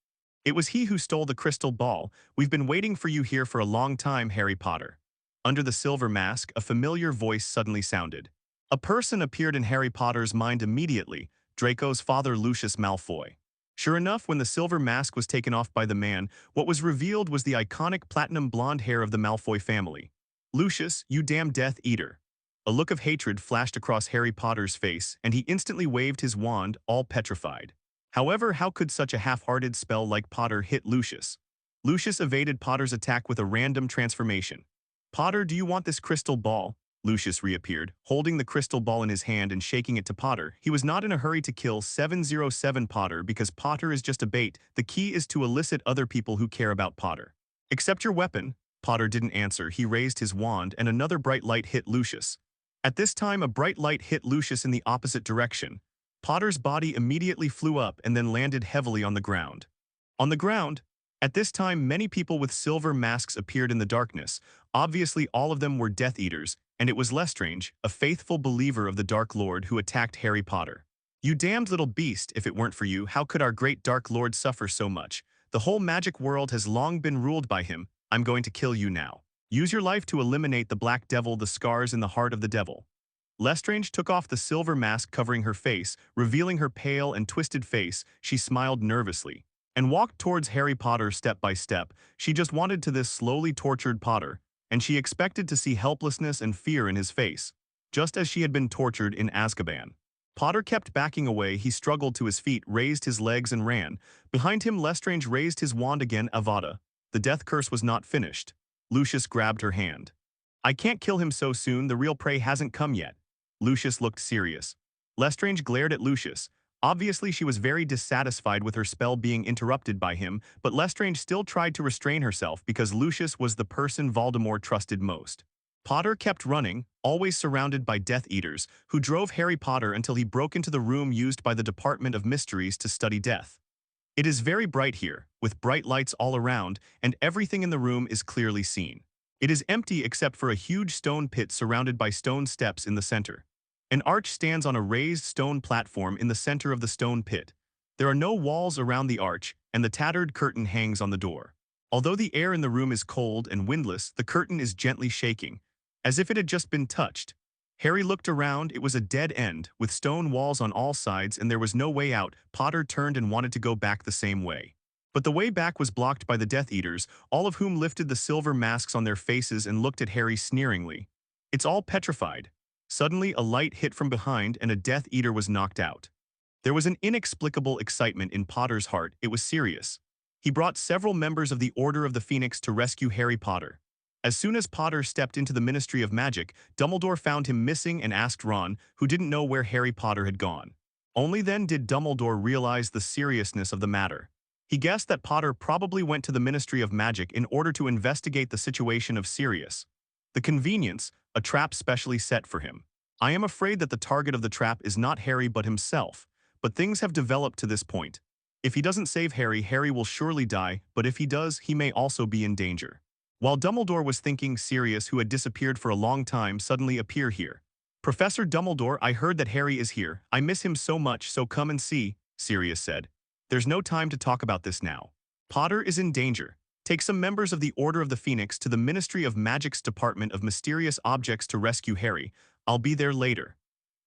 "It was he who stole the crystal ball. We've been waiting for you here for a long time, Harry Potter." Under the silver mask, a familiar voice suddenly sounded. A person appeared in Harry Potter's mind immediately, Draco's father Lucius Malfoy. Sure enough, when the silver mask was taken off by the man, what was revealed was the iconic platinum blonde hair of the Malfoy family. "Lucius, you damn Death Eater." A look of hatred flashed across Harry Potter's face, and he instantly waved his wand, all petrified. However, how could such a half-hearted spell like Potter hit Lucius? Lucius evaded Potter's attack with a random transformation. "Potter, do you want this crystal ball?" Lucius reappeared, holding the crystal ball in his hand and shaking it to Potter. He was not in a hurry to kill 707 Potter because Potter is just a bait. The key is to elicit other people who care about Potter. "Accept your weapon." Potter didn't answer. He raised his wand and another bright light hit Lucius. At this time, a bright light hit Lucius in the opposite direction. Potter's body immediately flew up and then landed heavily on the ground. On the ground, at this time, many people with silver masks appeared in the darkness. Obviously, all of them were Death Eaters, and it was Lestrange, a faithful believer of the Dark Lord, who attacked Harry Potter. "You damned little beast, if it weren't for you, how could our great Dark Lord suffer so much? The whole magic world has long been ruled by him. I'm going to kill you now. Use your life to eliminate the Black Devil, the scars in the heart of the devil." Lestrange took off the silver mask covering her face, revealing her pale and twisted face. She smiled nervously and walked towards Harry Potter step by step. She just wanted to this slowly tortured Potter, and she expected to see helplessness and fear in his face, just as she had been tortured in Azkaban. Potter kept backing away. He struggled to his feet, raised his legs and ran. Behind him, Lestrange raised his wand again. Avada. The death curse was not finished. Lucius grabbed her hand. "I can't kill him so soon. The real prey hasn't come yet." Lucius looked serious. Lestrange glared at Lucius. Obviously, she was very dissatisfied with her spell being interrupted by him, but Lestrange still tried to restrain herself because Lucius was the person Voldemort trusted most. Potter kept running, always surrounded by Death Eaters, who drove Harry Potter until he broke into the room used by the Department of Mysteries to study death. It is very bright here, with bright lights all around, and everything in the room is clearly seen. It is empty except for a huge stone pit surrounded by stone steps in the center. An arch stands on a raised stone platform in the center of the stone pit. There are no walls around the arch, and the tattered curtain hangs on the door. Although the air in the room is cold and windless, the curtain is gently shaking, as if it had just been touched. Harry looked around. It was a dead end, with stone walls on all sides, and there was no way out. Potter turned and wanted to go back the same way. But the way back was blocked by the Death Eaters, all of whom lifted the silver masks on their faces and looked at Harry sneeringly. "It's all petrified." Suddenly, a light hit from behind and a Death Eater was knocked out. There was an inexplicable excitement in Potter's heart. It was Sirius. He brought several members of the Order of the Phoenix to rescue Harry Potter. As soon as Potter stepped into the Ministry of Magic, Dumbledore found him missing and asked Ron, who didn't know where Harry Potter had gone. Only then did Dumbledore realize the seriousness of the matter. He guessed that Potter probably went to the Ministry of Magic in order to investigate the situation of Sirius. The convenience, a trap specially set for him. I am afraid that the target of the trap is not Harry but himself, but things have developed to this point. If he doesn't save Harry, Harry will surely die, but if he does, he may also be in danger. While Dumbledore was thinking, Sirius, who had disappeared for a long time, suddenly appeared here. "Professor Dumbledore, I heard that Harry is here. I miss him so much, so come and see," Sirius said. "There's no time to talk about this now. Potter is in danger. Take some members of the Order of the Phoenix to the Ministry of Magic's Department of Mysterious Objects to rescue Harry. I'll be there later."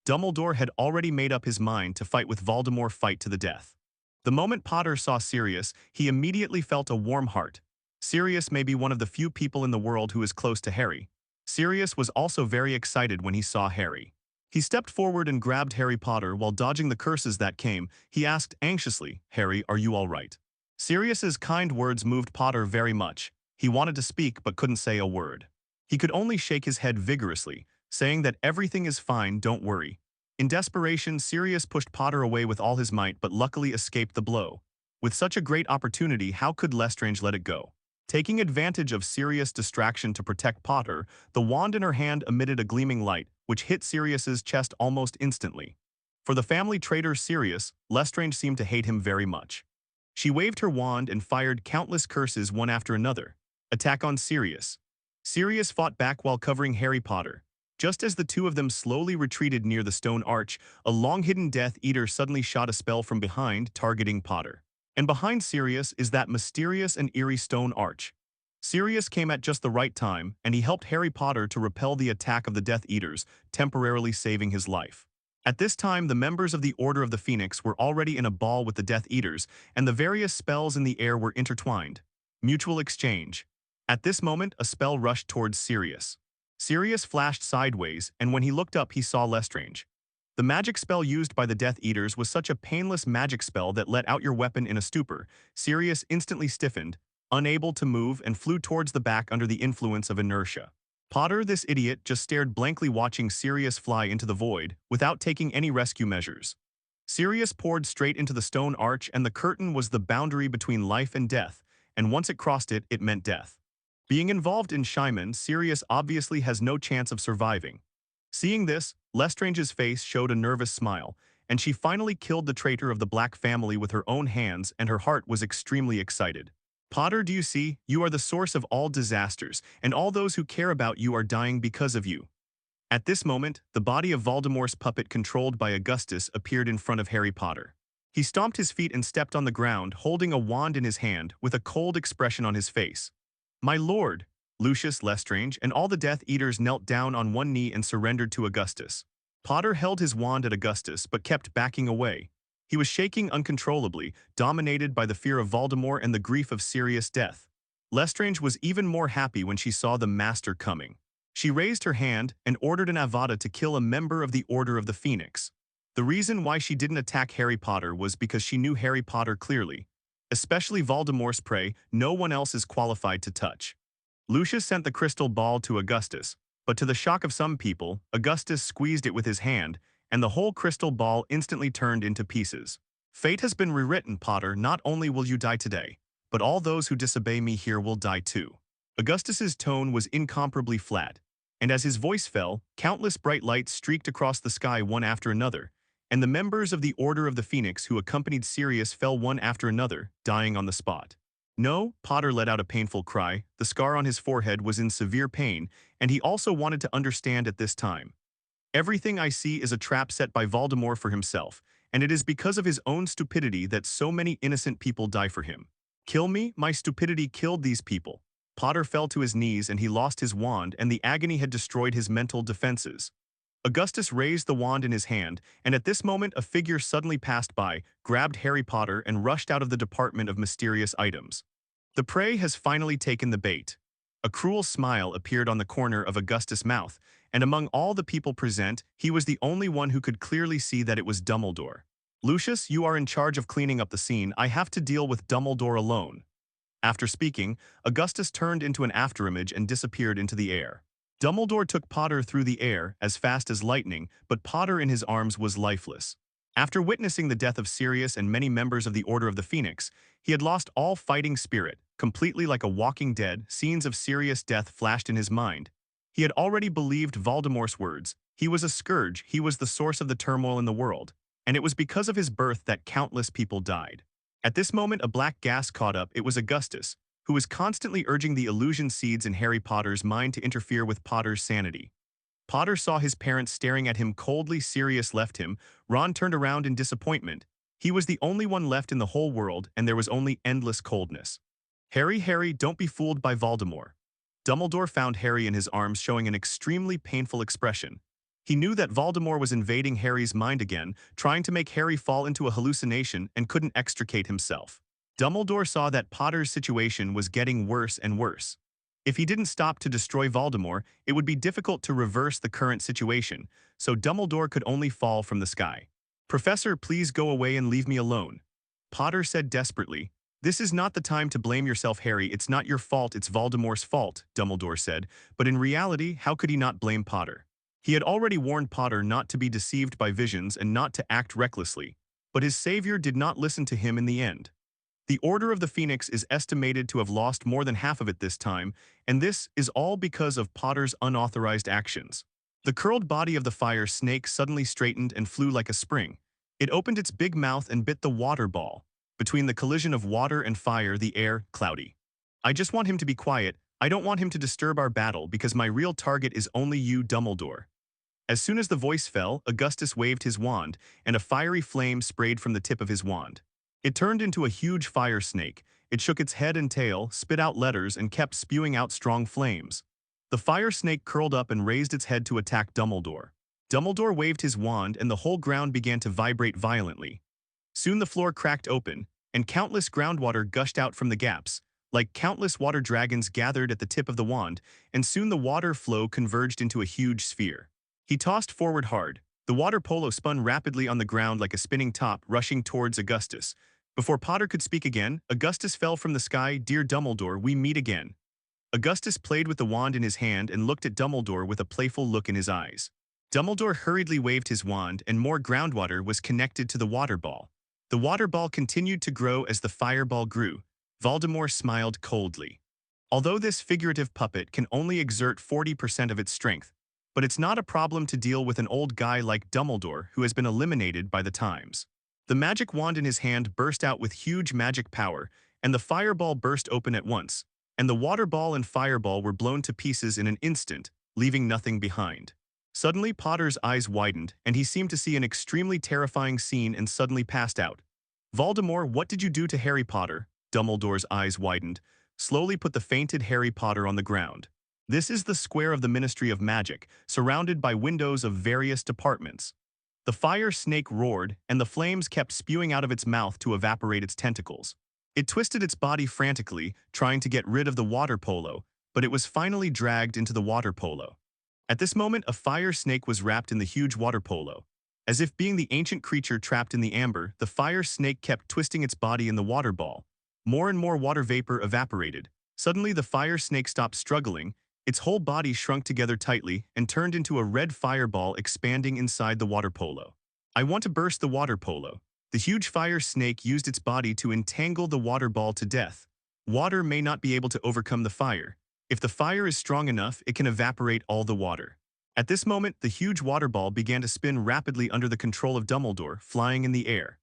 Dumbledore had already made up his mind to fight with Voldemort, fight to the death. The moment Potter saw Sirius, he immediately felt a warm heart. Sirius may be one of the few people in the world who is close to Harry. Sirius was also very excited when he saw Harry. He stepped forward and grabbed Harry Potter while dodging the curses that came. He asked anxiously, "Harry, are you all right?" Sirius's kind words moved Potter very much. He wanted to speak but couldn't say a word. He could only shake his head vigorously, saying that everything is fine, don't worry. In desperation, Sirius pushed Potter away with all his might but luckily escaped the blow. With such a great opportunity, how could Lestrange let it go? Taking advantage of Sirius' distraction to protect Potter, the wand in her hand emitted a gleaming light, which hit Sirius's chest almost instantly. For the family traitor Sirius, Lestrange seemed to hate him very much. She waved her wand and fired countless curses one after another. Attack on Sirius. Sirius fought back while covering Harry Potter. Just as the two of them slowly retreated near the stone arch, a long-hidden Death Eater suddenly shot a spell from behind, targeting Potter. And behind Sirius is that mysterious and eerie stone arch. Sirius came at just the right time, and he helped Harry Potter to repel the attack of the Death Eaters, temporarily saving his life. At this time, the members of the Order of the Phoenix were already in a ball with the Death Eaters, and the various spells in the air were intertwined. Mutual exchange. At this moment, a spell rushed towards Sirius. Sirius flashed sideways, and when he looked up, he saw Lestrange. The magic spell used by the Death Eaters was such a painless magic spell that let out your weapon in a stupor. Sirius instantly stiffened, unable to move, and flew towards the back under the influence of inertia. Potter, this idiot, just stared blankly watching Sirius fly into the void, without taking any rescue measures. Sirius poured straight into the stone arch, and the curtain was the boundary between life and death, and once it crossed it, it meant death. Being involved in Sharingan, Sirius obviously has no chance of surviving. Seeing this, Lestrange's face showed a nervous smile, and she finally killed the traitor of the Black family with her own hands, and her heart was extremely excited. Potter, do you see? You are the source of all disasters, and all those who care about you are dying because of you. At this moment, the body of Voldemort's puppet controlled by Augustus appeared in front of Harry Potter. He stomped his feet and stepped on the ground, holding a wand in his hand, with a cold expression on his face. My lord! Lucius Lestrange and all the Death Eaters knelt down on one knee and surrendered to Augustus. Potter held his wand at Augustus but kept backing away. He was shaking uncontrollably, dominated by the fear of Voldemort and the grief of Sirius' death. Lestrange was even more happy when she saw the Master coming. She raised her hand and ordered an Avada to kill a member of the Order of the Phoenix. The reason why she didn't attack Harry Potter was because she knew Harry Potter clearly. Especially Voldemort's prey, no one else is qualified to touch. Lucius sent the crystal ball to Augustus, but to the shock of some people, Augustus squeezed it with his hand, and the whole crystal ball instantly turned into pieces. Fate has been rewritten, Potter. Not only will you die today, but all those who disobey me here will die too. Augustus's tone was incomparably flat, and as his voice fell, countless bright lights streaked across the sky one after another, and the members of the Order of the Phoenix who accompanied Sirius fell one after another, dying on the spot. No, Potter let out a painful cry. The scar on his forehead was in severe pain, and he also wanted to understand at this time. Everything I see is a trap set by Voldemort for himself, and it is because of his own stupidity that so many innocent people die for him. Kill me? My stupidity killed these people. Potter fell to his knees and he lost his wand, and the agony had destroyed his mental defenses. Augustus raised the wand in his hand, and at this moment a figure suddenly passed by, grabbed Harry Potter and rushed out of the Department of Mysterious Items. The prey has finally taken the bait. A cruel smile appeared on the corner of Augustus' mouth, and among all the people present, he was the only one who could clearly see that it was Dumbledore. Lucius, you are in charge of cleaning up the scene. I have to deal with Dumbledore alone. After speaking, Augustus turned into an afterimage and disappeared into the air. Dumbledore took Potter through the air as fast as lightning, but Potter in his arms was lifeless. After witnessing the death of Sirius and many members of the Order of the Phoenix, he had lost all fighting spirit, completely like a walking dead. Scenes of Sirius' death flashed in his mind. He had already believed Voldemort's words. He was a scourge, he was the source of the turmoil in the world, and it was because of his birth that countless people died. At this moment a black gas caught up. It was Augustus, who was constantly urging the illusion seeds in Harry Potter's mind to interfere with Potter's sanity. Potter saw his parents staring at him coldly. Sirius left him. Ron turned around in disappointment. He was the only one left in the whole world, and there was only endless coldness. Harry, don't be fooled by Voldemort. Dumbledore found Harry in his arms, showing an extremely painful expression. He knew that Voldemort was invading Harry's mind again, trying to make Harry fall into a hallucination and couldn't extricate himself. Dumbledore saw that Potter's situation was getting worse and worse. If he didn't stop to destroy Voldemort, it would be difficult to reverse the current situation, so Dumbledore could only fall from the sky. Professor, please go away and leave me alone. Potter said desperately. This is not the time to blame yourself, Harry. It's not your fault, it's Voldemort's fault, Dumbledore said, but in reality, how could he not blame Potter? He had already warned Potter not to be deceived by visions and not to act recklessly, but his savior did not listen to him in the end. The Order of the Phoenix is estimated to have lost more than half of it this time, and this is all because of Potter's unauthorized actions. The curled body of the fire snake suddenly straightened and flew like a spring. It opened its big mouth and bit the water ball. Between the collision of water and fire, the air, cloudy. I just want him to be quiet. I don't want him to disturb our battle because my real target is only you, Dumbledore. As soon as the voice fell, Augustus waved his wand, and a fiery flame sprayed from the tip of his wand. It turned into a huge fire snake. It shook its head and tail, spit out letters, and kept spewing out strong flames. The fire snake curled up and raised its head to attack Dumbledore. Dumbledore waved his wand and the whole ground began to vibrate violently. Soon the floor cracked open, and countless groundwater gushed out from the gaps, like countless water dragons gathered at the tip of the wand, and soon the water flow converged into a huge sphere. He tossed forward hard. The water polo spun rapidly on the ground like a spinning top, rushing towards Augustus. Before Potter could speak again, Augustus fell from the sky. Dear Dumbledore, we meet again. Augustus played with the wand in his hand and looked at Dumbledore with a playful look in his eyes. Dumbledore hurriedly waved his wand and more groundwater was connected to the water ball. The water ball continued to grow as the fireball grew. Voldemort smiled coldly. Although this figurative puppet can only exert 40% of its strength, but it's not a problem to deal with an old guy like Dumbledore who has been eliminated by the times. The magic wand in his hand burst out with huge magic power, and the fireball burst open at once, and the water ball and fireball were blown to pieces in an instant, leaving nothing behind. Suddenly Potter's eyes widened, and he seemed to see an extremely terrifying scene and suddenly passed out. Voldemort, what did you do to Harry Potter? Dumbledore's eyes widened, slowly put the fainted Harry Potter on the ground. This is the square of the Ministry of Magic, surrounded by windows of various departments. The fire snake roared, and the flames kept spewing out of its mouth to evaporate its tentacles. It twisted its body frantically, trying to get rid of the water polo, but it was finally dragged into the water polo. At this moment, a fire snake was wrapped in the huge water polo. As if being the ancient creature trapped in the amber, the fire snake kept twisting its body in the water ball. More and more water vapor evaporated. Suddenly, the fire snake stopped struggling. Its whole body shrunk together tightly and turned into a red fireball expanding inside the water polo. I want to burst the water polo. The huge fire snake used its body to entangle the water ball to death. Water may not be able to overcome the fire. If the fire is strong enough, it can evaporate all the water. At this moment, the huge water ball began to spin rapidly under the control of Dumbledore, flying in the air.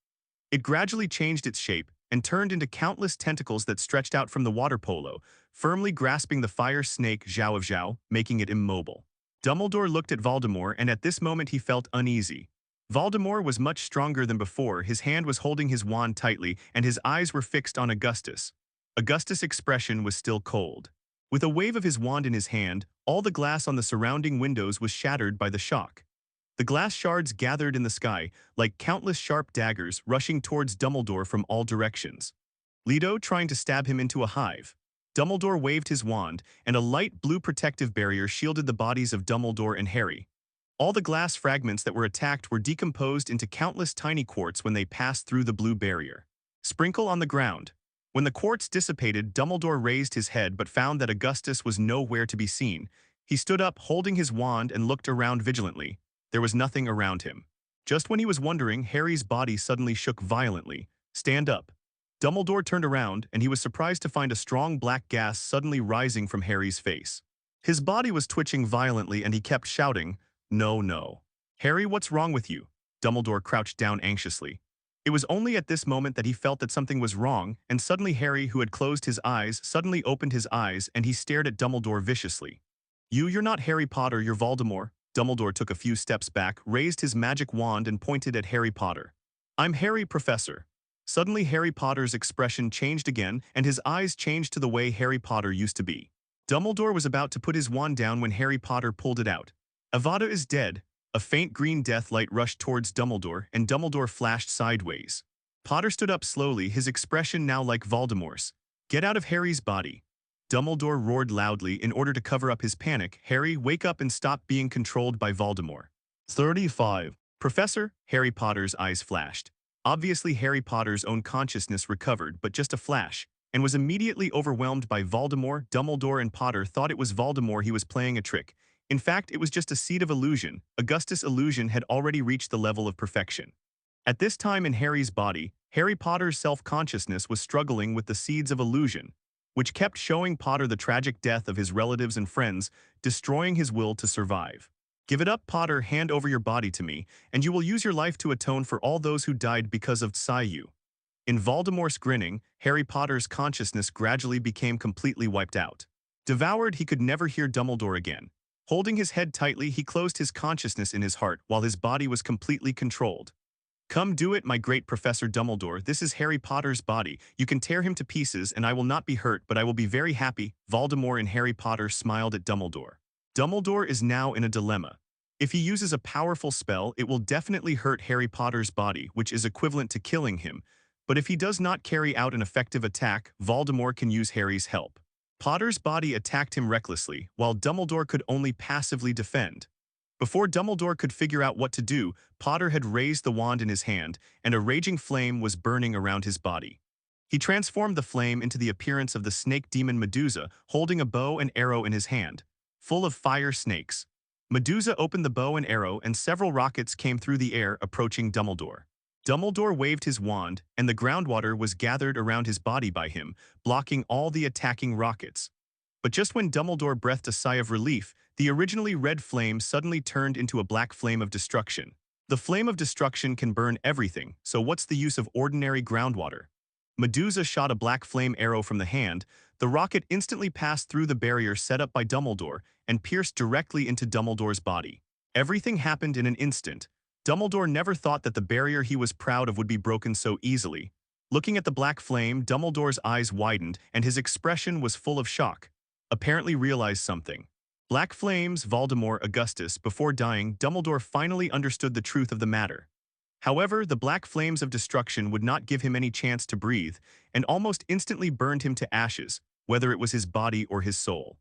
It gradually changed its shape and turned into countless tentacles that stretched out from the water polo, firmly grasping the fire snake Zhao of Zhao, making it immobile. Dumbledore looked at Voldemort, and at this moment he felt uneasy. Voldemort was much stronger than before. His hand was holding his wand tightly, and his eyes were fixed on Augustus. Augustus' expression was still cold. With a wave of his wand in his hand, all the glass on the surrounding windows was shattered by the shock. The glass shards gathered in the sky, like countless sharp daggers rushing towards Dumbledore from all directions. Leto trying to stab him into a hive. Dumbledore waved his wand, and a light blue protective barrier shielded the bodies of Dumbledore and Harry. All the glass fragments that were attacked were decomposed into countless tiny quartz when they passed through the blue barrier. Sprinkle on the ground. When the quartz dissipated, Dumbledore raised his head but found that Augustus was nowhere to be seen. He stood up, holding his wand, and looked around vigilantly. There was nothing around him. Just when he was wondering, Harry's body suddenly shook violently. Stand up. Dumbledore turned around, and he was surprised to find a strong black gas suddenly rising from Harry's face. His body was twitching violently, and he kept shouting, "No, no. Harry, what's wrong with you?" Dumbledore crouched down anxiously. It was only at this moment that he felt that something was wrong, and suddenly Harry, who had closed his eyes, suddenly opened his eyes, and he stared at Dumbledore viciously. You're not Harry Potter, you're Voldemort." Dumbledore took a few steps back, raised his magic wand, and pointed at Harry Potter. "I'm Harry, Professor." Suddenly Harry Potter's expression changed again, and his eyes changed to the way Harry Potter used to be. Dumbledore was about to put his wand down when Harry Potter pulled it out. "Avada is dead." A faint green death light rushed towards Dumbledore, and Dumbledore flashed sideways. Potter stood up slowly, his expression now like Voldemort's. "Get out of Harry's body." Dumbledore roared loudly in order to cover up his panic. "Harry, wake up and stop being controlled by Voldemort." 35. "Professor?" Harry Potter's eyes flashed. Obviously, Harry Potter's own consciousness recovered, but just a flash, and was immediately overwhelmed by Voldemort. Dumbledore and Potter thought it was Voldemort he was playing a trick. In fact, it was just a seed of illusion. Augustus' illusion had already reached the level of perfection. At this time in Harry's body, Harry Potter's self-consciousness was struggling with the seeds of illusion, which kept showing Potter the tragic death of his relatives and friends, destroying his will to survive. "Give it up, Potter, hand over your body to me, and you will use your life to atone for all those who died because of Caillou." In Voldemort's grinning, Harry Potter's consciousness gradually became completely wiped out. Devoured, he could never hear Dumbledore again. Holding his head tightly, he closed his consciousness in his heart while his body was completely controlled. "Come do it, my great Professor Dumbledore. This is Harry Potter's body. You can tear him to pieces and I will not be hurt, but I will be very happy." Voldemort and Harry Potter smiled at Dumbledore. Dumbledore is now in a dilemma. If he uses a powerful spell, it will definitely hurt Harry Potter's body, which is equivalent to killing him. But if he does not carry out an effective attack, Voldemort can use Harry's help. Potter's body attacked him recklessly, while Dumbledore could only passively defend. Before Dumbledore could figure out what to do, Potter had raised the wand in his hand, and a raging flame was burning around his body. He transformed the flame into the appearance of the snake demon Medusa, holding a bow and arrow in his hand, full of fire snakes. Medusa opened the bow and arrow, and several rockets came through the air, approaching Dumbledore. Dumbledore waved his wand, and the groundwater was gathered around his body by him, blocking all the attacking rockets. But just when Dumbledore breathed a sigh of relief, The originally red flame suddenly turned into a black flame of destruction. The flame of destruction can burn everything, so what's the use of ordinary groundwater? Medusa shot a black flame arrow from the hand. The rocket instantly passed through the barrier set up by Dumbledore and pierced directly into Dumbledore's body. Everything happened in an instant. Dumbledore never thought that the barrier he was proud of would be broken so easily. Looking at the black flame, Dumbledore's eyes widened and his expression was full of shock. Apparently realized something. Black flames, Voldemort, Augustus. Before dying, Dumbledore finally understood the truth of the matter. However, the black flames of destruction would not give him any chance to breathe, and almost instantly burned him to ashes, whether it was his body or his soul.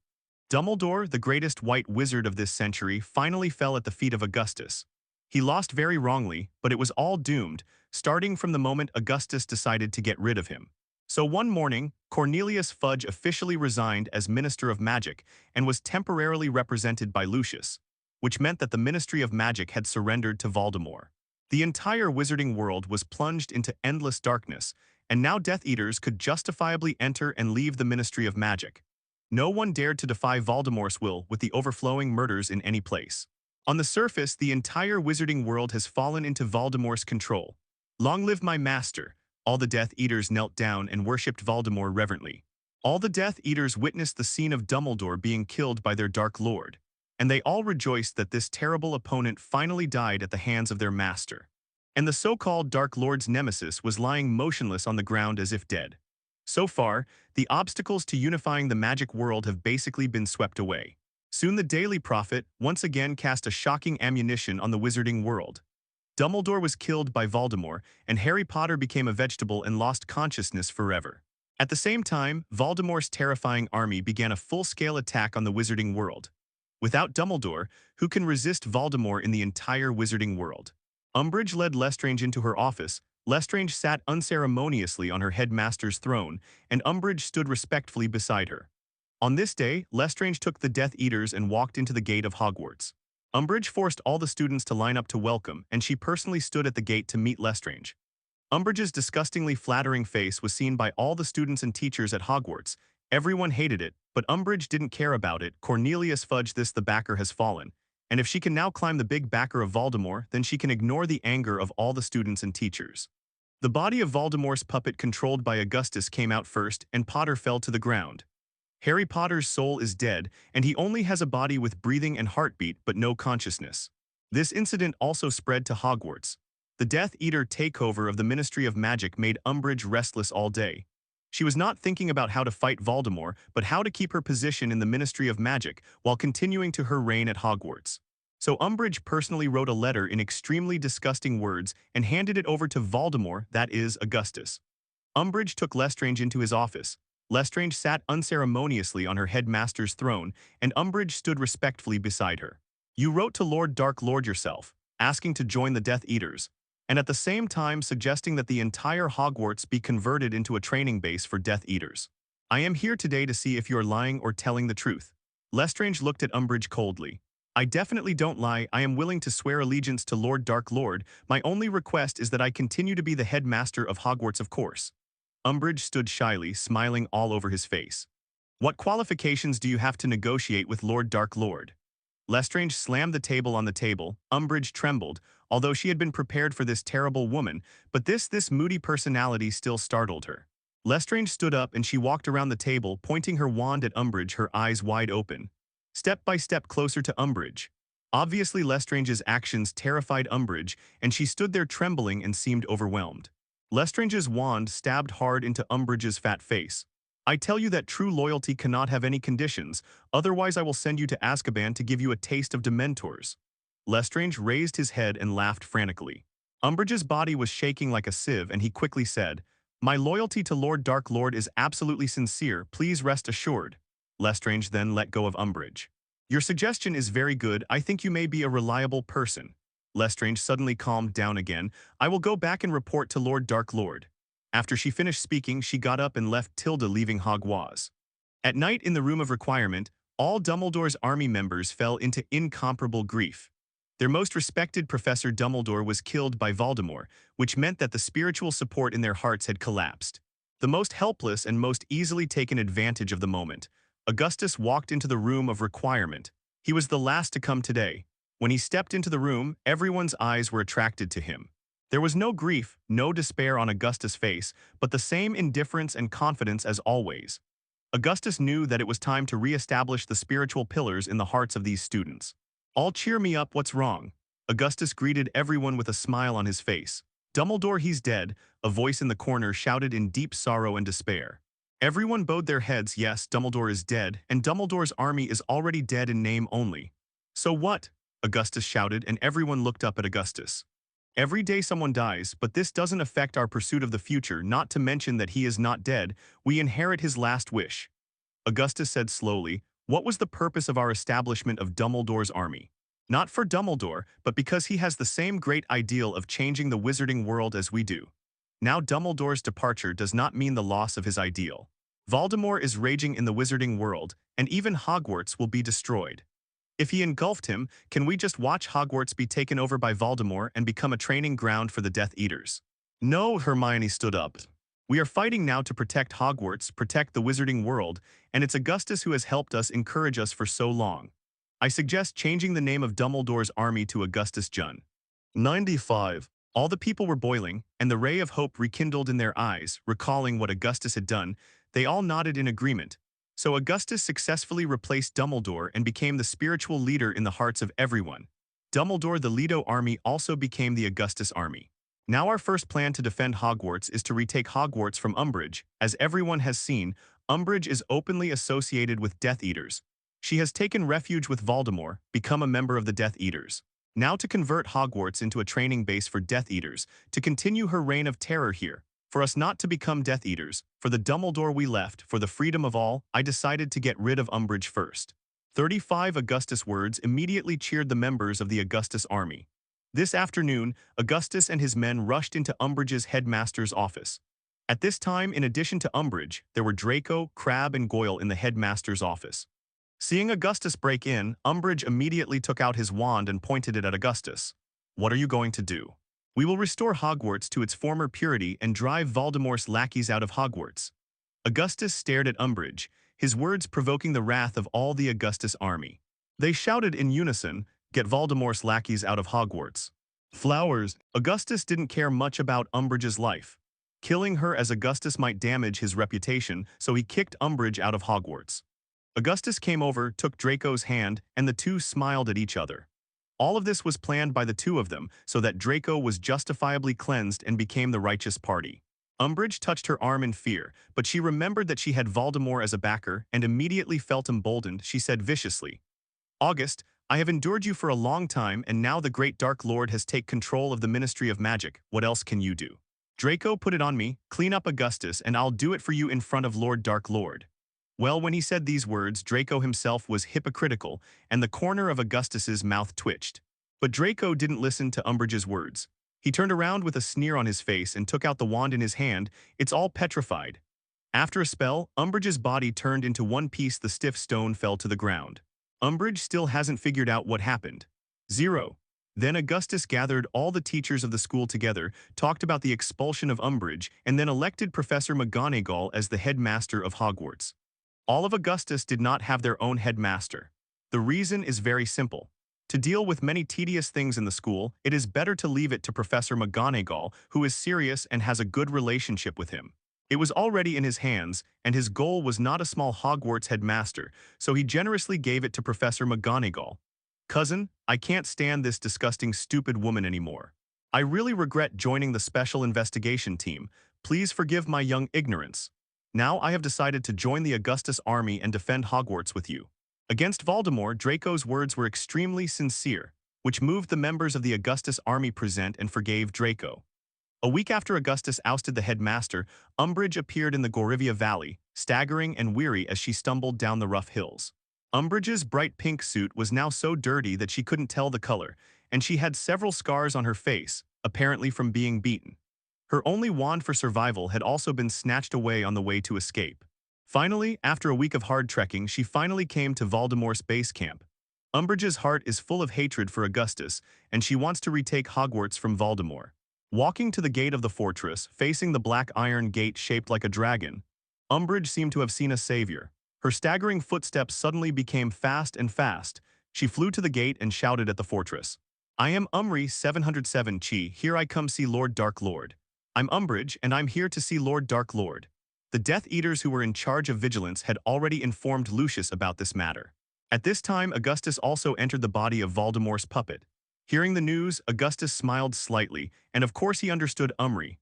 Dumbledore, the greatest white wizard of this century, finally fell at the feet of Augustus. He lost very wrongly, but it was all doomed, starting from the moment Augustus decided to get rid of him. So one morning, Cornelius Fudge officially resigned as Minister of Magic and was temporarily represented by Lucius, which meant that the Ministry of Magic had surrendered to Voldemort. The entire wizarding world was plunged into endless darkness, and now Death Eaters could justifiably enter and leave the Ministry of Magic. No one dared to defy Voldemort's will with the overflowing murders in any place. On the surface, the entire wizarding world has fallen into Voldemort's control. Long live my master! All the Death Eaters knelt down and worshipped Voldemort reverently. All the Death Eaters witnessed the scene of Dumbledore being killed by their Dark Lord, and they all rejoiced that this terrible opponent finally died at the hands of their master. And the so-called Dark Lord's nemesis was lying motionless on the ground as if dead. So far, the obstacles to unifying the magic world have basically been swept away. Soon the Daily Prophet once again cast a shocking ammunition on the wizarding world. Dumbledore was killed by Voldemort, and Harry Potter became a vegetable and lost consciousness forever. At the same time, Voldemort's terrifying army began a full-scale attack on the wizarding world. Without Dumbledore, who can resist Voldemort in the entire wizarding world? Umbridge led Lestrange into her office. Lestrange sat unceremoniously on her headmaster's throne, and Umbridge stood respectfully beside her. On this day, Lestrange took the Death Eaters and walked into the gate of Hogwarts. Umbridge forced all the students to line up to welcome, and she personally stood at the gate to meet Lestrange. Umbridge's disgustingly flattering face was seen by all the students and teachers at Hogwarts. Everyone hated it, but Umbridge didn't care about it. Cornelius Fudge, the backer has fallen, and if she can now climb the big backer of Voldemort, then she can ignore the anger of all the students and teachers. The body of Voldemort's puppet controlled by Augustus came out first, and Potter fell to the ground. Harry Potter's soul is dead, and he only has a body with breathing and heartbeat but no consciousness. This incident also spread to Hogwarts. The Death Eater takeover of the Ministry of Magic made Umbridge restless all day. She was not thinking about how to fight Voldemort, but how to keep her position in the Ministry of Magic while continuing to her reign at Hogwarts. So Umbridge personally wrote a letter in extremely disgusting words and handed it over to Voldemort, that is, Augustus. Umbridge took Lestrange into his office. Lestrange sat unceremoniously on her headmaster's throne, and Umbridge stood respectfully beside her. You wrote to Lord Dark Lord yourself, asking to join the Death Eaters, and at the same time suggesting that the entire Hogwarts be converted into a training base for Death Eaters. I am here today to see if you're lying or telling the truth. Lestrange looked at Umbridge coldly. I definitely don't lie. I am willing to swear allegiance to Lord Dark Lord. My only request is that I continue to be the headmaster of Hogwarts, of course. Umbridge stood shyly, smiling all over his face. What qualifications do you have to negotiate with Lord Dark Lord? Lestrange slammed the table on the table. Umbridge trembled, although she had been prepared for this terrible woman, but this moody personality still startled her. Lestrange stood up and she walked around the table, pointing her wand at Umbridge, her eyes wide open. Step by step closer to Umbridge. Obviously, Lestrange's actions terrified Umbridge, and she stood there trembling and seemed overwhelmed. Lestrange's wand stabbed hard into Umbridge's fat face. I tell you that true loyalty cannot have any conditions, otherwise I will send you to Azkaban to give you a taste of Dementors. Lestrange raised his head and laughed frantically. Umbridge's body was shaking like a sieve, and he quickly said, My loyalty to Lord Dark Lord is absolutely sincere, please rest assured. Lestrange then let go of Umbridge. Your suggestion is very good, I think you may be a reliable person. Lestrange suddenly calmed down again. I will go back and report to Lord Dark Lord. After she finished speaking, she got up and left Tilda, leaving Hogwarts. At night in the room of requirement, all Dumbledore's army members fell into incomparable grief. Their most respected Professor Dumbledore was killed by Voldemort, which meant that the spiritual support in their hearts had collapsed. The most helpless and most easily taken advantage of the moment, Augustus walked into the room of requirement. He was the last to come today. When he stepped into the room, everyone's eyes were attracted to him. There was no grief, no despair on Augustus' face, but the same indifference and confidence as always. Augustus knew that it was time to re-establish the spiritual pillars in the hearts of these students. All cheer me up, what's wrong? Augustus greeted everyone with a smile on his face. Dumbledore, he's dead, a voice in the corner shouted in deep sorrow and despair. Everyone bowed their heads. Yes, Dumbledore is dead, and Dumbledore's army is already dead in name only. So what? Augustus shouted, and everyone looked up at Augustus. Every day someone dies, but this doesn't affect our pursuit of the future, not to mention that he is not dead. We inherit his last wish. Augustus said slowly, what was the purpose of our establishment of Dumbledore's army? Not for Dumbledore, but because he has the same great ideal of changing the wizarding world as we do. Now Dumbledore's departure does not mean the loss of his ideal. Voldemort is raging in the wizarding world, and even Hogwarts will be destroyed. If he engulfed him, can we just watch Hogwarts be taken over by Voldemort and become a training ground for the Death Eaters? No, Hermione stood up. We are fighting now to protect Hogwarts, protect the wizarding world, and it's Augustus who has helped us encourage us for so long. I suggest changing the name of Dumbledore's army to Augustus Jun. 95. All the people were boiling, and the ray of hope rekindled in their eyes, recalling what Augustus had done. They all nodded in agreement. So Augustus successfully replaced Dumbledore and became the spiritual leader in the hearts of everyone. Dumbledore, the Leto army, also became the Augustus army. Now our first plan to defend Hogwarts is to retake Hogwarts from Umbridge. As everyone has seen, Umbridge is openly associated with Death Eaters. She has taken refuge with Voldemort, become a member of the Death Eaters. Now to convert Hogwarts into a training base for Death Eaters, to continue her reign of terror here. For us not to become Death Eaters, for the Dumbledore we left, for the freedom of all, I decided to get rid of Umbridge first. 35 Augustus' words immediately cheered the members of the Augustus army. This afternoon, Augustus and his men rushed into Umbridge's headmaster's office. At this time, in addition to Umbridge, there were Draco, Crabbe, and Goyle in the headmaster's office. Seeing Augustus break in, Umbridge immediately took out his wand and pointed it at Augustus. What are you going to do? We will restore Hogwarts to its former purity and drive Voldemort's lackeys out of Hogwarts. Augustus stared at Umbridge, his words provoking the wrath of all the Augustus army. They shouted in unison, get Voldemort's lackeys out of Hogwarts. Flowers. Augustus didn't care much about Umbridge's life. Killing her as Augustus might damage his reputation, so he kicked Umbridge out of Hogwarts. Augustus came over, took Draco's hand, and the two smiled at each other. All of this was planned by the two of them, so that Draco was justifiably cleansed and became the righteous party. Umbridge touched her arm in fear, but she remembered that she had Voldemort as a backer and immediately felt emboldened. She said viciously, August, I have endured you for a long time, and now the great Dark Lord has taken control of the Ministry of Magic. What else can you do? Draco, put it on me, clean up Augustus, and I'll do it for you in front of Lord Dark Lord. Well, when he said these words, Draco himself was hypocritical, and the corner of Augustus's mouth twitched. But Draco didn't listen to Umbridge's words. He turned around with a sneer on his face and took out the wand in his hand. It's all petrified. After a spell, Umbridge's body turned into one piece. The stiff stone fell to the ground. Umbridge still hasn't figured out what happened. 0. Then Augustus gathered all the teachers of the school together, talked about the expulsion of Umbridge, and then elected Professor McGonagall as the headmaster of Hogwarts. All of Augustus did not have their own headmaster. The reason is very simple. To deal with many tedious things in the school, it is better to leave it to Professor McGonagall, who is serious and has a good relationship with him. It was already in his hands, and his goal was not a small Hogwarts headmaster, so he generously gave it to Professor McGonagall. Cousin, I can't stand this disgusting stupid woman anymore. I really regret joining the special investigation team. Please forgive my young ignorance. Now I have decided to join the Augustus army and defend Hogwarts with you. Against Voldemort, Draco's words were extremely sincere, which moved the members of the Augustus army present and forgave Draco. A week after Augustus ousted the headmaster, Umbridge appeared in the Gorivia Valley, staggering and weary as she stumbled down the rough hills. Umbridge's bright pink suit was now so dirty that she couldn't tell the color, and she had several scars on her face, apparently from being beaten. Her only wand for survival had also been snatched away on the way to escape. Finally, after a week of hard trekking, she finally came to Voldemort's base camp. Umbridge's heart is full of hatred for Augustus, and she wants to retake Hogwarts from Voldemort. Walking to the gate of the fortress, facing the black iron gate shaped like a dragon, Umbridge seemed to have seen a savior. Her staggering footsteps suddenly became fast and fast, She flew to the gate and shouted at the fortress. I am Umri 707 Chi, here I come see Lord Dark Lord. I'm Umbridge, and I'm here to see Lord Dark Lord. The Death Eaters who were in charge of vigilance had already informed Lucius about this matter. At this time, Augustus also entered the body of Voldemort's puppet. Hearing the news, Augustus smiled slightly, and of course he understood Umri.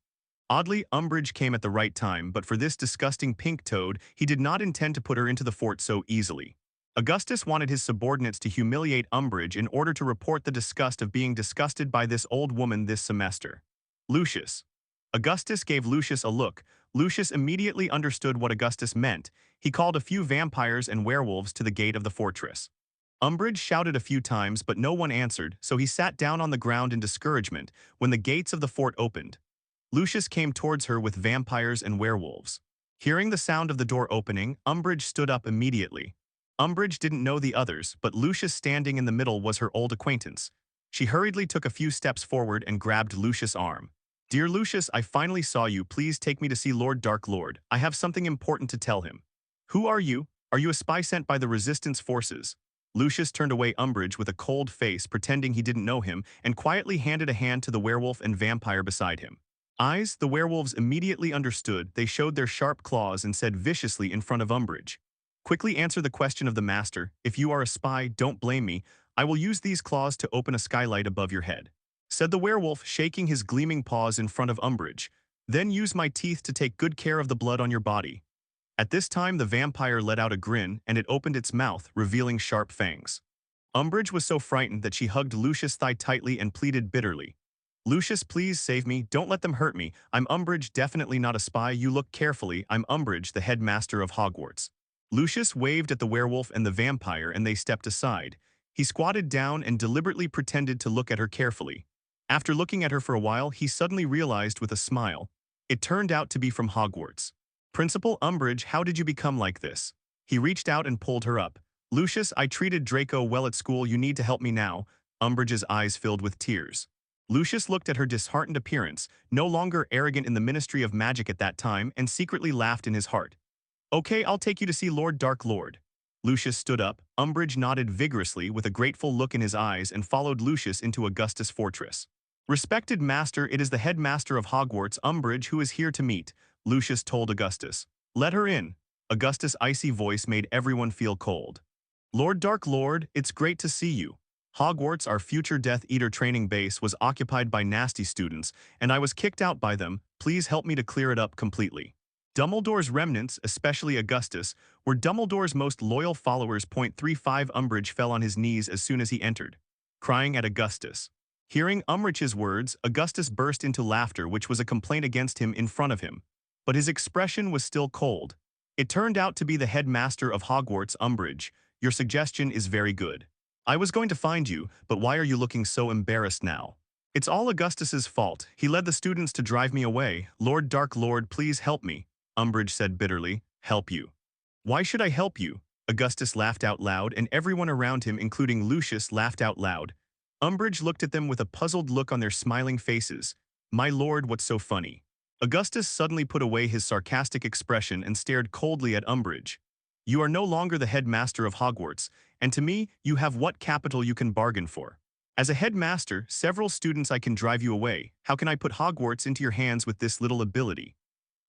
Oddly, Umbridge came at the right time, but for this disgusting pink toad, he did not intend to put her into the fort so easily. Augustus wanted his subordinates to humiliate Umbridge in order to report the disgust of being disgusted by this old woman this semester. Lucius. Augustus gave Lucius a look. Lucius immediately understood what Augustus meant. He called a few vampires and werewolves to the gate of the fortress. Umbridge shouted a few times, but no one answered, so he sat down on the ground in discouragement when the gates of the fort opened. Lucius came towards her with vampires and werewolves. Hearing the sound of the door opening, Umbridge stood up immediately. Umbridge didn't know the others, but Lucius standing in the middle was her old acquaintance. She hurriedly took a few steps forward and grabbed Lucius' arm. Dear Lucius, I finally saw you. Please take me to see Lord Dark Lord. I have something important to tell him. Who are you? Are you a spy sent by the resistance forces? Lucius turned away Umbridge with a cold face, pretending he didn't know him, and quietly handed a hand to the werewolf and vampire beside him. Eyes, the werewolves immediately understood. They showed their sharp claws and said viciously in front of Umbridge. Quickly answer the question of the master. If you are a spy, don't blame me. I will use these claws to open a skylight above your head, said the werewolf, shaking his gleaming paws in front of Umbridge. Then use my teeth to take good care of the blood on your body. At this time, the vampire let out a grin, and it opened its mouth, revealing sharp fangs. Umbridge was so frightened that she hugged Lucius' thigh tightly and pleaded bitterly. Lucius, please save me. Don't let them hurt me. I'm Umbridge, definitely not a spy. You look carefully. I'm Umbridge, the headmaster of Hogwarts. Lucius waved at the werewolf and the vampire, and they stepped aside. He squatted down and deliberately pretended to look at her carefully. After looking at her for a while, he suddenly realized with a smile. It turned out to be from Hogwarts. Principal Umbridge, how did you become like this? He reached out and pulled her up. Lucius, I treated Draco well at school. You need to help me now. Umbridge's eyes filled with tears. Lucius looked at her disheartened appearance, no longer arrogant in the Ministry of Magic at that time, and secretly laughed in his heart. Okay, I'll take you to see Lord Dark Lord. Lucius stood up. Umbridge nodded vigorously with a grateful look in his eyes and followed Lucius into Augustus' fortress. Respected master, it is the headmaster of Hogwarts, Umbridge, who is here to meet, Lucius told Augustus. Let her in. Augustus' icy voice made everyone feel cold. Lord Dark Lord, it's great to see you. Hogwarts, our future Death Eater training base, was occupied by nasty students, and I was kicked out by them. Please help me to clear it up completely. Dumbledore's remnants, especially Augustus, were Dumbledore's most loyal followers. 35 Umbridge fell on his knees as soon as he entered, crying at Augustus. Hearing Umbridge's words, Augustus burst into laughter, which was a complaint against him in front of him. But his expression was still cold. It turned out to be the headmaster of Hogwarts. Umbridge, your suggestion is very good. I was going to find you, but why are you looking so embarrassed now? It's all Augustus's fault. He led the students to drive me away. Lord Dark Lord, please help me. Umbridge said bitterly. Help you? Why should I help you? Augustus laughed out loud, and everyone around him, including Lucius, laughed out loud. Umbridge looked at them with a puzzled look on their smiling faces. My lord, what's so funny? Augustus suddenly put away his sarcastic expression and stared coldly at Umbridge. You are no longer the headmaster of Hogwarts, and to me, you have what capital you can bargain for. As a headmaster, several students, I can drive you away. How can I put Hogwarts into your hands with this little ability?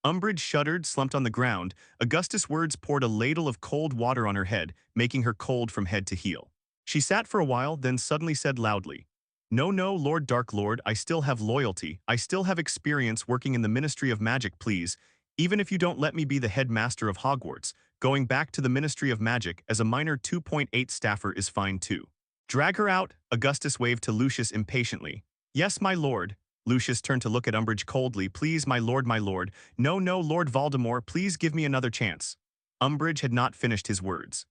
Umbridge shuddered, slumped on the ground. Augustus' words poured a ladle of cold water on her head, making her cold from head to heel. She sat for a while, then suddenly said loudly, No, Lord Dark Lord, I still have loyalty. I still have experience working in the Ministry of Magic, please. Even if you don't let me be the headmaster of Hogwarts, going back to the Ministry of Magic as a minor 2.8 staffer is fine too. Drag her out, Augustus waved to Lucius impatiently. Yes, my lord. Lucius turned to look at Umbridge coldly. Please, my lord, my lord. No, Lord Voldemort, please give me another chance. Umbridge had not finished his words.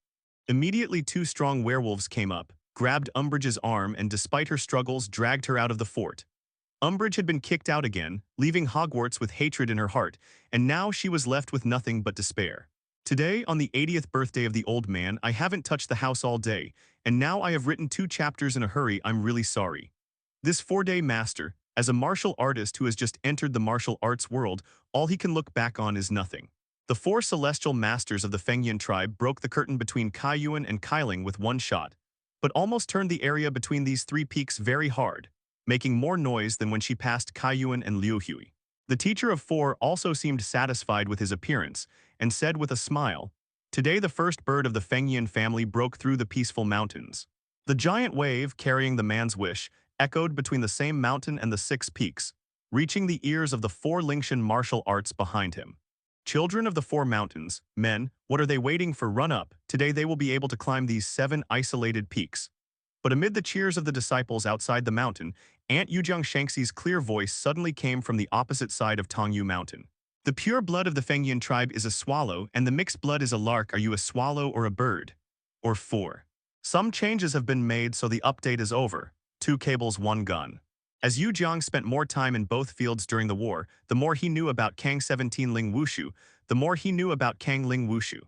Immediately 2 strong werewolves came up, grabbed Umbridge's arm, and despite her struggles, dragged her out of the fort. Umbridge had been kicked out again, leaving Hogwarts with hatred in her heart, and now she was left with nothing but despair. Today, on the 80th birthday of the old man, I haven't touched the house all day, and now I have written 2 chapters in a hurry. I'm really sorry. This 4-day master, as a martial artist who has just entered the martial arts world, all he can look back on is nothing. The 4 celestial masters of the Fengyun tribe broke the curtain between Kaiyuan and Kailing with one shot. but almost turned the area between these three peaks very hard, making more noise than when she passed Kaiyuan and Liu Hui. The teacher of four also seemed satisfied with his appearance and said with a smile, "Today the first bird of the Fengyan family broke through the peaceful mountains." The giant wave, carrying the man's wish, echoed between the same mountain and the six peaks, reaching the ears of the four Lingshan martial arts behind him. Children of the four mountains, men, what are they waiting for? Run up, today they will be able to climb these 7 isolated peaks. But amid the cheers of the disciples outside the mountain, Aunt Yujiang Shanxi's clear voice suddenly came from the opposite side of Tongyu Mountain. The pure blood of the Fengyan tribe is a swallow, and the mixed blood is a lark. Are you a swallow or a bird? Or 4. Some changes have been made, so the update is over. 2 cables, 1 gun. As Yu Jiang spent more time in both fields during the war, the more he knew about Kang 17 Ling Wushu, the more he knew about Kang Ling Wushu.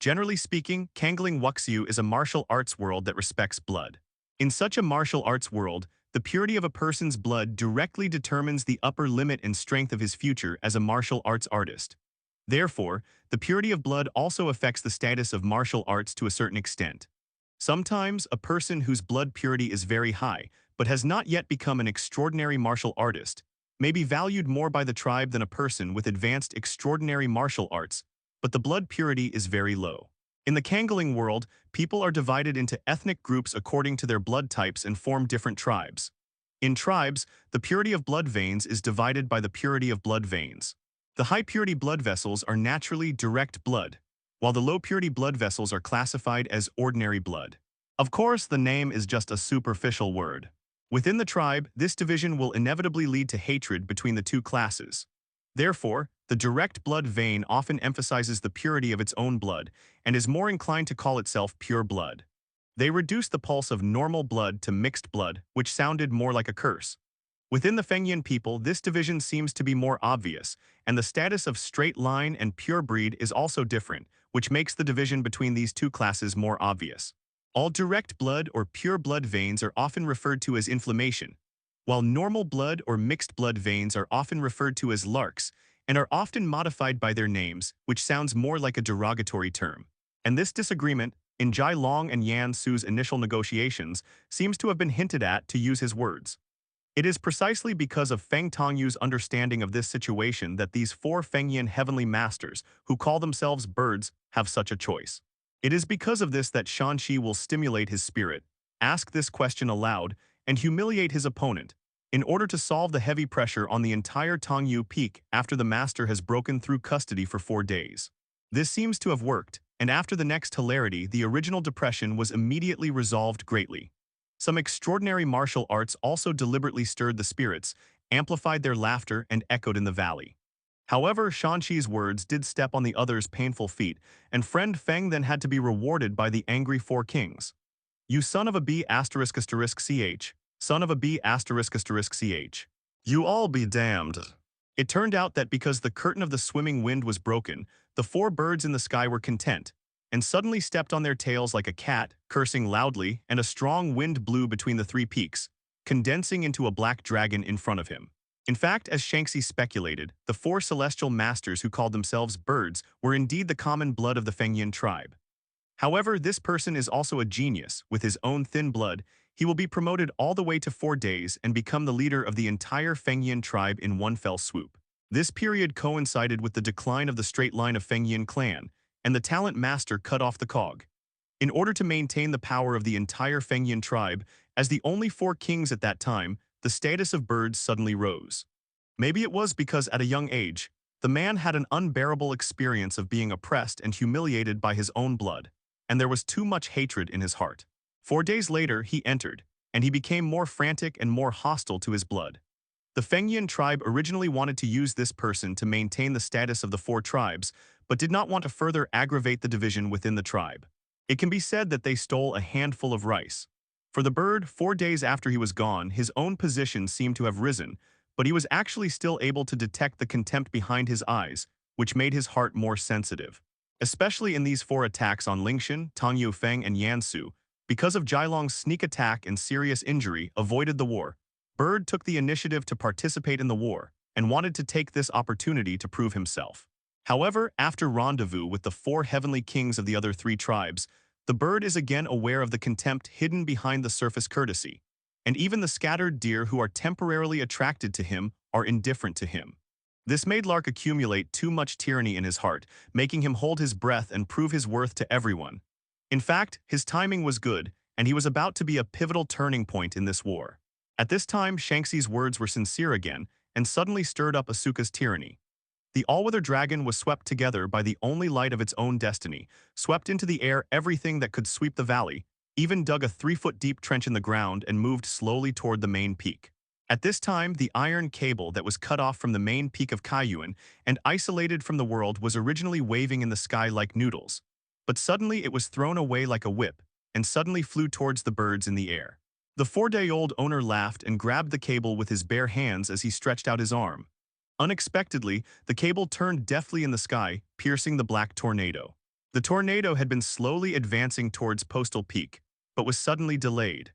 Generally speaking, Kangling Wuxiu is a martial arts world that respects blood. In such a martial arts world, the purity of a person's blood directly determines the upper limit and strength of his future as a martial arts artist. Therefore, the purity of blood also affects the status of martial arts to a certain extent. Sometimes, a person whose blood purity is very high, but has not yet become an extraordinary martial artist, may be valued more by the tribe than a person with advanced extraordinary martial arts, but the blood purity is very low. In the Kangling world, people are divided into ethnic groups according to their blood types and form different tribes. In tribes, the purity of blood veins is divided by the purity of blood veins. The high-purity blood vessels are naturally direct blood, while the low-purity blood vessels are classified as ordinary blood. Of course, the name is just a superficial word. Within the tribe, this division will inevitably lead to hatred between the two classes. Therefore, the direct blood vein often emphasizes the purity of its own blood and is more inclined to call itself pure blood. They reduced the pulse of normal blood to mixed blood, which sounded more like a curse. Within the Fengyan people, this division seems to be more obvious, and the status of straight line and pure breed is also different, which makes the division between these two classes more obvious. All direct blood or pure blood veins are often referred to as inflammation, while normal blood or mixed blood veins are often referred to as larks and are often modified by their names, which sounds more like a derogatory term. And this disagreement, in Jai Long and Yan Su's initial negotiations, seems to have been hinted at, to use his words. It is precisely because of Feng Tongyu's understanding of this situation that these 4 Fengyan heavenly masters, who call themselves birds, have such a choice. It is because of this that Shanxi will stimulate his spirit, ask this question aloud, and humiliate his opponent, in order to solve the heavy pressure on the entire Tongyu peak after the master has broken through custody for 4 days. This seems to have worked, and after the next hilarity, the original depression was immediately resolved greatly. Some extraordinary martial arts also deliberately stirred the spirits, amplified their laughter, and echoed in the valley. However, Shanxi's words did step on the others' painful feet, and friend Feng then had to be rewarded by the angry 4 kings. You son of a b****ch, son of a b****ch. You all be damned. It turned out that because the curtain of the swimming wind was broken, the 4 birds in the sky were content, and suddenly stepped on their tails like a cat, cursing loudly, and a strong wind blew between the 3 peaks, condensing into a black dragon in front of him. In fact, as Shanxi speculated, the 4 celestial masters who called themselves birds were indeed the common blood of the Fengyan tribe. However, this person is also a genius. With his own thin blood, he will be promoted all the way to 4 days and become the leader of the entire Fengyan tribe in one fell swoop. This period coincided with the decline of the straight line of Fengyan clan, and the talent master cut off the cog. In order to maintain the power of the entire Fengyan tribe, as the only 4 kings at that time, the status of birds suddenly rose. Maybe it was because at a young age, the man had an unbearable experience of being oppressed and humiliated by his own blood, and there was too much hatred in his heart. 4 days later, he entered, and he became more frantic and more hostile to his blood. The Fengyan tribe originally wanted to use this person to maintain the status of the 4 tribes, but did not want to further aggravate the division within the tribe. It can be said that they stole a handful of rice. For the bird, 4 days after he was gone, his own position seemed to have risen, but he was actually still able to detect the contempt behind his eyes, which made his heart more sensitive. Especially in these 4 attacks on Lingshan, Tongyu Feng, and Yansu, because of Jailong's sneak attack and serious injury, avoided the war. Bird took the initiative to participate in the war, and wanted to take this opportunity to prove himself. However, after rendezvous with the 4 heavenly kings of the other 3 tribes, The bird is again aware of the contempt hidden behind the surface courtesy, and even the scattered deer who are temporarily attracted to him are indifferent to him. This made Lark accumulate too much tyranny in his heart, making him hold his breath and prove his worth to everyone. In fact, his timing was good, and he was about to be a pivotal turning point in this war. At this time, Shanksy's words were sincere again, and suddenly stirred up Asuka's tyranny. The all-weather dragon was swept together by the only light of its own destiny, swept into the air everything that could sweep the valley, even dug a 3-foot-deep trench in the ground and moved slowly toward the main peak. At this time, the iron cable that was cut off from the main peak of Kaiyuan and isolated from the world was originally waving in the sky like noodles. But suddenly it was thrown away like a whip, and suddenly flew towards the birds in the air. The 4-day-old owner laughed and grabbed the cable with his bare hands as he stretched out his arm. Unexpectedly, the cable turned deftly in the sky, piercing the black tornado. The tornado had been slowly advancing towards Postal Peak, but was suddenly delayed.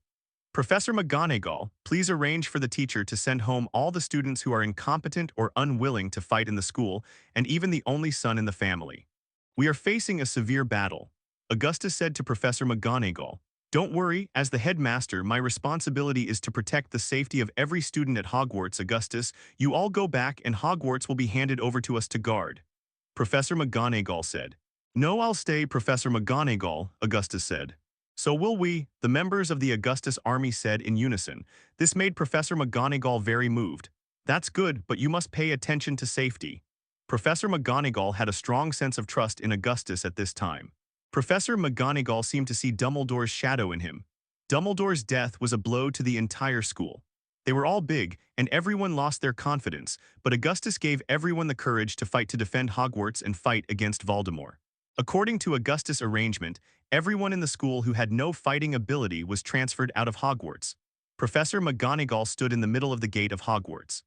Professor McGonagall, please arrange for the teacher to send home all the students who are incompetent or unwilling to fight in the school, and even the only son in the family. We are facing a severe battle, Augustus said to Professor McGonagall. Don't worry, as the headmaster, my responsibility is to protect the safety of every student at Hogwarts, Augustus. You all go back and Hogwarts will be handed over to us to guard. Professor McGonagall said. No, I'll stay, Professor McGonagall, Augustus said. So will we, the members of the Augustus army said in unison. This made Professor McGonagall very moved. That's good, but you must pay attention to safety. Professor McGonagall had a strong sense of trust in Augustus at this time. Professor McGonagall seemed to see Dumbledore's shadow in him. Dumbledore's death was a blow to the entire school. They were all big, and everyone lost their confidence, but Augustus gave everyone the courage to fight to defend Hogwarts and fight against Voldemort. According to Augustus' arrangement, everyone in the school who had no fighting ability was transferred out of Hogwarts. Professor McGonagall stood in the middle of the gate of Hogwarts.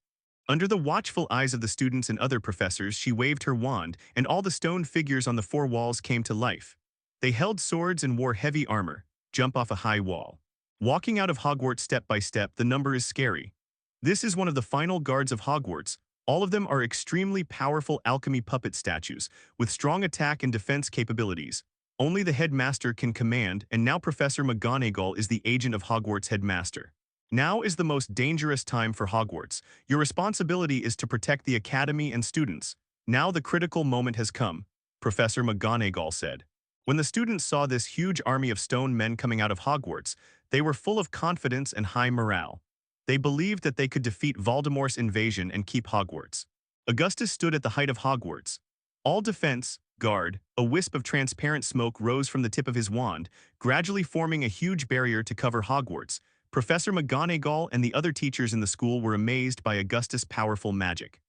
Under the watchful eyes of the students and other professors, she waved her wand, and all the stone figures on the 4 walls came to life. They held swords and wore heavy armor, jump off a high wall. Walking out of Hogwarts step by step, the number is scary. This is one of the final guards of Hogwarts. All of them are extremely powerful alchemy puppet statues, with strong attack and defense capabilities. Only the headmaster can command, and now Professor McGonagall is the agent of Hogwarts headmaster. Now is the most dangerous time for Hogwarts. Your responsibility is to protect the academy and students. Now the critical moment has come, Professor McGonagall said. When the students saw this huge army of stone men coming out of Hogwarts, they were full of confidence and high morale. They believed that they could defeat Voldemort's invasion and keep Hogwarts. Augustus stood at the height of Hogwarts. All defense, guard, a wisp of transparent smoke rose from the tip of his wand, gradually forming a huge barrier to cover Hogwarts. Professor McGonagall and the other teachers in the school were amazed by Augustus' powerful magic.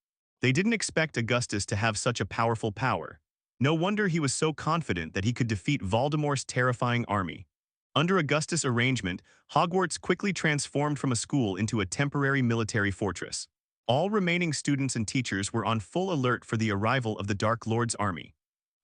They didn't expect Augustus to have such a powerful power. No wonder he was so confident that he could defeat Voldemort's terrifying army. Under Augustus' arrangement, Hogwarts quickly transformed from a school into a temporary military fortress. All remaining students and teachers were on full alert for the arrival of the Dark Lord's army.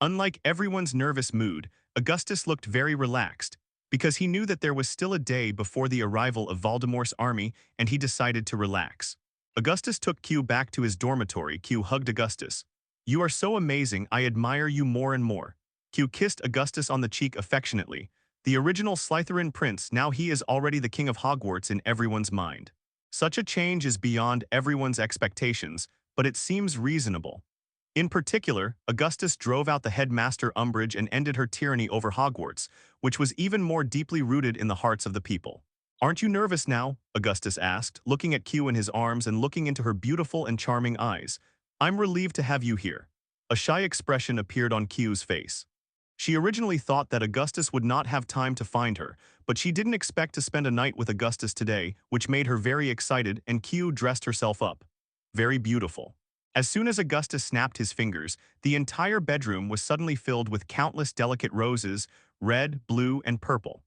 Unlike everyone's nervous mood, Augustus looked very relaxed, because he knew that there was still a day before the arrival of Voldemort's army, and he decided to relax. Augustus took Q back to his dormitory. Q hugged Augustus. You are so amazing, I admire you more and more. Q kissed Augustus on the cheek affectionately. The original Slytherin prince, now he is already the king of Hogwarts in everyone's mind. Such a change is beyond everyone's expectations, but it seems reasonable. In particular, Augustus drove out the headmaster Umbridge and ended her tyranny over Hogwarts, which was even more deeply rooted in the hearts of the people. Aren't you nervous now? Augustus asked, looking at Q in his arms and looking into her beautiful and charming eyes. I'm relieved to have you here. A shy expression appeared on Q's face. She originally thought that Augustus would not have time to find her, but she didn't expect to spend a night with Augustus today, which made her very excited, and Q dressed herself up. Very beautiful. As soon as Augustus snapped his fingers, the entire bedroom was suddenly filled with countless delicate roses, red, blue, and purple.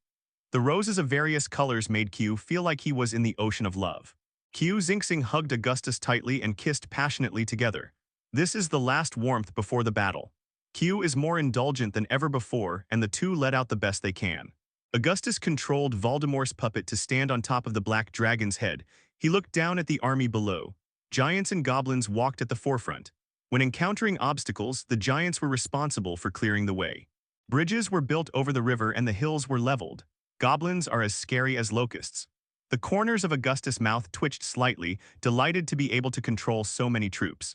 The roses of various colors made Q feel like he was in the ocean of love. Q Xingxing hugged Augustus tightly and kissed passionately together. This is the last warmth before the battle. Q is more indulgent than ever before, and the two let out the best they can. Augustus controlled Voldemort's puppet to stand on top of the black dragon's head. He looked down at the army below. Giants and goblins walked at the forefront. When encountering obstacles, the giants were responsible for clearing the way. Bridges were built over the river and the hills were leveled. Goblins are as scary as locusts. The corners of Augustus' mouth twitched slightly, delighted to be able to control so many troops.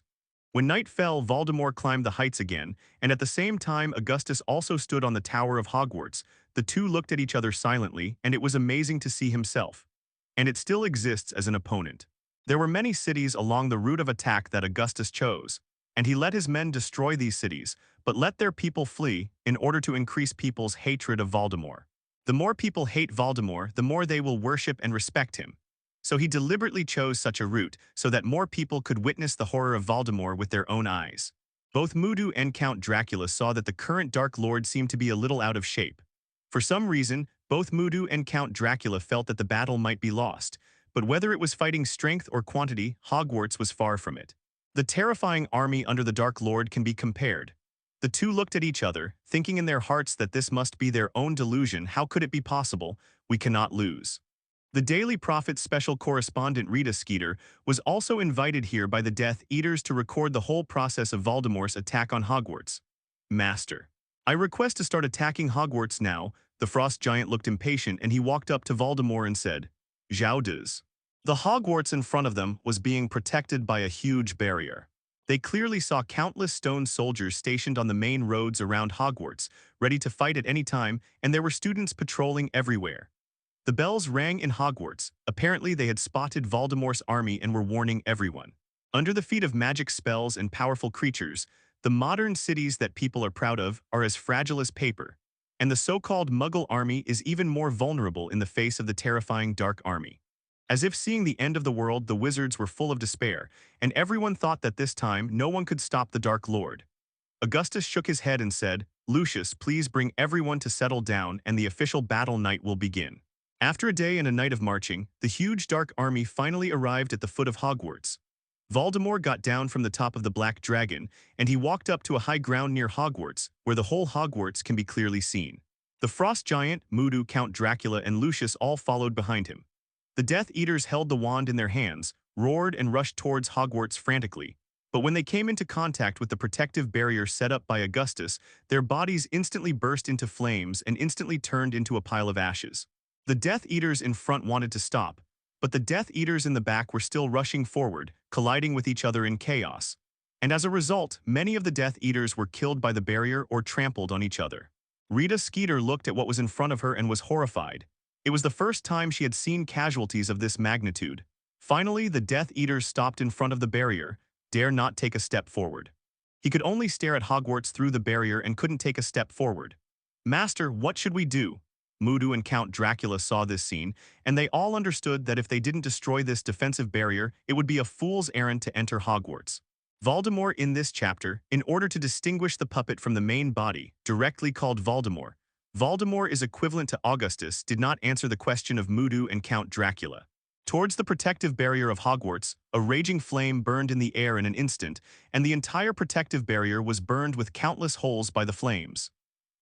When night fell, Voldemort climbed the heights again, and at the same time Augustus also stood on the Tower of Hogwarts. The two looked at each other silently, and it was amazing to see himself. And it still exists as an opponent. There were many cities along the route of attack that Augustus chose, and he let his men destroy these cities, but let their people flee in order to increase people's hatred of Voldemort. The more people hate Voldemort, the more they will worship and respect him. So he deliberately chose such a route so that more people could witness the horror of Voldemort with their own eyes. Both Mudu and Count Dracula saw that the current Dark Lord seemed to be a little out of shape. For some reason, both Mudu and Count Dracula felt that the battle might be lost, but whether it was fighting strength or quantity, Hogwarts was far from it. The terrifying army under the Dark Lord can be compared. The two looked at each other, thinking in their hearts that this must be their own delusion. How could it be possible? We cannot lose. The Daily Prophet's special correspondent Rita Skeeter was also invited here by the Death Eaters to record the whole process of Voldemort's attack on Hogwarts. Master, I request to start attacking Hogwarts now. The Frost Giant looked impatient and he walked up to Voldemort and said, "Zhao does." The Hogwarts in front of them was being protected by a huge barrier. They clearly saw countless stone soldiers stationed on the main roads around Hogwarts, ready to fight at any time, and there were students patrolling everywhere. The bells rang in Hogwarts. Apparently they had spotted Voldemort's army and were warning everyone. Under the feet of magic spells and powerful creatures, the modern cities that people are proud of are as fragile as paper, and the so-called Muggle army is even more vulnerable in the face of the terrifying Dark Army. As if seeing the end of the world, the wizards were full of despair, and everyone thought that this time no one could stop the Dark Lord. Augustus shook his head and said, "Lucius, please bring everyone to settle down and the official battle night will begin." After a day and a night of marching, the huge Dark Army finally arrived at the foot of Hogwarts. Voldemort got down from the top of the Black Dragon, and he walked up to a high ground near Hogwarts, where the whole Hogwarts can be clearly seen. The Frost Giant, Mudu, Count Dracula, and Lucius all followed behind him. The Death Eaters held the wand in their hands, roared and rushed towards Hogwarts frantically. But when they came into contact with the protective barrier set up by Augustus, their bodies instantly burst into flames and instantly turned into a pile of ashes. The Death Eaters in front wanted to stop, but the Death Eaters in the back were still rushing forward, colliding with each other in chaos. And as a result, many of the Death Eaters were killed by the barrier or trampled on each other. Rita Skeeter looked at what was in front of her and was horrified. It was the first time she had seen casualties of this magnitude. Finally, the Death Eaters stopped in front of the barrier, dare not take a step forward. He could only stare at Hogwarts through the barrier and couldn't take a step forward. "Master, what should we do?" Mudu and Count Dracula saw this scene, and they all understood that if they didn't destroy this defensive barrier, it would be a fool's errand to enter Hogwarts. Voldemort in this chapter, in order to distinguish the puppet from the main body, directly called Voldemort, Voldemort is equivalent to Augustus, did not answer the question of Mudu and Count Dracula. Towards the protective barrier of Hogwarts, a raging flame burned in the air in an instant, and the entire protective barrier was burned with countless holes by the flames.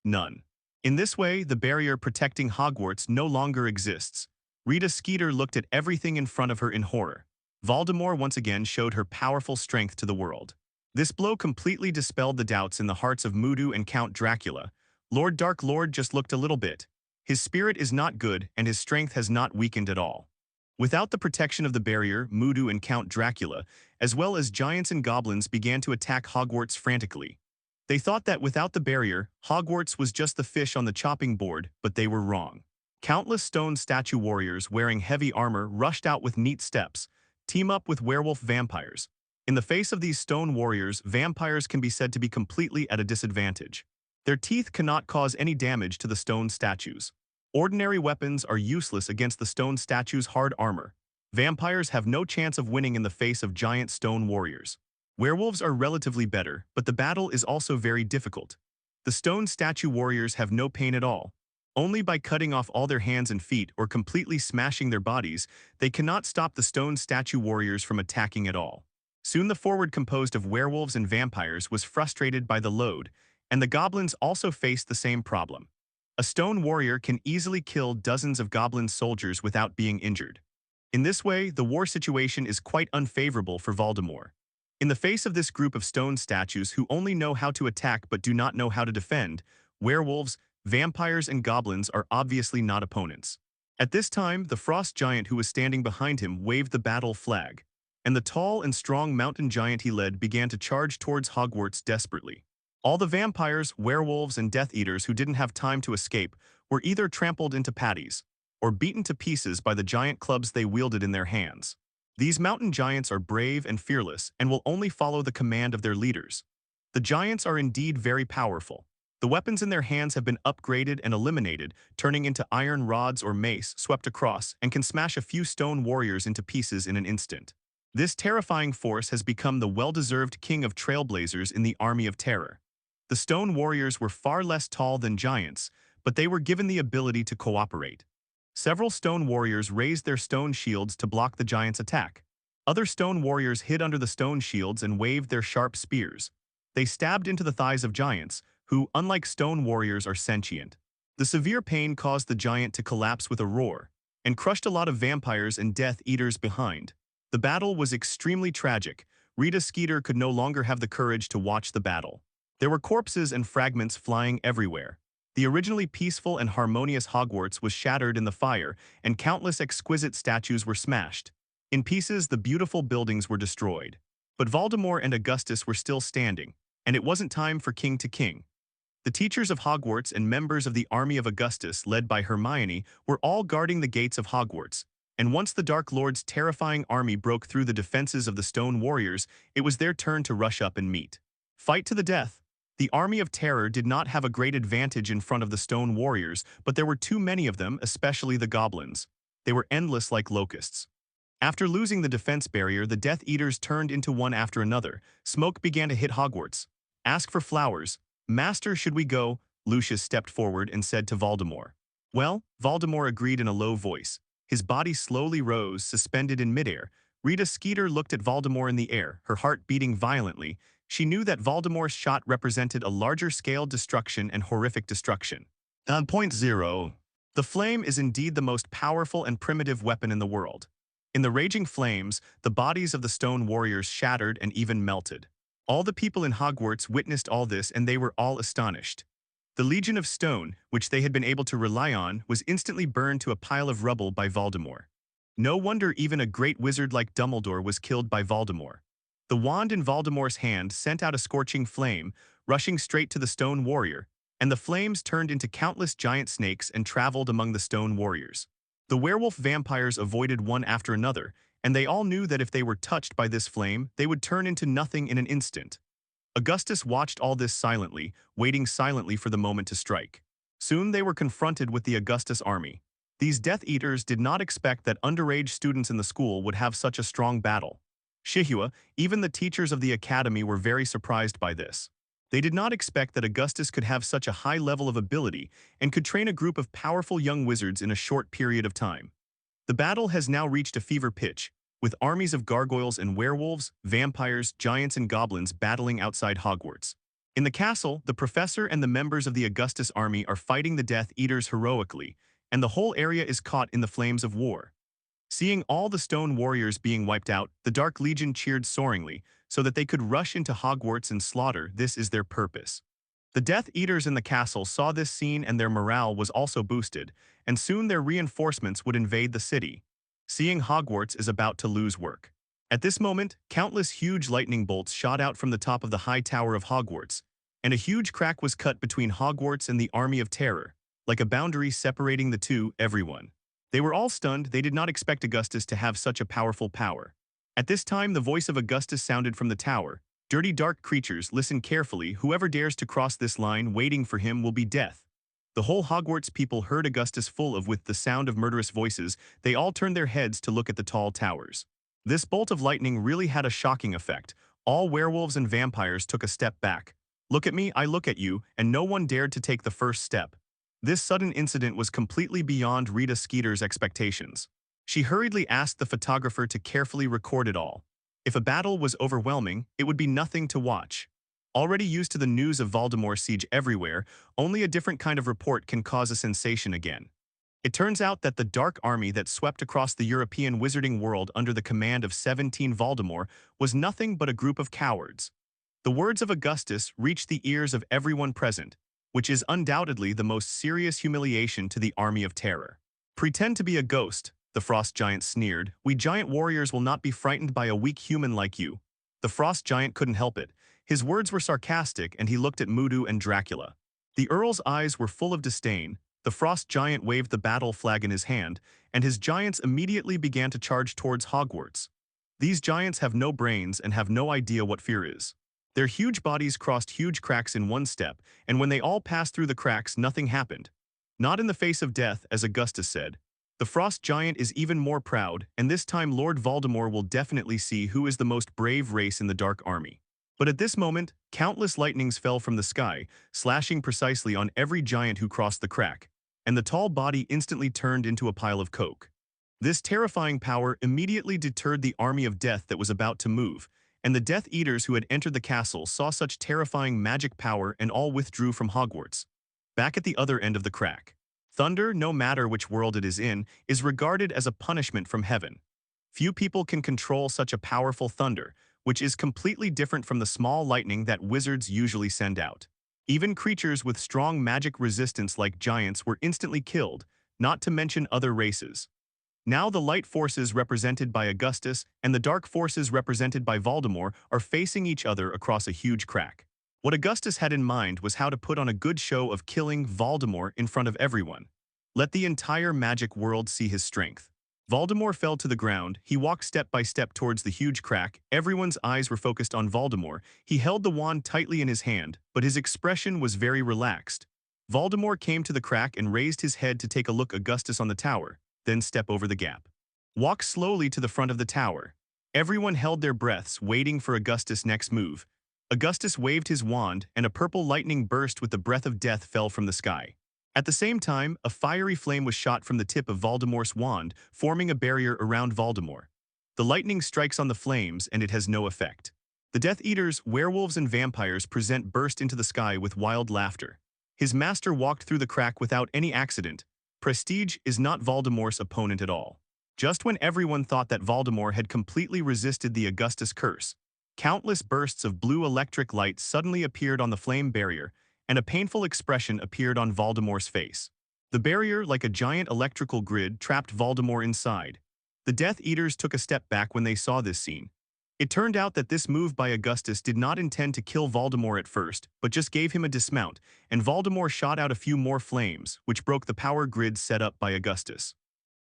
None. In this way, the barrier protecting Hogwarts no longer exists. Rita Skeeter looked at everything in front of her in horror. Voldemort once again showed her powerful strength to the world. This blow completely dispelled the doubts in the hearts of Mudu and Count Dracula. Lord Dark Lord just looked a little bit. His spirit is not good and his strength has not weakened at all. Without the protection of the barrier, Mudu and Count Dracula, as well as giants and goblins, began to attack Hogwarts frantically. They thought that without the barrier, Hogwarts was just the fish on the chopping board, but they were wrong. Countless stone statue warriors wearing heavy armor rushed out with neat steps, team up with werewolf vampires. In the face of these stone warriors, vampires can be said to be completely at a disadvantage. Their teeth cannot cause any damage to the stone statues. Ordinary weapons are useless against the stone statues' hard armor. Vampires have no chance of winning in the face of giant stone warriors. Werewolves are relatively better, but the battle is also very difficult. The stone statue warriors have no pain at all. Only by cutting off all their hands and feet or completely smashing their bodies, they cannot stop the stone statue warriors from attacking at all. Soon the forward composed of werewolves and vampires was frustrated by the load, and the goblins also faced the same problem. A stone warrior can easily kill dozens of goblin soldiers without being injured. In this way, the war situation is quite unfavorable for Voldemort. In the face of this group of stone statues who only know how to attack but do not know how to defend, Werewolves, vampires, and goblins are obviously not opponents. At this time, the frost giant who was standing behind him waved the battle flag, and the tall and strong mountain giant he led began to charge towards Hogwarts desperately. All the vampires, werewolves, and Death Eaters who didn't have time to escape were either trampled into patties or beaten to pieces by the giant clubs they wielded in their hands. These mountain giants are brave and fearless and will only follow the command of their leaders. The giants are indeed very powerful. The weapons in their hands have been upgraded and eliminated, turning into iron rods or mace swept across and can smash a few stone warriors into pieces in an instant. This terrifying force has become the well-deserved king of trailblazers in the Army of Terror. The stone warriors were far less tall than giants, but they were given the ability to cooperate. Several stone warriors raised their stone shields to block the giants' attack. Other stone warriors hid under the stone shields and waved their sharp spears. They stabbed into the thighs of giants, who, unlike stone warriors, are sentient. The severe pain caused the giant to collapse with a roar, and crushed a lot of vampires and Death Eaters behind. The battle was extremely tragic. Rita Skeeter could no longer have the courage to watch the battle. There were corpses and fragments flying everywhere. The originally peaceful and harmonious Hogwarts was shattered in the fire, and countless exquisite statues were smashed. In pieces, the beautiful buildings were destroyed. But Voldemort and Augustus were still standing, and it wasn't time for king to king. The teachers of Hogwarts and members of the army of Augustus, led by Hermione, were all guarding the gates of Hogwarts, and once the Dark Lord's terrifying army broke through the defenses of the Stone Warriors, it was their turn to rush up and meet. Fight to the death. The Army of Terror did not have a great advantage in front of the Stone Warriors, but there were too many of them, especially the goblins. They were endless like locusts. After losing the defense barrier, the Death Eaters turned into one after another. Smoke began to hit Hogwarts. Ask for flowers. Master, should we go? Lucius stepped forward and said to Voldemort. Well, Voldemort agreed in a low voice. His body slowly rose, suspended in midair. Rita Skeeter looked at Voldemort in the air, her heart beating violently. She knew that Voldemort's shot represented a larger-scale destruction and horrific destruction. On point 0. The flame is indeed the most powerful and primitive weapon in the world. In the raging flames, the bodies of the stone warriors shattered and even melted. All the people in Hogwarts witnessed all this, and they were all astonished. The Legion of Stone, which they had been able to rely on, was instantly burned to a pile of rubble by Voldemort. No wonder even a great wizard like Dumbledore was killed by Voldemort. The wand in Voldemort's hand sent out a scorching flame, rushing straight to the stone warrior, and the flames turned into countless giant snakes and traveled among the stone warriors. The werewolf vampires avoided one after another, and they all knew that if they were touched by this flame, they would turn into nothing in an instant. Augustus watched all this silently, waiting silently for the moment to strike. Soon they were confronted with the Augustus army. These Death Eaters did not expect that underage students in the school would have such a strong battle. Shihua, even the teachers of the academy were very surprised by this. They did not expect that Augustus could have such a high level of ability and could train a group of powerful young wizards in a short period of time. The battle has now reached a fever pitch, with armies of gargoyles and werewolves, vampires, giants, and goblins battling outside Hogwarts. In the castle, the professor and the members of the Augustus army are fighting the Death Eaters heroically, and the whole area is caught in the flames of war. Seeing all the stone warriors being wiped out, the Dark Legion cheered soaringly, so that they could rush into Hogwarts and slaughter. This is their purpose. The Death Eaters in the castle saw this scene, and their morale was also boosted, and soon their reinforcements would invade the city. Seeing Hogwarts is about to lose work. At this moment, countless huge lightning bolts shot out from the top of the high tower of Hogwarts, and a huge crack was cut between Hogwarts and the Army of Terror, like a boundary separating the two. Everyone. They were all stunned. They did not expect Augustus to have such a powerful power. At this time, the voice of Augustus sounded from the tower. Dirty dark creatures, listen carefully. Whoever dares to cross this line, waiting for him will be death. The whole Hogwarts people heard Augustus full of with the sound of murderous voices. They all turned their heads to look at the tall towers. This bolt of lightning really had a shocking effect. All werewolves and vampires took a step back. Look at me, I look at you, and no one dared to take the first step. This sudden incident was completely beyond Rita Skeeter's expectations. She hurriedly asked the photographer to carefully record it all. If a battle was overwhelming, it would be nothing to watch. Already used to the news of Voldemort's siege everywhere, only a different kind of report can cause a sensation again. It turns out that the dark army that swept across the European wizarding world under the command of 17 Voldemort was nothing but a group of cowards. The words of Augustus reached the ears of everyone present. which is undoubtedly the most serious humiliation to the army of terror. Pretend to be a ghost, the frost giant sneered. We giant warriors will not be frightened by a weak human like you. The frost giant couldn't help it. His words were sarcastic and he looked at Mudu and Dracula. The Earl's eyes were full of disdain. The frost giant waved the battle flag in his hand, and his giants immediately began to charge towards Hogwarts. These giants have no brains and have no idea what fear is. Their huge bodies crossed huge cracks in one step, and when they all passed through the cracks, nothing happened. Not in the face of death, as Augustus said. The frost giant is even more proud, and this time Lord Voldemort will definitely see who is the most brave race in the Dark Army. But at this moment, countless lightnings fell from the sky, slashing precisely on every giant who crossed the crack, and the tall body instantly turned into a pile of coke. This terrifying power immediately deterred the army of death that was about to move, and the Death Eaters who had entered the castle saw such terrifying magic power and all withdrew from Hogwarts. Back at the other end of the crack. Thunder, no matter which world it is in, is regarded as a punishment from heaven. Few people can control such a powerful thunder, which is completely different from the small lightning that wizards usually send out. Even creatures with strong magic resistance like giants were instantly killed, not to mention other races. Now the light forces represented by Augustus and the dark forces represented by Voldemort are facing each other across a huge crack. What Augustus had in mind was how to put on a good show of killing Voldemort in front of everyone. Let the entire magic world see his strength. Voldemort fell to the ground. He walked step by step towards the huge crack. Everyone's eyes were focused on Voldemort. He held the wand tightly in his hand, but his expression was very relaxed. Voldemort came to the crack and raised his head to take a look at Augustus on the tower, then step over the gap. Walk slowly to the front of the tower. Everyone held their breaths, waiting for Augustus' next move. Augustus waved his wand, and a purple lightning burst with the breath of death fell from the sky. At the same time, a fiery flame was shot from the tip of Voldemort's wand, forming a barrier around Voldemort. The lightning strikes on the flames, and it has no effect. The Death Eaters, werewolves and vampires burst into the sky with wild laughter. His master walked through the crack without any accident. Prestige is not Voldemort's opponent at all. Just when everyone thought that Voldemort had completely resisted the Augustus curse, countless bursts of blue electric light suddenly appeared on the flame barrier, and a painful expression appeared on Voldemort's face. The barrier, like a giant electrical grid, trapped Voldemort inside. The Death Eaters took a step back when they saw this scene. It turned out that this move by Augustus did not intend to kill Voldemort at first, but just gave him a dismount, and Voldemort shot out a few more flames, which broke the power grid set up by Augustus.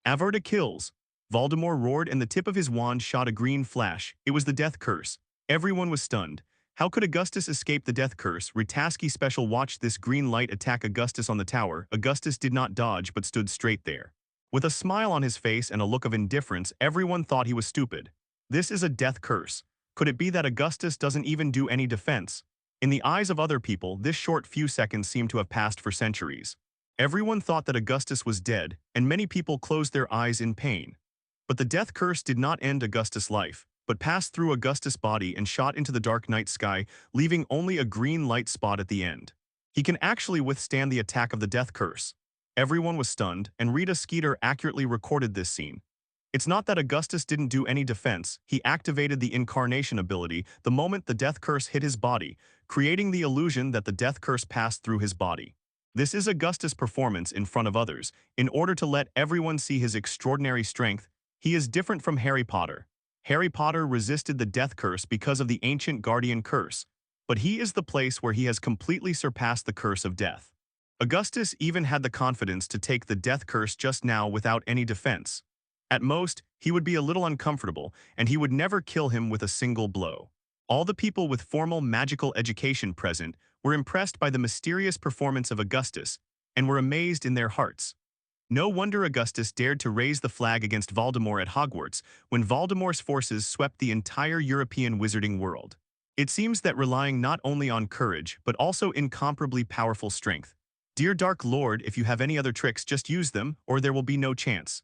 Averta kills. Voldemort roared and the tip of his wand shot a green flash. It was the death curse. Everyone was stunned. How could Augustus escape the death curse? Ritaski Special watched this green light attack Augustus on the tower. Augustus did not dodge but stood straight there. With a smile on his face and a look of indifference, everyone thought he was stupid. This is a death curse. Could it be that Augustus doesn't even do any defense? In the eyes of other people, this short few seconds seemed to have passed for centuries. Everyone thought that Augustus was dead, and many people closed their eyes in pain. But the death curse did not end Augustus' life, but passed through Augustus' body and shot into the dark night sky, leaving only a green light spot at the end. He can actually withstand the attack of the death curse. Everyone was stunned, and Rita Skeeter accurately recorded this scene. It's not that Augustus didn't do any defense, he activated the incarnation ability the moment the death curse hit his body, creating the illusion that the death curse passed through his body. This is Augustus' performance in front of others, in order to let everyone see his extraordinary strength. He is different from Harry Potter. Harry Potter resisted the death curse because of the ancient guardian curse, but he is the place where he has completely surpassed the curse of death. Augustus even had the confidence to take the death curse just now without any defense. At most, he would be a little uncomfortable, and he would never kill him with a single blow. All the people with formal magical education present were impressed by the mysterious performance of Augustus, and were amazed in their hearts. No wonder Augustus dared to raise the flag against Voldemort at Hogwarts when Voldemort's forces swept the entire European wizarding world. It seems that relying not only on courage, but also incomparably powerful strength. Dear Dark Lord, if you have any other tricks, just use them, or there will be no chance.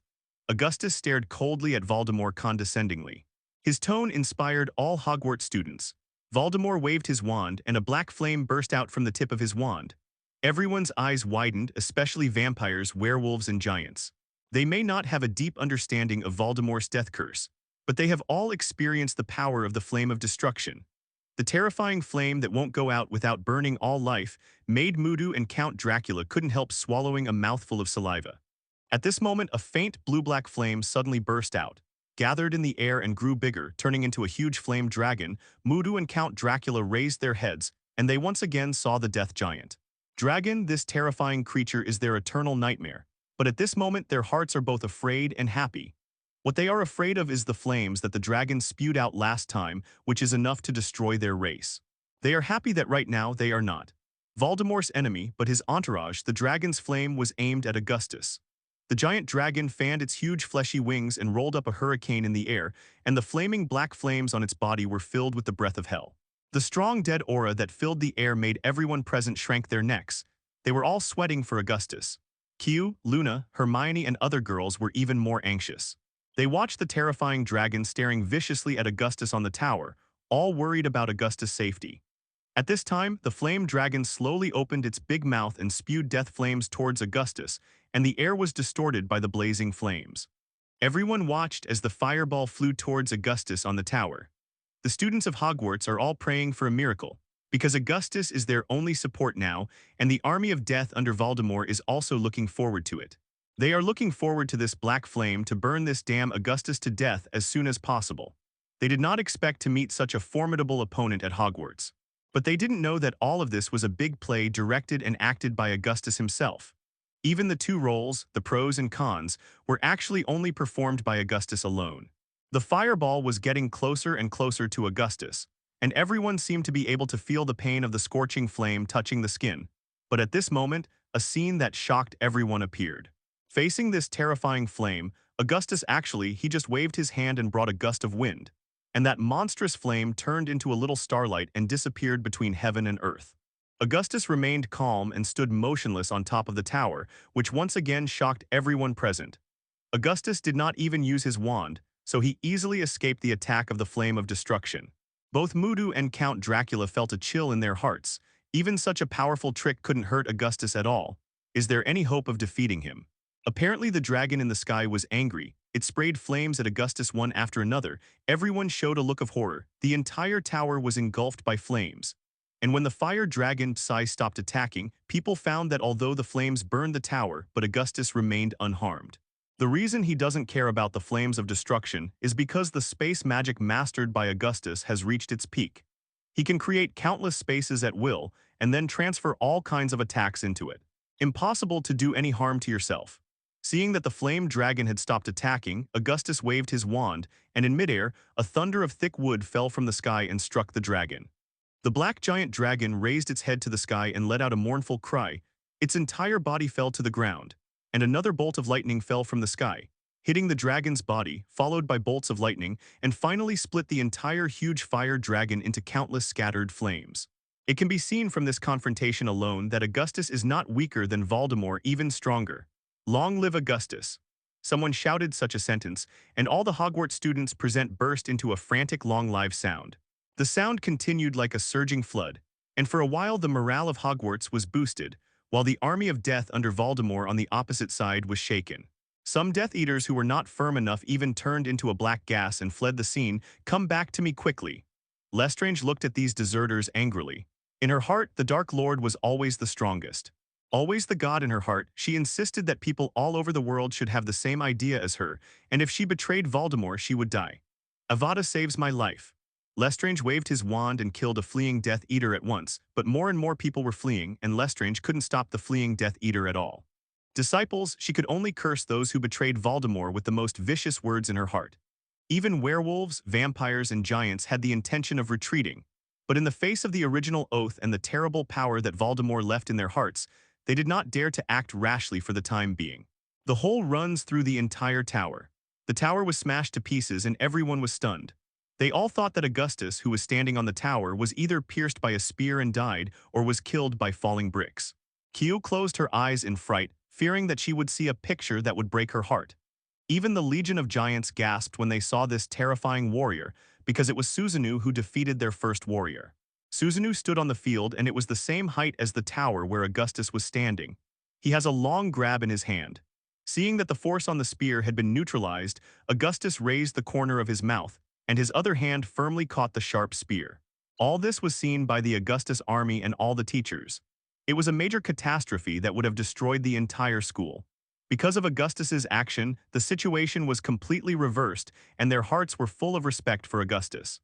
Augustus stared coldly at Voldemort condescendingly. His tone inspired all Hogwarts students. Voldemort waved his wand, and a black flame burst out from the tip of his wand. Everyone's eyes widened, especially vampires, werewolves, and giants. They may not have a deep understanding of Voldemort's death curse, but they have all experienced the power of the flame of destruction. The terrifying flame that won't go out without burning all life made Mudu and Count Dracula couldn't help swallowing a mouthful of saliva. At this moment, a faint blue-black flame suddenly burst out, gathered in the air and grew bigger, turning into a huge flame dragon. Mudu and Count Dracula raised their heads, and they once again saw the death giant. Dragon, this terrifying creature, is their eternal nightmare, but at this moment their hearts are both afraid and happy. What they are afraid of is the flames that the dragon spewed out last time, which is enough to destroy their race. They are happy that right now they are not Voldemort's enemy, but his entourage. The dragon's flame was aimed at Augustus. The giant dragon fanned its huge fleshy wings and rolled up a hurricane in the air, and the flaming black flames on its body were filled with the breath of hell. The strong dead aura that filled the air made everyone present shrank their necks. They were all sweating for Augustus. Q, Luna, Hermione, and other girls were even more anxious. They watched the terrifying dragon staring viciously at Augustus on the tower, all worried about Augustus' safety. At this time, the flame dragon slowly opened its big mouth and spewed death flames towards Augustus, and the air was distorted by the blazing flames. Everyone watched as the fireball flew towards Augustus on the tower. The students of Hogwarts are all praying for a miracle, because Augustus is their only support now, and the army of death under Voldemort is also looking forward to it. They are looking forward to this black flame to burn this damn Augustus to death as soon as possible. They did not expect to meet such a formidable opponent at Hogwarts. But they didn't know that all of this was a big play directed and acted by Augustus himself. Even the two roles, the pros and cons, were actually only performed by Augustus alone. The fireball was getting closer and closer to Augustus, and everyone seemed to be able to feel the pain of the scorching flame touching the skin. But at this moment, a scene that shocked everyone appeared. Facing this terrifying flame, Augustus he just waved his hand and brought a gust of wind, and that monstrous flame turned into a little starlight and disappeared between heaven and earth. Augustus remained calm and stood motionless on top of the tower, which once again shocked everyone present. Augustus did not even use his wand, so he easily escaped the attack of the flame of destruction. Both Mudu and Count Dracula felt a chill in their hearts. Even such a powerful trick couldn't hurt Augustus at all. Is there any hope of defeating him? Apparently the dragon in the sky was angry. It sprayed flames at Augustus one after another. Everyone showed a look of horror. The entire tower was engulfed by flames. And when the fire dragon Psy stopped attacking, people found that although the flames burned the tower, but Augustus remained unharmed. The reason he doesn't care about the flames of destruction is because the space magic mastered by Augustus has reached its peak. He can create countless spaces at will and then transfer all kinds of attacks into it. Impossible to do any harm to yourself. Seeing that the flame dragon had stopped attacking, Augustus waved his wand, and in midair, a thunder of thick wood fell from the sky and struck the dragon. The black giant dragon raised its head to the sky and let out a mournful cry. Its entire body fell to the ground, and another bolt of lightning fell from the sky, hitting the dragon's body, followed by bolts of lightning, and finally split the entire huge fire dragon into countless scattered flames. It can be seen from this confrontation alone that Augustus is not weaker than Voldemort, even stronger. Long live Augustus! Someone shouted such a sentence, and all the Hogwarts students present burst into a frantic long live sound. The sound continued like a surging flood, and for a while the morale of Hogwarts was boosted, while the army of death under Voldemort on the opposite side was shaken. Some Death Eaters who were not firm enough even turned into a black gas and fled the scene. Come back to me quickly. Lestrange looked at these deserters angrily. In her heart, the Dark Lord was always the strongest. Always the god in her heart, she insisted that people all over the world should have the same idea as her, and if she betrayed Voldemort, she would die. Avada saves my life. Lestrange waved his wand and killed a fleeing Death Eater at once, but more and more people were fleeing, and Lestrange couldn't stop the fleeing Death Eater at all. Disciples, she could only curse those who betrayed Voldemort with the most vicious words in her heart. Even werewolves, vampires, and giants had the intention of retreating, but in the face of the original oath and the terrible power that Voldemort left in their hearts, they did not dare to act rashly for the time being. The hole runs through the entire tower. The tower was smashed to pieces and everyone was stunned. They all thought that Augustus, who was standing on the tower, was either pierced by a spear and died or was killed by falling bricks. Kyo closed her eyes in fright, fearing that she would see a picture that would break her heart. Even the Legion of Giants gasped when they saw this terrifying warrior, because it was Susanoo who defeated their first warrior. Susanoo stood on the field and it was the same height as the tower where Augustus was standing. He has a long grab in his hand. Seeing that the force on the spear had been neutralized, Augustus raised the corner of his mouth, and his other hand firmly caught the sharp spear. All this was seen by the Augustus army and all the teachers. It was a major catastrophe that would have destroyed the entire school. Because of Augustus's action, the situation was completely reversed, and their hearts were full of respect for Augustus.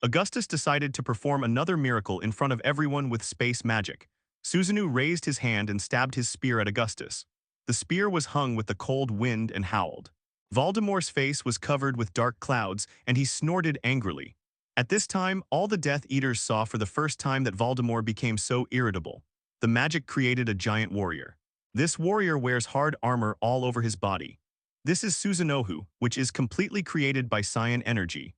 Augustus decided to perform another miracle in front of everyone with space magic. Susanoo raised his hand and stabbed his spear at Augustus. The spear was hung with the cold wind and howled. Voldemort's face was covered with dark clouds, and he snorted angrily. At this time, all the Death Eaters saw for the first time that Voldemort became so irritable. The magic created a giant warrior. This warrior wears hard armor all over his body. This is Susanoo, which is completely created by cyan energy.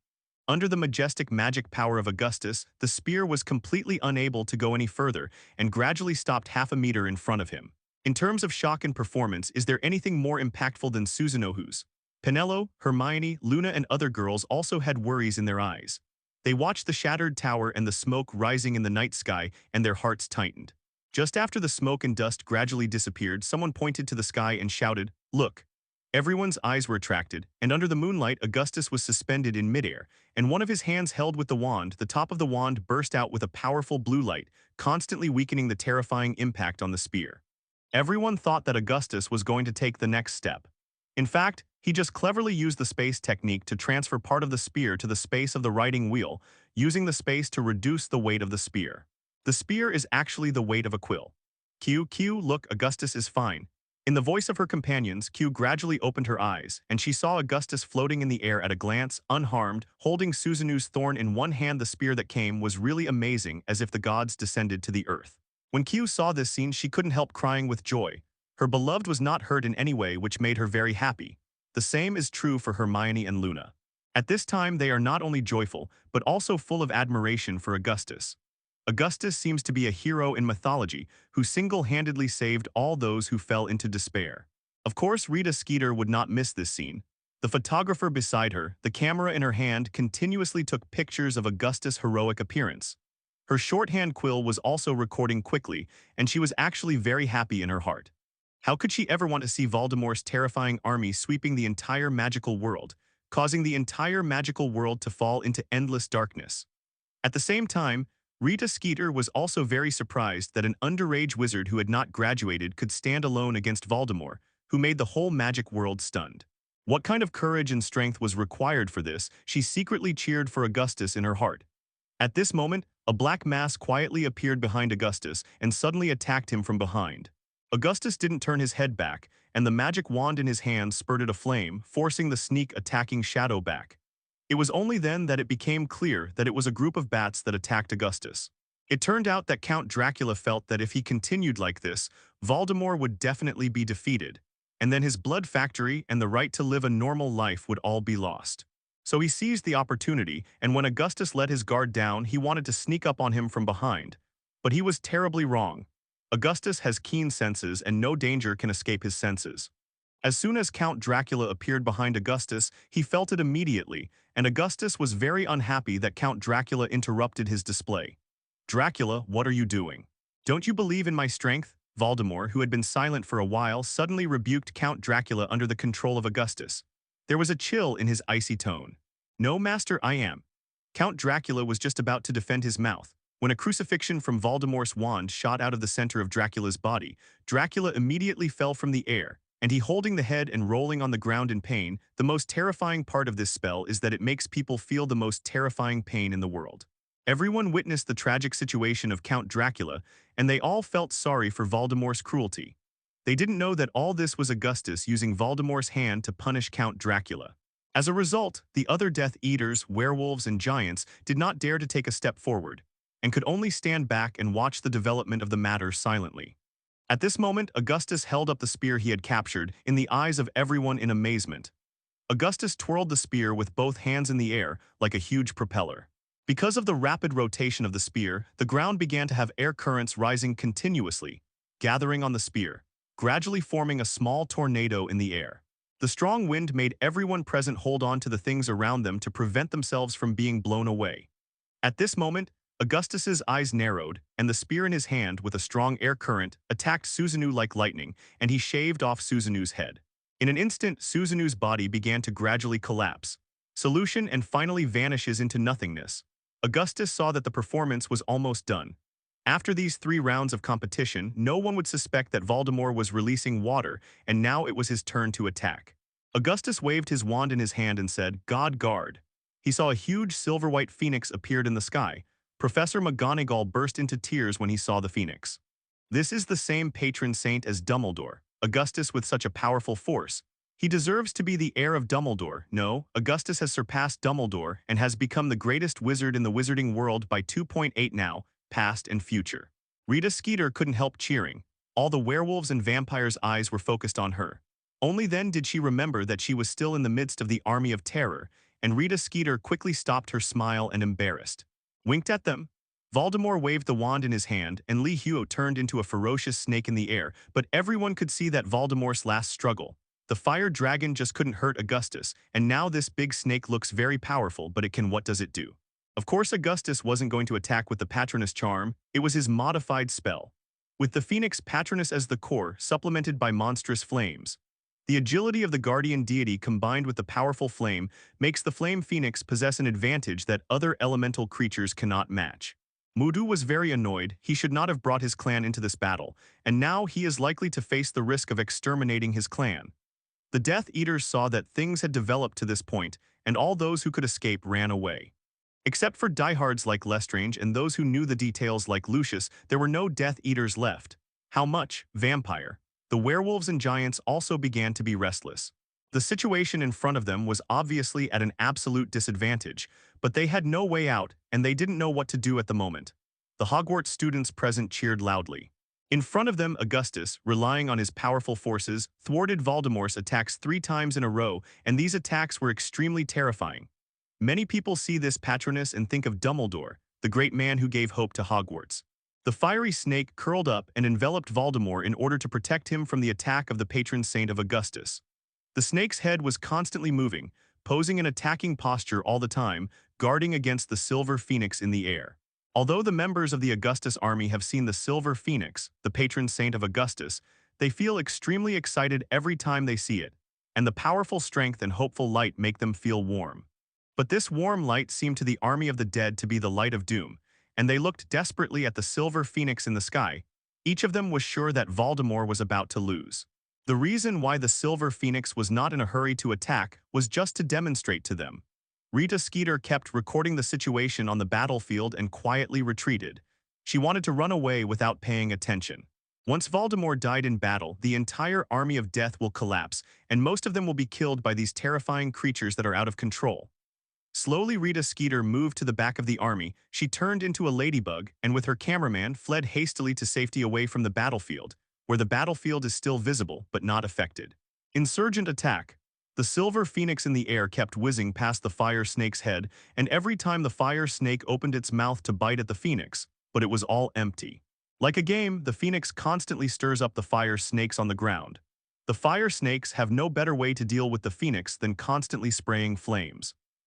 Under the majestic magic power of Augustus, the spear was completely unable to go any further and gradually stopped half a meter in front of him. In terms of shock and performance, is there anything more impactful than Susanoo's? Penelope, Hermione, Luna and other girls also had worries in their eyes. They watched the shattered tower and the smoke rising in the night sky, and their hearts tightened. Just after the smoke and dust gradually disappeared, someone pointed to the sky and shouted, "Look!" Everyone's eyes were attracted, and under the moonlight, Augustus was suspended in midair, and one of his hands held with the wand, the top of the wand burst out with a powerful blue light, constantly weakening the terrifying impact on the spear. Everyone thought that Augustus was going to take the next step. In fact, he just cleverly used the space technique to transfer part of the spear to the space of the riding wheel, using the space to reduce the weight of the spear. The spear is actually the weight of a quill. Q, look, Augustus is fine. In the voice of her companions, Q gradually opened her eyes, and she saw Augustus floating in the air at a glance, unharmed, holding Susanoo's thorn in one hand. The spear that came was really amazing, as if the gods descended to the earth. When Q saw this scene, she couldn't help crying with joy. Her beloved was not hurt in any way, which made her very happy. The same is true for Hermione and Luna. At this time, they are not only joyful, but also full of admiration for Augustus. Augustus seems to be a hero in mythology who single-handedly saved all those who fell into despair. Of course, Rita Skeeter would not miss this scene. The photographer beside her, the camera in her hand, continuously took pictures of Augustus' heroic appearance. Her shorthand quill was also recording quickly, and she was actually very happy in her heart. How could she ever want to see Voldemort's terrifying army sweeping the entire magical world, causing the entire magical world to fall into endless darkness? At the same time, Rita Skeeter was also very surprised that an underage wizard who had not graduated could stand alone against Voldemort, who made the whole magic world stunned. What kind of courage and strength was required for this? She secretly cheered for Augustus in her heart. At this moment, a black mass quietly appeared behind Augustus and suddenly attacked him from behind. Augustus didn't turn his head back, and the magic wand in his hand spurted a flame, forcing the sneak-attacking shadow back. It was only then that it became clear that it was a group of bats that attacked Augustus. It turned out that Count Dracula felt that if he continued like this, Voldemort would definitely be defeated, and then his blood factory and the right to live a normal life would all be lost. So he seized the opportunity, and when Augustus let his guard down, he wanted to sneak up on him from behind. But he was terribly wrong. Augustus has keen senses, and no danger can escape his senses. As soon as Count Dracula appeared behind Augustus, he felt it immediately, and Augustus was very unhappy that Count Dracula interrupted his display. "Dracula, what are you doing? Don't you believe in my strength?" Voldemort, who had been silent for a while, suddenly rebuked Count Dracula under the control of Augustus. There was a chill in his icy tone. "No, master, I am." Count Dracula was just about to defend his mouth, when a crucifixion from Voldemort's wand shot out of the center of Dracula's body. Dracula immediately fell from the air, and he holding the head and rolling on the ground in pain. The most terrifying part of this spell is that it makes people feel the most terrifying pain in the world. Everyone witnessed the tragic situation of Count Dracula, and they all felt sorry for Voldemort's cruelty. They didn't know that all this was Augustus using Voldemort's hand to punish Count Dracula. As a result, the other Death Eaters, werewolves, and giants did not dare to take a step forward, and could only stand back and watch the development of the matter silently. At this moment, Augustus held up the spear he had captured, in the eyes of everyone in amazement. Augustus twirled the spear with both hands in the air, like a huge propeller. Because of the rapid rotation of the spear, the ground began to have air currents rising continuously, gathering on the spear, gradually forming a small tornado in the air. The strong wind made everyone present hold on to the things around them to prevent themselves from being blown away. At this moment, Augustus's eyes narrowed, and the spear in his hand, with a strong air current, attacked Susanoo like lightning, and he shaved off Susanoo's head. In an instant, Susanoo's body began to gradually collapse. Solution and finally vanishes into nothingness. Augustus saw that the performance was almost done. After these 3 rounds of competition, no one would suspect that Voldemort was releasing water, and now it was his turn to attack. Augustus waved his wand in his hand and said, "God guard." He saw a huge silver-white phoenix appeared in the sky. Professor McGonagall burst into tears when he saw the phoenix. This is the same patron saint as Dumbledore, Augustus with such a powerful force. He deserves to be the heir of Dumbledore. No, Augustus has surpassed Dumbledore and has become the greatest wizard in the wizarding world by 2.8 now, past and future. Rita Skeeter couldn't help cheering. All the werewolves and vampires' eyes were focused on her. Only then did she remember that she was still in the midst of the army of terror, and Rita Skeeter quickly stopped her smile and embarrassed. Winked at them. Voldemort waved the wand in his hand, and Li Huo turned into a ferocious snake in the air, but everyone could see that Voldemort's last struggle. The fire dragon just couldn't hurt Augustus, and now this big snake looks very powerful, but what does it do? Of course Augustus wasn't going to attack with the Patronus charm, it was his modified spell. With the Phoenix Patronus as the core, supplemented by monstrous flames. The agility of the guardian deity combined with the powerful flame makes the Flame Phoenix possess an advantage that other elemental creatures cannot match. Mudu was very annoyed. He should not have brought his clan into this battle, and now he is likely to face the risk of exterminating his clan. The Death Eaters saw that things had developed to this point, and all those who could escape ran away. Except for diehards like Lestrange and those who knew the details like Lucius, there were no Death Eaters left. How much? Vampire. The werewolves and giants also began to be restless. The situation in front of them was obviously at an absolute disadvantage, but they had no way out, and they didn't know what to do at the moment. The Hogwarts students present cheered loudly. In front of them, Augustus, relying on his powerful forces, thwarted Voldemort's attacks 3 times in a row, and these attacks were extremely terrifying. Many people see this Patronus and think of Dumbledore, the great man who gave hope to Hogwarts. The fiery snake curled up and enveloped Voldemort in order to protect him from the attack of the patron saint of Augustus. The snake's head was constantly moving, posing an attacking posture all the time, guarding against the silver phoenix in the air. Although the members of the Augustus army have seen the silver phoenix, the patron saint of Augustus, they feel extremely excited every time they see it, and the powerful strength and hopeful light make them feel warm. But this warm light seemed to the army of the dead to be the light of doom, and they looked desperately at the silver phoenix in the sky. Each of them was sure that Voldemort was about to lose. The reason why the silver phoenix was not in a hurry to attack was just to demonstrate to them. Rita Skeeter kept recording the situation on the battlefield and quietly retreated. She wanted to run away without paying attention. Once Voldemort died in battle, the entire army of death will collapse, and most of them will be killed by these terrifying creatures that are out of control. Slowly, Rita Skeeter moved to the back of the army. She turned into a ladybug and with her cameraman fled hastily to safety away from the battlefield, where the battlefield is still visible but not affected. Insurgent attack. The silver phoenix in the air kept whizzing past the fire snake's head, and every time the fire snake opened its mouth to bite at the phoenix, but it was all empty. Like a game, the phoenix constantly stirs up the fire snakes on the ground. The fire snakes have no better way to deal with the phoenix than constantly spraying flames.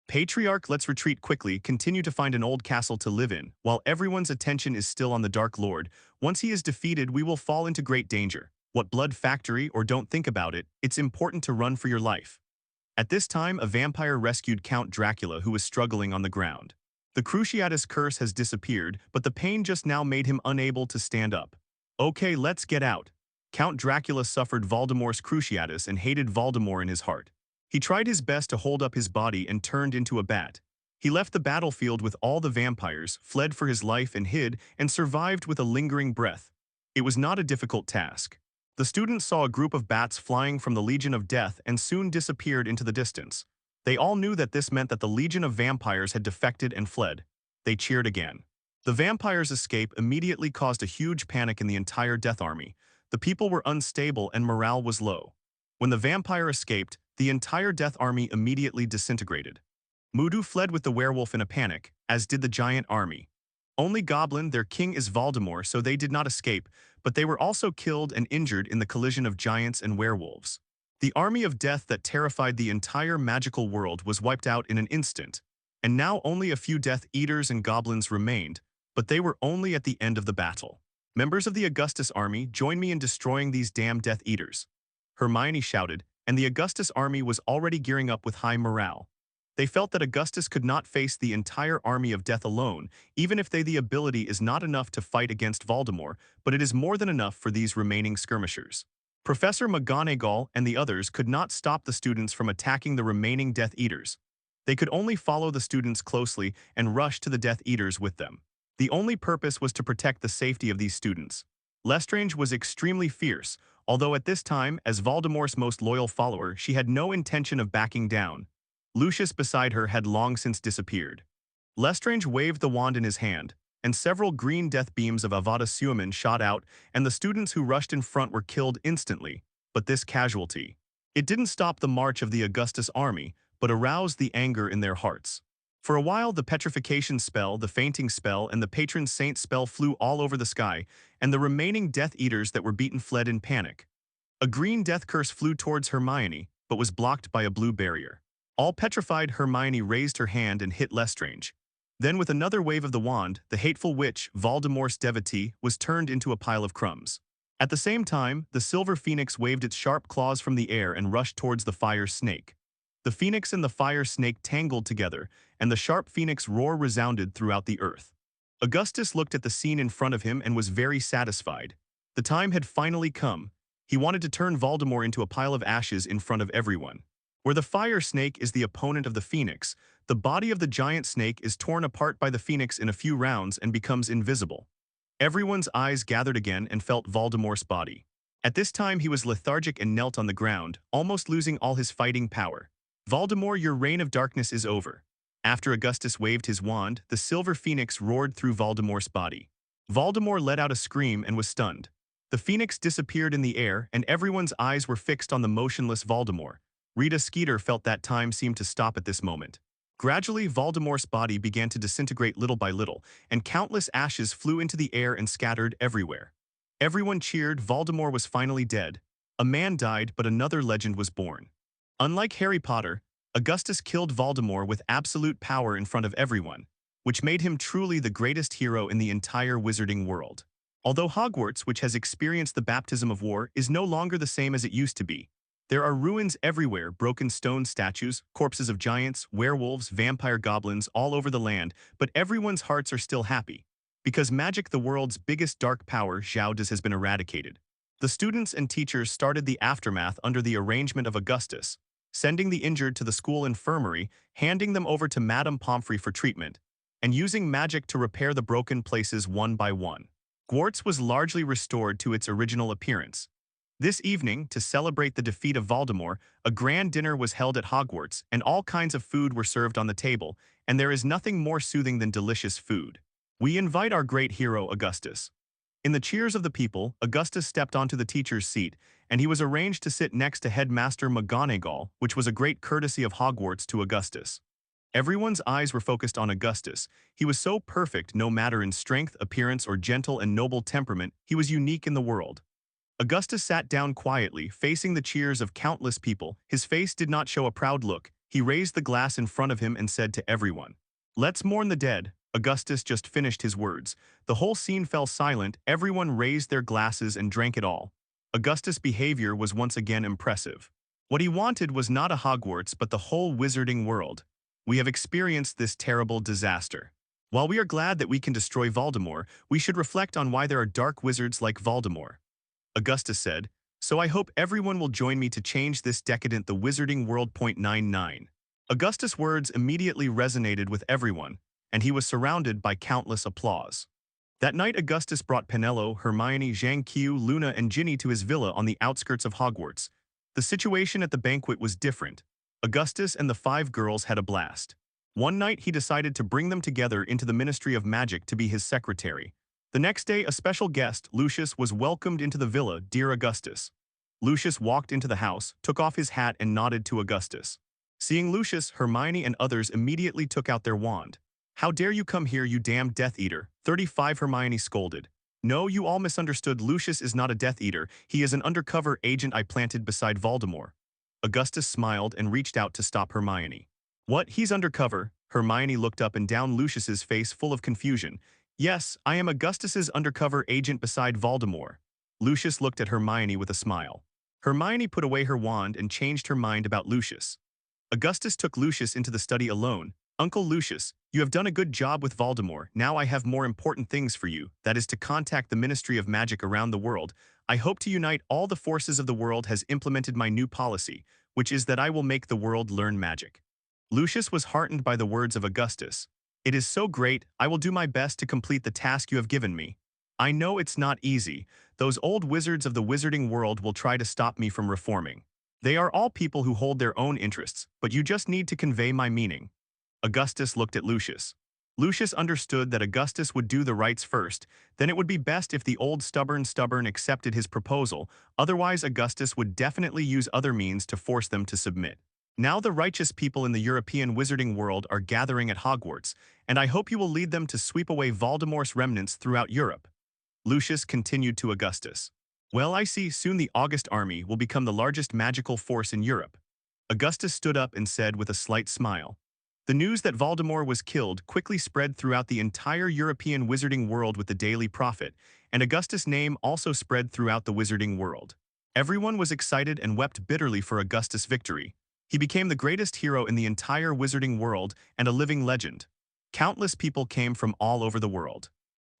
Patriarch, let's retreat quickly, continue to find an old castle to live in, while everyone's attention is still on the Dark Lord. Once he is defeated, we will fall into great danger. What blood factory or don't think about it, it's important to run for your life. At this time, a vampire rescued Count Dracula who was struggling on the ground. The Cruciatus curse has disappeared, but the pain just now made him unable to stand up. Okay, let's get out. Count Dracula suffered Voldemort's Cruciatus and hated Voldemort in his heart. He tried his best to hold up his body and turned into a bat. He left the battlefield with all the vampires, fled for his life and hid, and survived with a lingering breath. It was not a difficult task. The students saw a group of bats flying from the Legion of Death and soon disappeared into the distance. They all knew that this meant that the Legion of Vampires had defected and fled. They cheered again. The vampires' escape immediately caused a huge panic in the entire Death Army. The people were unstable and morale was low. When the vampire escaped, the entire Death Army immediately disintegrated. Mudu fled with the werewolf in a panic, as did the giant army. Only Goblin, their king, is Voldemort, so they did not escape, but they were also killed and injured in the collision of giants and werewolves. The army of death that terrified the entire magical world was wiped out in an instant, and now only a few Death Eaters and goblins remained, but they were only at the end of the battle. Members of the Augustus army, join me in destroying these damn Death Eaters. Hermione shouted, and the Augustus army was already gearing up with high morale. They felt that Augustus could not face the entire army of death alone, even if the ability is not enough to fight against Voldemort, but it is more than enough for these remaining skirmishers. Professor McGonagall and the others could not stop the students from attacking the remaining Death Eaters. They could only follow the students closely and rush to the Death Eaters with them. The only purpose was to protect the safety of these students. Lestrange was extremely fierce, although at this time, as Voldemort's most loyal follower, she had no intention of backing down. Lucius beside her had long since disappeared. Lestrange waved the wand in his hand, and several green death beams of Avada Suiman shot out, and the students who rushed in front were killed instantly. But this casualty, it didn't stop the march of the Augustus army, but aroused the anger in their hearts. For a while, the petrification spell, the fainting spell, and the patron saint spell flew all over the sky, and the remaining Death Eaters that were beaten fled in panic. A green death curse flew towards Hermione, but was blocked by a blue barrier. All petrified, Hermione raised her hand and hit Lestrange. Then with another wave of the wand, the hateful witch, Voldemort's devotee, was turned into a pile of crumbs. At the same time, the silver phoenix waved its sharp claws from the air and rushed towards the fire snake. The phoenix and the fire snake tangled together, and the sharp phoenix roar resounded throughout the earth. Augustus looked at the scene in front of him and was very satisfied. The time had finally come. He wanted to turn Voldemort into a pile of ashes in front of everyone. Where the fire snake is the opponent of the phoenix, the body of the giant snake is torn apart by the phoenix in a few rounds and becomes invisible. Everyone's eyes gathered again and felt Voldemort's body. At this time he was lethargic and knelt on the ground, almost losing all his fighting power. Voldemort, your reign of darkness is over. After Augustus waved his wand, the silver phoenix roared through Voldemort's body. Voldemort let out a scream and was stunned. The phoenix disappeared in the air and everyone's eyes were fixed on the motionless Voldemort. Rita Skeeter felt that time seemed to stop at this moment. Gradually, Voldemort's body began to disintegrate little by little, and countless ashes flew into the air and scattered everywhere. Everyone cheered. Voldemort was finally dead. A man died, but another legend was born. Unlike Harry Potter, Augustus killed Voldemort with absolute power in front of everyone, which made him truly the greatest hero in the entire wizarding world. Although Hogwarts, which has experienced the baptism of war, is no longer the same as it used to be, there are ruins everywhere, broken stone statues, corpses of giants, werewolves, vampire goblins all over the land, but everyone's hearts are still happy. Because magic, the world's biggest dark power, Xiaodas, has been eradicated. The students and teachers started the aftermath under the arrangement of Augustus, sending the injured to the school infirmary, handing them over to Madame Pomfrey for treatment, and using magic to repair the broken places one by one. Hogwarts was largely restored to its original appearance. This evening, to celebrate the defeat of Voldemort, a grand dinner was held at Hogwarts, and all kinds of food were served on the table, and there is nothing more soothing than delicious food. We invite our great hero, Augustus. In the cheers of the people, Augustus stepped onto the teacher's seat, and he was arranged to sit next to Headmaster McGonagall, which was a great courtesy of Hogwarts to Augustus. Everyone's eyes were focused on Augustus. He was so perfect, no matter in strength, appearance, or gentle and noble temperament, he was unique in the world. Augustus sat down quietly, facing the cheers of countless people. His face did not show a proud look. He raised the glass in front of him and said to everyone, "Let's mourn the dead." Augustus just finished his words. The whole scene fell silent. Everyone raised their glasses and drank it all. Augustus' behavior was once again impressive. What he wanted was not a Hogwarts but the whole wizarding world. We have experienced this terrible disaster. While we are glad that we can destroy Voldemort, we should reflect on why there are dark wizards like Voldemort. Augustus said, "So I hope everyone will join me to change this decadent the wizarding world. 99. Augustus' words immediately resonated with everyone, and he was surrounded by countless applause. That night Augustus brought Penelo, Hermione, Zhang Qiu, Luna, and Ginny to his villa on the outskirts of Hogwarts. The situation at the banquet was different. Augustus and the 5 girls had a blast. One night he decided to bring them together into the Ministry of Magic to be his secretary. The next day, a special guest, Lucius, was welcomed into the villa. "Dear Augustus." Lucius walked into the house, took off his hat, and nodded to Augustus. Seeing Lucius, Hermione and others immediately took out their wand. "How dare you come here, you damned Death Eater?" 35 Hermione scolded. "No, you all misunderstood. Lucius is not a Death Eater. He is an undercover agent I planted beside Voldemort." Augustus smiled and reached out to stop Hermione. "What? He's undercover?" Hermione looked up and down Lucius's face full of confusion. "Yes, I am Augustus's undercover agent beside Voldemort." Lucius looked at Hermione with a smile. Hermione put away her wand and changed her mind about Lucius. Augustus took Lucius into the study alone. Uncle Lucius, you have done a good job with Voldemort. Now I have more important things for you, that is to contact the Ministry of Magic around the world. I hope to unite all the forces of the world has implemented my new policy, which is that I will make the world learn magic. Lucius was heartened by the words of Augustus. It is so great, I will do my best to complete the task you have given me. I know it's not easy. Those old wizards of the wizarding world will try to stop me from reforming. They are all people who hold their own interests, but you just need to convey my meaning. Augustus looked at Lucius. Lucius understood that Augustus would do the rites first, then it would be best if the old stubborn accepted his proposal, otherwise Augustus would definitely use other means to force them to submit. Now the righteous people in the European wizarding world are gathering at Hogwarts, and I hope you will lead them to sweep away Voldemort's remnants throughout Europe. Lucius continued to Augustus. Well, I see, soon the August army will become the largest magical force in Europe. Augustus stood up and said with a slight smile. The news that Voldemort was killed quickly spread throughout the entire European wizarding world with the Daily Prophet, and Augustus' name also spread throughout the wizarding world. Everyone was excited and wept bitterly for Augustus' victory. He became the greatest hero in the entire wizarding world and a living legend. Countless people came from all over the world.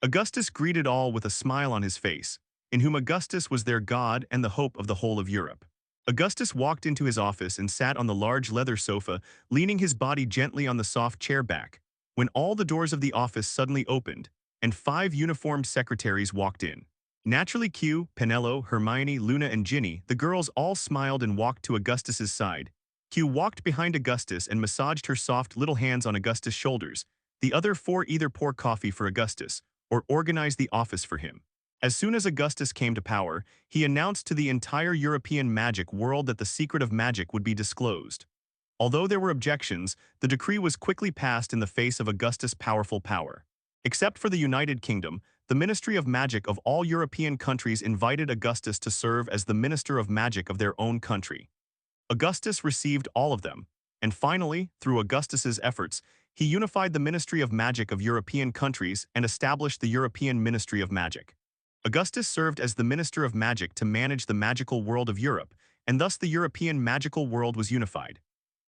Augustus greeted all with a smile on his face, in whom Augustus was their god and the hope of the whole of Europe. Augustus walked into his office and sat on the large leather sofa, leaning his body gently on the soft chair back, when all the doors of the office suddenly opened, and 5 uniformed secretaries walked in. Naturally Q, Penelo, Hermione, Luna and Ginny, the girls all smiled and walked to Augustus's side. Q walked behind Augustus and massaged her soft little hands on Augustus' shoulders. The other 4 either pour coffee for Augustus, or organized the office for him. As soon as Augustus came to power, he announced to the entire European magic world that the secret of magic would be disclosed. Although there were objections, the decree was quickly passed in the face of Augustus' powerful power. Except for the United Kingdom, the Ministry of Magic of all European countries invited Augustus to serve as the Minister of Magic of their own country. Augustus received all of them, and finally, through Augustus's efforts, he unified the Ministry of Magic of European countries and established the European Ministry of Magic. Augustus served as the Minister of Magic to manage the magical world of Europe, and thus the European magical world was unified.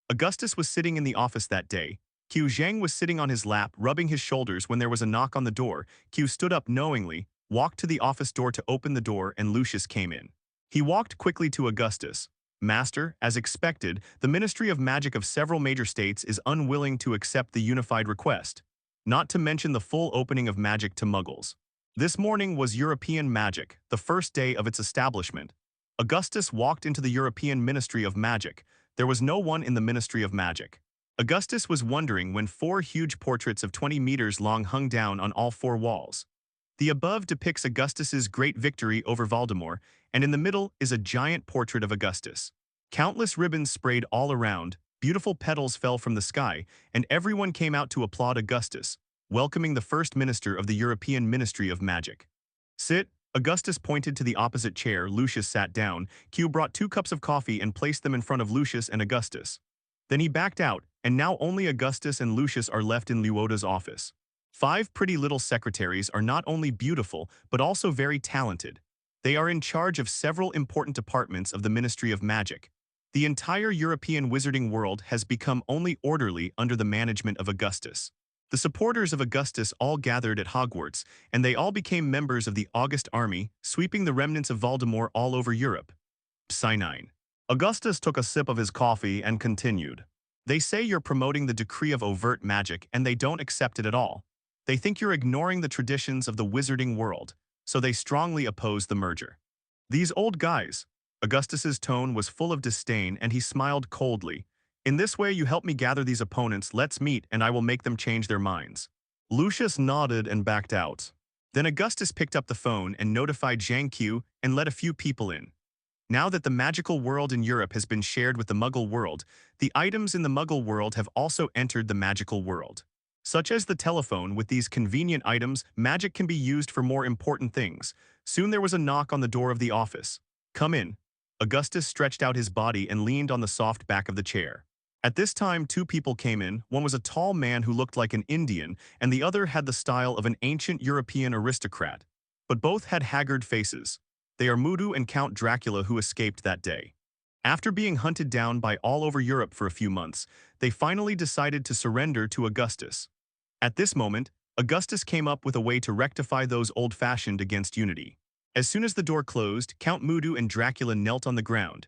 Augustus was sitting in the office that day. Qiu Zhang was sitting on his lap, rubbing his shoulders when there was a knock on the door. Qiu stood up knowingly, walked to the office door to open the door, and Lucius came in. He walked quickly to Augustus. Master, as expected, the Ministry of Magic of several major states is unwilling to accept the unified request, not to mention the full opening of magic to Muggles. This morning was European Magic, the first day of its establishment. Augustus walked into the European Ministry of Magic. There was no one in the Ministry of Magic. Augustus was wondering when 4 huge portraits of 20 meters long hung down on all 4 walls. The above depicts Augustus's great victory over Voldemort, and in the middle is a giant portrait of Augustus. Countless ribbons sprayed all around, beautiful petals fell from the sky, and everyone came out to applaud Augustus, welcoming the first minister of the European Ministry of Magic. Sit. Augustus pointed to the opposite chair. Lucius sat down. Q brought 2 cups of coffee and placed them in front of Lucius and Augustus. Then he backed out, and now only Augustus and Lucius are left in Luota's office. 5 pretty little secretaries are not only beautiful, but also very talented. They are in charge of several important departments of the Ministry of Magic. The entire European wizarding world has become only orderly under the management of Augustus. The supporters of Augustus all gathered at Hogwarts, and they all became members of the August army, sweeping the remnants of Voldemort all over Europe. Psi 9. Augustus took a sip of his coffee and continued. They say you're promoting the decree of overt magic, and they don't accept it at all. They think you're ignoring the traditions of the wizarding world, so they strongly oppose the merger. These old guys. Augustus's tone was full of disdain, and he smiled coldly. In this way you help me gather these opponents. Let's meet, and I will make them change their minds. Lucius nodded and backed out. Then Augustus picked up the phone and notified Zhang Qiu and let a few people in. Now that the magical world in Europe has been shared with the Muggle world, the items in the Muggle world have also entered the magical world. Such as the telephone. With these convenient items, magic can be used for more important things. Soon there was a knock on the door of the office. Come in. Augustus stretched out his body and leaned on the soft back of the chair. At this time 2 people came in. One was a tall man who looked like an Indian, and the other had the style of an ancient European aristocrat. But both had haggard faces. They are Mudu and Count Dracula who escaped that day. After being hunted down by all over Europe for a few months, they finally decided to surrender to Augustus. At this moment, Augustus came up with a way to rectify those old-fashioned against unity. As soon as the door closed, Count Mudu and Dracula knelt on the ground.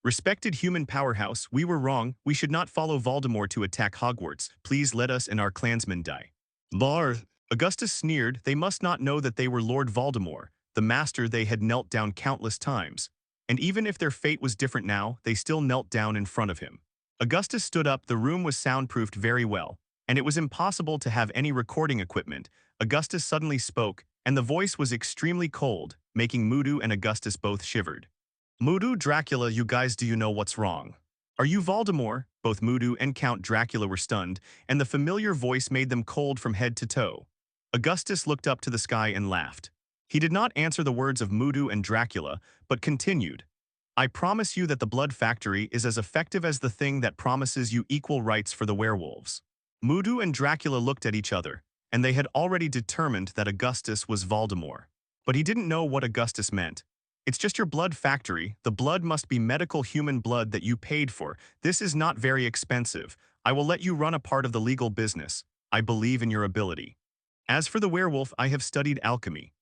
Respected human powerhouse, we were wrong. We should not follow Voldemort to attack Hogwarts. Please let us and our clansmen die. Bar. Augustus sneered. They must not know that they were Lord Voldemort, the master they had knelt down countless times. And even if their fate was different now, they still knelt down in front of him. Augustus stood up. The room was soundproofed very well, and it was impossible to have any recording equipment. Augustus suddenly spoke, and the voice was extremely cold, making Mudu and Augustus both shivered. Mudu, Dracula, you guys, do you know what's wrong? Are you Voldemort? Both Mudu and Count Dracula were stunned, and the familiar voice made them cold from head to toe. Augustus looked up to the sky and laughed. He did not answer the words of Mudu and Dracula, but continued. I promise you that the blood factory is as effective as the thing that promises you equal rights for the werewolves. Mudu and Dracula looked at each other, and they had already determined that Augustus was Voldemort. But he didn't know what Augustus meant. It's just your blood factory. The blood must be medical human blood that you paid for. This is not very expensive. I will let you run a part of the legal business. I believe in your ability. As for the werewolf, I have studied alchemy.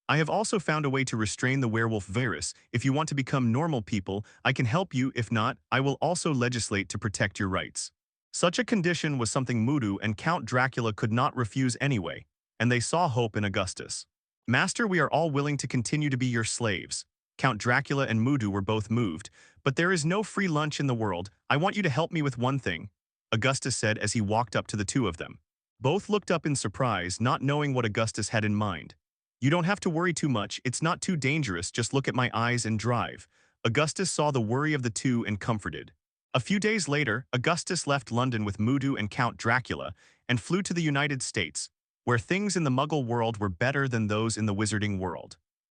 I have also found a way to restrain the werewolf virus. If you want to become normal people, I can help you. If not, I will also legislate to protect your rights. Such a condition was something Mudu and Count Dracula could not refuse anyway, and they saw hope in Augustus. Master, we are all willing to continue to be your slaves. Count Dracula and Mudu were both moved, but there is no free lunch in the world. I want you to help me with one thing, Augustus said as he walked up to the two of them. Both looked up in surprise, not knowing what Augustus had in mind. You don't have to worry too much. It's not too dangerous. Just look at my eyes and drive. Augustus saw the worry of the two and comforted. A few days later, Augustus left London with Mudu and Count Dracula and flew to the United States, where things in the Muggle world were better than those in the Wizarding world.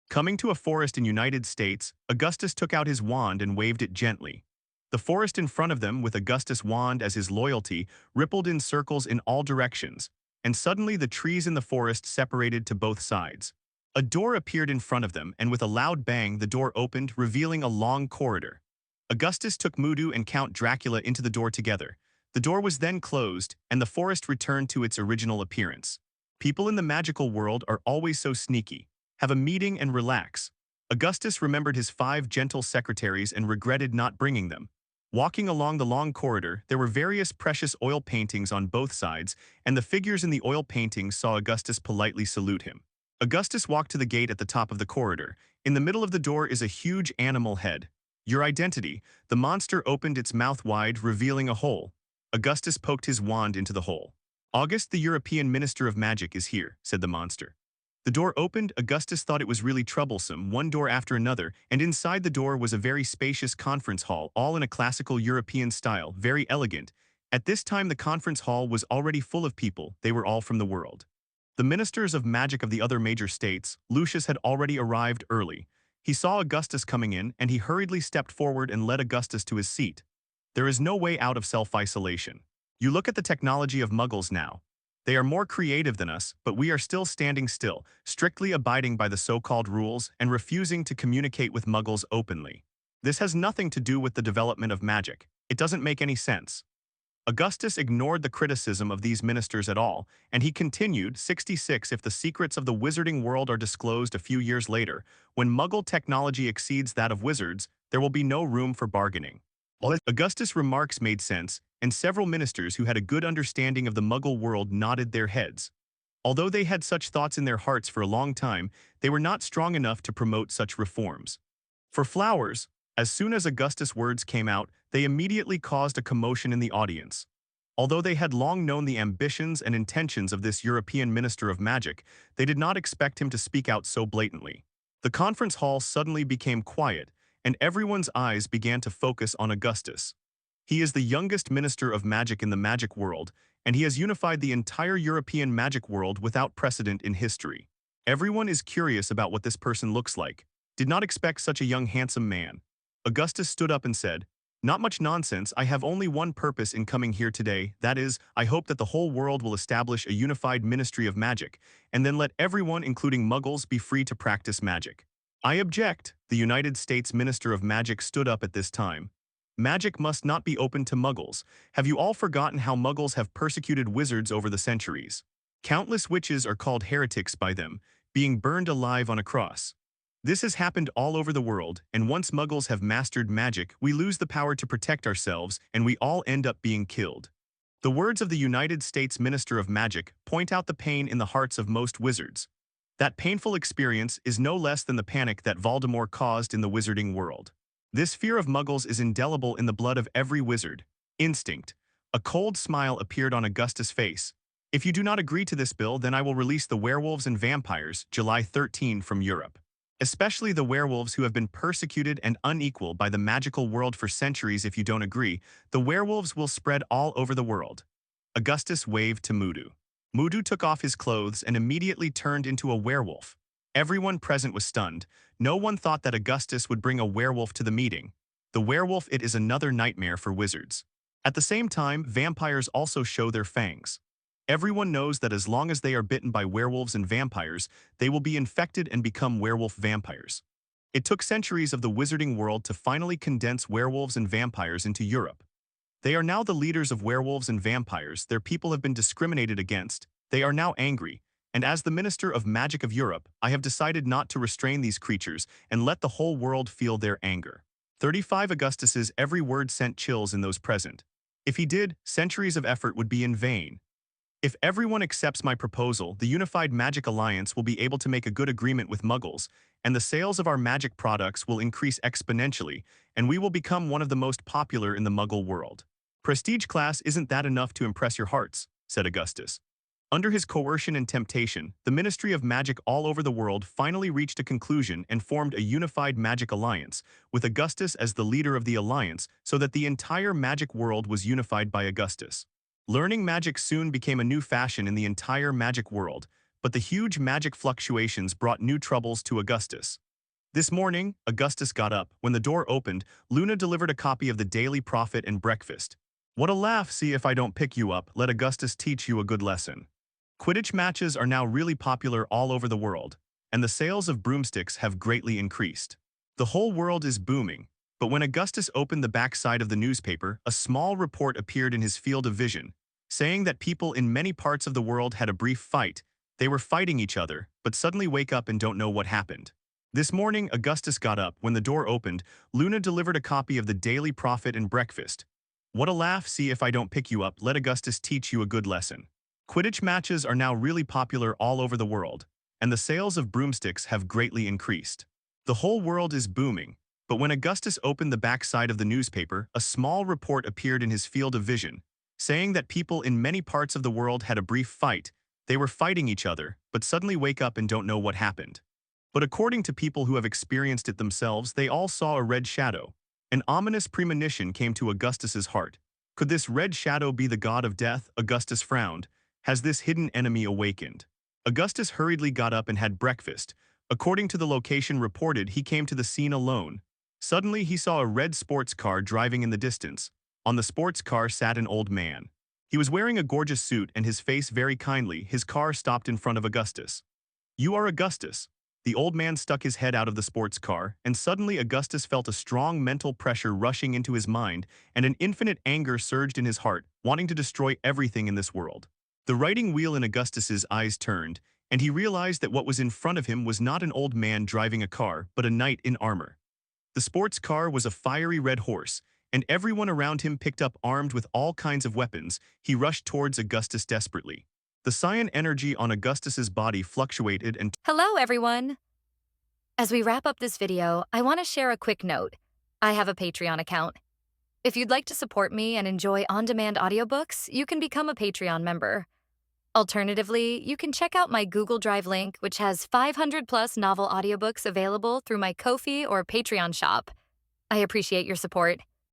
Coming to a forest in United States, Augustus took out his wand and waved it gently. The forest in front of them, with Augustus' wand as his loyalty, rippled in circles in all directions, and suddenly the trees in the forest separated to both sides. A door appeared in front of them, and with a loud bang the door opened, revealing a long corridor. Augustus took Mudu and Count Dracula into the door together. The door was then closed, and the forest returned to its original appearance. People in the magical world are always so sneaky. Have a meeting and relax. Augustus remembered his 5 gentle secretaries and regretted not bringing them. Walking along the long corridor, there were various precious oil paintings on both sides, and the figures in the oil paintings saw Augustus politely salute him. Augustus walked to the gate at the top of the corridor. In the middle of the door is a huge animal head. Your identity. The monster opened its mouth wide, revealing a hole. Augustus poked his wand into the hole. August, the European Minister of Magic, is here, said the monster. The door opened. Augustus thought it was really troublesome, one door after another, and inside the door was a very spacious conference hall, all in a classical European style, very elegant. At this time the conference hall was already full of people. They were all from the world. The ministers of magic of the other major states. Lucius had already arrived early. He saw Augustus coming in, and he hurriedly stepped forward and led Augustus to his seat. There is no way out of self-isolation. You look at the technology of Muggles now. They are more creative than us, but we are still standing still, strictly abiding by the so-called rules and refusing to communicate with Muggles openly. This has nothing to do with the development of magic. It doesn't make any sense. Augustus ignored the criticism of these ministers at all, and he continued, 66 If the secrets of the wizarding world are disclosed a few years later, when Muggle technology exceeds that of wizards, there will be no room for bargaining. Augustus' remarks made sense, and several ministers who had a good understanding of the Muggle world nodded their heads. Although they had such thoughts in their hearts for a long time, they were not strong enough to promote such reforms. For flowers, as soon as Augustus' words came out, they immediately caused a commotion in the audience. Although they had long known the ambitions and intentions of this European Minister of Magic, they did not expect him to speak out so blatantly. The conference hall suddenly became quiet, and everyone's eyes began to focus on Augustus. He is the youngest minister of magic in the magic world, and he has unified the entire European magic world without precedent in history. Everyone is curious about what this person looks like. Did not expect such a young, handsome man. Augustus stood up and said, "Not much nonsense. I have only one purpose in coming here today. That is, I hope that the whole world will establish a unified ministry of magic, and then let everyone, including Muggles, be free to practice magic." I object. The United States Minister of Magic stood up at this time. Magic must not be open to muggles. Have you all forgotten how muggles have persecuted wizards over the centuries? Countless witches are called heretics by them, being burned alive on a cross. This has happened all over the world, and once muggles have mastered magic, we lose the power to protect ourselves, and we all end up being killed. The words of the United States Minister of Magic point out the pain in the hearts of most wizards. That painful experience is no less than the panic that Voldemort caused in the wizarding world. This fear of muggles is indelible in the blood of every wizard. Instinct. A cold smile appeared on Augustus' face. If you do not agree to this bill, then I will release the werewolves and vampires, July 13, from Europe. Especially the werewolves who have been persecuted and unequal by the magical world for centuries. If you don't agree, the werewolves will spread all over the world. Augustus waved to Mudu. Mudu took off his clothes and immediately turned into a werewolf. Everyone present was stunned. No one thought that Augustus would bring a werewolf to the meeting. The werewolf, it is another nightmare for wizards. At the same time, vampires also show their fangs. Everyone knows that as long as they are bitten by werewolves and vampires, they will be infected and become werewolf vampires. It took centuries of the wizarding world to finally condense werewolves and vampires into Europe. They are now the leaders of werewolves and vampires. Their people have been discriminated against. They are now angry. And as the Minister of Magic of Europe, I have decided not to restrain these creatures and let the whole world feel their anger. 35 Augustus's every word sent chills in those present. If he did, centuries of effort would be in vain. If everyone accepts my proposal, the Unified Magic Alliance will be able to make a good agreement with muggles, and the sales of our magic products will increase exponentially, and we will become one of the most popular in the muggle world. Prestige class isn't that enough to impress your hearts, said Augustus. Under his coercion and temptation, the Ministry of Magic all over the world finally reached a conclusion and formed a unified magic alliance, with Augustus as the leader of the alliance, so that the entire magic world was unified by Augustus. Learning magic soon became a new fashion in the entire magic world, but the huge magic fluctuations brought new troubles to Augustus. This morning, Augustus got up. When the door opened, Luna delivered a copy of the Daily Prophet and Breakfast. What a laugh! See if I don't pick you up. Let Augustus teach you a good lesson. Quidditch matches are now really popular all over the world, and the sales of broomsticks have greatly increased. The whole world is booming, but when Augustus opened the backside of the newspaper, a small report appeared in his field of vision, saying that people in many parts of the world had a brief fight. They were fighting each other, but suddenly wake up and don't know what happened. This morning, Augustus got up. When the door opened, Luna delivered a copy of the Daily Prophet and Breakfast. What a laugh! See if I don't pick you up. Let Augustus teach you a good lesson. Quidditch matches are now really popular all over the world, and the sales of broomsticks have greatly increased. The whole world is booming, but when Augustus opened the backside of the newspaper, a small report appeared in his field of vision, saying that people in many parts of the world had a brief fight. They were fighting each other, but suddenly wake up and don't know what happened. But according to people who have experienced it themselves, they all saw a red shadow. An ominous premonition came to Augustus's heart. Could this red shadow be the god of death? Augustus frowned. Has this hidden enemy awakened? Augustus hurriedly got up and had breakfast. According to the location reported, he came to the scene alone. Suddenly, he saw a red sports car driving in the distance. On the sports car sat an old man. He was wearing a gorgeous suit and his face very kindly. His car stopped in front of Augustus. You are Augustus. The old man stuck his head out of the sports car, and suddenly Augustus felt a strong mental pressure rushing into his mind, and an infinite anger surged in his heart, wanting to destroy everything in this world. The writing wheel in Augustus's eyes turned, and he realized that what was in front of him was not an old man driving a car, but a knight in armor. The sports car was a fiery red horse, and everyone around him picked up armed with all kinds of weapons. He rushed towards Augustus desperately. The cyan energy on Augustus's body fluctuated and Hello, everyone. As we wrap up this video, I want to share a quick note. I have a Patreon account. If you'd like to support me and enjoy on-demand audiobooks, you can become a Patreon member. Alternatively, you can check out my Google Drive link, which has 500+ novel audiobooks available through my Ko-fi or Patreon shop. I appreciate your support.